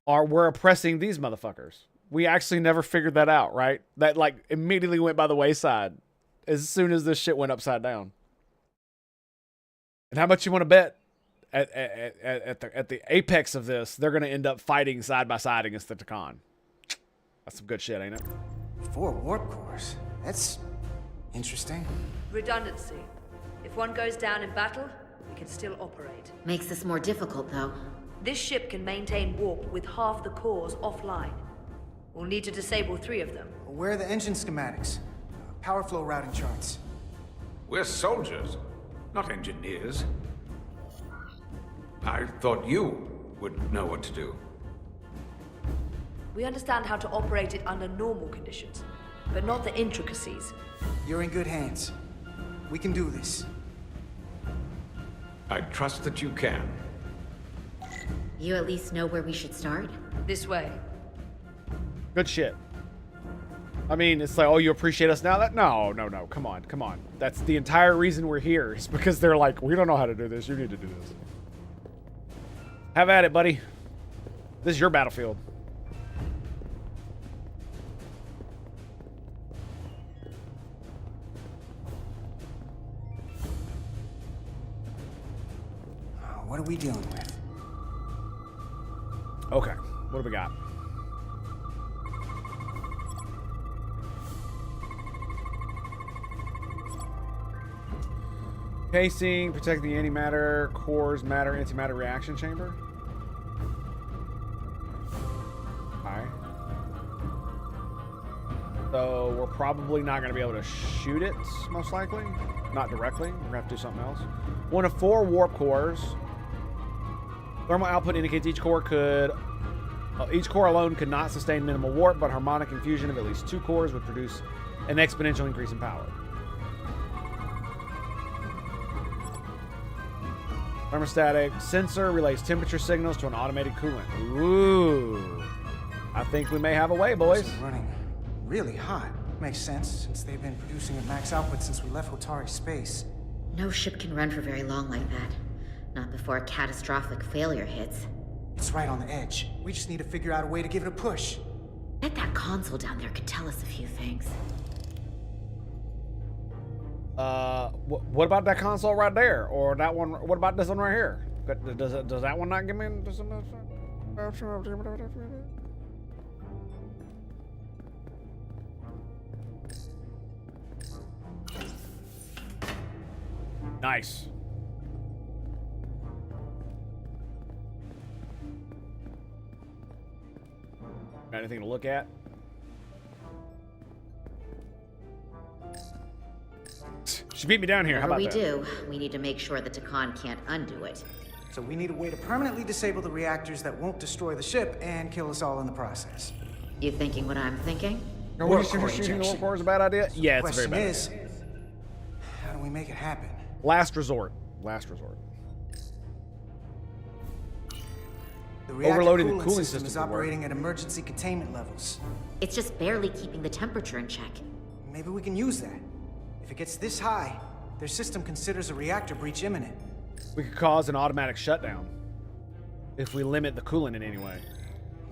were oppressing these motherfuckers. We actually never figured that out, right? That like immediately went by the wayside as soon as this shit went upside down. And how much you want to bet at the apex of this, they're going to end up fighting side by side against the Takan? That's some good shit, ain't it? 4 warp cores. That's interesting. Redundancy. If one goes down in battle, we can still operate. Makes this more difficult, though. This ship can maintain warp with half the cores offline. We'll need to disable 3 of them. Where are the engine schematics? Power flow routing charts. We're soldiers, not engineers. I thought you would know what to do. We understand how to operate it under normal conditions, but not the intricacies. You're in good hands. We can do this. I trust that you can. You at least know where we should start? This way. Good shit. I mean, it's like, oh, you appreciate us now? No, come on. That's the entire reason we're here. It's because they're like, we don't know how to do this. You need to do this. Have at it, buddy. This is your battlefield. What are we dealing with? Okay, what do we got? Casing, protect the antimatter, cores, matter, antimatter reaction chamber. Alright. So we're probably not going to be able to shoot it, most likely. Not directly. We're going to have to do something else. 1 of 4 warp cores. Thermal output indicates each core alone could not sustain minimal warp, but harmonic infusion of at least 2 cores would produce an exponential increase in power. Thermostatic sensor relays temperature signals to an automated coolant. Ooh. I think we may have a way, boys. It's running really hot. Makes sense, since they've been producing at max output since we left Otari space. No ship can run for very long like that. Not before a catastrophic failure hits. It's right on the edge. We just need to figure out a way to give it a push. Bet that console down there could tell us a few things. What about that console right there? Or that one? What about this one right here? Does that one not give me? Nice. Got anything to look at? She beat me down here. How about that? Whatever we do, we need to make sure the Takan can't undo it. So we need a way to permanently disable the reactors that won't destroy the ship and kill us all in the process. You thinking what I'm thinking? No, what shooting the warp core is a bad idea? Yeah, it's a very bad idea. How do we make it happen? Last resort. Last resort. The reactor Overloading the cooling cooling system is operating at emergency containment levels. It's just barely keeping the temperature in check. Maybe we can use that. If it gets this high, their system considers a reactor breach imminent. We could cause an automatic shutdown if we limit the coolant in any way.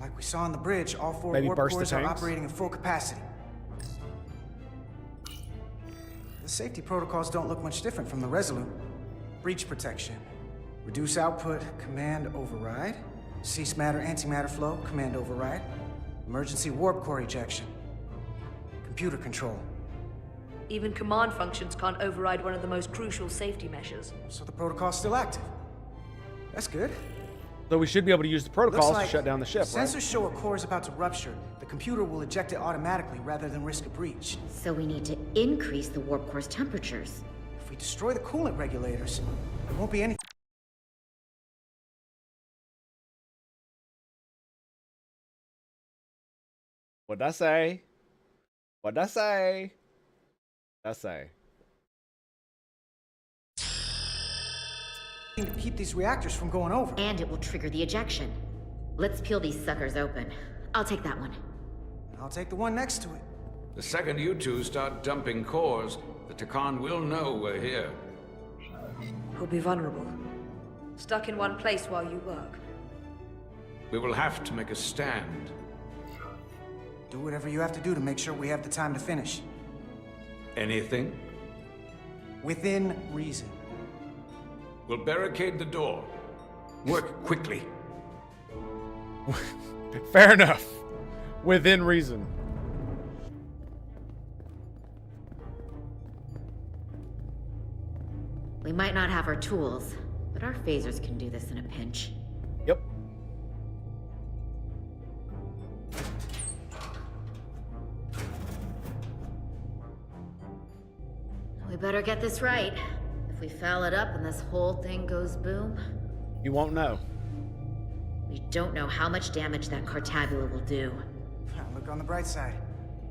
Like we saw on the bridge, all 4 Maybe warp burst the cores are tanks? operating at full capacity. The safety protocols don't look much different from the Resolute. Breach protection. Reduce output, command override. Cease matter, antimatter flow, command override. Emergency warp core ejection. Computer control. Even command functions can't override one of the most crucial safety measures. So the protocol's still active. That's good. So we should be able to use the protocols Looks like to shut down the ship, right? Sensors show a core is about to rupture. The computer will eject it automatically rather than risk a breach. So we need to increase the warp core's temperatures. If we destroy the coolant regulators, there won't be any... What'd I say? What'd I say? What'd I say? to keep these reactors from going over. And it will trigger the ejection. Let's peel these suckers open. I'll take that one. I'll take the one next to it. The second you two start dumping cores, the Takan will know we're here. We'll be vulnerable. Stuck in one place while you work. We will have to make a stand. Do whatever you have to do to make sure we have the time to finish. Anything? Within reason. We'll barricade the door. Work quickly. Fair enough. Within reason. We might not have our tools, but our phasers can do this in a pinch. Yep. We better get this right. If we foul it up and this whole thing goes boom... You won't know. We don't know how much damage that Cartabula will do. Look on the bright side.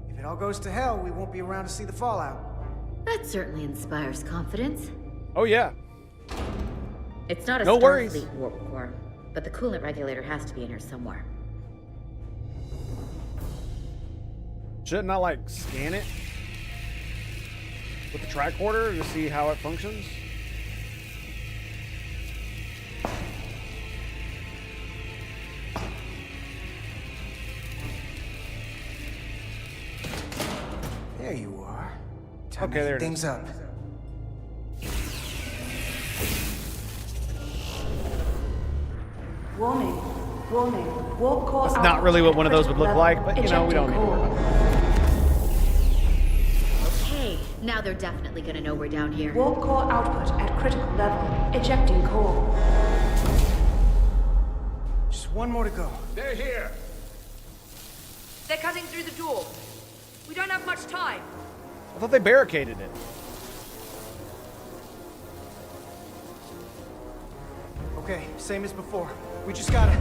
If it all goes to hell, we won't be around to see the fallout. That certainly inspires confidence. Oh yeah. It's not a No worries. Starfleet warp core, but the coolant regulator has to be in here somewhere. Shouldn't I like scan it with the tricorder to see how it functions? There you are. Time Okay, to there heat it things is. up. Warning. Warning. Warp core. That's not really what one of those would look like, but you know, we don't need to worry about that. Okay, now they're definitely gonna know we're down here. Warp core output at critical level. Ejecting core. Just one more to go. They're here. They're cutting through the door. We don't have much time. I thought they barricaded it. Okay, same as before. We just gotta...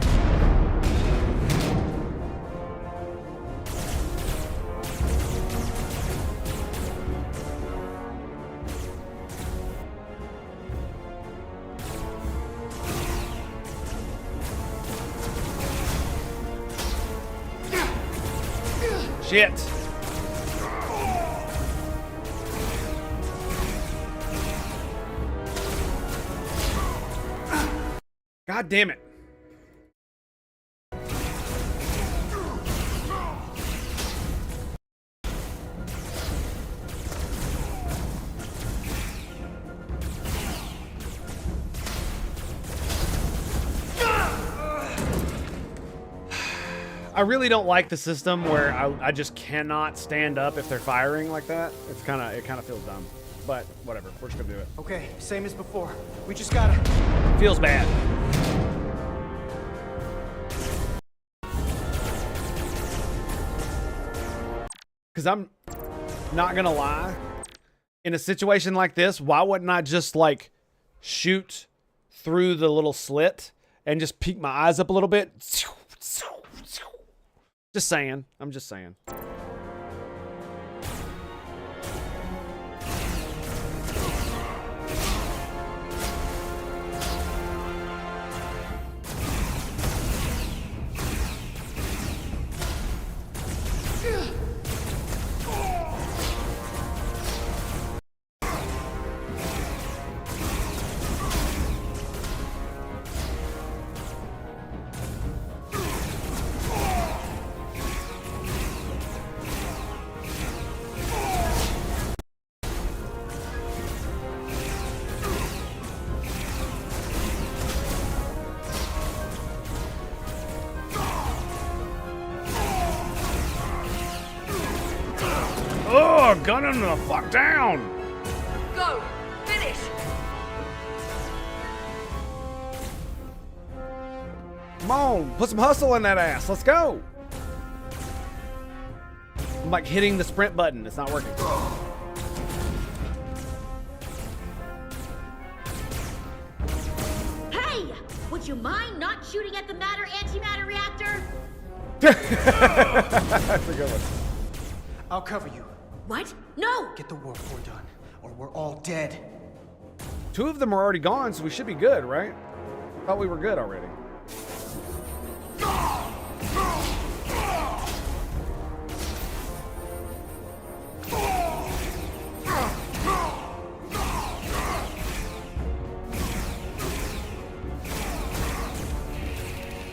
Shit. God damn it. I really don't like the system where I just cannot stand up if they're firing like that. It kind of feels dumb. But whatever, we're just gonna do it. Okay, same as before. We just gotta... Feels bad. Because I'm not gonna lie, in a situation like this, why wouldn't I just like shoot through the little slit and just peek my eyes up a little bit? Just saying. I'm just saying. Oh, gun him the fuck down! Go! Finish! Come on, put some hustle in that ass. Let's go. I'm like hitting the sprint button. It's not working. Hey! Would you mind not shooting at the matter-antimatter reactor? That's a good one. I'll cover you. What? No! Get the warp core done, or we're all dead. 2 of them are already gone, so we should be good, right? Thought we were good already.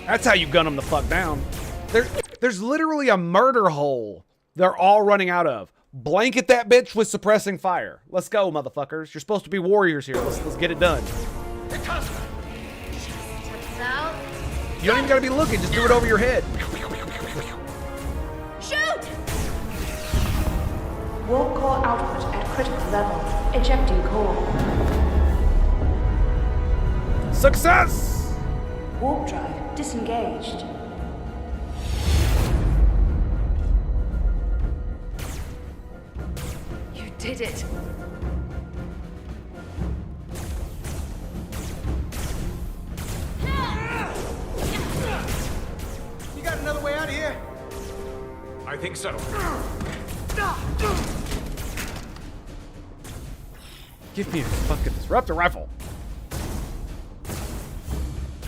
That's how you gun them the fuck down. There's literally a murder hole they're all running out of. Blanket that bitch with suppressing fire. Let's go, motherfuckers. You're supposed to be warriors here. Let's get it done. You don't even gotta be looking. Just do it over your head. Shoot! Warp core output at critical level. Ejecting core. Success! Warp drive disengaged. You did it. You got another way out of here? I think so. Give me a fucking disruptor rifle.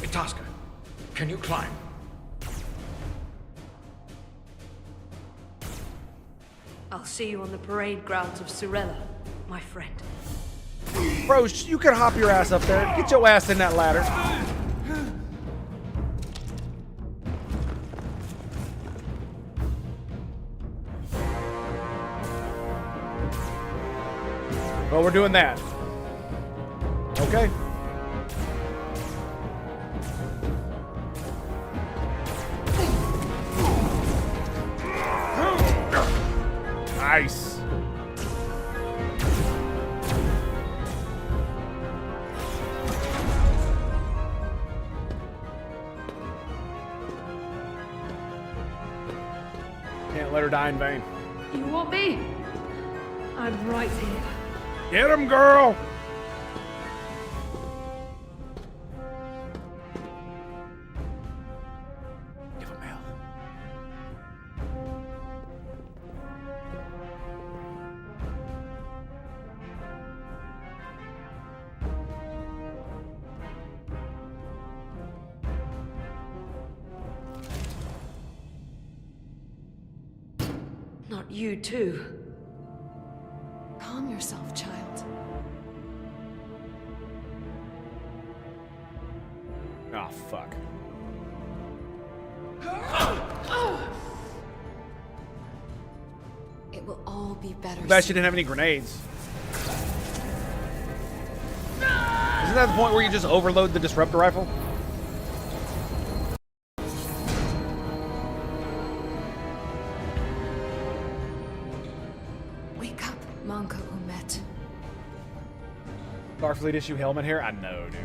Hey, Tosca, can you climb? I'll see you on the parade grounds of Surella, my friend. Bro, you can hop your ass up there. Get your ass in that ladder. Well, we're doing that. Okay. Nice. Can't let her die in vain. You want me? I'm right here. Get him, girl! Give him hell. Not you, too. Calm yourself, child. Oh, fuck. It will all be better. Bet she didn't have any grenades. Isn't that the point where you just overload the disruptor rifle? Wake up, Manka Umet. Starfleet issue helmet here? I know, dude.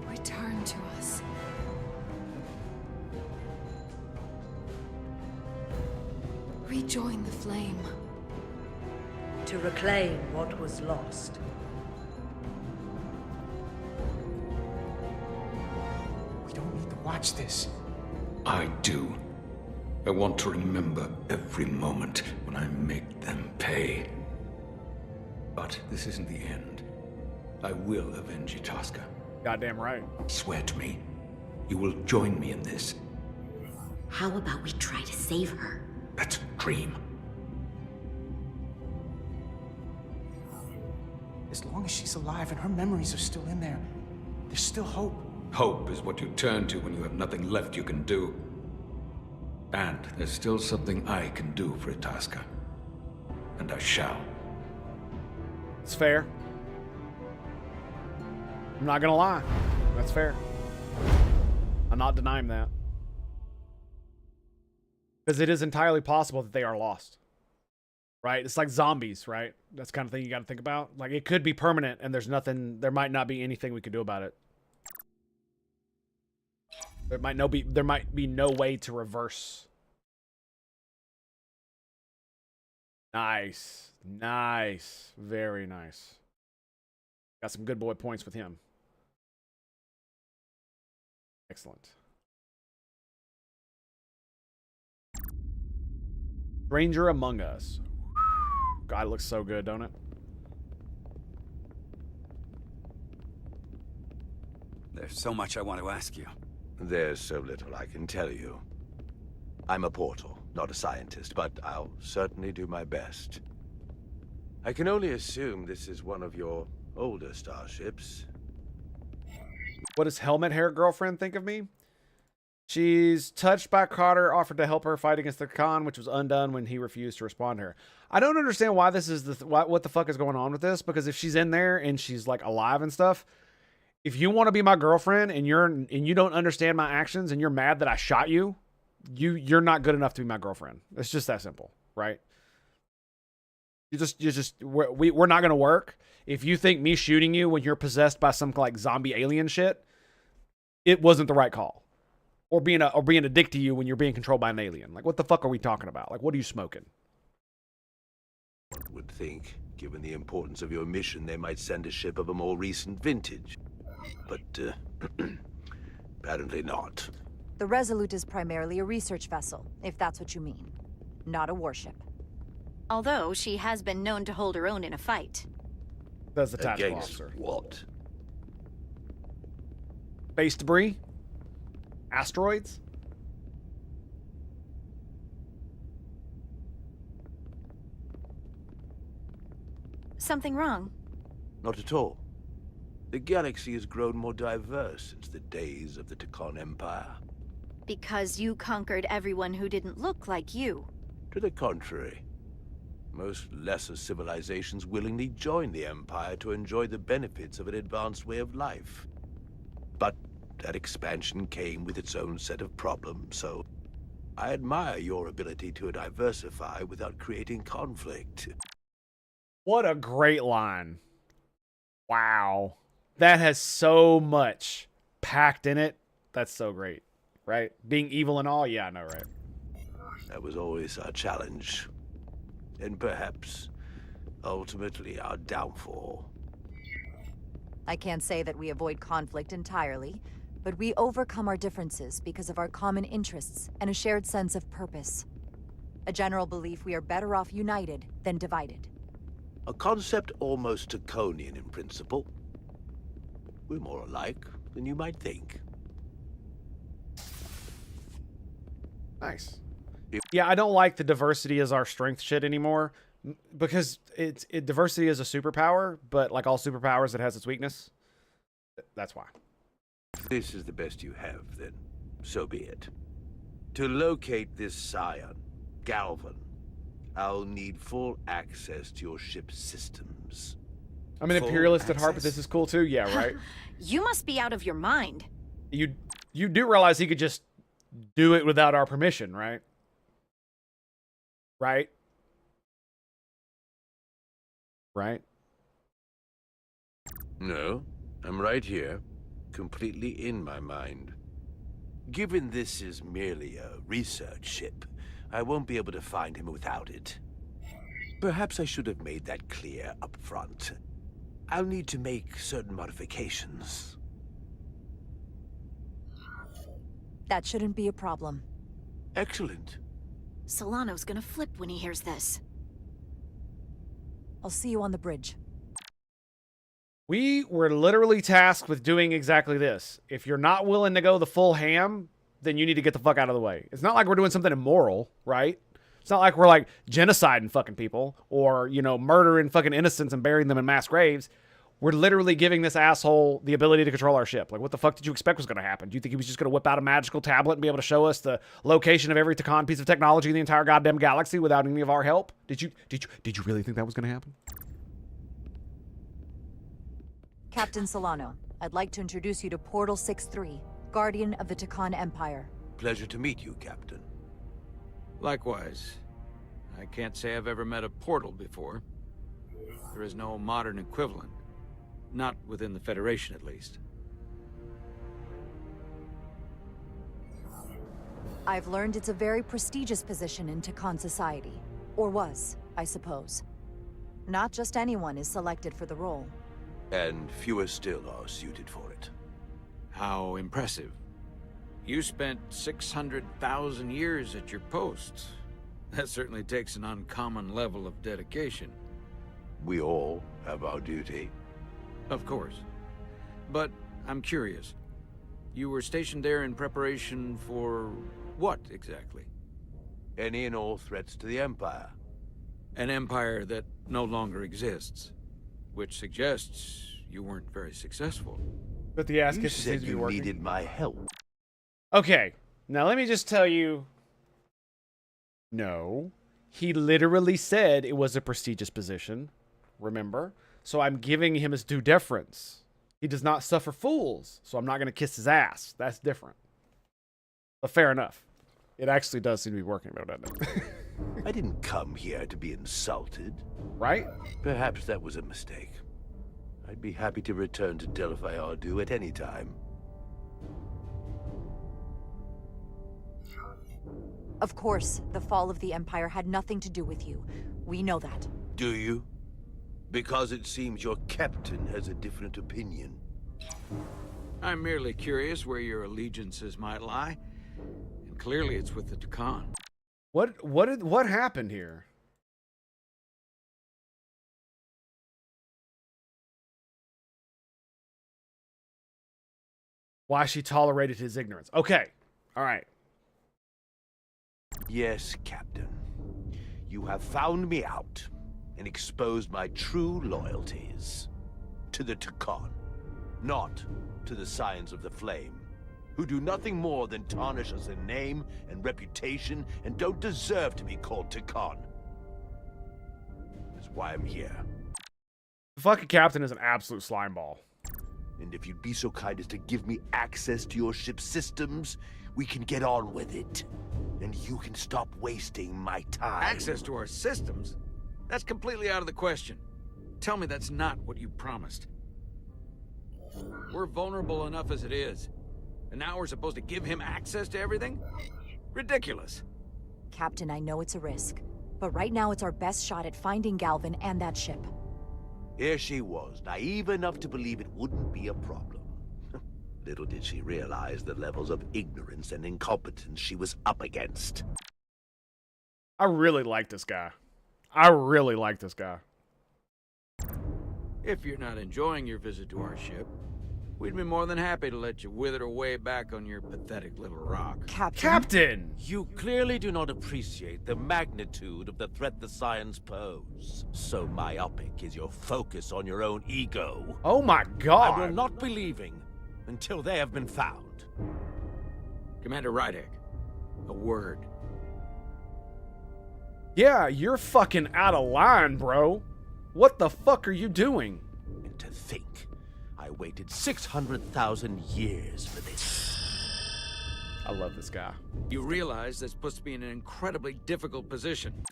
Return to us. Rejoin the flame. To reclaim what was lost. We don't need to watch this. I do. I want to remember every moment when I make them pay. But this isn't the end. I will avenge Itasca. Goddamn right. Swear to me, you will join me in this. How about we try to save her? That's a dream. As long as she's alive and her memories are still in there, there's still hope. Hope is what you turn to when you have nothing left you can do. And there's still something I can do for Itasca. And I shall. It's fair. I'm not gonna lie. That's fair. I'm not denying that. Because it is entirely possible that they are lost. Right? It's like zombies, right? That's the kind of thing you got to think about. Like, it could be permanent and there's nothing, there might not be anything we could do about it. There might be no way to reverse. Nice. Nice. Very nice. Got some good boy points with him. Excellent. Stranger Among Us. God, it looks so good, don't it? There's so much I want to ask you. There's so little I can tell you. I'm a portal, not a scientist, but I'll certainly do my best. I can only assume this is one of your older starships. What does helmet hair girlfriend think of me? She's touched by Carter, offered to help her fight against the Khan, which was undone when he refused to respond to her. I don't understand why this is what the fuck is going on with this, because if she's in there and she's like alive and stuff, if you want to be my girlfriend and you don't understand my actions and you're mad that I shot you, you're not good enough to be my girlfriend. It's just that simple, right? We're not gonna work. If you think me shooting you when you're possessed by some like zombie alien shit, it wasn't the right call. Or being a dick to you when you're being controlled by an alien. Like, what the fuck are we talking about? Like, what are you smoking? One would think, given the importance of your mission, they might send a ship of a more recent vintage. But, apparently not. The Resolute is primarily a research vessel, if that's what you mean. Not a warship. Although she has been known to hold her own in a fight. That's the tactical Against officer. what? Space debris? Asteroids? Something wrong? Not at all. The galaxy has grown more diverse since the days of the Takon Empire. Because you conquered everyone who didn't look like you. To the contrary. Most lesser civilizations willingly join the Empire to enjoy the benefits of an advanced way of life. But that expansion came with its own set of problems, so I admire your ability to diversify without creating conflict. What a great line. Wow. That has so much packed in it. That's so great, right? Being evil and all? Yeah, I know, right? That was always our challenge. And perhaps, ultimately, our downfall. I can't say that we avoid conflict entirely, but we overcome our differences because of our common interests and a shared sense of purpose. A general belief we are better off united than divided. A concept almost Draconian in principle. We're more alike than you might think. Nice. Yeah, I don't like the diversity as our strength shit anymore, because diversity is a superpower, but like all superpowers, it has its weakness. That's why. If this is the best you have, then so be it. To locate this scion, Galvan, I'll need full access to your ship's systems. I'm an imperialist at heart, but this is cool too. Yeah, right. You must be out of your mind. You do realize he could just do it without our permission, right? Right? Right? No, I'm right here, completely in my mind. Given this is merely a research ship, I won't be able to find him without it. Perhaps I should have made that clear up front. I'll need to make certain modifications. That shouldn't be a problem. Excellent. Solano's gonna flip when he hears this. I'll see you on the bridge. We were literally tasked with doing exactly this. If you're not willing to go the full ham, then you need to get the fuck out of the way. It's not like we're doing something immoral, right? It's not like we're like genociding fucking people or, you know, murdering fucking innocents and burying them in mass graves. We're literally giving this asshole the ability to control our ship. Like, what the fuck did you expect was going to happen? Do you think he was just going to whip out a magical tablet and be able to show us the location of every Takon piece of technology in the entire goddamn galaxy without any of our help? Did you really think that was going to happen? Captain Solano, I'd like to introduce you to Portal 6-3, Guardian of the Takon Empire. Pleasure to meet you, Captain. Likewise. I can't say I've ever met a portal before. There is no modern equivalent. Not within the Federation, at least. I've learned it's a very prestigious position in Takon society. Or was, I suppose. Not just anyone is selected for the role. And fewer still are suited for it. How impressive. You spent 600,000 years at your post. That certainly takes an uncommon level of dedication. We all have our duty. Of course. But I'm curious. You were stationed there in preparation for what, exactly? Any and all threats to the Empire. An empire that no longer exists. Which suggests you weren't very successful. But the ass You kissing said seems to be you working. needed my help. Okay, now let me just tell you. No, he literally said it was a prestigious position. Remember? So I'm giving him his due deference. He does not suffer fools, so I'm not going to kiss his ass. That's different. But fair enough. It actually does seem to be working, though, doesn't it? I didn't come here to be insulted. Right? Perhaps that was a mistake. I'd be happy to return to Delphi Ardu at any time. Of course, the fall of the Empire had nothing to do with you. We know that. Do you? Because it seems your captain has a different opinion. I'm merely curious where your allegiances might lie. And clearly it's with the Takan. What happened here? Why she tolerated his ignorance. Okay. All right. Yes, Captain. You have found me out and exposed my true loyalties to the Takan, not to the Scions of the Flame, who do nothing more than tarnish us in name and reputation and don't deserve to be called Takan. That's why I'm here. The fucking captain is an absolute slimeball. And if you'd be so kind as to give me access to your ship's systems, we can get on with it. And you can stop wasting my time. Access to our systems? That's completely out of the question. Tell me that's not what you promised. We're vulnerable enough as it is. And now we're supposed to give him access to everything? Ridiculous. Captain, I know it's a risk, but right now it's our best shot at finding Galvin and that ship. Here she was, naive enough to believe it wouldn't be a problem. Little did she realize the levels of ignorance and incompetence she was up against. I really like this guy. I really like this guy. If you're not enjoying your visit to our ship, we'd be more than happy to let you wither away back on your pathetic little rock. Captain! You clearly do not appreciate the magnitude of the threat the Scions pose. So myopic is your focus on your own ego. Oh my god! I will not be leaving until they have been found. Commander Rydek, a word. Yeah, you're fucking out of line, bro. What the fuck are you doing? And to think, I waited 600,000 years for this. I love this guy. You realize that's supposed to be in an incredibly difficult position.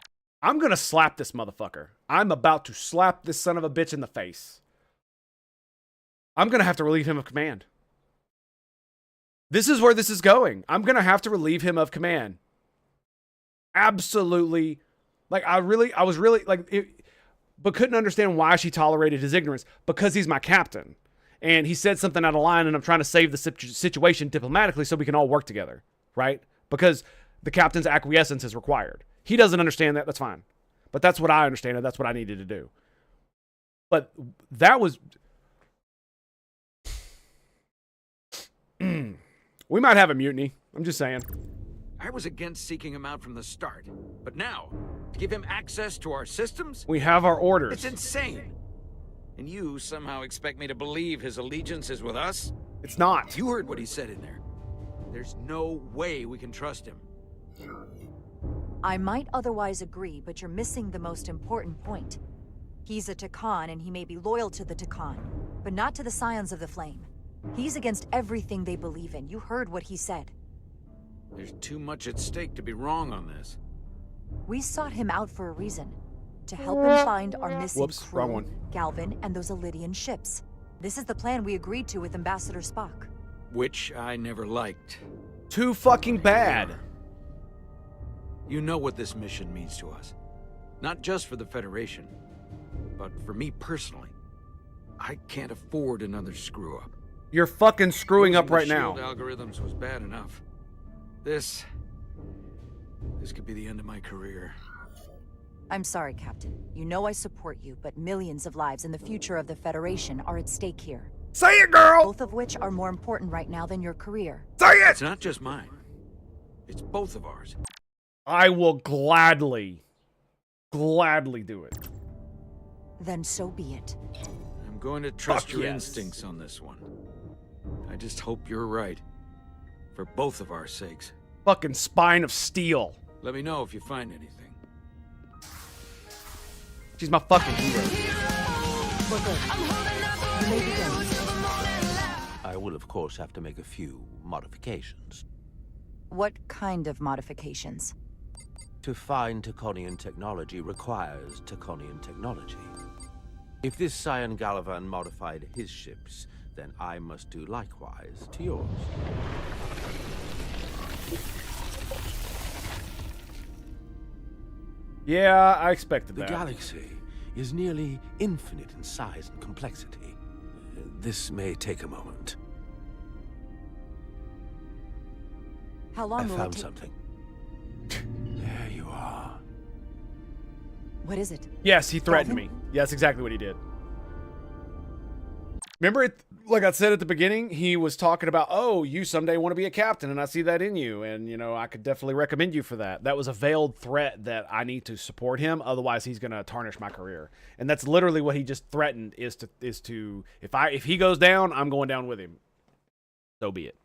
I'm gonna slap this motherfucker. I'm about to slap this son of a bitch in the face. I'm gonna have to relieve him of command. This is where this is going. I'm gonna have to relieve him of command. Absolutely. Like, I was really, like, but couldn't understand why she tolerated his ignorance, because he's my captain. And he said something out of line, and I'm trying to save the situation diplomatically so we can all work together, right? Because the captain's acquiescence is required. He doesn't understand that, that's fine. But that's what I understand, and that's what I needed to do. But that was... We might have a mutiny. I'm just saying. I was against seeking him out from the start. But now, to give him access to our systems? We have our orders. It's insane. And you somehow expect me to believe his allegiance is with us? It's not. You heard what he said in there. There's no way we can trust him. I might otherwise agree, but you're missing the most important point. He's a Takan, and he may be loyal to the Takan, but not to the Scions of the Flame. He's against everything they believe in. You heard what he said. There's too much at stake to be wrong on this. We sought him out for a reason. To help him find our missing crew, wrong one. Galvin, and those Elydian ships. This is the plan we agreed to with Ambassador Spock. Which I never liked. Too fucking bad. You know what this mission means to us. Not just for the Federation, but for me personally. I can't afford another screw-up. You're fucking screwing up right Losing the now. shield algorithms was bad enough. This could be the end of my career. I'm sorry, Captain. You know I support you, but millions of lives and the future of the Federation are at stake here. Say it, girl! Both of which are more important right now than your career. Say it! It's not just mine. It's both of ours. I will gladly do it. Then so be it. I'm going to trust Fuck your yes. instincts on this one. I just hope you're right. For both of our sakes. Fucking spine of steel. Let me know if you find anything. She's my fucking hero. I will, of course, have to make a few modifications. What kind of modifications? To find Taconian technology requires Taconian technology. If this Scion Gallivan modified his ships, then I must do likewise to yours. Yeah, I expected The that. galaxy is nearly infinite in size and complexity. This may take a moment. How long I will found it take? something. There you are. What is it? Yes, he threatened me. Yeah, that's exactly what he did. Remember, like I said at the beginning, he was talking about, oh, you someday want to be a captain, and I see that in you, and, you know, I could definitely recommend you for that. That was a veiled threat that I need to support him, otherwise he's going to tarnish my career. And that's literally what he just threatened, is to if he goes down, I'm going down with him. So be it.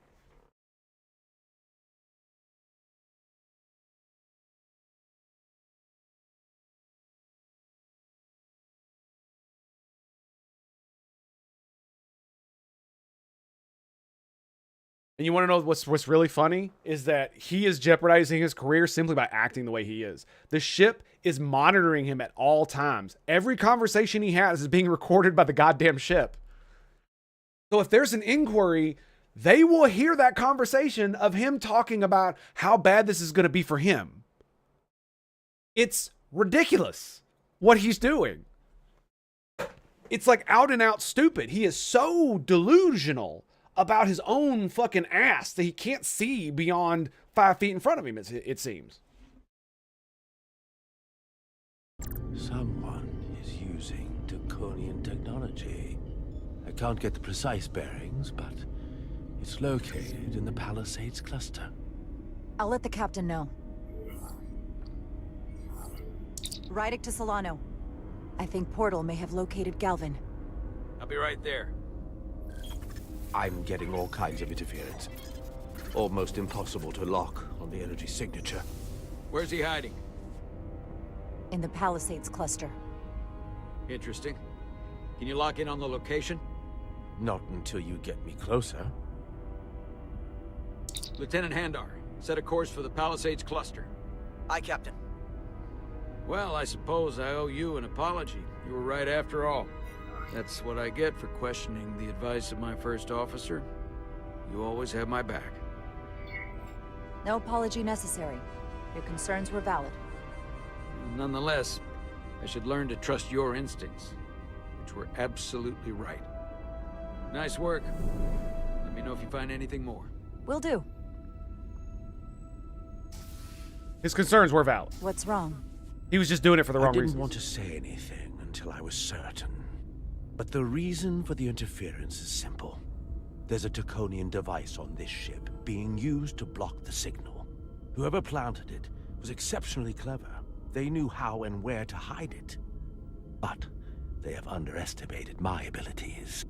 And you want to know what's really funny is that he is jeopardizing his career simply by acting the way he is. The ship is monitoring him at all times. Every conversation he has is being recorded by the goddamn ship. So if there's an inquiry, they will hear that conversation of him talking about how bad this is going to be for him. It's ridiculous what he's doing. It's like out and out stupid. He is so delusional about his own fucking ass that he can't see beyond 5 feet in front of him, it seems. Someone is using Taconian technology. I can't get the precise bearings, but it's located in the Palisades cluster. I'll let the captain know. Rydick to Solano. I think Portal may have located Galvin. I'll be right there. I'm getting all kinds of interference. Almost impossible to lock on the energy signature. Where's he hiding? In the Palisades cluster. Interesting. Can you lock in on the location? Not until you get me closer. Lieutenant Handar, set a course for the Palisades cluster. Aye, Captain. Well, I suppose I owe you an apology. You were right after all. That's what I get for questioning the advice of my first officer. You always have my back. No apology necessary. Your concerns were valid. Nonetheless, I should learn to trust your instincts, which were absolutely right. Nice work. Let me know if you find anything more. Will do. His concerns were valid. What's wrong? He was just doing it for the wrong reasons. I didn't want to say anything until I was certain. But the reason for the interference is simple. There's a Taconian device on this ship being used to block the signal. Whoever planted it was exceptionally clever. They knew how and where to hide it. But they have underestimated my abilities.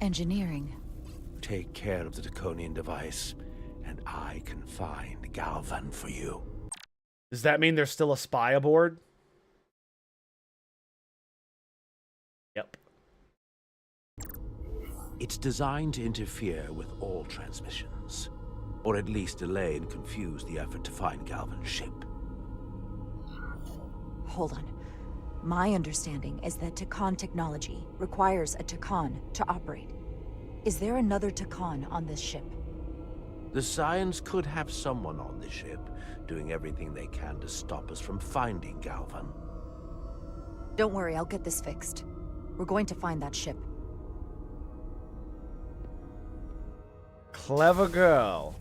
Engineering. Take care of the Taconian device, and I can find Galvan for you. Does that mean there's still a spy aboard? Yep. It's designed to interfere with all transmissions, or at least delay and confuse the effort to find Galvan's ship. Hold on. My understanding is that Takan technology requires a Takan to operate. Is there another Takan on this ship? The Scions could have someone on the ship, doing everything they can to stop us from finding Galvan. Don't worry, I'll get this fixed. We're going to find that ship. Clever girl.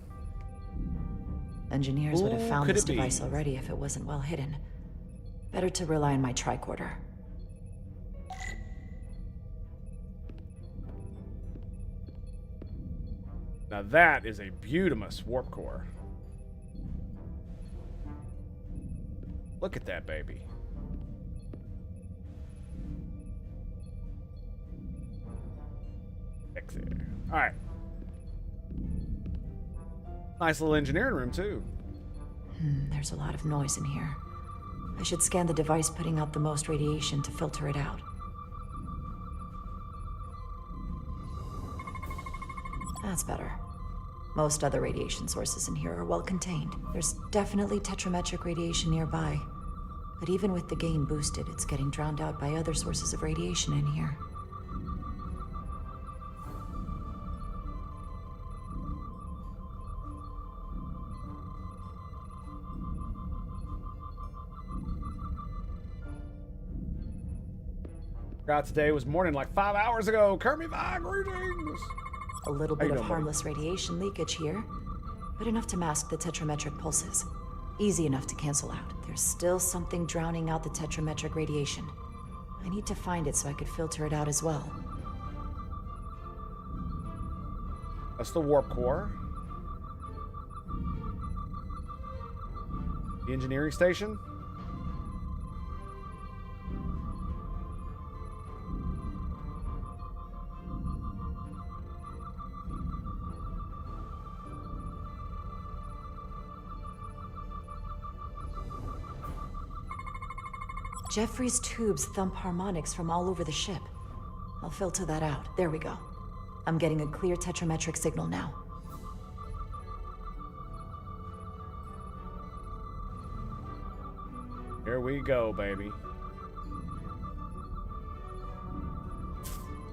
Engineers would have Who found could this it be? device already if it wasn't well hidden. Better to rely on my tricorder. Now that is a beautimous warp core. Look at that baby. Sexy. All right. Nice little engineering room, too. There's a lot of noise in here. I should scan the device putting out the most radiation to filter it out. That's better. Most other radiation sources in here are well contained. There's definitely tetrametric radiation nearby. But even with the gain boosted, it's getting drowned out by other sources of radiation in here. Forgot today was morning like 5 hours ago. Kermit, greetings. A little bit of harmless radiation leakage here, but enough to mask the tetrametric pulses. Easy enough to cancel out. There's still something drowning out the tetrametric radiation. I need to find it so I could filter it out as well. That's the warp core. The engineering station. Jeffrey's tubes thump harmonics from all over the ship. I'll filter that out. There we go. I'm getting a clear tetrametric signal now. Here we go, baby.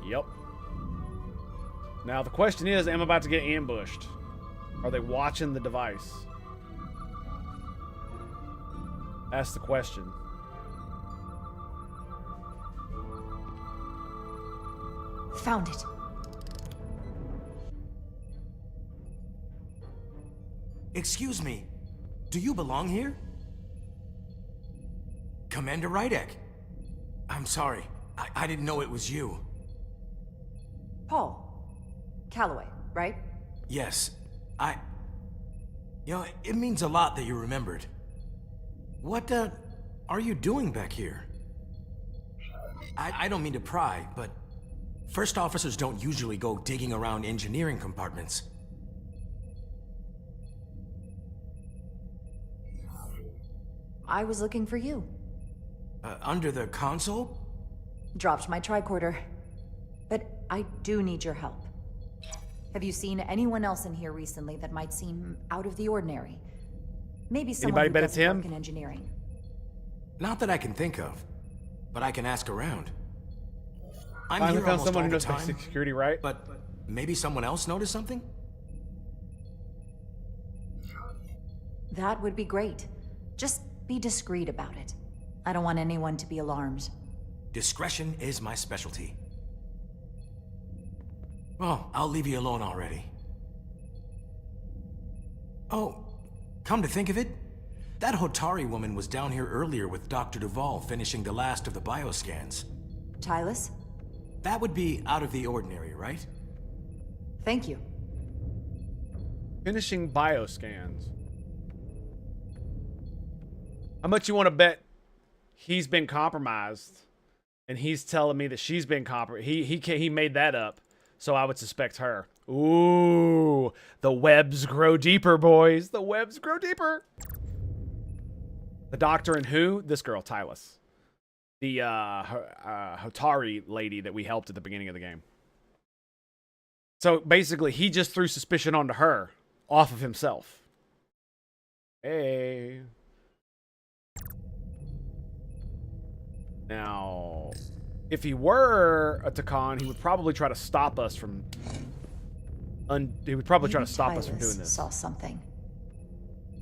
Yep. Now the question is, am I about to get ambushed? Are they watching the device? That's the question. Found it. Excuse me. Do you belong here? Commander Rydek. I'm sorry. I didn't know it was you. Paul. Calloway, right? Yes. You know, it means a lot that you remembered. What, are you doing back here? I don't mean to pry, but first officers don't usually go digging around engineering compartments. I was looking for you. Under the console? Dropped my tricorder. But I do need your help. Have you seen anyone else in here recently that might seem out of the ordinary? Maybe someone who doesn't work in engineering. Not that I can think of, but I can ask around. I'm Finally here found almost someone all who the knows basic time, security, right? but maybe someone else noticed something? That would be great. Just be discreet about it. I don't want anyone to be alarmed. Discretion is my specialty. Well, I'll leave you alone already. Oh, come to think of it, that Hotari woman was down here earlier with Dr. Duvall finishing the last of the bioscans. Tylis? That would be out of the ordinary, right? Thank you. Finishing bioscans. How much you want to bet he's been compromised, and he's telling me that she's been compromised? He made that up, so I would suspect her. Ooh, the webs grow deeper, boys. The webs grow deeper. The doctor and who? This girl, Tylis. The Hotari lady that we helped at the beginning of the game. So basically, he just threw suspicion onto her off of himself. Hey. Now, if he were a Takan, he would probably try to stop us from. He would probably try to stop us from doing this. Saw something.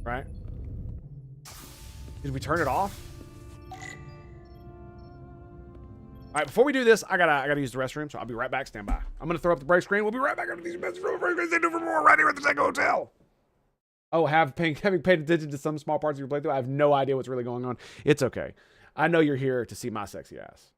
Right? Did we turn it off? All right, before we do this, I gotta use the restroom, so I'll be right back. Stand by. I'm gonna throw up the break screen. We'll be right back after these messages from friends. They do for more right here at the Tango Hotel. Oh, having paid attention to some small parts of your playthrough, I have no idea what's really going on. It's okay. I know you're here to see my sexy ass.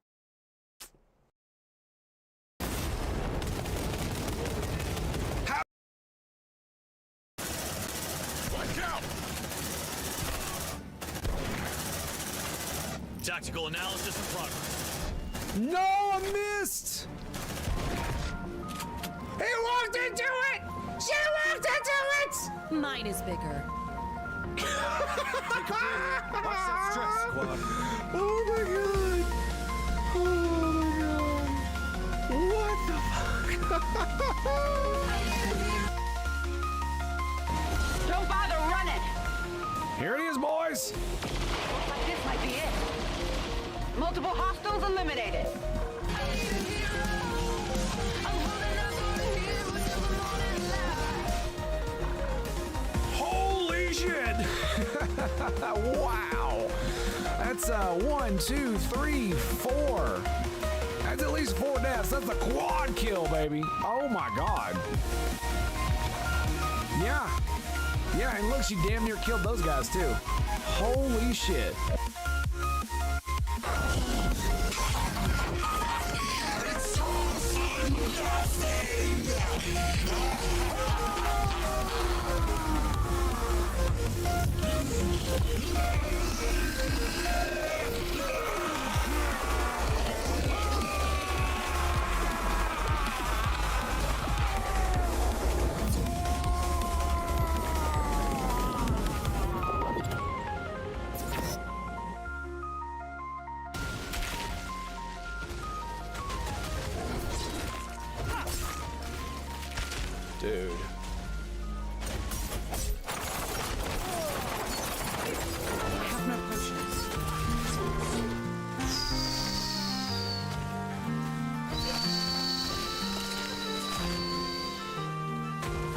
Tactical analysis in progress. No, I missed! He walked into it! She walked into it! Mine is bigger. Take a breath. Watch that stress, squad. Oh my god! Oh my god! What the fuck? Don't bother running! Here it is, boys! Looks like this might be it. Multiple hostiles eliminated. Holy shit! Wow! That's 1, 2, 3, 4. That's at least 4 deaths. That's a quad kill, baby. Oh my god. Yeah. Yeah, and look, she damn near killed those guys too. Holy shit. Dude. I have no potions.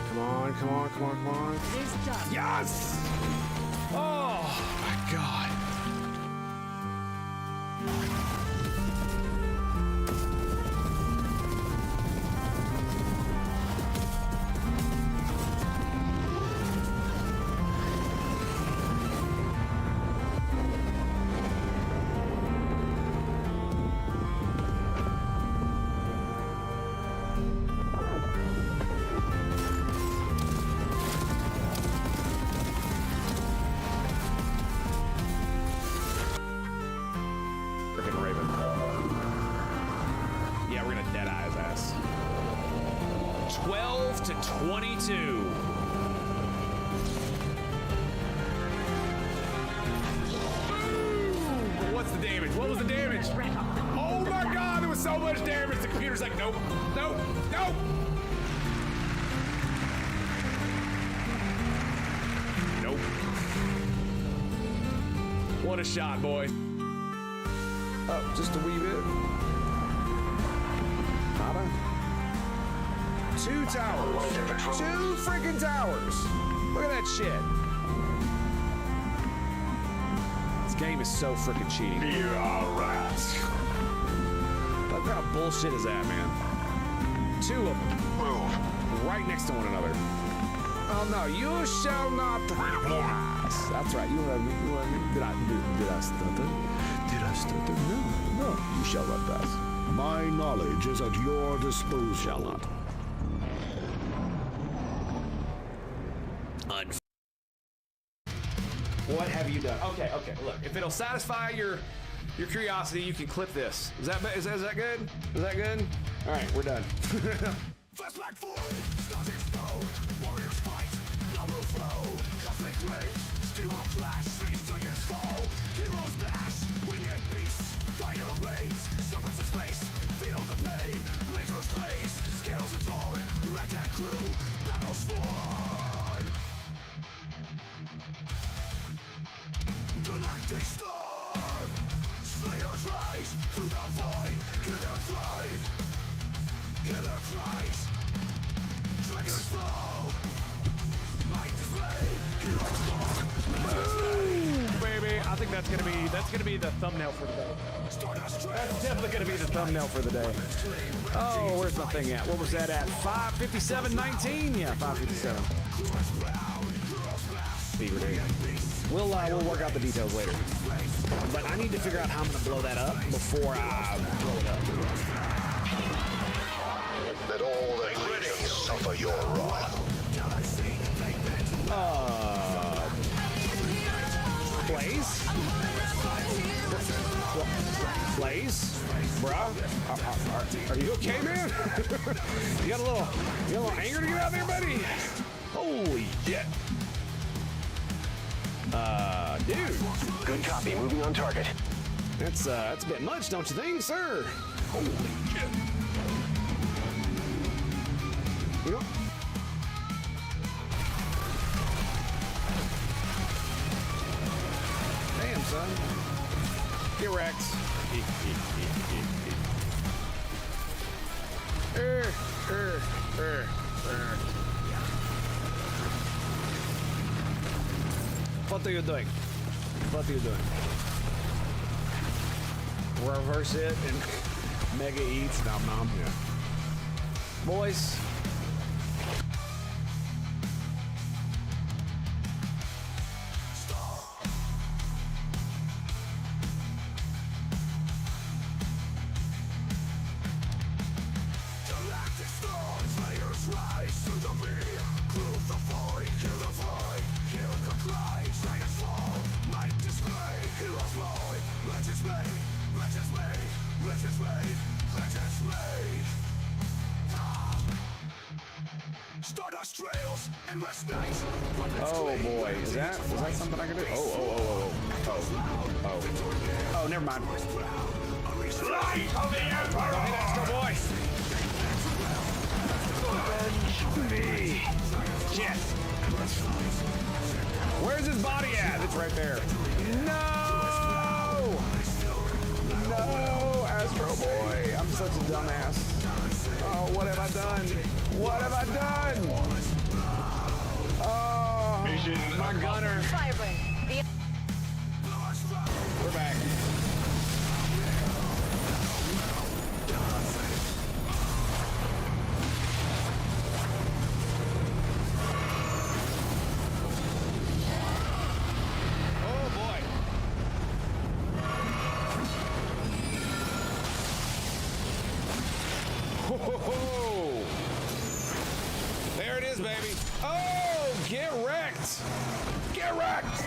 Come on, come on, come on, come on. This done. Yes! Oh my god. Freaking Raven. Yeah, we're gonna dead-eye his ass. 12 to 22. Boom! What's the damage? What was the damage? Oh my god, there was so much damage. The computer's like, nope, nope, nope. Nope. What a shot, boy. Oh, just a wee bit. Nada. 2 towers. 2 freaking towers. Look at that shit. This game is so freaking cheating. You're alright. What kind of bullshit is that, man? 2 of them. Move. Right next to one another. Oh no, you shall not pass. That's right. You let me. Did I stutter? Did I stutter? No, you shall not pass. My knowledge is at your disposal. Shall not. What have you done? Okay, look. If it'll satisfy your curiosity, you can clip this. Is that good? Is that good? All right, we're done. Fast back forward, stars explode, warriors fight, number flow, conflict rage, steel flash, streams against fall, heroes bash, winged beasts, fire rays, serpents of space, feel the pain, lasers blaze, scales are torn, ragtag crew, battles form. The night they storm, slayers rise, through the void, killer thrive. Killer cries, dragons fall. Might display, heroes fall. Baby, I think that's gonna be the thumbnail for the day. That's definitely gonna be the thumbnail for the day. Oh, where's my thing at? What was that at? 5:57:19? Yeah, 5:57. We'll work out the details later. But I need to figure out how I'm gonna blow that up before I blow it up. Let all the critics suffer your wrath. Blaze? place, bruh. Are you okay, man? you got a little anger to get out there, buddy? Holy shit. Dude. Good copy. Moving on target. That's a bit much, don't you think, sir? Holy shit. You know? Damn, son. Get wrecked. What are you doing? What are you doing? Reverse it and mega eats. Nom nom. Yeah. Boys. Oh boy, is that something I can do? Oh, never mind. Light of the Emperor! Hey, Astro Boy! Avenge me! Shit! Where's his body at? It's right there. No! No, Astro Boy! I'm such a dumbass. Oh, what have I done? What have I done? Oh, my gunner. We're back. Oh boy. Ho, ho, ho. There it is, baby. Oh, get wrecked. Get wrecked.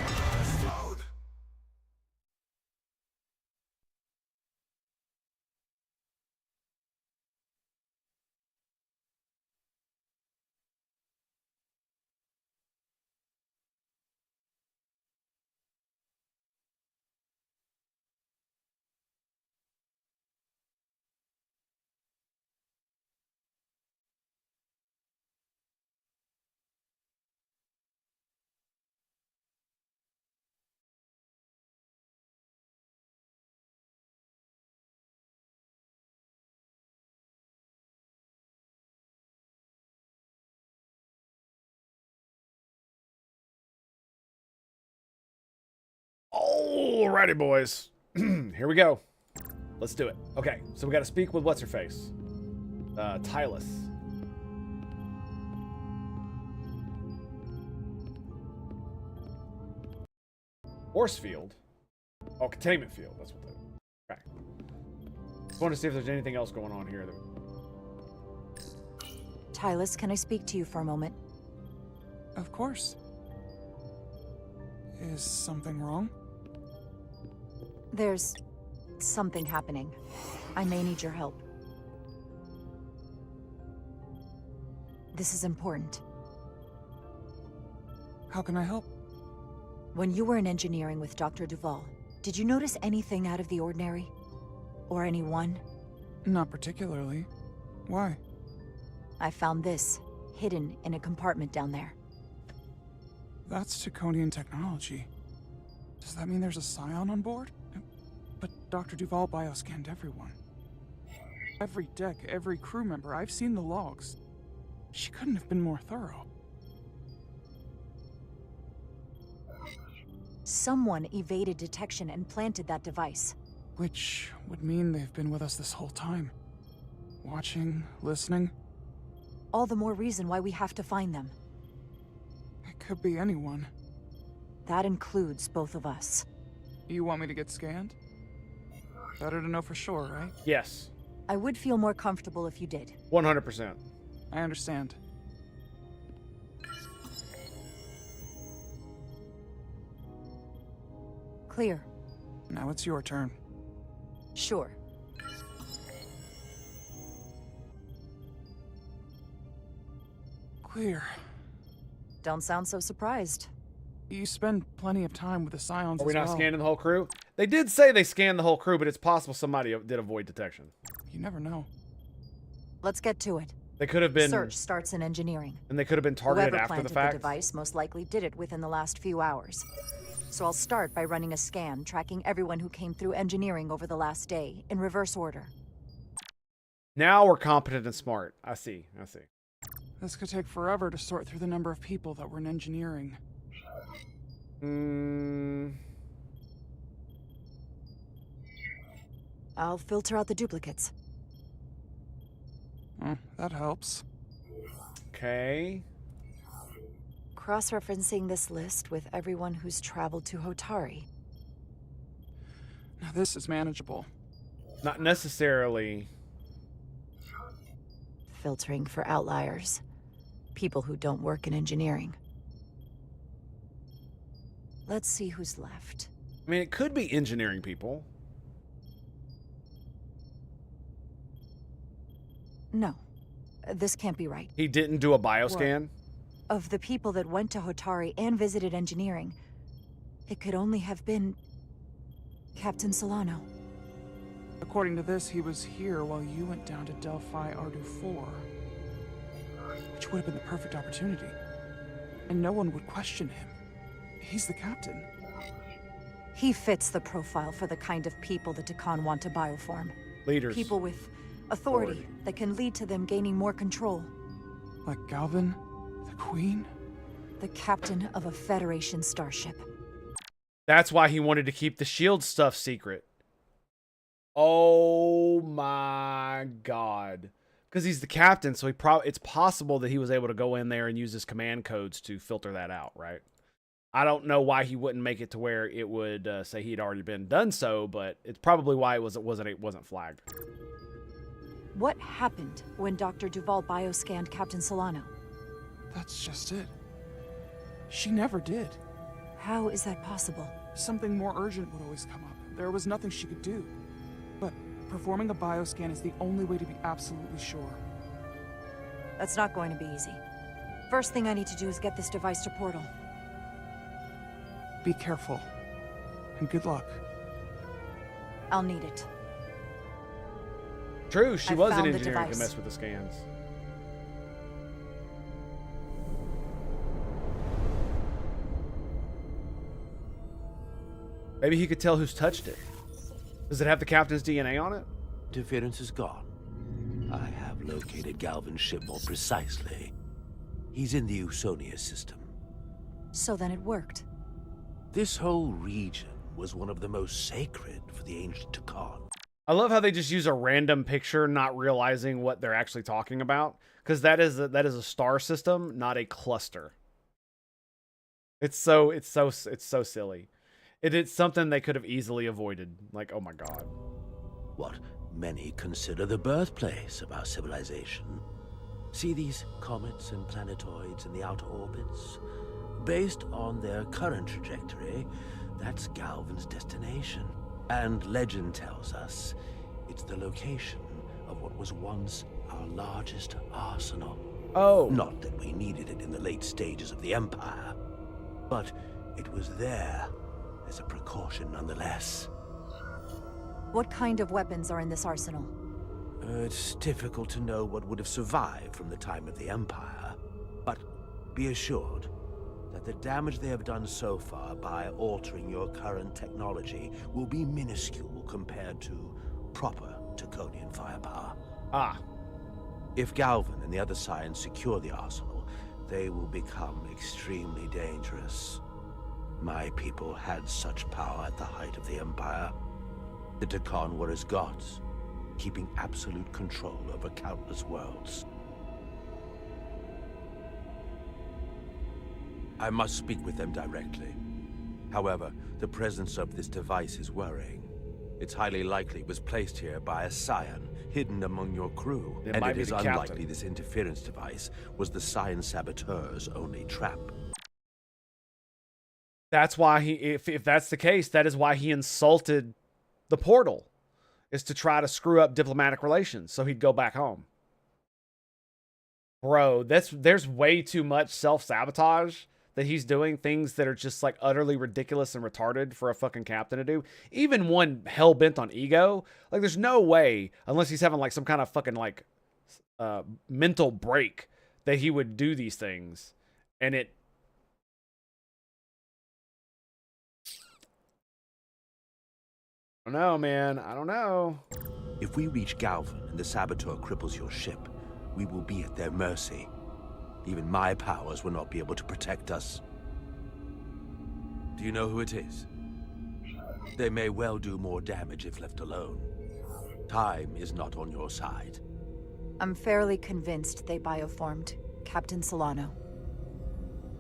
Alrighty, boys. Here we go. Let's do it. Okay, so we got to speak with what's-her-face. Tylus. Force field? Oh, containment field. That's what they... Okay. Just want to see if there's anything else going on here. Tylus, can I speak to you for a moment? Of course. Is something wrong? There's something happening. I may need your help. This is important. How can I help? When you were in engineering with Dr. Duval, did you notice anything out of the ordinary? Or anyone? Not particularly. Why? I found this, hidden in a compartment down there. That's Taconian technology. Does that mean there's a scion on board? But Dr. Duval bioscanned everyone. Every deck, every crew member, I've seen the logs. She couldn't have been more thorough. Someone evaded detection and planted that device. Which would mean they've been with us this whole time. Watching, listening. All the more reason why we have to find them. It could be anyone. That includes both of us. You want me to get scanned? Better to know for sure, right? Yes. I would feel more comfortable if you did. 100%. I understand. Clear. Now it's your turn. Sure. Clear. Don't sound so surprised. You spend plenty of time with the Scions Are we as not well. scanning the whole crew? They did say they scanned the whole crew, but it's possible somebody did avoid detection. You never know. Let's get to it. They could have been... Search starts in engineering. And they could have been targeted Whoever after the planted fact. the device most likely did it within the last few hours. So I'll start by running a scan, tracking everyone who came through engineering over the last day, in reverse order. Now we're competent and smart. I see. This could take forever to sort through the number of people that were in engineering. I'll filter out the duplicates. That helps. Okay. Cross-referencing this list with everyone who's traveled to Hotari. Now this is manageable. Not necessarily. Filtering for outliers. People who don't work in engineering. Let's see who's left. I mean, it could be engineering people. No. This can't be right. He didn't do a bioscan? Of the people that went to Hotari and visited engineering, it could only have been Captain Solano. According to this, he was here while you went down to Delphi Ardu 4. Which would have been the perfect opportunity. And no one would question him. He's the captain. He fits the profile for the kind of people the Takan want to bioform. Leaders. People with authority that can lead to them gaining more control. Like Galvin? The Queen? The captain of a Federation starship. That's why he wanted to keep the shield stuff secret. Oh my god. Because he's the captain, so it's possible that he was able to go in there and use his command codes to filter that out, right? I don't know why he wouldn't make it to where it would say he'd already been done so, but it's probably why it wasn't flagged. What happened when Dr. Duval bioscanned Captain Solano? That's just it. She never did. How is that possible? Something more urgent would always come up. There was nothing she could do. But performing a bioscan is the only way to be absolutely sure. That's not going to be easy. First thing I need to do is get this device to Portal. Be careful. And good luck. I'll need it. True, she I was in found the engineering to device. mess with the scans. Maybe he could tell who's touched it. Does it have the captain's DNA on it? Interference is gone. I have located Galvin's ship more precisely. He's in the Usonia system. So then it worked. This whole region was one of the most sacred for the ancient Takan. I love how they just use a random picture, not realizing what they're actually talking about, because that is a star system, not a cluster. It's so silly. It's something they could have easily avoided. Like, oh my god. What many consider the birthplace of our civilization. See these comets and planetoids in the outer orbits? Based on their current trajectory, that's Galvin's destination. And legend tells us it's the location of what was once our largest arsenal. Oh. Not that we needed it in the late stages of the Empire, but it was there as a precaution nonetheless. What kind of weapons are in this arsenal? It's difficult to know what would have survived from the time of the Empire, but be assured that the damage they have done so far by altering your current technology will be minuscule compared to proper Taconian firepower. Ah. If Galvin and the other Scions secure the arsenal, they will become extremely dangerous. My people had such power at the height of the Empire. The Takan were as gods, keeping absolute control over countless worlds. I must speak with them directly. However, the presence of this device is worrying. It's highly likely it was placed here by a Scion, hidden among your crew. It And might it be is the unlikely captain. this interference device was the Scion saboteur's only trap. That's why if that's the case, that is why he insulted the portal. is to try to screw up diplomatic relations so he'd go back home. Bro, there's way too much self-sabotage that he's doing, things that are just like utterly ridiculous and retarded for a fucking captain to do. Even one hell-bent on ego, like there's no way, unless he's having like some kind of fucking like mental break, that he would do these things. And it... I don't know, man. I don't know. If we reach Galvan and the saboteur cripples your ship, we will be at their mercy. Even my powers will not be able to protect us. Do you know who it is? They may well do more damage if left alone. Time is not on your side. I'm fairly convinced they bioformed Captain Solano.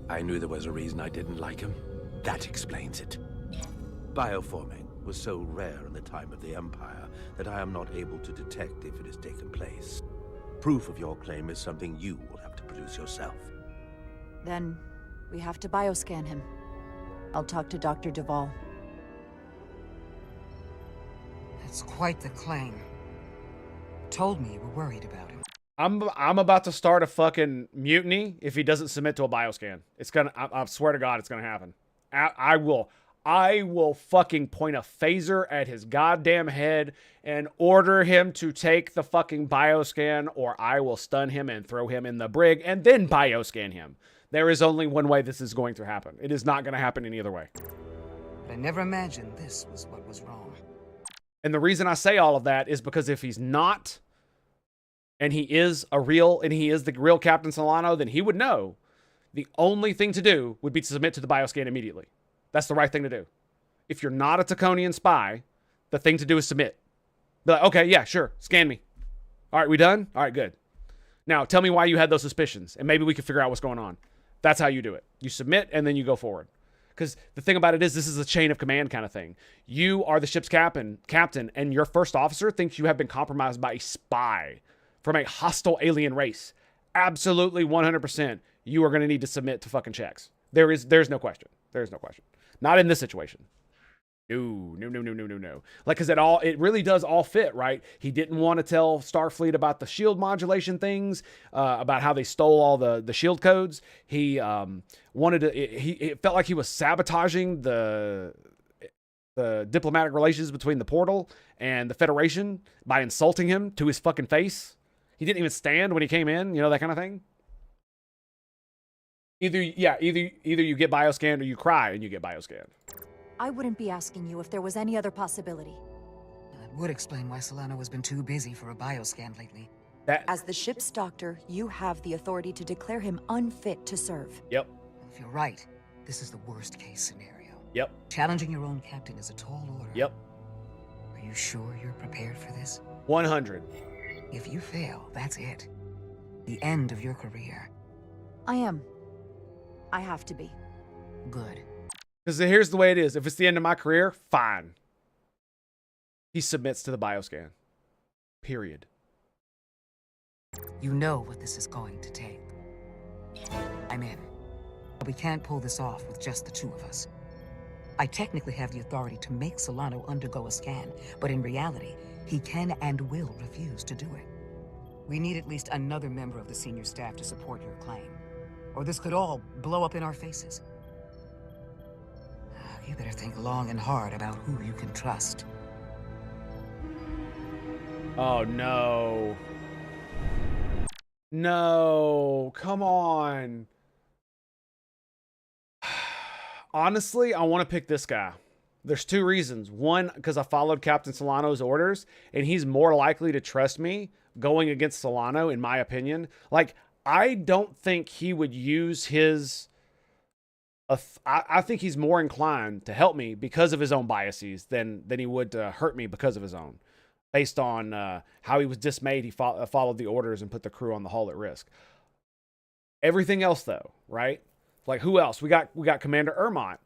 I knew there was a reason I didn't like him. That explains it. Bioforming was so rare in the time of the Empire that I am not able to detect if it has taken place. Proof of your claim is something you will have to produce yourself. Then we have to bioscan him. I'll talk to Dr. Duvall. That's quite the claim. Told me you were worried about him. I'm about to start a fucking mutiny if he doesn't submit to a bioscan. It's gonna, I swear to God, it's gonna happen. I will fucking point a phaser at his goddamn head and order him to take the fucking bioscan, or I will stun him and throw him in the brig and then bioscan him. There is only one way this is going to happen. It is not going to happen any other way. But I never imagined this was what was wrong. And the reason I say all of that is because if he's not, and he is the real Captain Solano, then he would know the only thing to do would be to submit to the bioscan immediately. That's the right thing to do. If you're not a Taconian spy, the thing to do is submit. Be like, okay, yeah, sure, scan me. All right, we done? All right, good. Now, tell me why you had those suspicions, and maybe we can figure out what's going on. That's how you do it. You submit, and then you go forward. Because the thing about it is, this is a chain of command kind of thing. You are the ship's captain, and your first officer thinks you have been compromised by a spy from a hostile alien race. Absolutely 100%, you are going to need to submit to fucking checks. There's no question. There's no question. Not in this situation. No. Like, because it really does all fit, right? He didn't want to tell Starfleet about the shield modulation things, about how they stole all the shield codes. He wanted to. It felt like he was sabotaging the diplomatic relations between the Portal and the Federation by insulting him to his fucking face. He didn't even stand when he came in. You know, that kind of thing. Either you get bioscanned or you cry and you get bioscanned. I wouldn't be asking you if there was any other possibility. That would explain why Solano has been too busy for a bioscan lately. As the ship's doctor, you have the authority to declare him unfit to serve. Yep. If you're right, this is the worst case scenario. Yep. Challenging your own captain is a tall order. Yep. Are you sure you're prepared for this? 100. If you fail, that's it. The end of your career. I am. I have to be. Good. Because here's the way it is. If it's the end of my career, fine. He submits to the bioscan. Period. You know what this is going to take. I'm in. But we can't pull this off with just the two of us. I technically have the authority to make Solano undergo a scan, but in reality, he can and will refuse to do it. We need at least another member of the senior staff to support your claim, or this could all blow up in our faces. You better think long and hard about who you can trust. Oh, no. No, come on. Honestly, I want to pick this guy. There's two reasons. One, because I followed Captain Solano's orders, and he's more likely to trust me going against Solano, in my opinion. Like, I don't think he would use his... I think he's more inclined to help me because of his own biases than he would to hurt me because of his own. Based on how he was dismayed, he followed the orders and put the crew on the hull at risk. Everything else, though, right? Like, who else? We got Commander Ermont.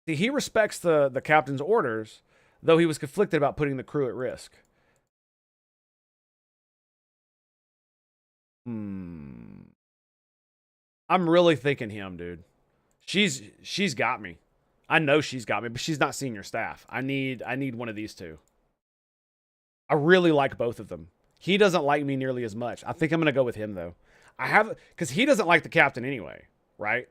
See, he respects the captain's orders, though he was conflicted about putting the crew at risk. I'm really thinking him, dude. She's got me. I know she's got me, but she's not senior staff. I need one of these two. I really like both of them. He doesn't like me nearly as much. I think I'm gonna go with him though. Because he doesn't like the captain anyway, right?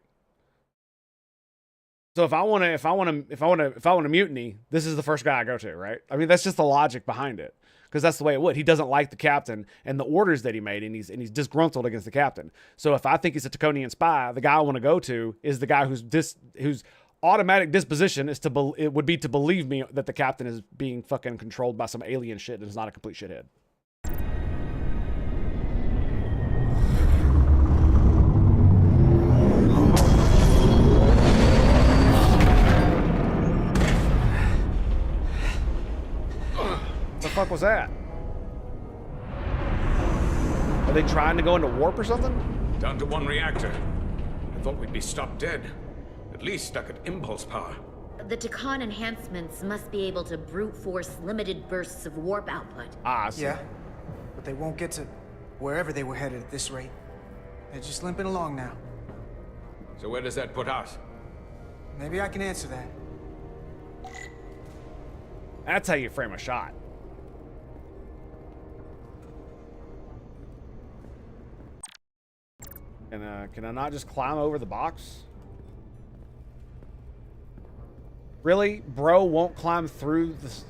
So if I want to mutiny, this is the first guy I go to, right? I mean, that's just the logic behind it, because that's the way it would. He doesn't like the captain and the orders that he made, and he's disgruntled against the captain. So if I think he's a Taconian spy, the guy I want to go to is the guy whose automatic disposition is would be to believe me that the captain is being fucking controlled by some alien shit and is not a complete shithead. What the fuck was that? Are they trying to go into warp or something? Down to one reactor. I thought we'd be stopped dead. At least stuck at impulse power. The Tacon enhancements must be able to brute force limited bursts of warp output. Ah, so. Yeah, but they won't get to wherever they were headed at this rate. They're just limping along now. So where does that put us? Maybe I can answer that. That's how you frame a shot. Can I not just climb over the box? Really? Bro won't climb through this.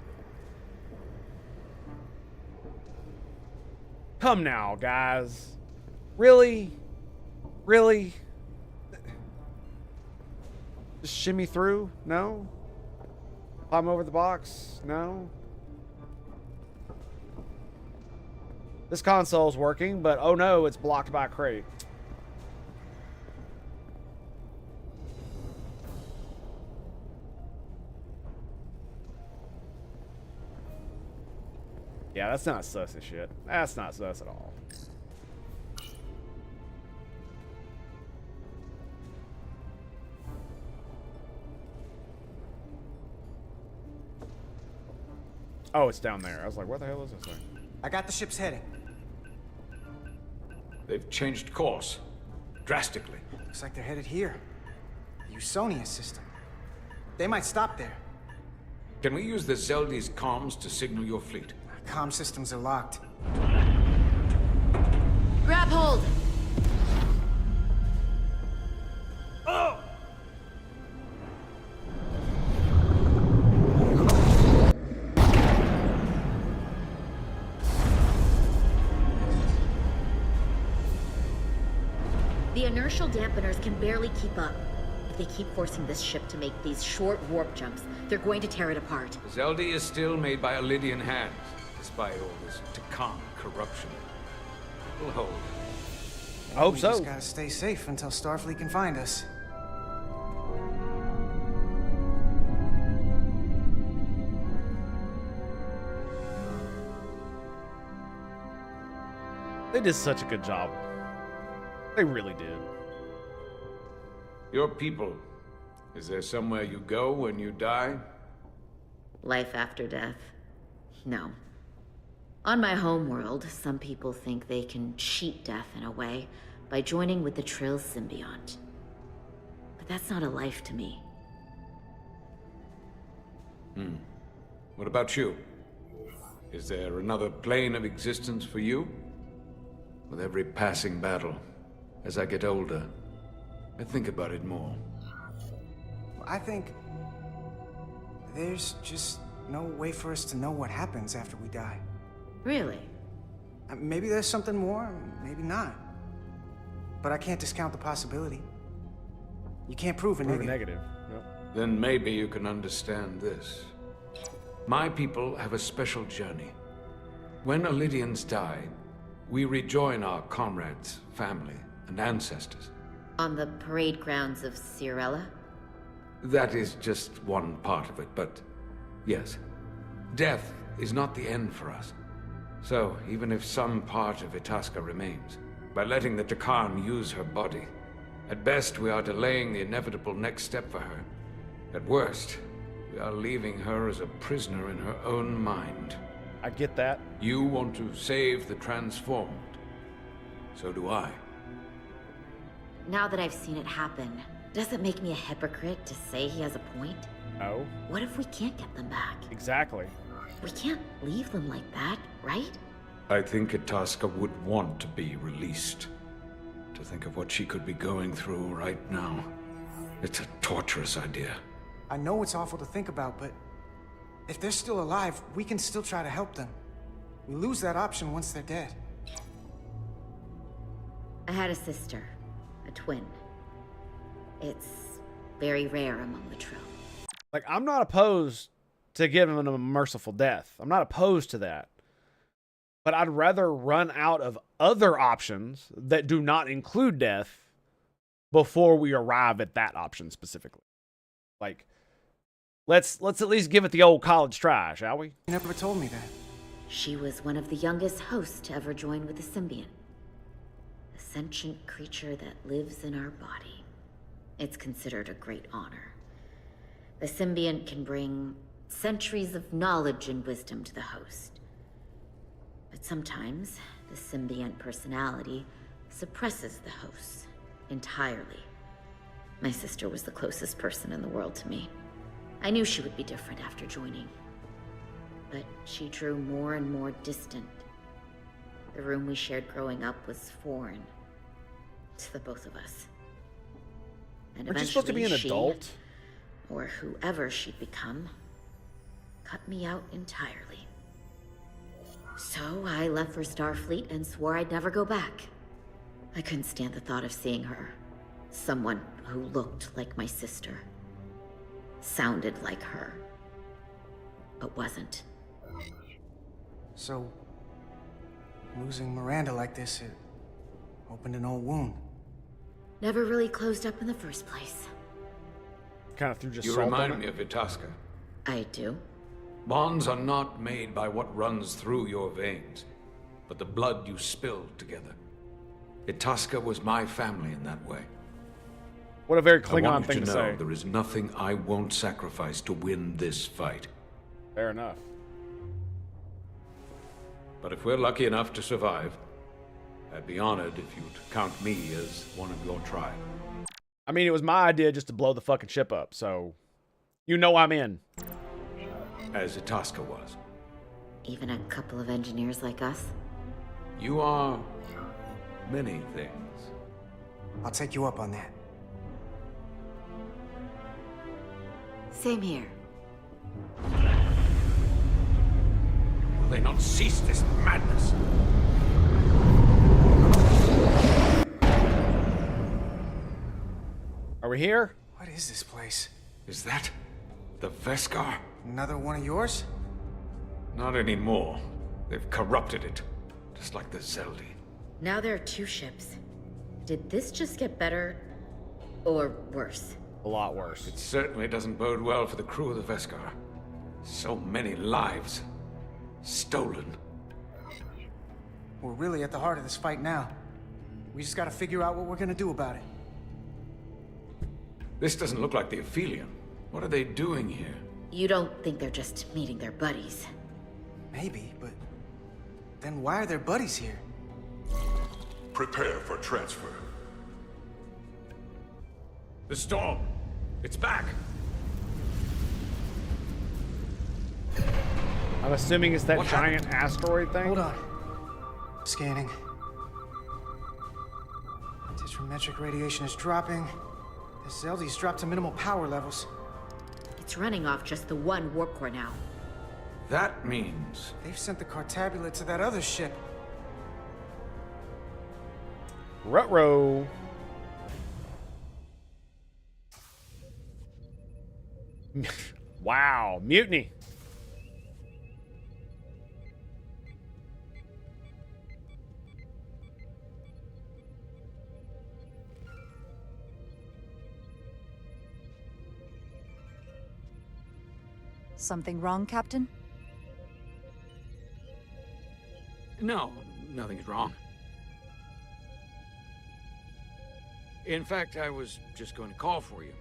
Come now, guys. Really? Really? Just shimmy through? No? Climb over the box? No? This console's working, but oh no, it's blocked by a crate. Yeah, that's not sus as shit. That's not sus at all. Oh, it's down there. I was like, where the hell is this thing? I got the ship's heading. They've changed course. Drastically. Looks like they're headed here. The Usonia system. They might stop there. Can we use the Zeldi's comms to signal your fleet? Comm systems are locked. Grab hold! Oh! The inertial dampeners can barely keep up. If they keep forcing this ship to make these short warp jumps, they're going to tear it apart. Zeldi is still made by Lydian hands, despite all this Takan corruption. We'll hold. I hope We so. just gotta stay safe until Starfleet can find us. They did such a good job. They really did. Your people. Is there somewhere you go when you die? Life after death? No. On my homeworld, some people think they can cheat death in a way by joining with the Trill symbiont. But that's not a life to me. What about you? Is there another plane of existence for you? With every passing battle, as I get older, I think about it more. I think there's just no way for us to know what happens after we die. Really? Maybe there's something more, maybe not. But I can't discount the possibility. You can't prove a negative. Yep. Then maybe you can understand this. My people have a special journey. When Lydians die, we rejoin our comrades, family, and ancestors. On the parade grounds of Cirella? That is just one part of it, but yes. Death is not the end for us. So, even if some part of Itasca remains, by letting the Takan use her body, at best we are delaying the inevitable next step for her. At worst, we are leaving her as a prisoner in her own mind. I get that. You want to save the transformed. So do I. now that I've seen it happen, does it make me a hypocrite to say he has a point? No. What if we can't get them back? Exactly. We can't leave them like that, right? I think Itasca would want to be released. To think of what she could be going through right now. It's a torturous idea. I know it's awful to think about, but if they're still alive, we can still try to help them. We lose that option once they're dead. I had a sister, a twin. It's very rare among the Trill. Like, I'm not opposed to giving them a merciful death. I'm not opposed to that. But I'd rather run out of other options that do not include death before we arrive at that option specifically. Like, let's at least give it the old college try, shall we? You never told me that. She was one of the youngest hosts to ever join with the symbiont. A sentient creature that lives in our body. It's considered a great honor. The symbiont can bring centuries of knowledge and wisdom to the host. But sometimes, the symbiont personality suppresses the host entirely. My sister was the closest person in the world to me. I knew she would be different after joining. But she drew more and more distant. The room we shared growing up was foreign to the both of us. And Aren't you supposed to be an adult? Or whoever she'd become, cut me out entirely. So I left for Starfleet and swore I'd never go back. I couldn't stand the thought of seeing her. Someone who looked like my sister. Sounded like her. But wasn't. So, losing Miranda like this, it opened an old wound. Never really closed up in the first place. Kind of threw just You salt on remind it. me of Itasca. I do? Bonds are not made by what runs through your veins, but the blood you spilled together. Itasca was my family in that way. What a very I Klingon want you thing to know say. there is nothing I won't sacrifice to win this fight. Fair enough. But if we're lucky enough to survive, I'd be honored if you'd count me as one of your tribe. I mean, it was my idea just to blow the fucking ship up, so you know I'm in. As Itasca was. Even a couple of engineers like us? You are many things. I'll take you up on that. Same here. Will they not cease this madness? Are we here? What is this place? Is that the Veskar? Another one of yours? Not anymore. They've corrupted it. Just like the Zeldi. Now there are two ships. Did this just get better or worse? A lot worse. It certainly doesn't bode well for the crew of the Veskar. So many lives stolen. We're really at the heart of this fight now. We just gotta figure out what we're gonna do about it. This doesn't look like the Aphelion. What are they doing here? You don't think they're just meeting their buddies? Maybe, but then why are their buddies here? Prepare for transfer. The storm! It's back! I'm assuming it's that What giant asteroid thing? Hold on. Scanning. Tetrametric radiation is dropping. The Zeldi's dropped to minimal power levels. It's running off just the one warp core now. That means... They've sent the Cartabulate to that other ship. Ruh-roh. Wow, mutiny. Something wrong, Captain? No, nothing's wrong. In fact, I was just going to call for you.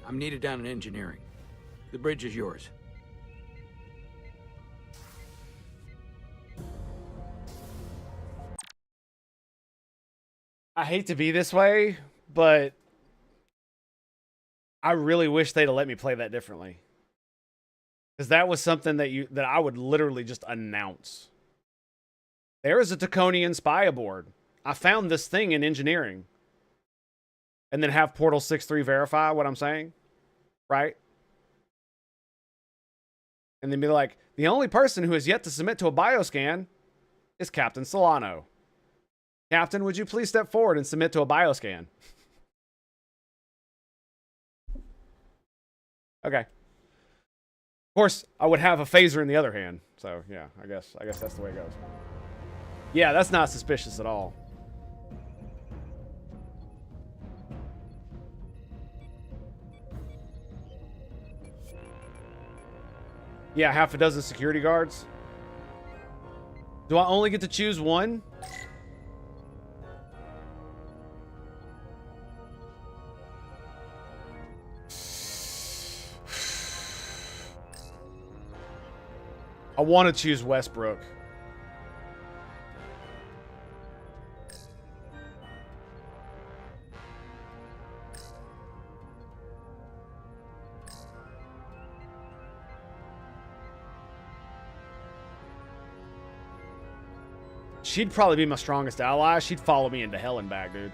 I'm needed down in engineering. The bridge is yours. I hate to be this way, but I really wish they'd have let me play that differently. Because that was something that I would literally just announce. There is a Taconian spy aboard. I found this thing in engineering. And then have Portal 6-3 verify what I'm saying. Right? And then be like, the only person who has yet to submit to a bioscan is Captain Solano. Captain, would you please step forward and submit to a bioscan? Okay. Of course, I would have a phaser in the other hand. So, yeah, I guess that's the way it goes. Yeah, that's not suspicious at all. Yeah, half a dozen security guards. Do I only get to choose one? I want to choose Westbrook. She'd probably be my strongest ally. She'd follow me into hell and back, dude.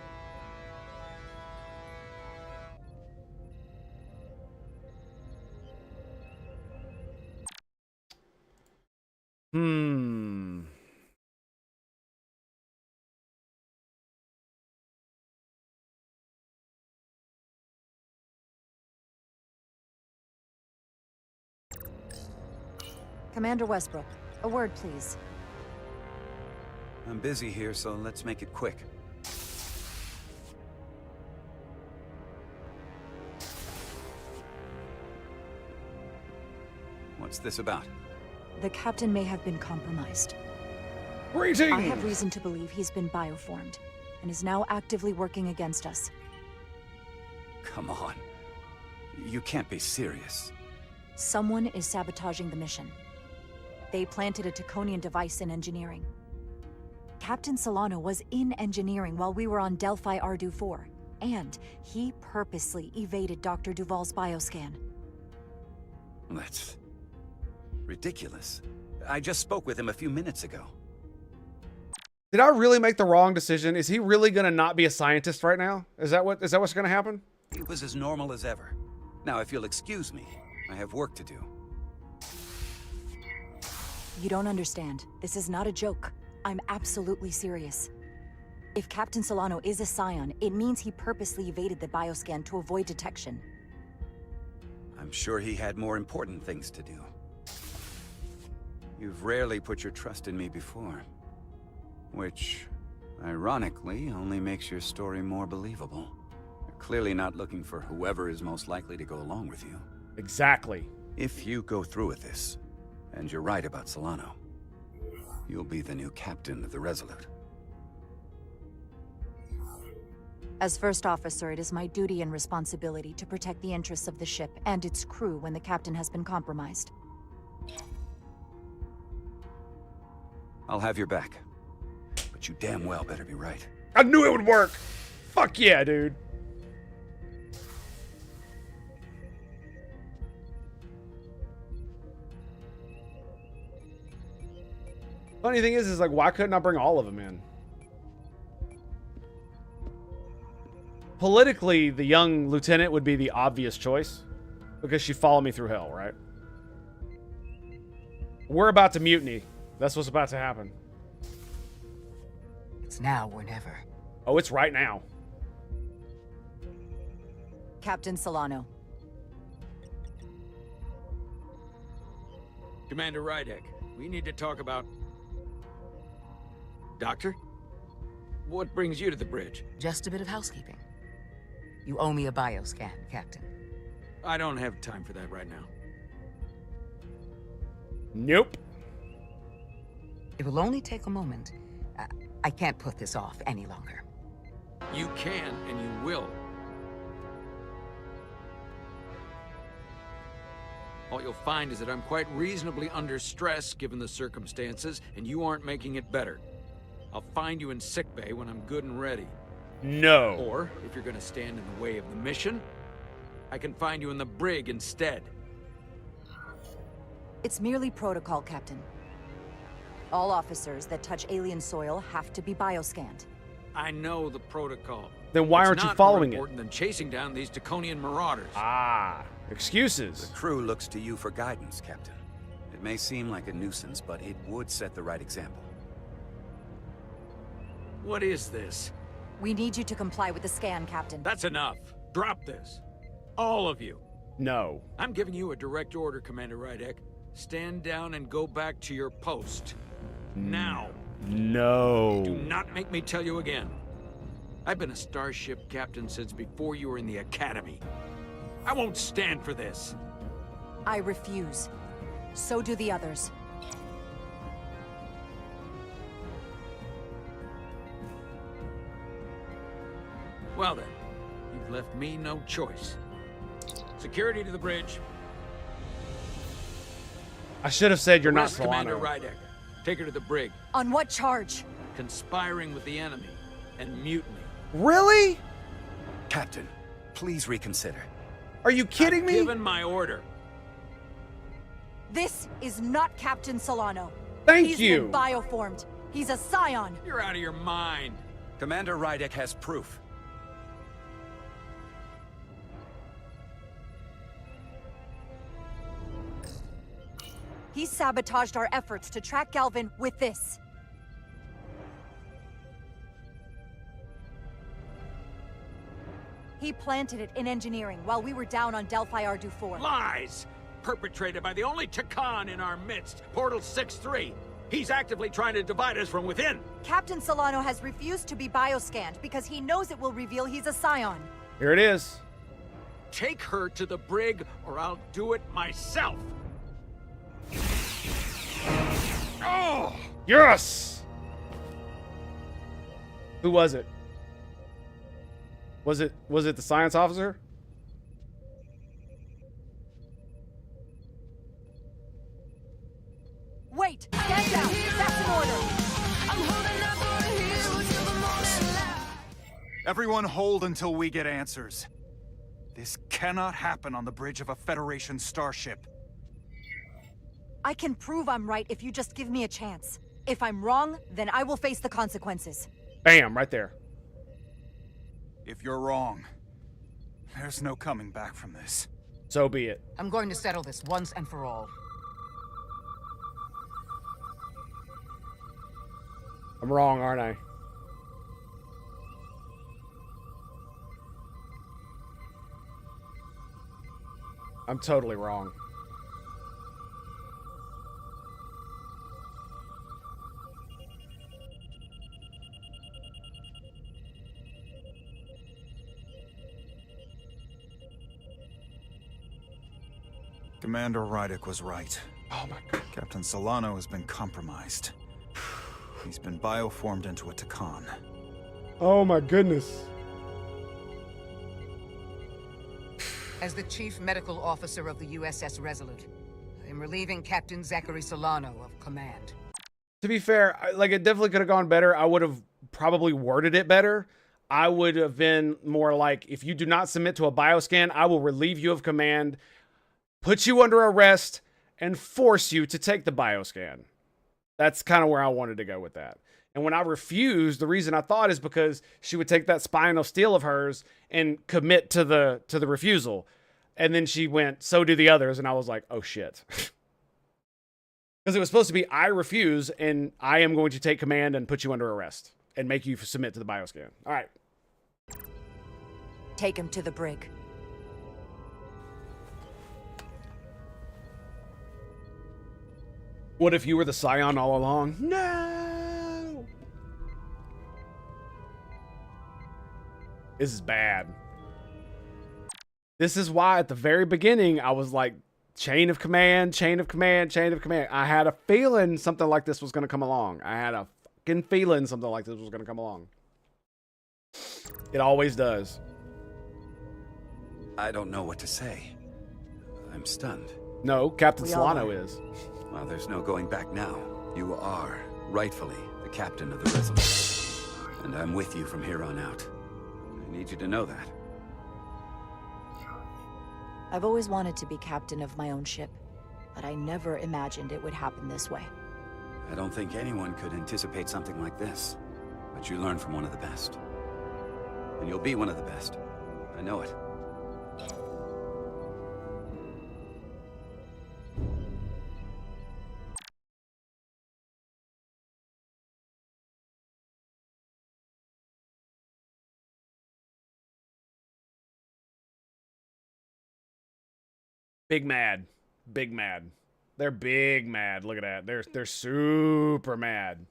Commander Westbrook, a word, please. I'm busy here, so let's make it quick. What's this about? The captain may have been compromised. Greetings! I have reason to believe he's been bioformed and is now actively working against us. Come on. You can't be serious. Someone is sabotaging the mission. They planted a Taconian device in engineering. Captain Solano was in engineering while we were on Delphi Ardu 4, and he purposely evaded Dr. Duval's bioscan. That's ridiculous. I just spoke with him a few minutes ago. Did I really make the wrong decision? Is he really gonna not be a scientist right now? Is that what's gonna happen? He was as normal as ever. Now, if you'll excuse me, I have work to do. You don't understand. This is not a joke. I'm absolutely serious. If Captain Solano is a Scion, it means he purposely evaded the bioscan to avoid detection. I'm sure he had more important things to do. You've rarely put your trust in me before. Which, ironically, only makes your story more believable. You're clearly not looking for whoever is most likely to go along with you. Exactly. If you go through with this, and you're right about Solano, you'll be the new captain of the Resolute. As first officer, it is my duty and responsibility to protect the interests of the ship and its crew when the captain has been compromised. I'll have your back. But you damn well better be right. I knew it would work! Fuck yeah, dude. Funny thing is like, why couldn't I bring all of them in? Politically, the young lieutenant would be the obvious choice because she'd follow me through hell, right? We're about to mutiny. That's what's about to happen. It's now or never. Oh, it's right now. Captain Solano. Commander Rydek, we need to talk about... Doctor? What brings you to the bridge? Just a bit of housekeeping. You owe me a bioscan, Captain. I don't have time for that right now. Nope. It will only take a moment. I can't put this off any longer. You can, and you will. All you'll find is that I'm quite reasonably under stress given the circumstances, and you aren't making it better. I'll find you in sickbay when I'm good and ready. No. Or, if you're gonna stand in the way of the mission, I can find you in the brig instead. It's merely protocol, Captain. All officers that touch alien soil have to be bioscanned. I know the protocol. Then why aren't you following it? It's not more important than chasing down these Taconian marauders. Ah, excuses. The crew looks to you for guidance, Captain. It may seem like a nuisance, but it would set the right example. What is this? We need you to comply with the scan, Captain. That's enough. Drop this. All of you. No. I'm giving you a direct order, Commander Rydek. Stand down and go back to your post. Now. No. Do not make me tell you again. I've been a starship captain since before you were in the academy. I won't stand for this. I refuse. So do the others. Well then, you've left me no choice. Security to the bridge. I should have said you're not Arrest Commander Solano. Rydek. Take her to the brig. On what charge? Conspiring with the enemy and mutiny. Really? Captain, please reconsider. Are you kidding me? Given my order. This is not Captain Solano. Thank He's you. been bioformed. He's a scion. You're out of your mind. Commander Rydek has proof. He sabotaged our efforts to track Galvin with this. He planted it in engineering while we were down on Delphi Ardu 4. Lies! Perpetrated by the only Takan in our midst, Portal 6-3. He's actively trying to divide us from within. Captain Solano has refused to be bioscanned because he knows it will reveal he's a scion. Here it is. Take her to the brig, or I'll do it myself. Oh! Yes! Who was it? Was it the science officer? Wait! Stand down! That's an order! Everyone hold until we get answers. This cannot happen on the bridge of a Federation starship. I can prove I'm right if you just give me a chance. If I'm wrong, then I will face the consequences. Bam, right there. If you're wrong, there's no coming back from this. So be it. I'm going to settle this once and for all. I'm wrong, aren't I? I'm totally wrong. Commander Rydek was right. Oh my God. Captain Solano has been compromised. He's been bioformed into a Takan. Oh my goodness. As the Chief Medical Officer of the USS Resolute, I am relieving Captain Zachary Solano of command. To be fair, it definitely could have gone better. I would have probably worded it better. I would have been more like, if you do not submit to a bioscan, I will relieve you of command, put you under arrest, and force you to take the bioscan. That's kind of where I wanted to go with that. And when I refused, the reason I thought is because she would take that spinal steel of hers and commit to the refusal. And then she went, so do the others. And I was like, oh shit. Because it was supposed to be, I refuse, and I am going to take command and put you under arrest and make you submit to the bioscan. All right. Take him to the brig. What if you were the scion all along? No! This is bad. This is why at the very beginning I was like, chain of command, chain of command, chain of command. I had a feeling something like this was going to come along. I had a fucking feeling something like this was going to come along. It always does. I don't know what to say. I'm stunned. No, Captain Solano is. Well, there's no going back now. You are, rightfully, the captain of the Resolute. And I'm with you from here on out. I need you to know that. I've always wanted to be captain of my own ship, but I never imagined it would happen this way. I don't think anyone could anticipate something like this. But you learn from one of the best. And you'll be one of the best. I know it. Big mad. Big mad. They're big mad. Look at that. They're super mad.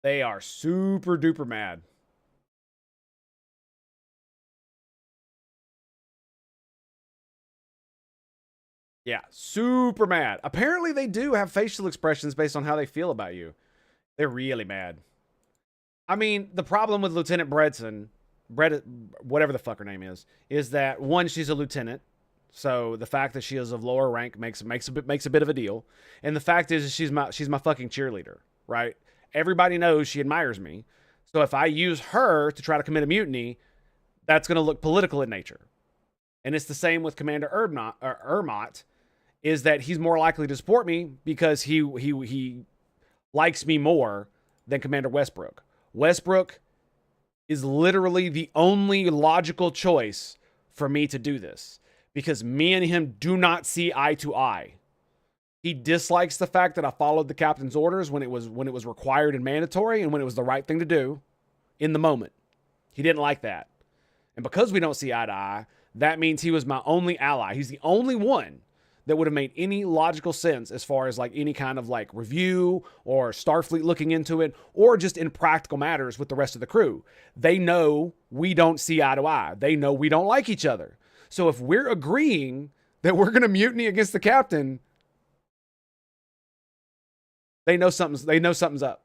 They are super duper mad. Yeah, super mad. Apparently they do have facial expressions based on how they feel about you. They're really mad. I mean, the problem with Lieutenant Bredson, whatever the fuck her name is that one, she's a lieutenant. So the fact that she is of lower rank makes a bit of a deal. And the fact is she's my fucking cheerleader, right? Everybody knows she admires me. So if I use her to try to commit a mutiny, that's going to look political in nature. And it's the same with Commander Ermot, is that he's more likely to support me because he likes me more than Commander Westbrook. Westbrook is literally the only logical choice for me to do this because me and him do not see eye to eye. He dislikes the fact that I followed the captain's orders when it was required and mandatory and when it was the right thing to do in the moment. He didn't like that. And because we don't see eye to eye, that means he was my only ally. He's the only one that would have made any logical sense as far as like any kind of like review or Starfleet looking into it or just in practical matters with the rest of the crew. They know we don't see eye to eye. They know we don't like each other. So if we're agreeing that we're going to mutiny against the captain, they know something's up.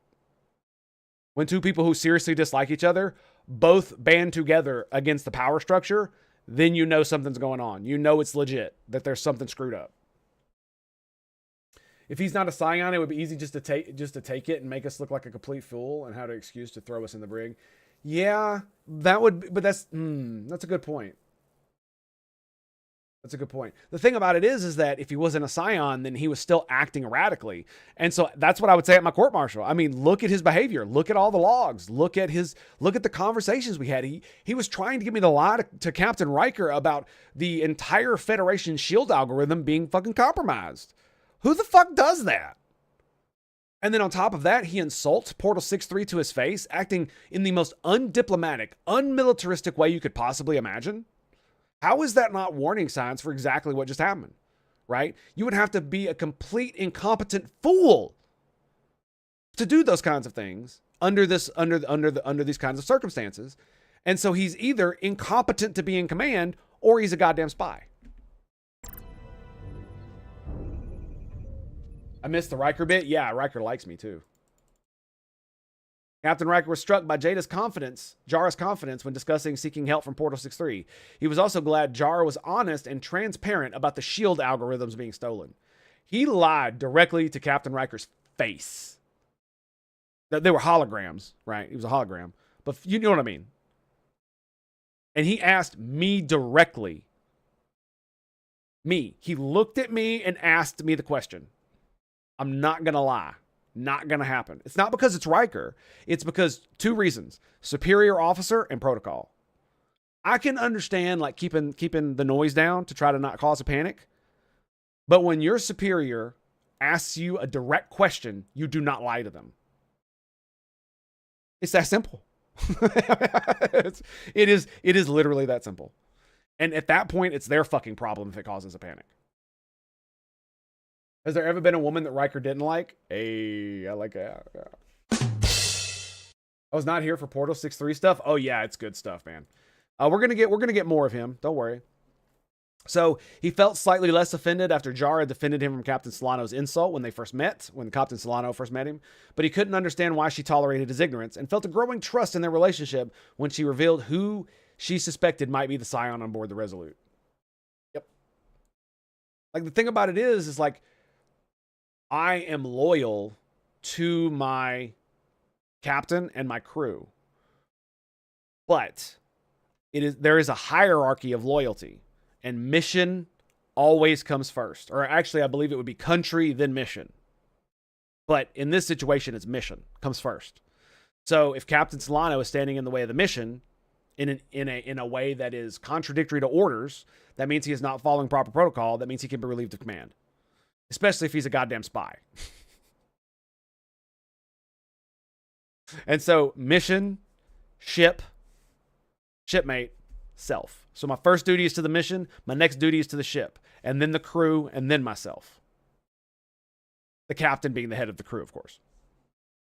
When two people who seriously dislike each other both band together against the power structure, then you know something's going on. You know it's legit, that there's something screwed up. If he's not a Scion, it would be easy just to take it and make us look like a complete fool and have an excuse to throw us in the brig. Yeah, that would, but that's a good point. That's a good point. The thing about it is that if he wasn't a Scion, then he was still acting erratically. And so that's what I would say at my court-martial. I mean, look at his behavior. Look at all the logs. Look at the conversations we had. He was trying to give me the lie to Captain Riker about the entire Federation shield algorithm being fucking compromised. Who the fuck does that? And then on top of that, he insults Portal 6-3 to his face, acting in the most undiplomatic, unmilitaristic way you could possibly imagine. How is that not warning signs for exactly what just happened, right? You would have to be a complete incompetent fool to do those kinds of things under these kinds of circumstances. And so he's either incompetent to be in command or he's a goddamn spy. I missed the Riker bit. Yeah, Riker likes me too. Captain Riker was struck by Jara's confidence when discussing seeking help from Portal 6-3. He was also glad Jara was honest and transparent about the shield algorithms being stolen. He lied directly to Captain Riker's face. They were holograms, right? He was a hologram. But you know what I mean. And he asked me directly. Me. He looked at me and asked me the question. I'm not going to lie. Not going to happen. It's not because it's Riker. It's because two reasons. Superior officer and protocol. I can understand like keeping the noise down to try to not cause a panic. But when your superior asks you a direct question, you do not lie to them. It's that simple. It is literally that simple. And at that point, it's their fucking problem if it causes a panic. Has there ever been a woman that Riker didn't like? Hey, I like that. Yeah. I was not here for Portal 6-3 stuff. Oh yeah, it's good stuff, man. We're gonna get more of him. Don't worry. So he felt slightly less offended after Jara defended him from Captain Solano's insult when Captain Solano first met him. But he couldn't understand why she tolerated his ignorance and felt a growing trust in their relationship when she revealed who she suspected might be the Scion on board the Resolute. Yep. Like the thing about it is like, I am loyal to my captain and my crew. But there is a hierarchy of loyalty, and mission always comes first. Or actually, I believe it would be country, then mission. But in this situation, it's mission comes first. So if Captain Solano is standing in the way of the mission in a way that is contradictory to orders, that means he is not following proper protocol. That means he can be relieved of command, especially if he's a goddamn spy. And so mission, shipmate, self. So my first duty is to the mission. My next duty is to the ship, and then the crew, and then myself. The captain being the head of the crew, of course,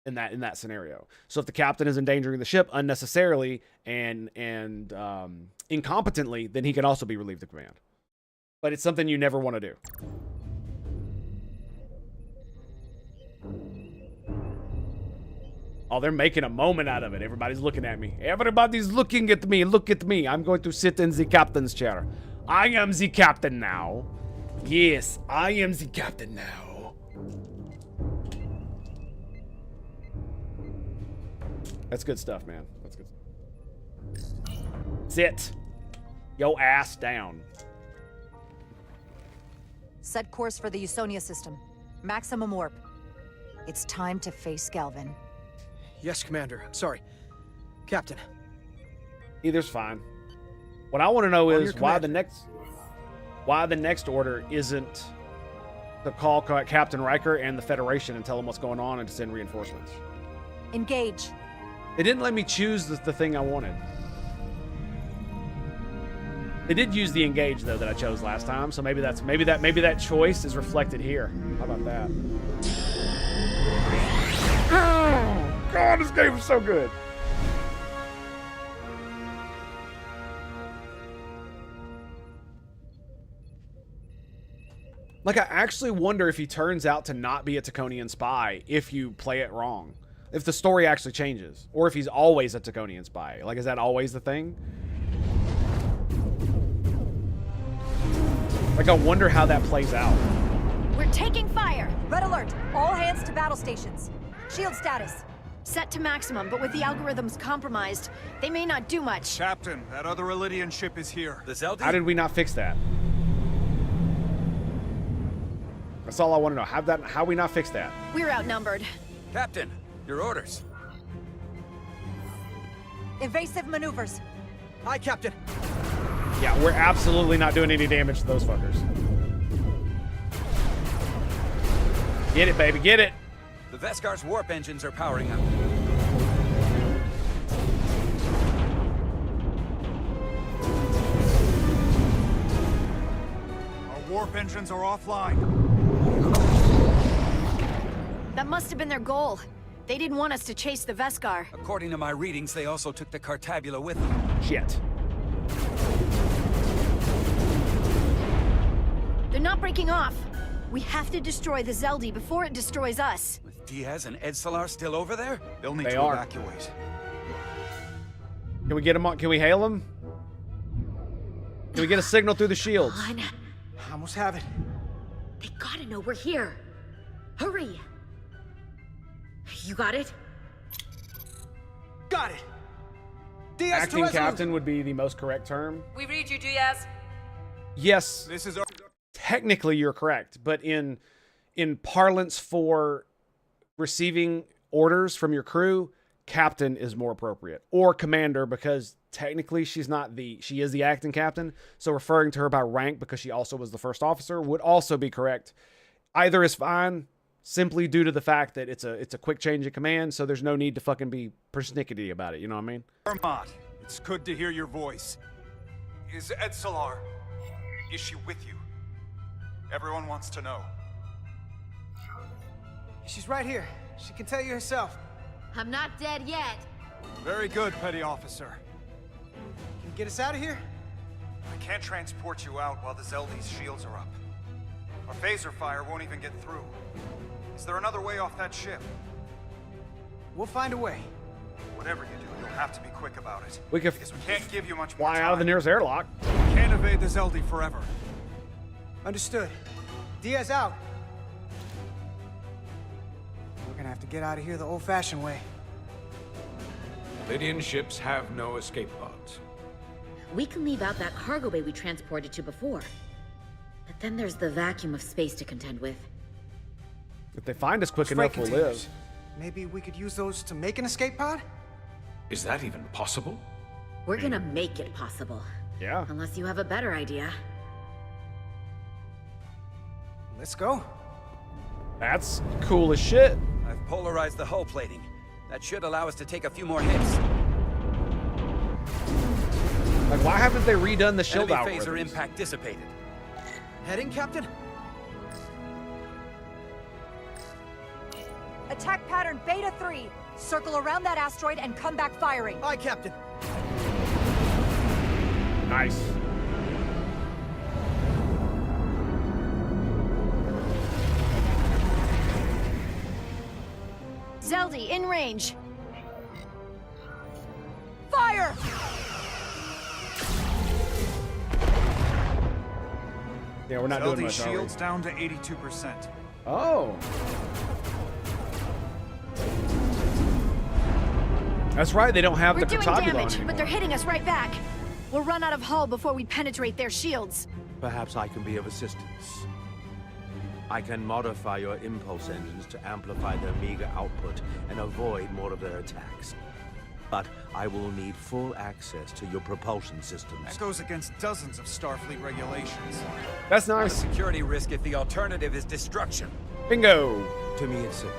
in that scenario. So if the captain is endangering the ship unnecessarily and incompetently, then he can also be relieved of command. But it's something you never want to do. Oh, they're making a moment out of it. Everybody's looking at me. Everybody's looking at me. Look at me. I'm going to sit in the captain's chair. I am the captain now. Yes, I am the captain now. That's good stuff, man. That's good. Sit. Yo ass down. Set course for the Usonia system. Maximum warp. It's time to face Galvin. Yes, Commander. Sorry. Captain. Either's fine. What I want to know is why the next order isn't to call Captain Riker and the Federation and tell them what's going on and to send reinforcements. Engage. They didn't let me choose the thing I wanted. They did use the engage though that I chose last time, so maybe that choice is reflected here. How about that? Oh, God, this game is so good. Like, I actually wonder if he turns out to not be a Taconian spy if you play it wrong. If the story actually changes. Or if he's always a Taconian spy. Like, is that always the thing? Like, I wonder how that plays out. We're taking fire! Red alert! All hands to battle stations. Shield status. Set to maximum, but with the algorithms compromised, they may not do much. Captain, that other Elydian ship is here. The Zelda? How did we not fix that? That's all I want to know. How we not fix that? We're outnumbered. Captain, your orders. Evasive maneuvers. Aye, Captain. Yeah, we're absolutely not doing any damage to those fuckers. Get it, baby, get it. The Veskar's warp engines are powering up. Our warp engines are offline. That must have been their goal. They didn't want us to chase the Veskar. According to my readings, they also took the Cartabula with them. Shit. They're not breaking off. We have to destroy the Zeldi before it destroys us. With Diaz and Edsalar still over there? They'll need They to are. evacuate. Can we get them on? Can we hail them? Can we get a signal through the shields? Come on. I almost have it. They gotta know we're here. Hurry. You got it? Got it. Diaz to Acting Resolute. captain would be the most correct term. We read you, Diaz. Yes. This is our... Technically, you're correct, but in parlance for receiving orders from your crew, captain is more appropriate, or commander, because technically she is the acting captain. So referring to her by rank because she also was the first officer would also be correct. Either is fine, simply due to the fact that it's a quick change of command. So there's no need to fucking be persnickety about it. You know what I mean? Vermont, it's good to hear your voice. Is Edsalar? Is she with you? Everyone wants to know. She's right here. She can tell you herself. I'm not dead yet. Very good, Petty Officer. Can you get us out of here? I can't transport you out while the Zeldi's shields are up. Our phaser fire won't even get through. Is there another way off that ship? We'll find a way. Whatever you do, you'll have to be quick about it. We could Because we can't give you much more fly time. out of the nearest airlock. We can't evade the Zeldi forever. Understood. Diaz out. We're gonna have to get out of here the old-fashioned way. Lydian ships have no escape pods. We can leave out that cargo bay we transported to before. But then there's the vacuum of space to contend with. If they find us quick Freight enough, we'll containers. live. Maybe we could use those to make an escape pod? Is that even possible? We're gonna make it possible. Yeah. Unless you have a better idea. Let's go. That's cool as shit. I've polarized the hull plating. That should allow us to take a few more hits. Like, why haven't they redone the shield Enemy phaser algorithms? impact dissipated. Heading, Captain? Attack pattern Beta 3. Circle around that asteroid and come back firing. Aye, Captain. Nice. Zeldy, in range. Fire! Yeah, we're not doing Zeldy's much, are we? shield's down to 82%. Oh. That's right, they don't have We're the doing Cartabulon damage, anymore. but they're hitting us right back. We'll run out of hull before we penetrate their shields. Perhaps I can be of assistance. I can modify your impulse engines to amplify their meager output and avoid more of their attacks. But I will need full access to your propulsion systems. That goes against dozens of Starfleet regulations. That's Not a nice. security risk if the alternative is destruction. Bingo. To me, it's simple.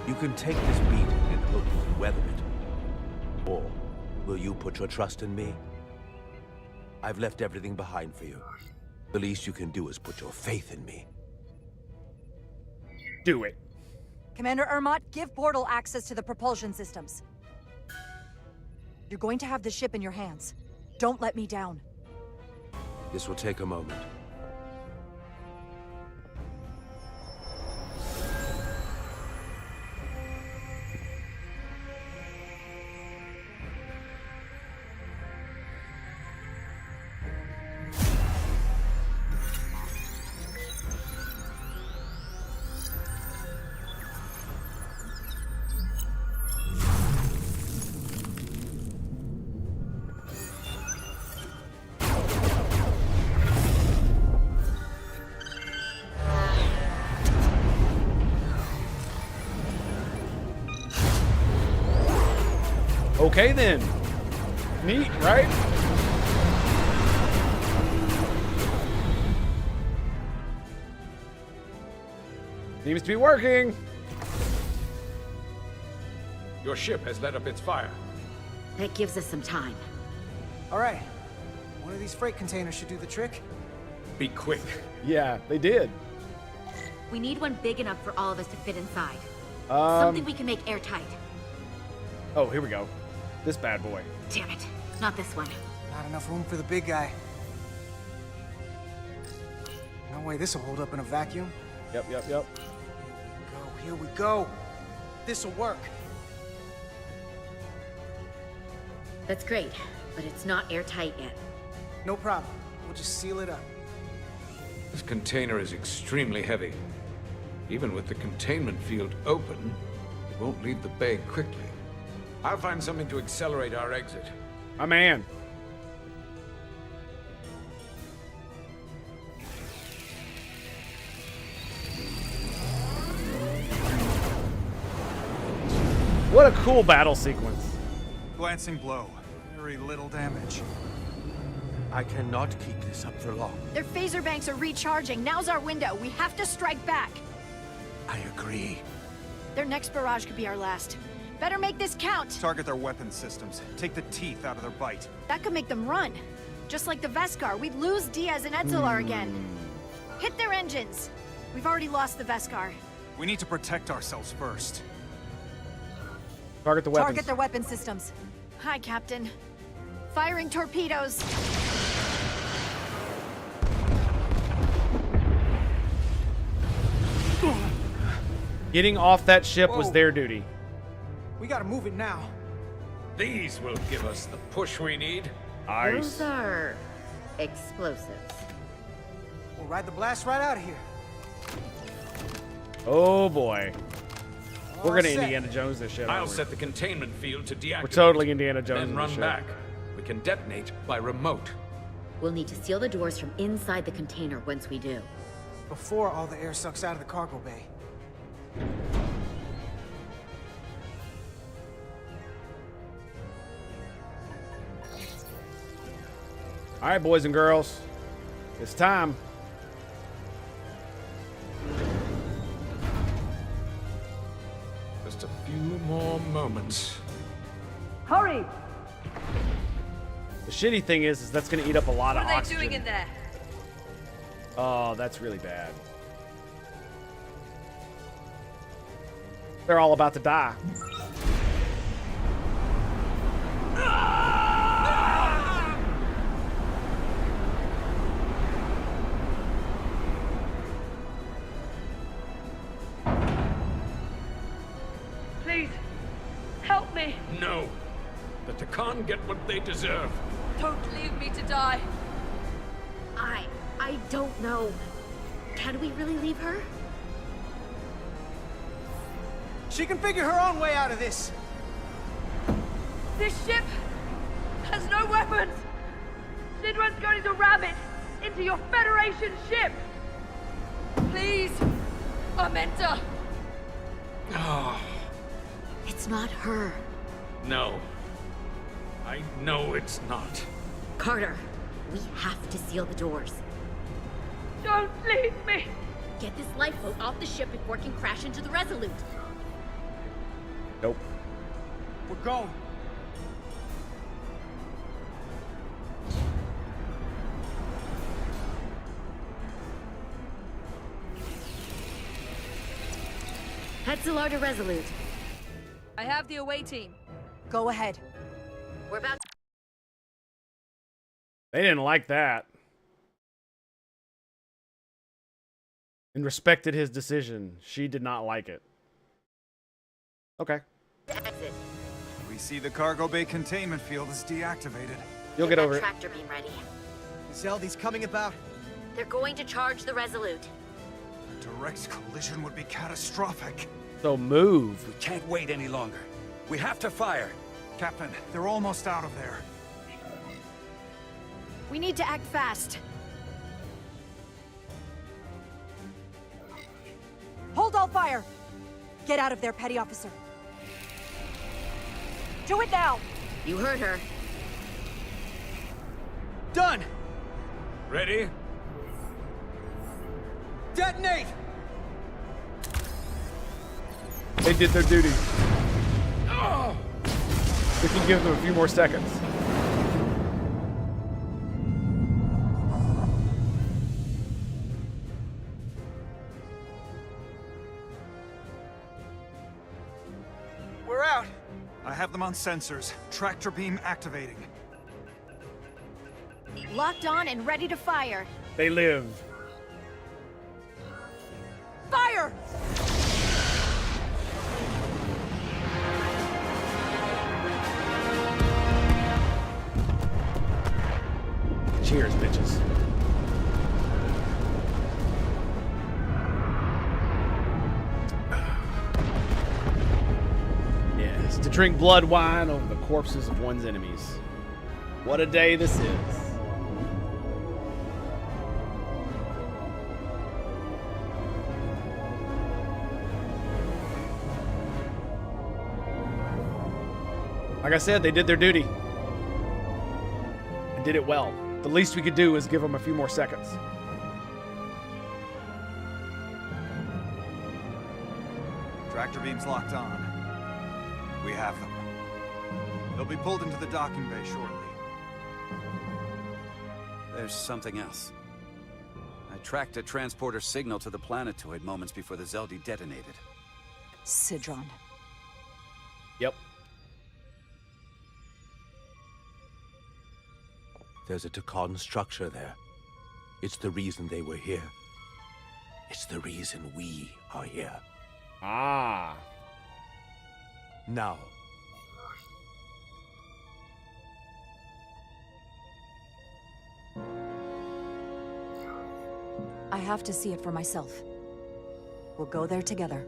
You can take this beating and hope you can weather it. Or will you put your trust in me? I've left everything behind for you. The least you can do is put your faith in me. Do it. Commander Ermot, give Portal access to the propulsion systems. You're going to have the ship in your hands. Don't let me down. This will take a moment. Okay then. Neat, right? Seems to be working. Your ship has let up its fire. That gives us some time. All right. One of these freight containers should do the trick. Be quick. Yeah, they did. We need one big enough for all of us to fit inside. Something we can make airtight. Oh, here we go. This bad boy. Damn it. Not this one. Not enough room for the big guy. No way this will hold up in a vacuum. Yep. Here we go. This'll work. That's great, but it's not airtight yet. No problem. We'll just seal it up. This container is extremely heavy. Even with the containment field open, it won't leave the bay quickly. I'll find something to accelerate our exit. My man. What a cool battle sequence. Glancing blow. Very little damage. I cannot keep this up for long. Their phaser banks are recharging. Now's our window. We have to strike back. I agree. Their next barrage could be our last. Better make this count. Target their weapon systems. Take the teeth out of their bite. That could make them run. Just like the Veskar, we'd lose Diaz and Etzelar again. Hit their engines. We've already lost the Veskar. We need to protect ourselves first. Target the weapons. Target their weapon systems. Hi, Captain. Firing torpedoes. Getting off that ship was Whoa. their duty. We gotta move it now. These will give us the push we need. Those are explosives. We'll ride the blast right out of here. Oh boy. We're gonna Indiana Jones this shit. I'll aren't we? set the containment field to deactivate. We're totally Indiana Jones Then in run this shit. back. We can detonate by remote. We'll need to seal the doors from inside the container once we do. Before all the air sucks out of the cargo bay. All right, boys and girls, it's time. Just a few more moments. Hurry! The shitty thing is that's going to eat up a lot of What are they oxygen. doing in there? Oh, that's really bad. They're all about to die. Please, help me. No. The Takan get what they deserve. Don't leave me to die. I don't know. Can we really leave her? She can figure her own way out of this. This ship has no weapons. Sidron's going to ram it into your Federation ship. Please, Amenta. Oh, It's not her. no. I know it's not. Carter, we have to seal the doors. Don't leave me. Get this lifeboat off the ship before it can crash into the Resolute. Nope. We're going. Hetzelar to Resolute. I have the away team. Go ahead. We're about They didn't like that. And respected his decision. She did not like it. Okay. to exit. We see the cargo bay containment field is deactivated. You'll get over that it. tractor beam ready. Zeldy's coming about. They're going to charge the Resolute. A direct collision would be catastrophic. So move. We can't wait any longer. We have to fire. Captain, they're almost out of there. We need to act fast. Hold all fire! Get out of there, Petty Officer. Do it now! You heard her. Done! Ready? Detonate! They did their duty. We can give them a few more seconds. We're out. I have them on sensors. Tractor beam activating. Locked on and ready to fire. They live. Fire! Cheers, bitches. Yes, to drink blood wine over the corpses of one's enemies. What a day this is. Like I said, they did their duty. And did it well. The least we could do is give them a few more seconds. Tractor beam's locked on. We have them. They'll be pulled into the docking bay shortly. There's something else. I tracked a transporter signal to the planetoid moments before the Zeldy detonated. Sidron. Yep. There's a Takan structure there. It's the reason they were here. It's the reason we are here. Ah. Now. I have to see it for myself. We'll go there together.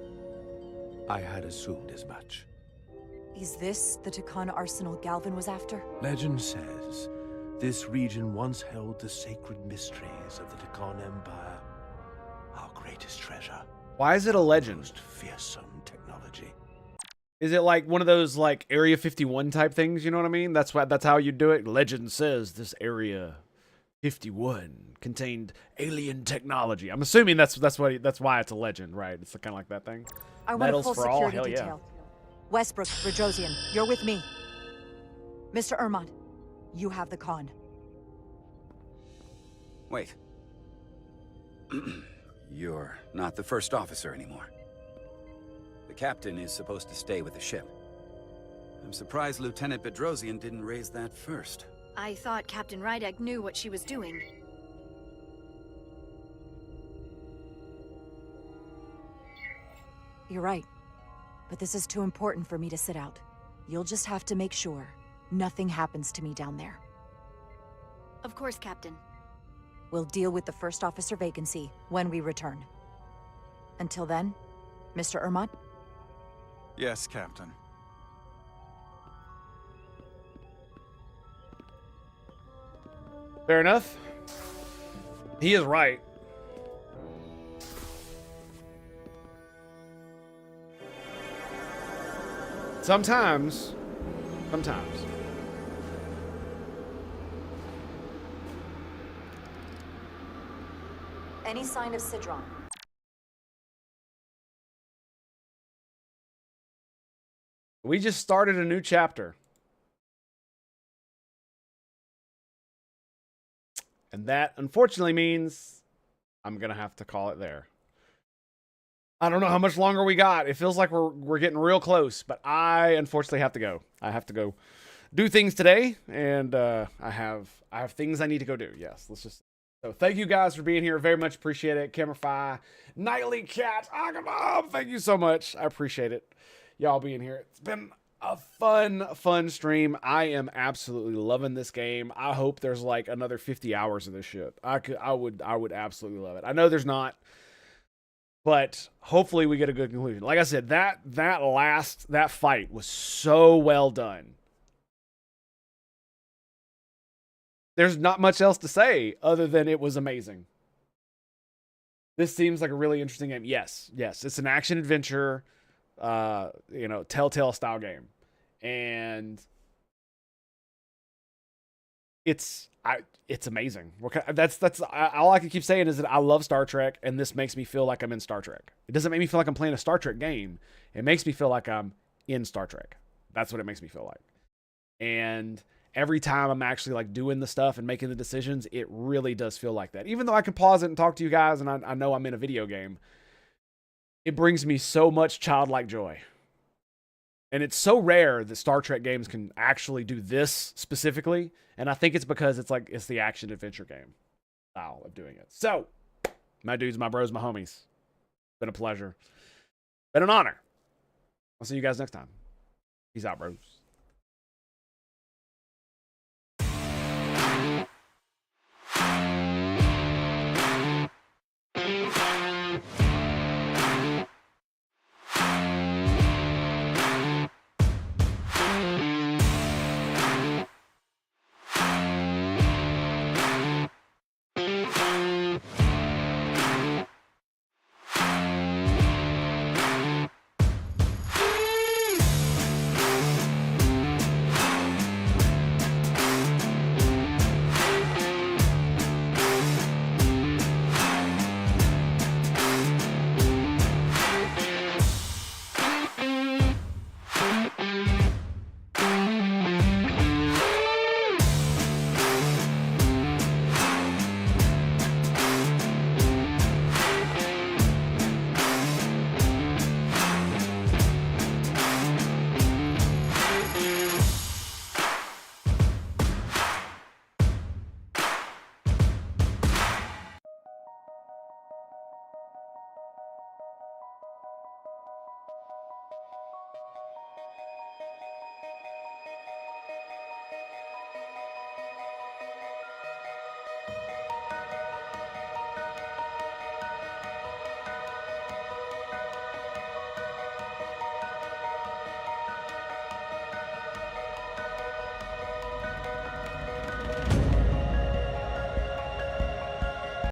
I had assumed as much. Is this the Takan arsenal Galvin was after? Legend says this region once held the sacred mysteries of the Takan Empire, our greatest treasure. Why is it a legend? Most fearsome technology. Is it like one of those like Area 51 type things? You know what I mean? That's how you do it. Legend says this Area 51 contained alien technology. I'm assuming that's why it's a legend, right? It's kind of like that thing. I want a full for all, security hell detail. Westbrook, Rajosian, you're with me. Mr. Ermont, you have the con. Wait. You're not the first officer anymore. The captain is supposed to stay with the ship. I'm surprised Lieutenant Bedrosian didn't raise that first. I thought Captain Rydek knew what she was doing. You're right. But this is too important for me to sit out. You'll just have to make sure nothing happens to me down there. Of course, Captain. We'll deal with the first officer vacancy when we return. Until then, Mr. Ermont? Yes, Captain. Fair enough. He is right. Sometimes. Any sign of Sidron? We just started a new chapter. And that, unfortunately, means I'm going to have to call it there. I don't know how much longer we got. It feels like we're getting real close, but I unfortunately have to go. I have to go do things today, and I have things I need to go do. Yes, let's just. So thank you guys for being here. Very much appreciate it. Camera Nightly Cat, Agamom, thank you so much. I appreciate it. Y'all being here. It's been a fun stream. I am absolutely loving this game. I hope there's like another 50 hours of this shit. I would absolutely love it. I know there's not. But hopefully we get a good conclusion. Like I said, that fight was so well done. There's not much else to say other than it was amazing. This seems like a really interesting game. Yes, it's an action adventure, Telltale style game, and it's amazing. That's all I can keep saying is that I love Star Trek, and this makes me feel like I'm in Star Trek. It doesn't make me feel like I'm playing a Star Trek game. It makes me feel like I'm in Star Trek. That's what it makes me feel like. And every time I'm actually like doing the stuff and making the decisions, it really does feel like that. Even though I can pause it and talk to you guys, and I know I'm in a video game, it brings me so much childlike joy. And it's so rare that Star Trek games can actually do this specifically. And I think it's because it's the action adventure game style of doing it. So, my dudes, my bros, my homies, been a pleasure. Been an honor. I'll see you guys next time. Peace out, bros.